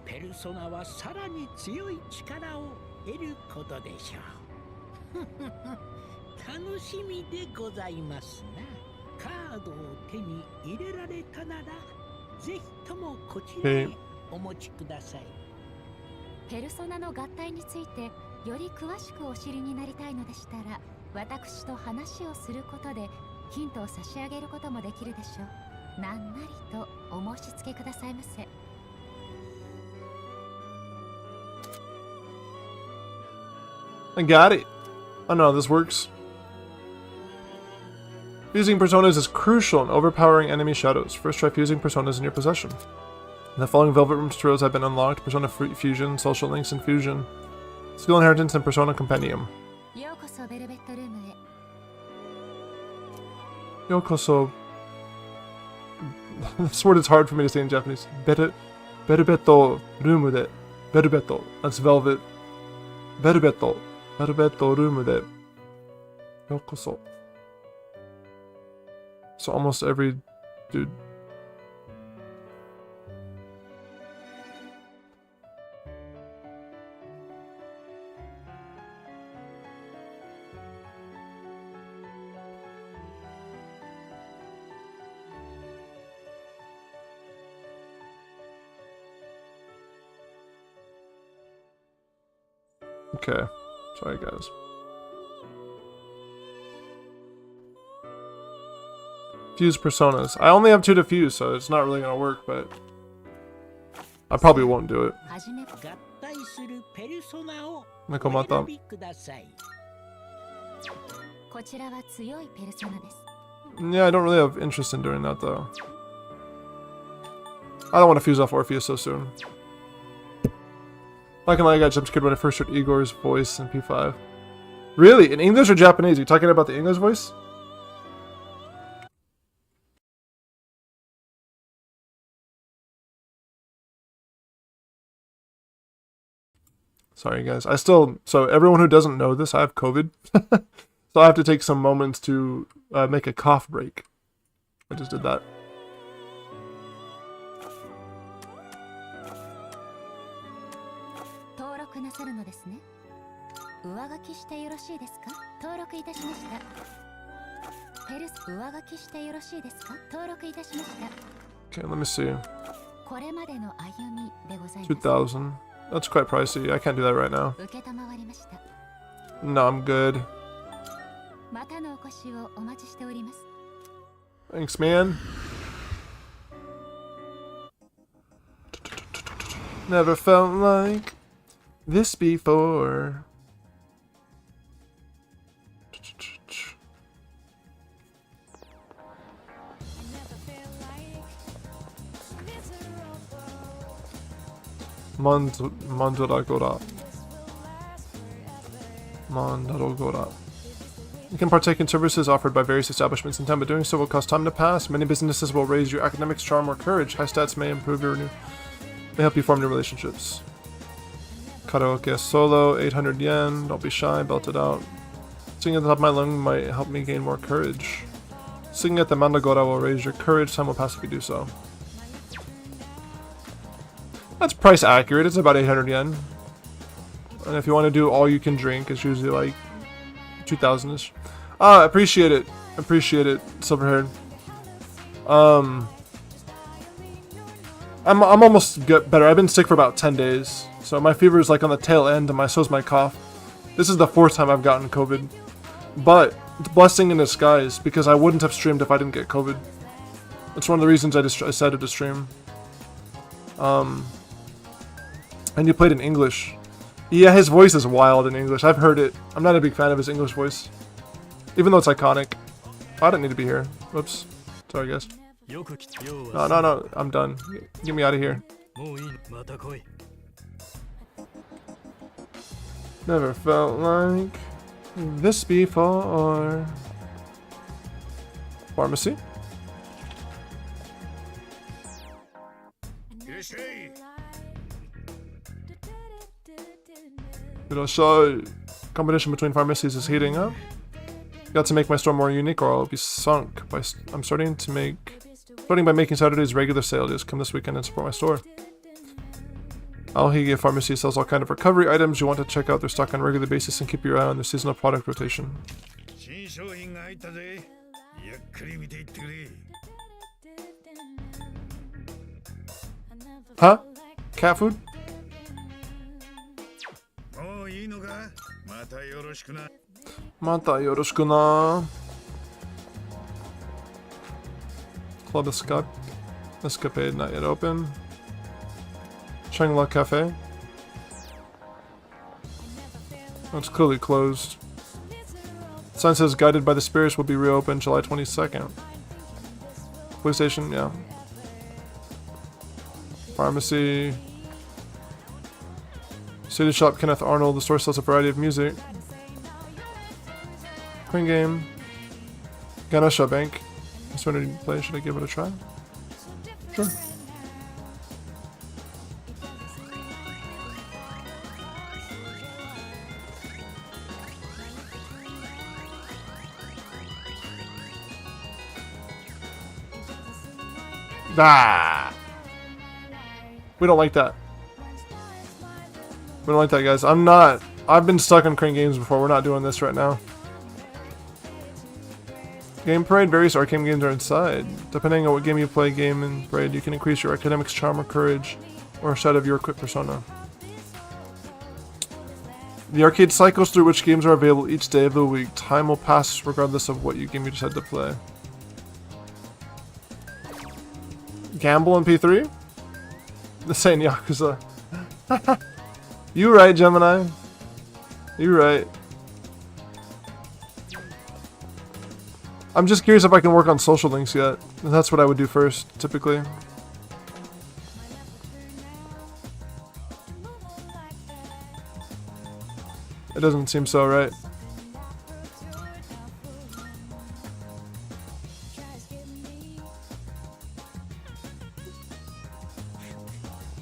Speaker 16: ペルソナはさらに強い力を得ることでしょう。楽しみでございますな。カードを手に入れられたなら、ぜひともこちらへお持ちください。
Speaker 20: ペルソナの合体についてより詳しくお知りになりたいのでしたら、私と話をすることでヒントを差し上げることもできるでしょう。なんなりとお申し付けくださいませ。
Speaker 1: I got it. I know how this works. Fusing personas is crucial in overpowering enemy shadows. First try fusing personas in your possession. The following Velvet Room tutorials have been unlocked: Persona Fusion, Social Links and Fusion, Skill Inheritance, and Persona Compendium. Yokoso. This word is hard for me to say in Japanese. Berubeto Room de. Berubeto. That's velvet. Berubeto. Berubeto Room de. Yokoso. So almost every dude. Okay. Sorry, guys. Fuse personas. I only have 2 to fuse, so it's not really gonna work, but I probably won't do it. Nakomata. Yeah, I don't really have interest in doing that, though. I don't want to fuse off Orpheus so soon. Not gonna lie, I got jump scared when I first heard Igor's voice in P5. Really? In English or Japanese? Are you talking about the English voice? Sorry, guys. So everyone who doesn't know this, I have COVID. So I have to take some moments to make a cough break. I just did that. Okay, let me see. 2,000. That's quite pricey. I can't do that right now. No, I'm good. Thanks, man. Never felt like this before. Mandaragora. You can partake in services offered by various establishments in town, but doing so will cause time to pass. Many businesses will raise your academics, charm, or courage. High stats may improve your may help you form new relationships. Karaoke solo, 800 yen. Don't be shy, belt it out. Singing at the top of my lung might help me gain more courage. Singing at the Mandagora will raise your courage. Time will pass if you do so. That's price accurate. It's about 800 yen. And if you want to do all you can drink, it's usually like 2,000-ish. Appreciate it. Appreciate it, Silverhaired. I'm almost better. I've been sick for about 10 days. So my fever is like on the tail end, and so's my cough. This is the 4th time I've gotten COVID. But it's a blessing in disguise, because I wouldn't have streamed if I didn't get COVID. That's one of the reasons I decided to stream. And you played in English. Yeah, his voice is wild in English. I've heard it. I'm not a big fan of his English voice. Even though it's iconic. I didn't need to be here. Whoops. Sorry, guys. No. I'm done. Get me out of here. Never felt like this before. Pharmacy? Competition between pharmacies is heating up. Got to make my store more unique or I'll be sunk. I'm starting by making Saturday's regular sale. Just come this weekend and support my store. Aohige Pharmacy sells all kind of recovery items. You want to check out their stock on a regular basis and keep your eye on their seasonal product rotation. Huh? Cat food? Mata yoroshiku na. Club Escapade not yet open. Shangla Cafe. Oh, it's clearly closed. Sign says Guided by the Spirits will be reopened July 22nd. PlayStation, yeah. Pharmacy. City Shop Kenneth Arnold. The store sells a variety of music. Queen Game. Ganesha Bank. This one didn't play. Should I give it a try? Sure. Ah! We don't like that. We don't like that, guys. I've been stuck on Crane Games before. We're not doing this right now. Game Parade. Various arcade games are inside. Depending on what game you play, Game and Parade, you can increase your academics, charm, or courage, or a set of your equipped persona. The arcade cycles through which games are available each day of the week. Time will pass regardless of what game you decide to play. Gamble in P3? This ain't Yakuza. You right, Gemini. You right. I'm just curious if I can work on social links yet. That's what I would do first, typically. It doesn't seem so, right?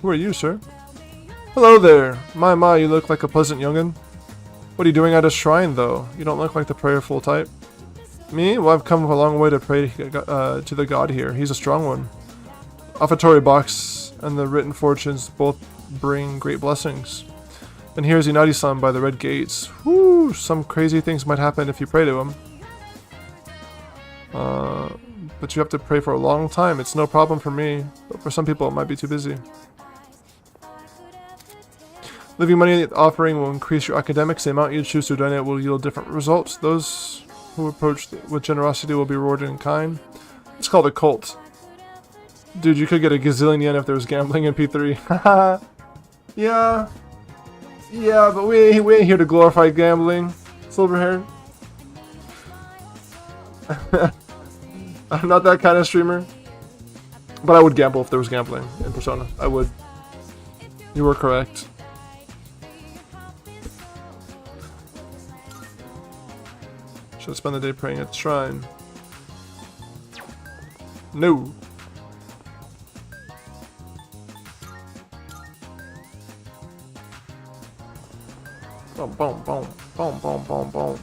Speaker 1: Who are you, sir? Hello there. My, you look like a pleasant young'un. What are you doing at a shrine, though? You don't look like the prayerful type. Me? Well, I've come a long way to pray to the god here. He's a strong one. Offertory box and the written fortunes both bring great blessings. And here's Inari-san by the red gates. Whoo! Some crazy things might happen if you pray to him. But you have to pray for a long time. It's no problem for me, but for some people it might be too busy. Leaving money offering will increase your academics. The amount you choose to donate will yield different results. Those who approach with generosity will be rewarded in kind. It's called a cult. Dude, you could get a gazillion yen if there was gambling in P3. Haha. Yeah. Yeah, but we ain't here to glorify gambling. Silverhair. I'm not that kind of streamer. But I would gamble if there was gambling in Persona. I would. You were correct. Should spend the day praying at the shrine. No. Boom, boom, boom, boom, boom, boom, boom.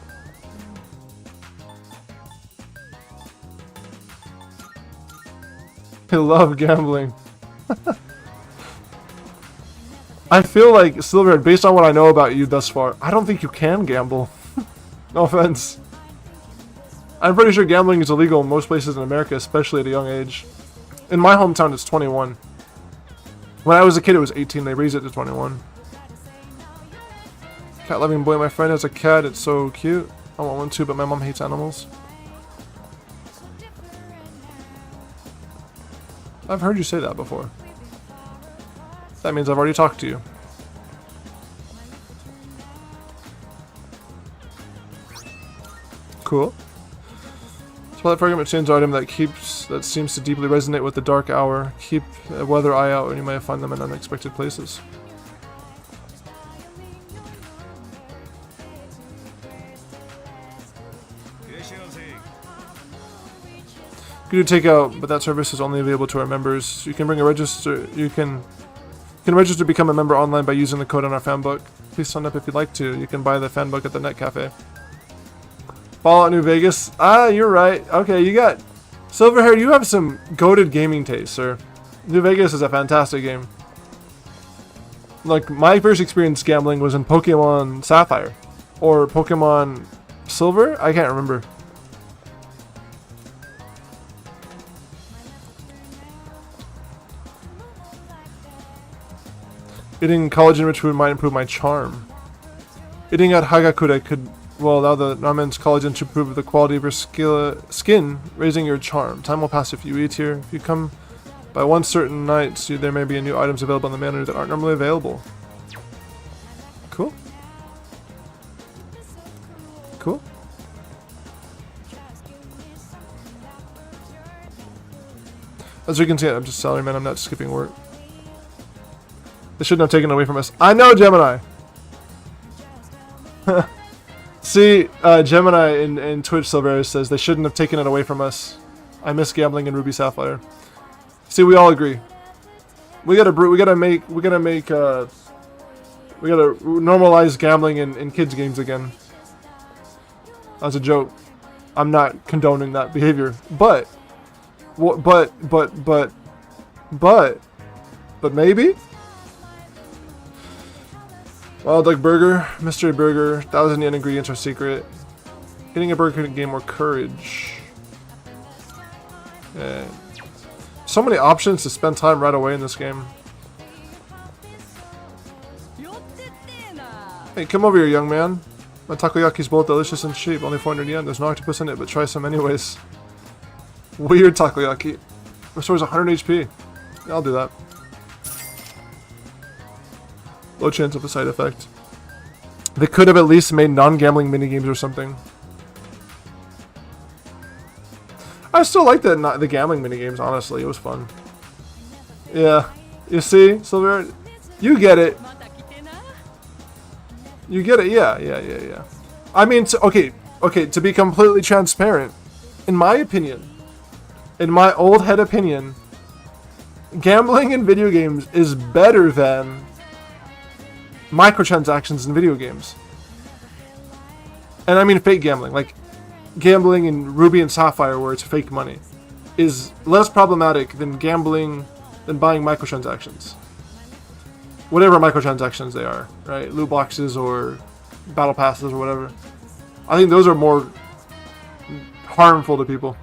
Speaker 1: I love gambling. I feel like, Silverhead, based on what I know about you thus far, I don't think you can gamble. No offense. I'm pretty sure gambling is illegal in most places in America, especially at a young age. In my hometown, it's 21. When I was a kid, it was 18. They raised it to 21. Cat-loving boy, my friend has a cat. It's so cute. I want one too, but my mom hates animals. I've heard you say that before. That means I've already talked to you. Cool. Twilight Fragment change item that seems to deeply resonate with the dark hour. Keep a weather eye out and you might find them in unexpected places. Good to take out, but that service is only available to our members. You can bring a register. You can register to become a member online by using the code on our fan book. Please sign up if you'd like to. You can buy the fan book at the Net Cafe. Fallout New Vegas. Ah, you're right. Okay, you got Silverhair. You have some goated gaming taste, sir. New Vegas is a fantastic game. Like my first experience gambling was in Pokemon Sapphire or Pokemon Silver. I can't remember. Eating college enriched food might improve my charm. Eating at Hagakure could, well, allow the ramen's collagen to improve the quality of your skin, raising your charm. Time will pass if you eat here. If you come by one certain night, there may be new items available on the menu that aren't normally available. Cool. Cool. As you can see, I'm just salaryman. I'm not skipping work. They shouldn't have taken it away from us. I know, Gemini! See, Gemini in Twitch Silver says they shouldn't have taken it away from us. I miss gambling in Ruby Sapphire. See, we all agree. We gotta normalize gambling in kids games again. As a joke. I'm not condoning that behavior. But maybe? Wild Duck Burger, Mystery Burger, 1,000 yen ingredients are secret. Getting a burger can gain more courage. Yeah. So many options to spend time right away in this game. Hey, come over here, young man. My takoyaki's both delicious and cheap, only 400 yen. There's no octopus in it, but try some anyways. Weird takoyaki. Restores 100 HP. Yeah, I'll do that. Low chance of a side effect. They could have at least made non-gambling minigames or something. I still like the gambling minigames, honestly. It was fun. Yeah. You see, Silver? You get it. You get it, yeah. I mean, okay, to be completely transparent, in my opinion, in my old head opinion, gambling in video games is better than microtransactions in video games. And I mean fake gambling, like gambling in Ruby and Sapphire where it's fake money is less problematic than gambling, than buying microtransactions. Whatever microtransactions they are, right? Loot boxes or battle passes or whatever. I think those are more harmful to people.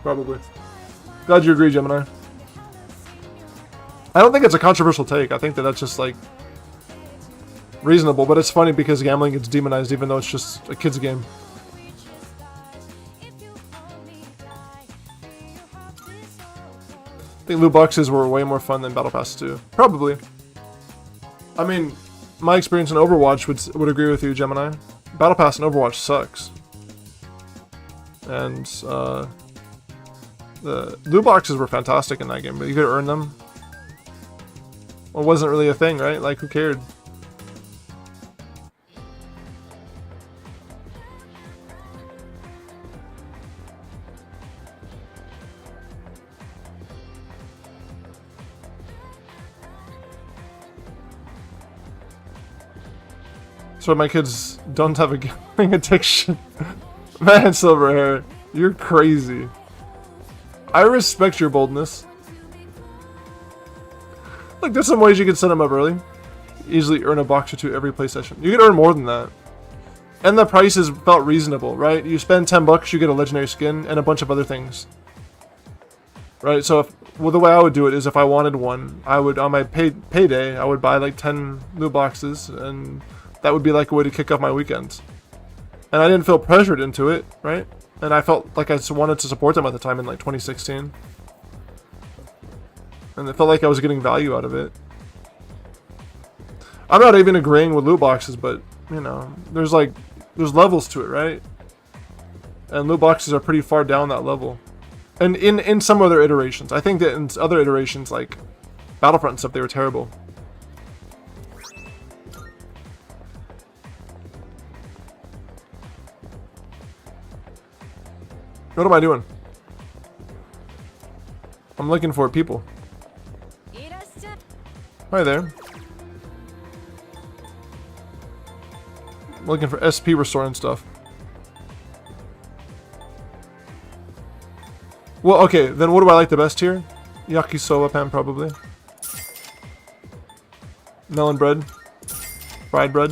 Speaker 1: Probably. Glad you agree, Gemini. I don't think it's a controversial take. I think that's just like reasonable, but it's funny because gambling gets demonized even though it's just a kid's game. I think loot boxes were way more fun than battle passes too. Probably. I mean, my experience in Overwatch would agree with you, Gemini. Battle Pass in Overwatch sucks. And the loot boxes were fantastic in that game, but you could earn them. Well, it wasn't really a thing, right? Like, who cared? So my kids don't have a gambling addiction. Man, Silverhair, you're crazy. I respect your boldness. Like, there's some ways you can set them up early. Easily earn a box or two every play session. You can earn more than that. And the prices felt reasonable, right? You spend 10 bucks, you get a legendary skin and a bunch of other things. Right, so the way I would do it is if I wanted one, I would, on my payday, I would buy like 10 loot boxes, and that would be like a way to kick off my weekends. And I didn't feel pressured into it, right? And I felt like I just wanted to support them at the time in like 2016. And it felt like I was getting value out of it. I'm not even agreeing with loot boxes, but, you know, there's levels to it, right? And loot boxes are pretty far down that level. And in some other iterations. I think that in other iterations, like Battlefront and stuff, they were terrible. What am I doing? I'm looking for people. Hi there. I'm looking for SP restore and stuff. Well, okay, then what do I like the best here? Yakisoba pan, probably. Melon bread. Fried bread.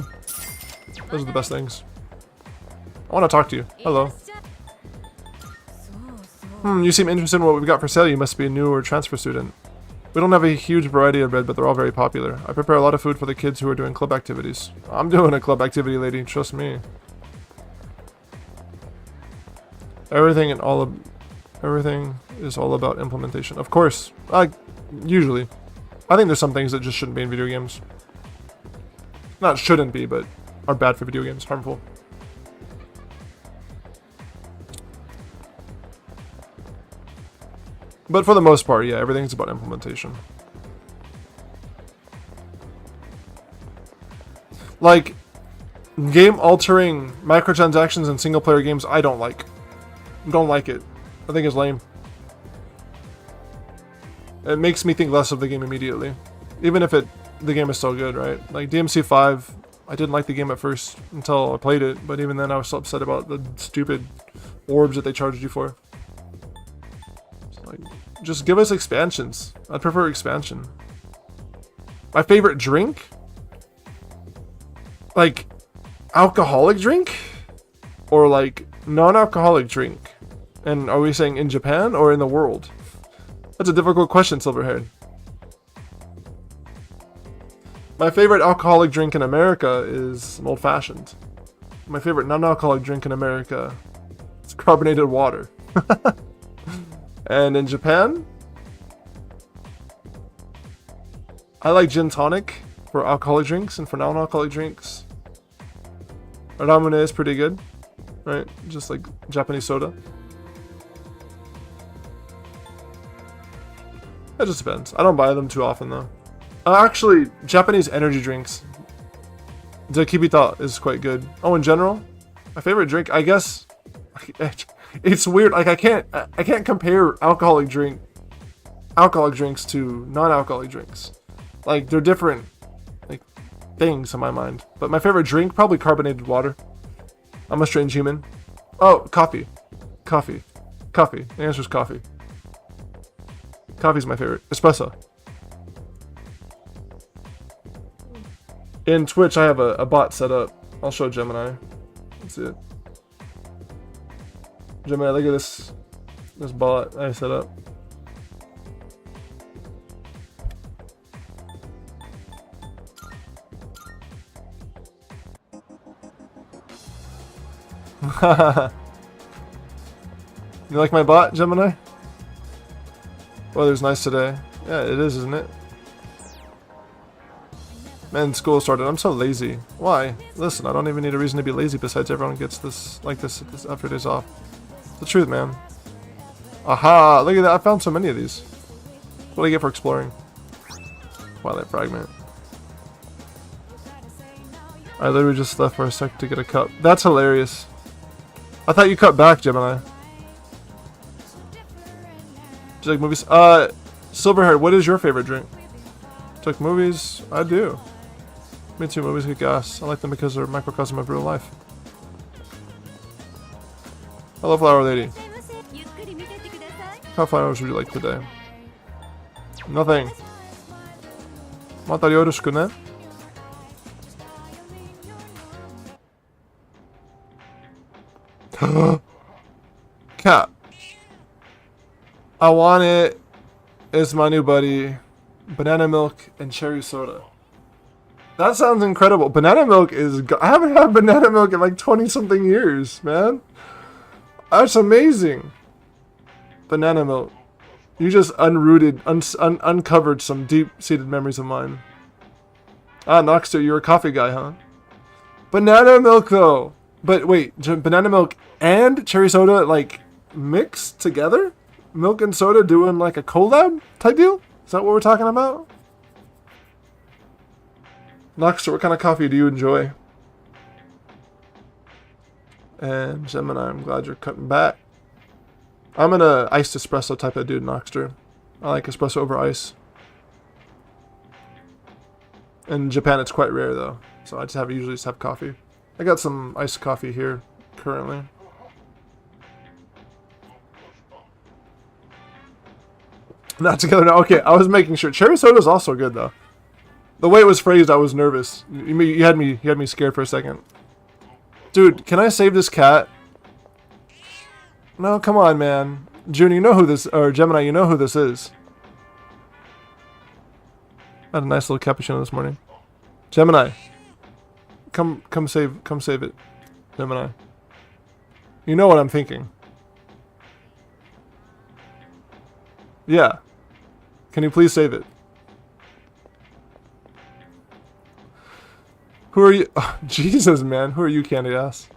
Speaker 1: Those are the best things. I want to talk to you. Hello. You seem interested in what we've got for sale. You must be a new or transfer student. We don't have a huge variety of bread, but they're all very popular. I prepare a lot of food for the kids who are doing club activities. I'm doing a club activity, lady. Trust me. Everything is all about implementation. Of course. Usually. I think there's some things that just shouldn't be in video games. Not shouldn't be, but are bad for video games. Harmful. But for the most part, yeah, everything's about implementation. Like, game-altering microtransactions in single-player games, I don't like. Don't like it. I think it's lame. It makes me think less of the game immediately. Even if the game is still good, right? Like DMC 5, I didn't like the game at first until I played it, but even then I was so upset about the stupid orbs that they charged you for. Like, just give us expansions. I'd prefer expansion. My favorite drink? Like, alcoholic drink? Or like, non-alcoholic drink? And are we saying in Japan or in the world? That's a difficult question, Silverhaired. My favorite alcoholic drink in America is an old-fashioned. My favorite non-alcoholic drink in America is carbonated water. And in Japan, I like gin tonic for alcoholic drinks, and for non-alcoholic drinks, ramen is pretty good, right? Just like Japanese soda. That just depends. I don't buy them too often though. Actually, Japanese energy drinks, the Kibita is quite good. Oh, in general, my favorite drink, I guess. It's weird. Like I can't compare alcoholic drinks to non-alcoholic drinks. Like they're different, like things in my mind. But my favorite drink, probably carbonated water. I'm a strange human. Oh, coffee. The answer is coffee. Coffee's my favorite. Espresso. In Twitch, I have a bot set up. I'll show Gemini. Let's see it. Gemini, look at this bot I set up. You like my bot, Gemini? Weather's nice today. Yeah, it is, isn't it? Man, school started. I'm so lazy. Why? Listen, I don't even need a reason to be lazy besides everyone gets this after days off. It's the truth, man. Aha! Look at that. I found so many of these. What do I get for exploring? Twilight fragment. I literally just left for a sec to get a cup. That's hilarious. I thought you cut back, Gemini. Do you like movies? Silverhaired, what is your favorite drink? Do you like movies? I do. Me too, movies get gas. I like them because they're a microcosm of real life. Hello, Flower Lady. How flowers would you like today? Nothing. またよろしくね。Cat. I want it. It's my new buddy. Banana milk and cherry soda. That sounds incredible. Banana milk is... I haven't had banana milk in like 20-something years, man. That's amazing. Banana milk. You just uncovered some deep-seated memories of mine. Ah, Noxter, you're a coffee guy, huh? Banana milk, though. But wait, banana milk and cherry soda, like, mixed together? Milk and soda doing, like, a collab type deal? Is that what we're talking about? Noxter, what kind of coffee do you enjoy? And Gemini, I'm glad you're cutting back. I'm an iced espresso type of dude, Noxter. I like espresso over ice. In Japan, it's quite rare, though. So I usually just have coffee. I got some iced coffee here, currently. Not together now. Okay, I was making sure. Cherry soda is also good, though. The way it was phrased, I was nervous. You had me scared for a second. Dude, can I save this cat? No, come on, man. June, you know who this... Or Gemini, you know who this is. I had a nice little cappuccino this morning. Gemini. Come save it. Gemini. You know what I'm thinking. Yeah. Can you please save it? Who are you? Oh, Jesus, man. Who are you, candy ass?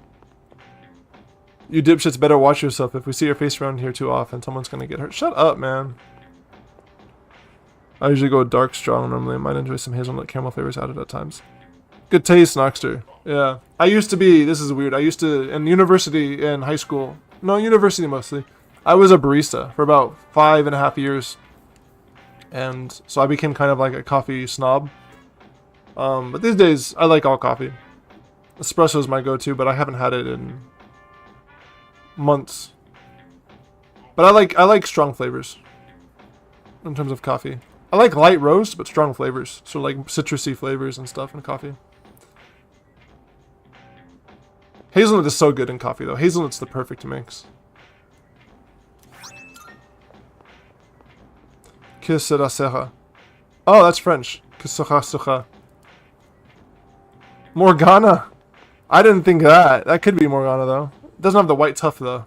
Speaker 1: You dipshits better watch yourself. If we see your face around here too often, someone's gonna get hurt. Shut up, man. I usually go dark strong normally. I might enjoy some hazelnut caramel flavors added at times. Good taste, Noxter. Yeah. I used to be, this is weird, I used to, in university and high school, no, university mostly, I was a barista for about 5.5 years. And so I became kind of like a coffee snob. But these days, I like all coffee. Espresso is my go-to, but I haven't had it in months. But I like strong flavors in terms of coffee. I like light roast, but strong flavors. So like citrusy flavors and stuff in coffee. Hazelnut is so good in coffee, though. Hazelnut's the perfect mix. Que sera sera. Oh, that's French. Que sera sera. Morgana. I didn't think of that. That could be Morgana, though. It doesn't have the white tuft, though.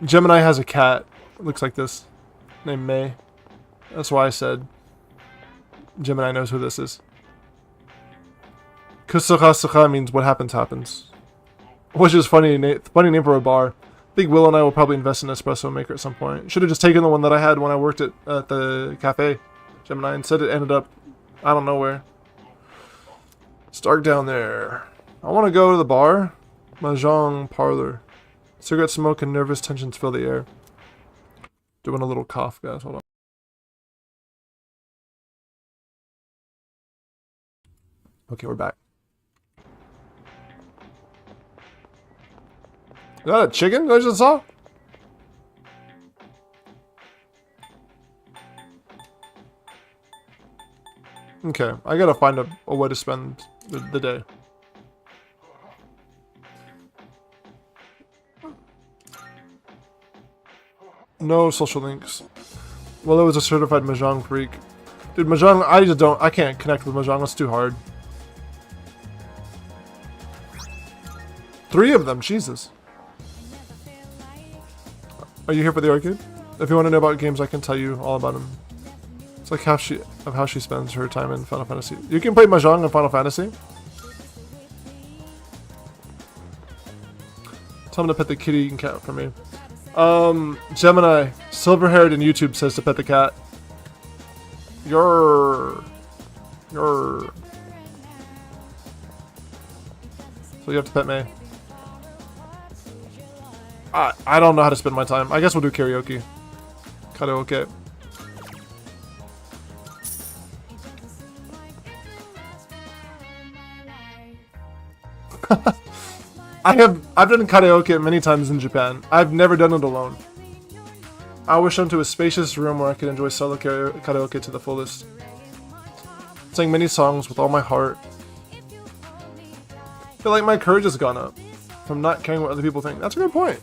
Speaker 1: Gemini has a cat. It looks like this. Named May. That's why I said Gemini knows who this is. Kusukha means what happens happens. Which is funny name for a bar. I think Will and I will probably invest in an espresso maker at some point. Should have just taken the one that I had when I worked at the cafe, Gemini. Instead it ended up, I don't know where. It's dark down there. I want to go to the bar. Mahjong parlor. Cigarette smoke and nervous tensions fill the air. Doing a little cough, guys. Hold on. Okay, we're back. Is that a chicken I just saw? Okay, I gotta find a way to spend the day. No social links. Well, it was a certified Mahjong freak. Dude, Mahjong, I can't connect with Mahjong, it's too hard. 3 of them, Jesus. Are you here for the arcade? If you want to know about games, I can tell you all about them. It's like how she spends her time in Final Fantasy. You can play Mahjong in Final Fantasy. Tell him to pet the kitty and cat for me. Gemini, silver-haired in YouTube says to pet the cat. So you have to pet me. I don't know how to spend my time. I guess we'll do karaoke. Karaoke. I've done karaoke many times in Japan. I've never done it alone. I wish unto a spacious room where I could enjoy solo karaoke to the fullest. Sing many songs with all my heart. I feel like my courage has gone up from not caring what other people think. That's a good point.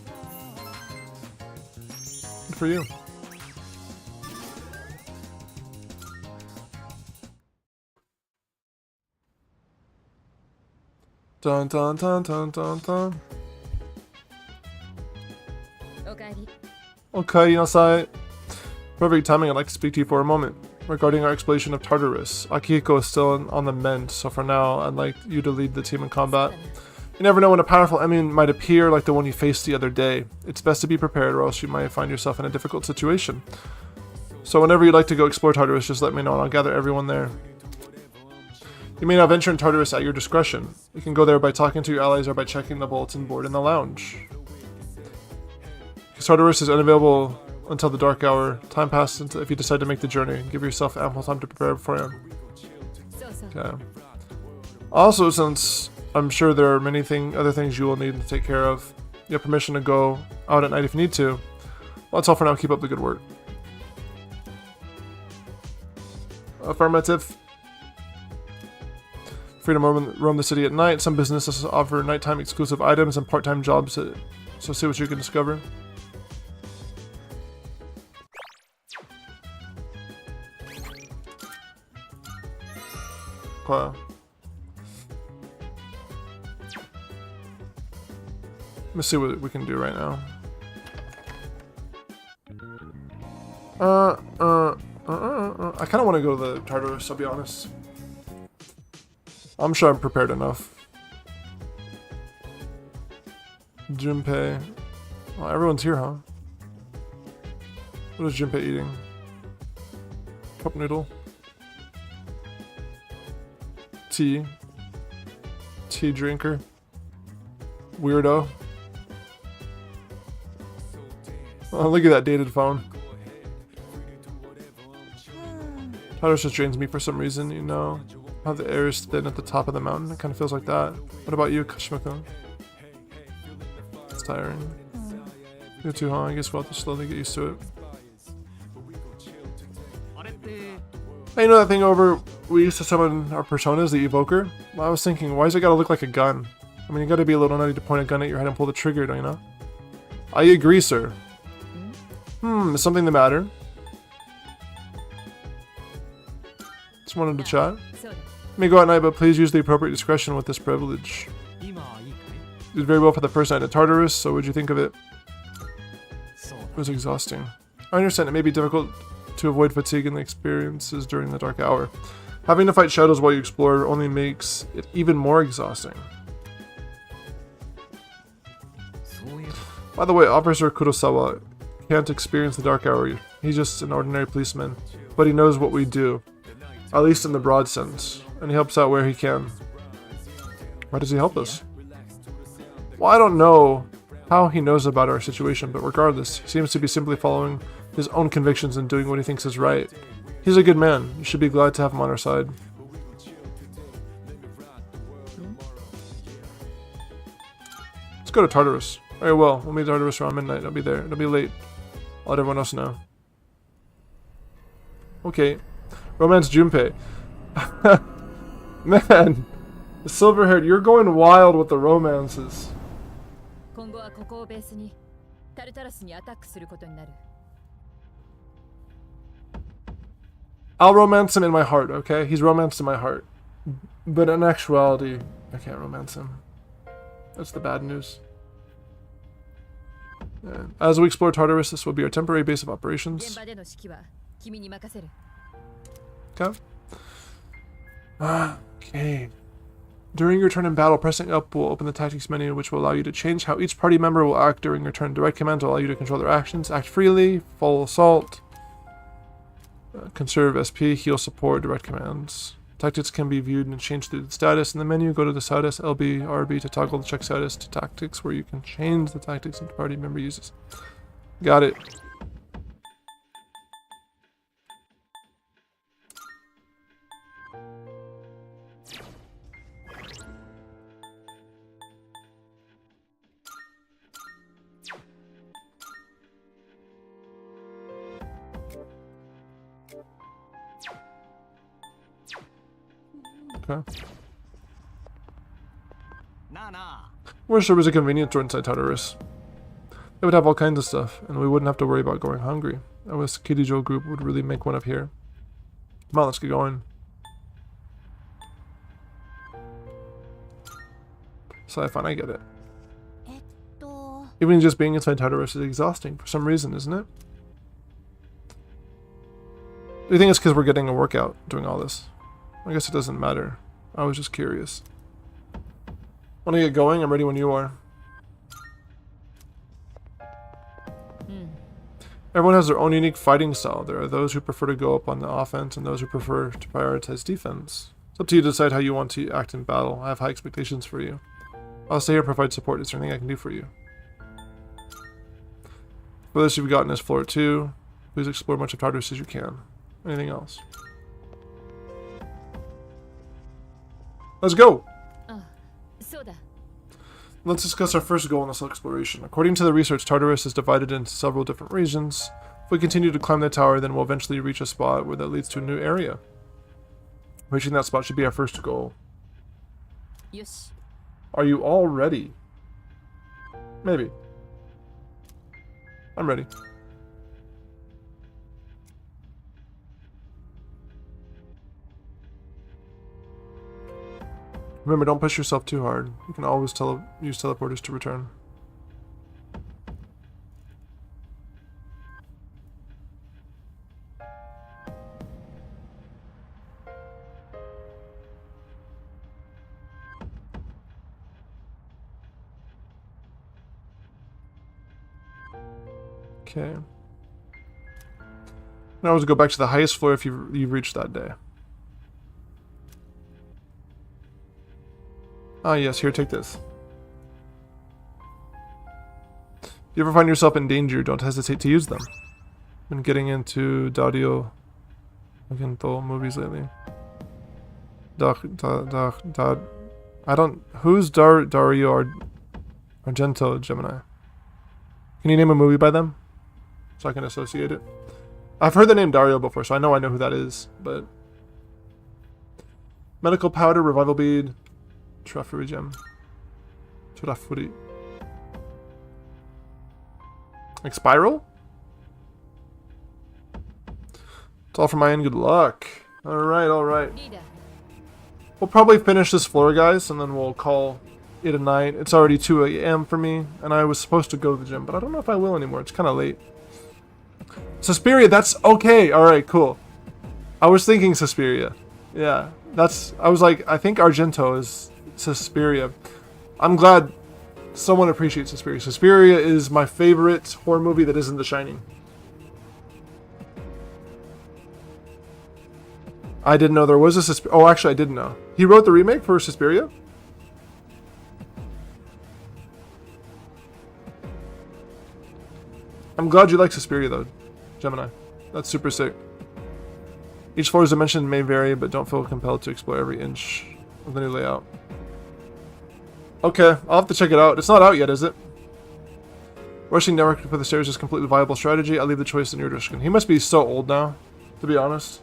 Speaker 1: Good for you. Dun dun dun dun dun dun. Okay, Yasai. Perfect timing. I'd like to speak to you for a moment regarding our exploration of Tartarus. Akihiko is still on the mend, so for now, I'd like you to lead the team in combat. You never know when a powerful enemy might appear like the one you faced the other day. It's best to be prepared or else you might find yourself in a difficult situation. So whenever you'd like to go explore Tartarus, just let me know and I'll gather everyone there. You may now venture in Tartarus at your discretion. You can go there by talking to your allies or by checking the bulletin board in the lounge. Tartarus is unavailable until the dark hour. Time passes if you decide to make the journey. Give yourself ample time to prepare beforehand. Okay. Also, since I'm sure there are many other things you will need to take care of, you have permission to go out at night if you need to. Well, that's all for now. Keep up the good work. Affirmative. Freedom to roam the city at night. Some businesses offer nighttime exclusive items and part-time jobs, so see what you can discover. Let me see what we can do right now. I kind of want to go to the Tartarus, I'll be honest. I'm sure I'm prepared enough. Junpei. Oh, everyone's here, huh? What is Junpei eating? Cup noodle. Tea drinker. Weirdo. Oh, look at that dated phone. Tartarus just drains me for some reason, you know. How the air is thin at the top of the mountain. It kind of feels like that. What about you, Kashima-kun? It's tiring. You too, huh? I guess we'll have to slowly get used to it. Hey, you know that thing over we used to summon our personas, the evoker? Well, I was thinking, why does it gotta look like a gun? I mean, you gotta be a little nutty to point a gun at your head and pull the trigger, don't you know? I agree, sir. Is something the matter? Just wanted to chat. You may go at night, but please use the appropriate discretion with this privilege. You did very well for the first night at Tartarus, so what'd you think of it? It was exhausting. I understand it may be difficult to avoid fatigue in the experiences during the dark hour. Having to fight shadows while you explore only makes it even more exhausting. By the way, Officer Kurosawa can't experience the dark hour. He's just an ordinary policeman, but he knows what we do, at least in the broad sense, and he helps out where he can. Why does he help us? Well, I don't know how he knows about our situation, but regardless, he seems to be simply following his own convictions and doing what he thinks is right. He's a good man. You should be glad to have him on our side. Let's go to Tartarus. Very well. We'll meet Tartarus around midnight. I'll be there. It'll be late. I'll let everyone else know. Okay. Romance Junpei. Man. The silver-haired. You're going wild with the romances. I'll romance him in my heart, okay? He's romanced in my heart. But in actuality, I can't romance him. That's the bad news. And as we explore Tartarus, this will be our temporary base of operations. Okay. Okay. During your turn in battle, pressing up will open the tactics menu, which will allow you to change how each party member will act during your turn. Direct command will allow you to control their actions, act freely, full assault, conserve SP, heal support, direct commands. Tactics can be viewed and changed through the status in the menu. Go to the status, LB, RB to toggle the check status to tactics, where you can change the tactics each party member uses. Got it. Okay. Wish there was a convenience store inside Tartarus. They would have all kinds of stuff, and we wouldn't have to worry about going hungry. I wish Kirijo Group would really make one up here. Come on, let's get going. Sci-fi, I get it. Even just being inside Tartarus is exhausting for some reason, isn't it? Do you think it's because we're getting a workout doing all this? I guess it doesn't matter. I was just curious. Want to get going? I'm ready when you are. Everyone has their own unique fighting style. There are those who prefer to go up on the offense and those who prefer to prioritize defense. It's up to you to decide how you want to act in battle. I have high expectations for you. I'll stay here and provide support. Is there anything I can do for you? For this, you've gotten this floor 2. Please explore as much of Tartarus as you can. Anything else? Let's go! Let's discuss our first goal in this exploration. According to the research, Tartarus is divided into several different regions. If we continue to climb the tower, then we'll eventually reach a spot where that leads to a new area. Reaching that spot should be our first goal.
Speaker 10: Yes.
Speaker 1: Are you all ready? Maybe. I'm ready. Remember, don't push yourself too hard. You can always use teleporters to return. Okay. Now let's go back to the highest floor if you've reached that day. Ah, yes, here, take this. If you ever find yourself in danger, don't hesitate to use them. Been getting into Dario Argento movies lately. Who's Dario Argento, Gemini? Can you name a movie by them? So I can associate it. I've heard the name Dario before, so I know who that is, but... Medical powder, revival bead... Trafuri gem. Trafuri. Like spiral? It's all from my end. Good luck. Alright, alright. We'll probably finish this floor, guys, and then we'll call it a night. It's already 2 a.m. for me, and I was supposed to go to the gym, but I don't know if I will anymore. It's kind of late. Suspiria, that's okay. Alright, cool. I was thinking Suspiria. Yeah, I was like, I think Argento is Suspiria. I'm glad someone appreciates Suspiria. Suspiria is my favorite horror movie that isn't The Shining. I didn't know there was a Suspiria. Oh, actually, I didn't know. He wrote the remake for Suspiria? I'm glad you like Suspiria, though, Gemini. That's super sick. Each floor's dimension may vary, but don't feel compelled to explore every inch of the new layout. Okay, I'll have to check it out. It's not out yet, is it? Rushing network for the stairs is a completely viable strategy. I'll leave the choice in your discretion. He must be so old now, to be honest.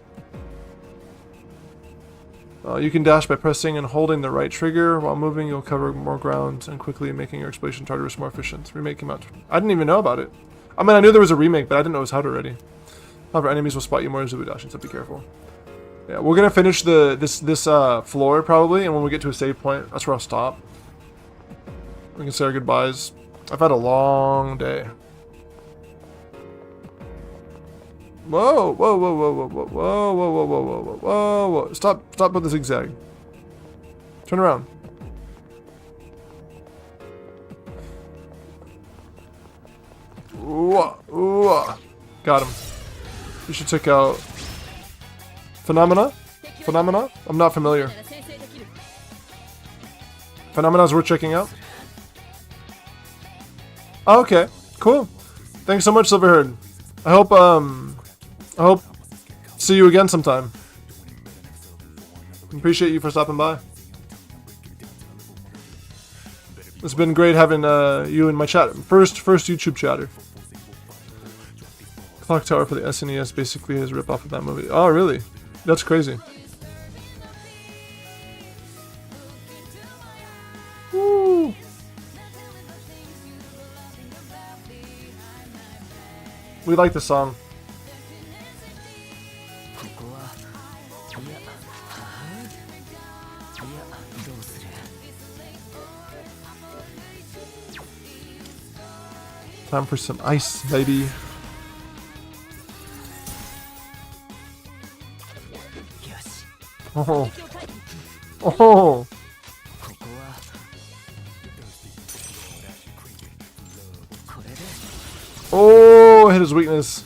Speaker 1: You can dash by pressing and holding the right trigger. While moving, you'll cover more ground and quickly making your exploration Tartarus more efficient. Remake came out. I didn't even know about it. I mean, I knew there was a remake, but I didn't know it was out already. However, enemies will spot you more as you dashing, so be careful. Yeah, we're gonna finish this floor probably, and when we get to a save point, that's where I'll stop. We can say our goodbyes. I've had a long day. Whoa, whoa, whoa, whoa, whoa, whoa, whoa, whoa, whoa, whoa, whoa, whoa, whoa. Stop with the zigzag. Turn around. Ooh, got him. You should check out Phenomena? I'm not familiar. Phenomena's worth checking out. Oh, okay, cool. Thanks so much, Silverherd. I hope see you again sometime. Appreciate you for stopping by. It's been great having you in my chat. First YouTube chatter. Clock Tower for the SNES basically is a rip-off of that movie. Oh, really? That's crazy. We like the song. Time for some ice, baby. Oh. Oh. Oh, hit his weakness.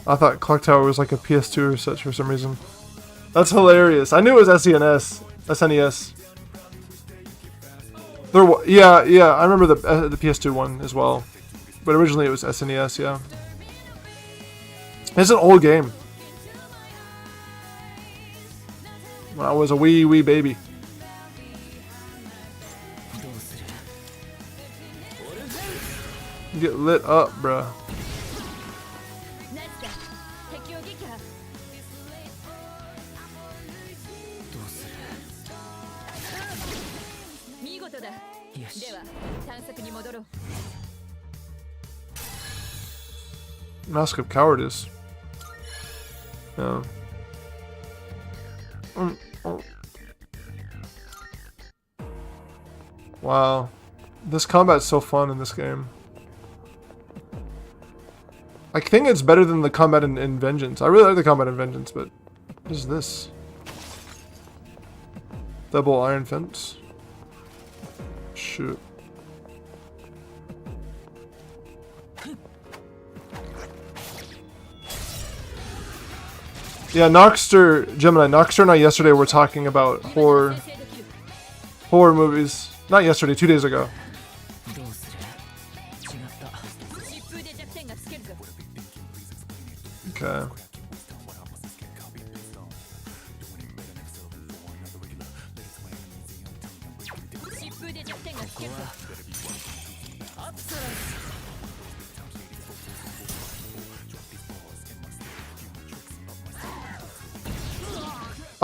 Speaker 1: I thought Clock Tower was like a PS2 or such for some reason. That's hilarious. I knew it was SNES. SNES. Yeah, I remember the PS2 one as well. But originally it was SNES, yeah. It's an old game. When I was a wee baby. Get lit up, bruh. Mask of Cowardice. Yeah. Wow. This combat's so fun in this game. I think it's better than the combat in Vengeance. I really like the combat in Vengeance, but what is this? Double iron fence. Shoot. Yeah, Gemini, Noxter and I yesterday were talking about horror movies. Not yesterday, 2 days ago. Okay.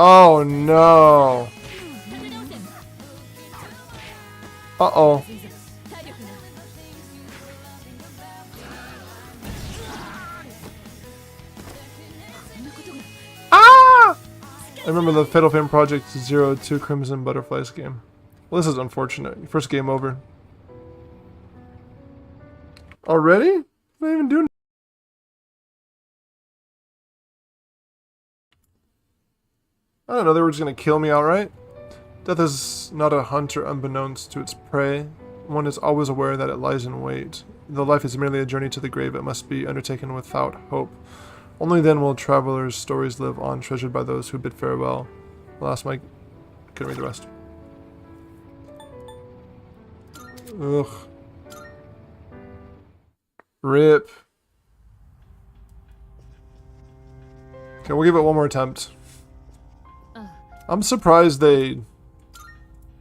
Speaker 1: Oh no. Uh-oh. Ah! I remember the Fatal Frame Project 02 Crimson Butterflies game. Well, this is unfortunate. First game over. Already? What am I even doing? I don't know, they were just gonna kill me outright. Death is not a hunter unbeknownst to its prey. One is always aware that it lies in wait. Though life is merely a journey to the grave, it must be undertaken without hope. Only then will travelers' stories live on, treasured by those who bid farewell. Last Mike, couldn't read the rest. Ugh. Rip. Okay, we'll give it one more attempt. I'm surprised they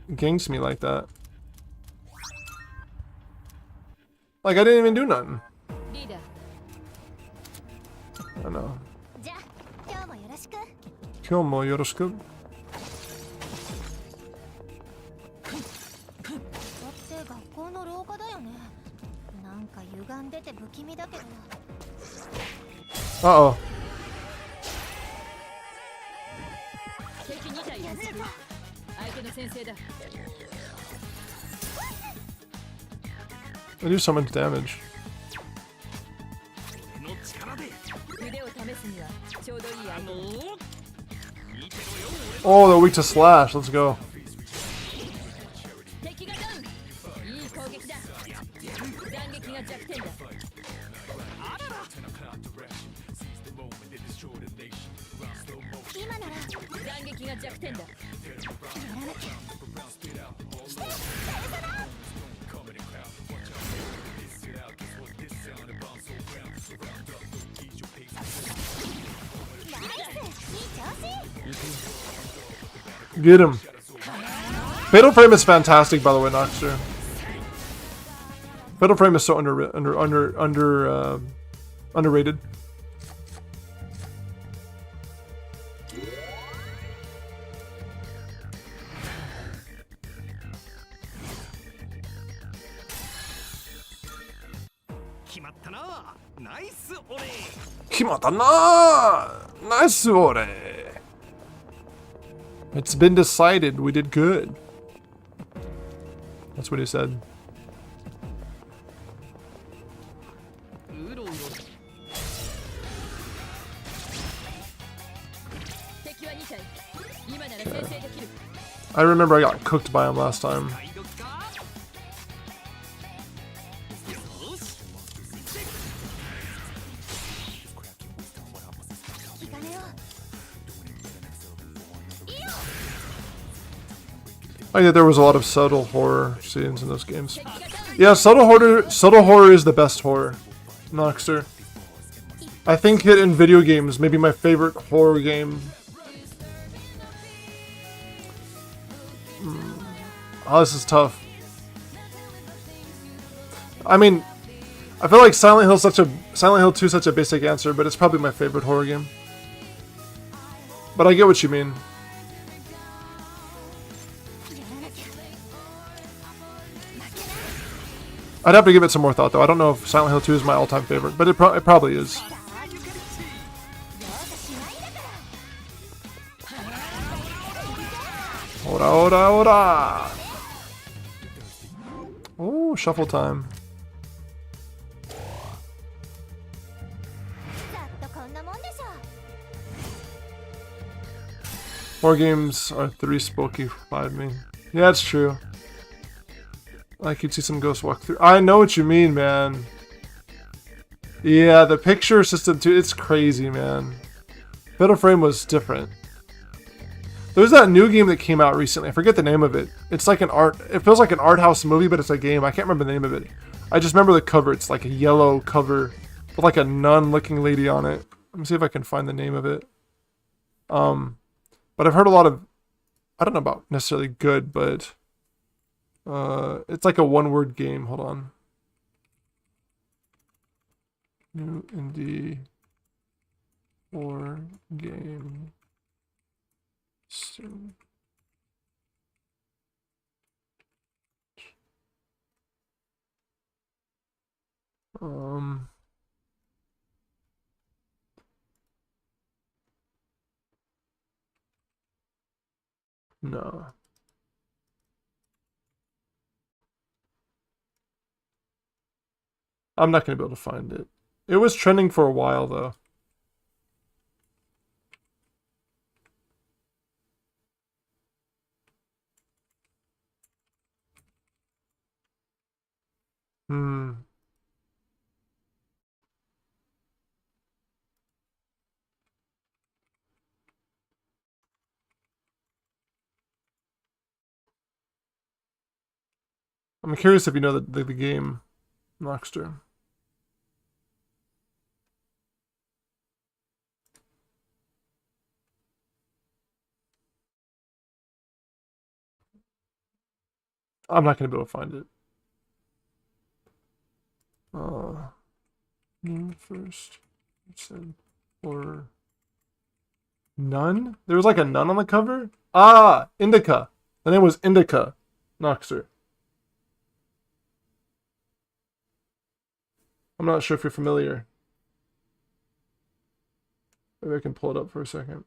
Speaker 1: ganked me like that. Like, I didn't even do nothing. I know. Kyou mo yoroshiku. Uh-oh. They do so much damage. Oh, they're weak to slash. Let's go. Get him. Fatal Frame is fantastic, by the way, Noxter. Fatal Frame is so underrated. Nice ore. It's been decided we did good. That's what he said. I remember I got cooked by him last time. I think there was a lot of subtle horror scenes in those games. Yeah, subtle horror is the best horror. Noxter. I think it in video games may be my favorite horror game. Oh, this is tough. I mean, I feel like Silent Hill 2 is such a basic answer, but it's probably my favorite horror game. But I get what you mean. I'd have to give it some more thought, though. I don't know if Silent Hill 2 is my all-time favorite, but it probably is. Ora, ora, ora! Oh, shuffle time. More games are 3 spooky, 5 me. Yeah, it's true. I could see some ghosts walk through. I know what you mean, man. Yeah, the picture system too, it's crazy, man. Fatal Frame was different. There's that new game that came out recently. I forget the name of it. It's like it feels like an art house movie, but it's a game. I can't remember the name of it. I just remember the cover. It's like a yellow cover with like a nun-looking lady on it. Let me see if I can find the name of it. But I've heard a lot of, I don't know about necessarily good, but it's like a one-word game. Hold on. New indie horror game. No. I'm not going to be able to find it. It was trending for a while, though. I'm curious if you know the game, Noxter. I'm not going to be able to find it. First, it said horror. Nun? There was like a nun on the cover? Ah, Indica. The name was Indica, Noxter. I'm not sure if you're familiar. Maybe I can pull it up for a second.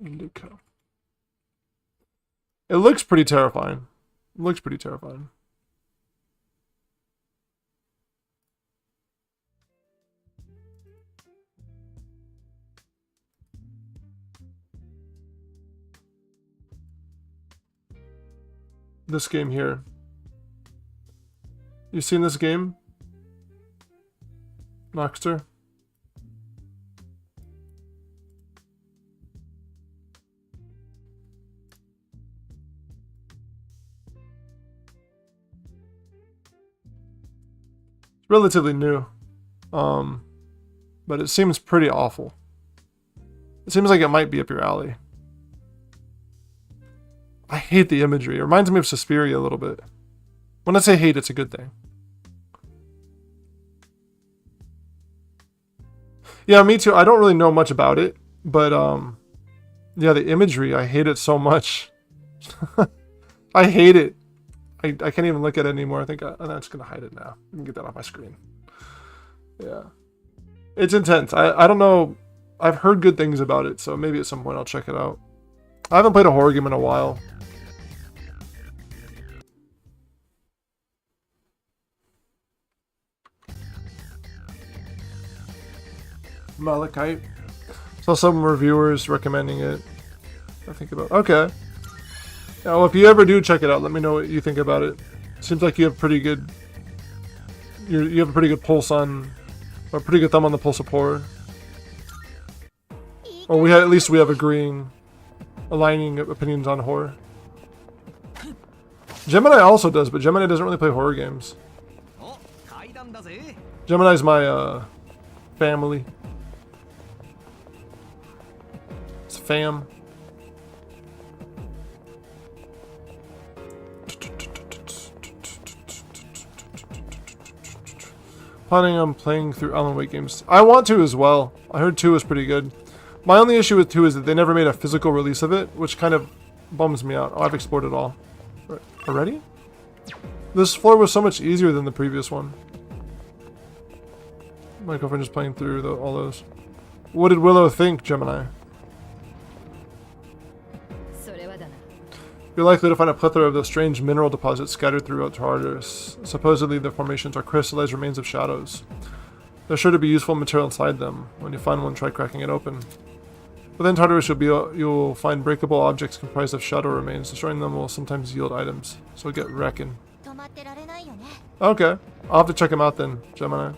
Speaker 1: Indica. It looks pretty terrifying. It looks pretty terrifying. This game here. You seen this game? Noxter? It's relatively new. But it seems pretty awful. It seems like it might be up your alley. I hate the imagery. It reminds me of Suspiria a little bit. When I say hate, it's a good thing. Yeah, me too. I don't really know much about it, but yeah, the imagery, I hate it so much. I hate it. I can't even look at it anymore. I think I'm just gonna hide it now. I can get that off my screen. Yeah, it's intense. I don't know. I've heard good things about it, so maybe at some point I'll check it out. I haven't played a horror game in a while. Malachite. Saw some reviewers recommending it. I think about. Okay. Yeah, well, if you ever do check it out, let me know what you think about it. Seems like you have pretty good. You have a pretty good pulse on, or a pretty good thumb on the pulse of horror. Or at least we have aligning opinions on horror. Gemini also does, but Gemini doesn't really play horror games. Gemini's my family. It's fam. Planning on playing through Alan Wake games. I want to as well. I heard 2 was pretty good. My only issue with 2 is that they never made a physical release of it, which kind of bums me out. Oh, I've explored it all. Already? This floor was so much easier than the previous one. My girlfriend just playing through all those. What did Willow think, Gemini? You're likely to find a plethora of those strange mineral deposits scattered throughout Tartarus. Supposedly, the formations are crystallized remains of shadows. There's sure to be useful material inside them. When you find one, try cracking it open. Within Tartarus, you'll find breakable objects comprised of shadow remains. Destroying them will sometimes yield items. So get wrecking. Okay. I'll have to check them out then, Gemini.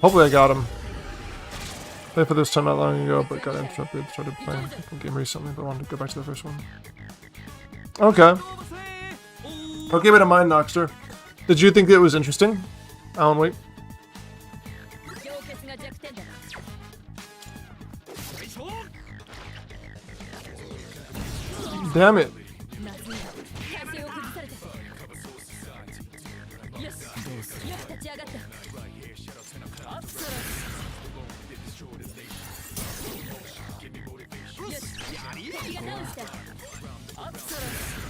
Speaker 1: Hopefully I got him. Played for this time not long ago, but got interrupted. Started playing the game recently, but wanted to go back to the first one. Okay. I'll keep it in mind, Noxter. Did you think it was interesting, Alan Wake? Damn it.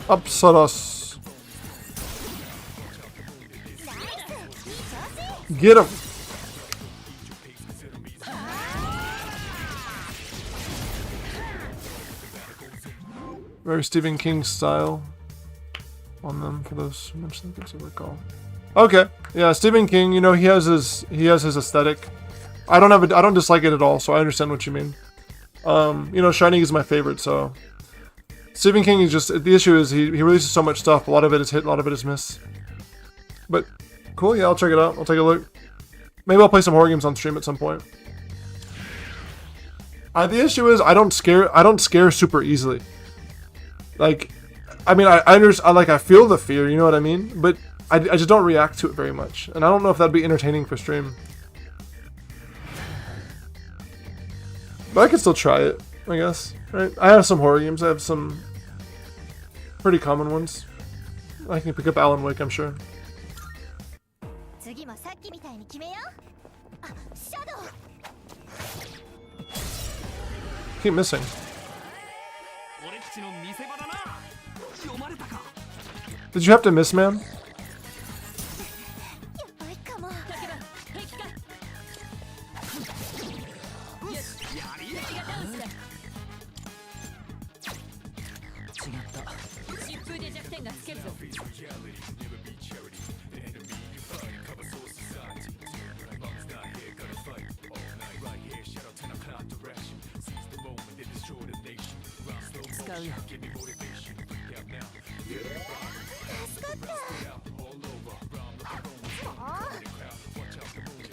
Speaker 1: Upsaras. Get him. Very Stephen King style on them for those who mentioned things I recall. Okay, yeah, Stephen King. You know, he has his aesthetic. I don't dislike it at all, so I understand what you mean. You know, Shining is my favorite, so Stephen King is just, the issue is he releases so much stuff. A lot of it is hit, a lot of it is miss. But cool, yeah, I'll check it out. I'll take a look. Maybe I'll play some horror games on stream at some point. The issue is I don't scare super easily. Like, I mean, I feel the fear, you know what I mean? But I just don't react to it very much. And I don't know if that'd be entertaining for stream. But I can still try it, I guess. Right? I have some horror games. I have some pretty common ones. I can pick up Alan Wake, I'm sure. Keep missing. Did you have to miss, man?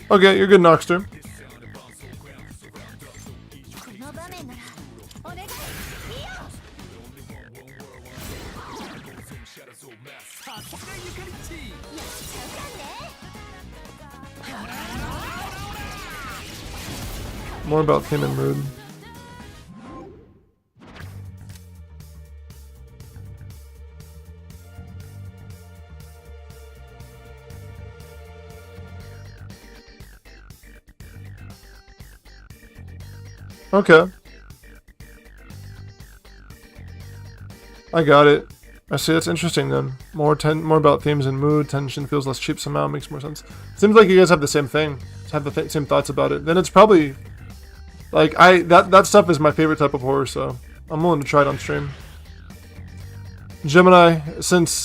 Speaker 1: Okay, you're good, Noxter. More about theme and mood. Okay. I got it. I see, that's interesting then. More about themes and mood. Tension feels less cheap somehow. Makes more sense. Seems like you guys have the same thing. Have the same thoughts about it. Then it's probably like that stuff is my favorite type of horror, so I'm willing to try it on stream. Gemini,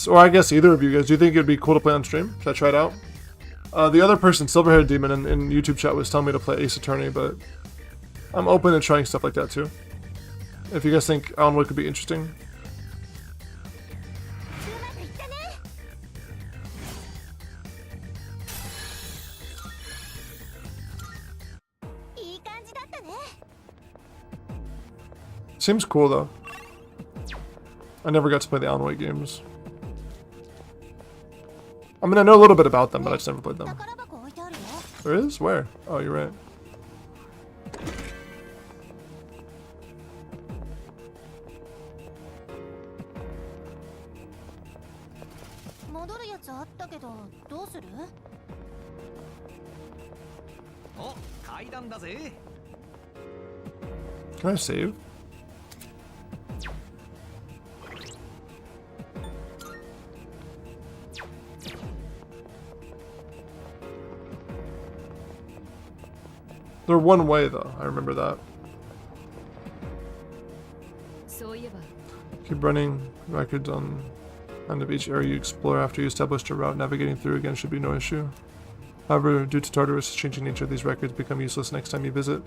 Speaker 1: or I guess either of you guys, do you think it'd be cool to play on stream? Should I try it out? The other person, Silverhaired Demon, in YouTube chat was telling me to play Ace Attorney, but I'm open to trying stuff like that too. If you guys think Alan Wake could be interesting. Seems cool though. I never got to play the Alan Wake games. I mean, I know a little bit about them, but I just never played them. There is? Where? Oh, you're right. Can I save? They're one way though, I remember that. Keep running records on of each area you explore after you establish a route. Navigating through again should be no issue. However, due to Tartarus' changing nature, these records become useless next time you visit.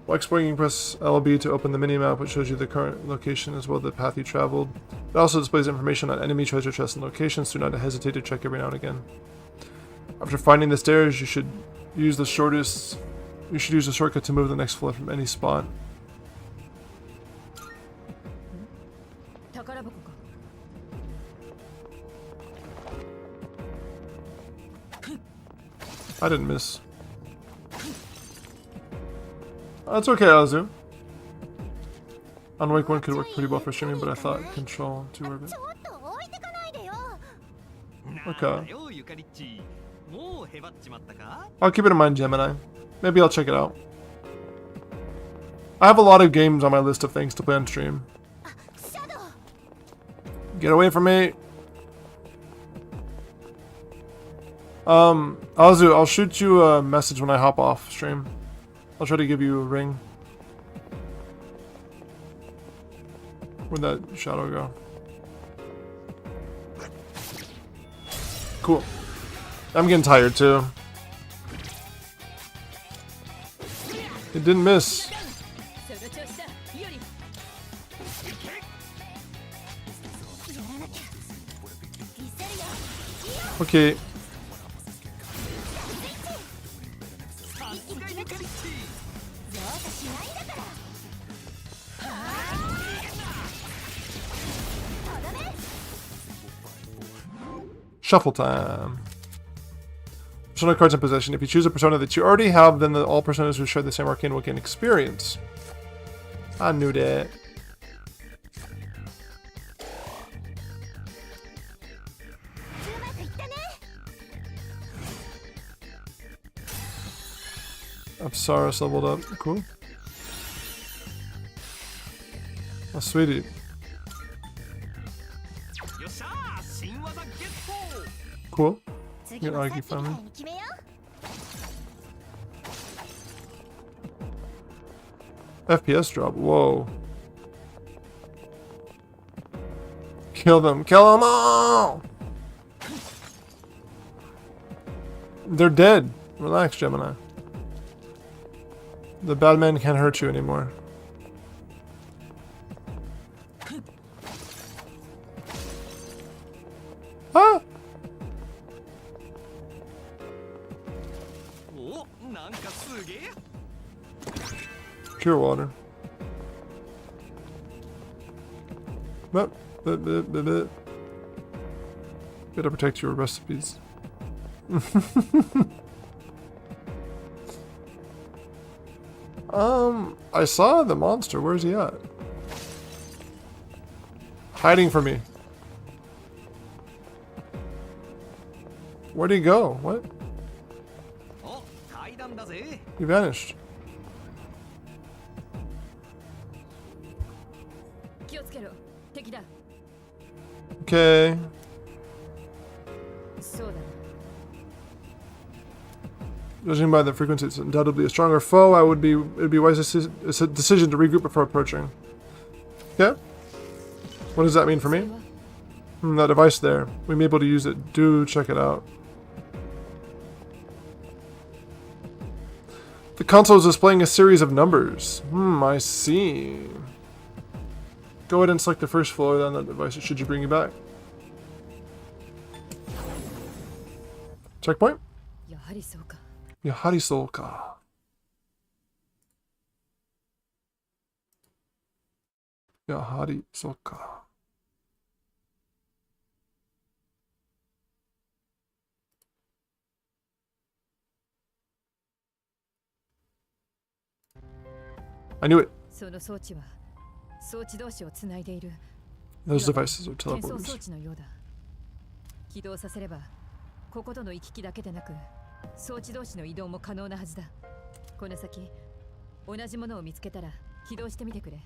Speaker 1: While exploring, you can press LB to open the minimap, which shows you the current location as well as the path you traveled. It also displays information on enemy treasure chests and locations, so do not hesitate to check every now and again. After finding the stairs, you should use the shortcut to move to the next floor from any spot. I didn't miss. That's okay, Azu. Unwake 1 could work pretty well for streaming, but I thought Control 2 were a bit. Okay. I'll keep it in mind, Gemini. Maybe I'll check it out. I have a lot of games on my list of things to play on stream. Get away from me! Azu, I'll shoot you a message when I hop off stream. I'll try to give you a ring. Where'd that shadow go? Cool. I'm getting tired too. It didn't miss. Okay. Shuffle time. Persona cards in possession. If you choose a persona that you already have, then all personas who share the same arcane will gain experience. I knew that. Apsaris leveled up. Cool. Oh, sweetie. Cool. Get Argy from me. FPS drop. Whoa. Kill them. Kill them all! They're dead. Relax, Gemini. The bad man can't hurt you anymore. Ah! Pure water. Better protect your recipes. I saw the monster. Where's he at? Hiding from me. Where'd he go? What? He vanished. Okay. Judging by the frequency, it's undoubtedly a stronger foe. It'd be wise it's a decision to regroup before approaching. Okay. What does that mean for me? That device there. We may be able to use it. Do check it out. The console is displaying a series of numbers. I see. Go ahead and select the first floor on that device. It should bring you back. Checkpoint? Yahari so ka. Yahari so ka. I knew it. Those devices are teleporters.
Speaker 10: 起動させればこことの行き来だけでなく装置同士の移動も可能なはずだ。この先同じものを見つけたら起動してみてくれ。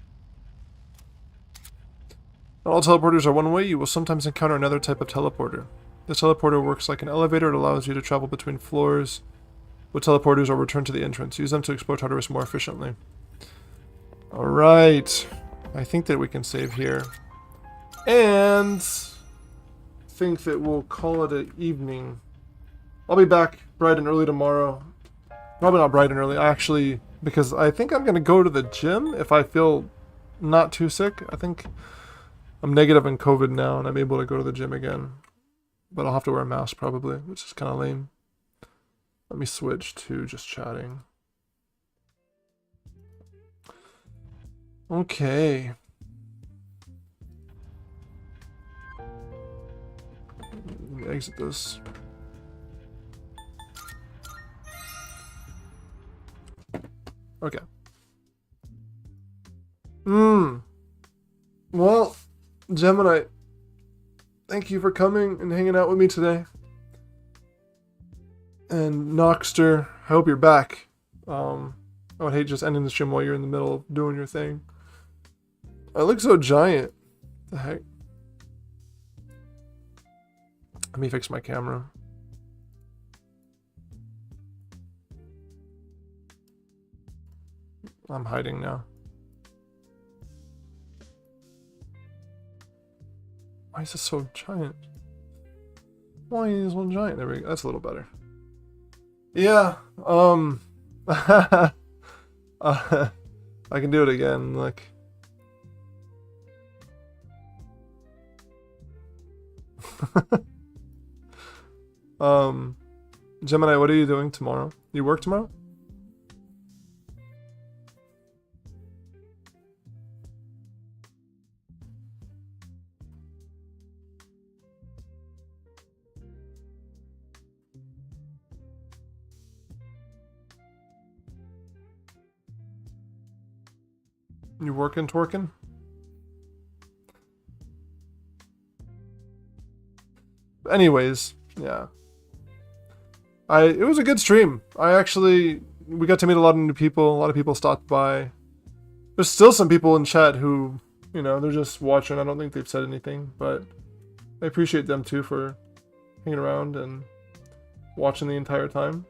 Speaker 1: Not all teleporters are one way. You will sometimes encounter another type of teleporter. This teleporter works like an elevator. It allows you to travel between floors with teleporters or return to the entrance. Use them to explore Tartarus more efficiently. Alright. I think that we can save here. And think that we'll call it an evening. I'll be back bright and early tomorrow. Probably not bright and early, actually, because I think I'm going to go to the gym if I feel not too sick. I think I'm negative in COVID now and I'm able to go to the gym again. But I'll have to wear a mask probably, which is kind of lame. Let me switch to just chatting. Okay. Let me exit this. Okay. Well, Gemini, thank you for coming and hanging out with me today. And Noxter, I hope you're back. I would hate just ending the stream while you're in the middle of doing your thing. I look so giant. The heck? Let me fix my camera. I'm hiding now. Why is this so giant? Why is one giant? There we go. That's a little better. Yeah. I can do it again. Look. Gemini, what are you doing tomorrow? You work tomorrow? You working, twerking? Anyways, yeah. It was a good stream. We got to meet a lot of new people. A lot of people stopped by. There's still some people in chat who, you know, they're just watching. I don't think they've said anything, but I appreciate them too for hanging around and watching the entire time.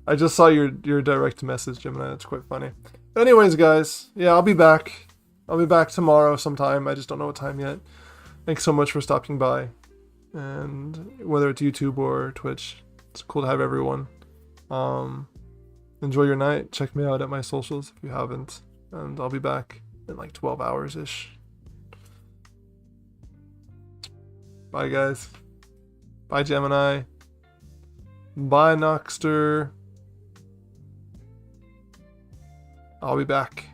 Speaker 1: I just saw your direct message, Gemini. That's quite funny. But anyways, guys, yeah, I'll be back. I'll be back tomorrow sometime. I just don't know what time yet. Thanks so much for stopping by. And whether it's YouTube or Twitch, it's cool to have everyone. Enjoy your night. Check me out at my socials if you haven't. And I'll be back in like 12 hours-ish. Bye, guys. Bye, Gemini. Bye, Noxter. I'll be back.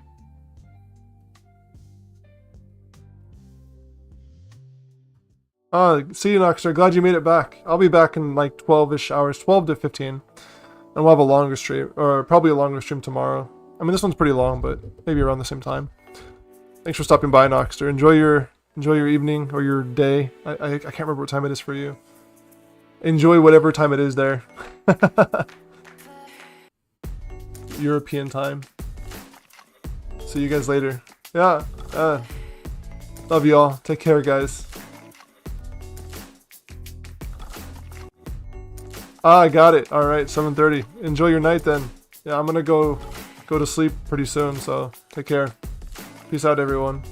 Speaker 1: See you, Noxter. Glad you made it back. I'll be back in like 12-ish hours, 12 to 15. And we'll have a longer stream, or probably a longer stream tomorrow. I mean, this one's pretty long, but maybe around the same time. Thanks for stopping by, Noxter. Enjoy your evening or your day. I can't remember what time it is for you. Enjoy whatever time it is there. European time. See you guys later. Yeah. Love you all. Take care, guys. I got it. All right, 7:30. Enjoy your night then. Yeah, I'm gonna go to sleep pretty soon. So take care. Peace out, everyone.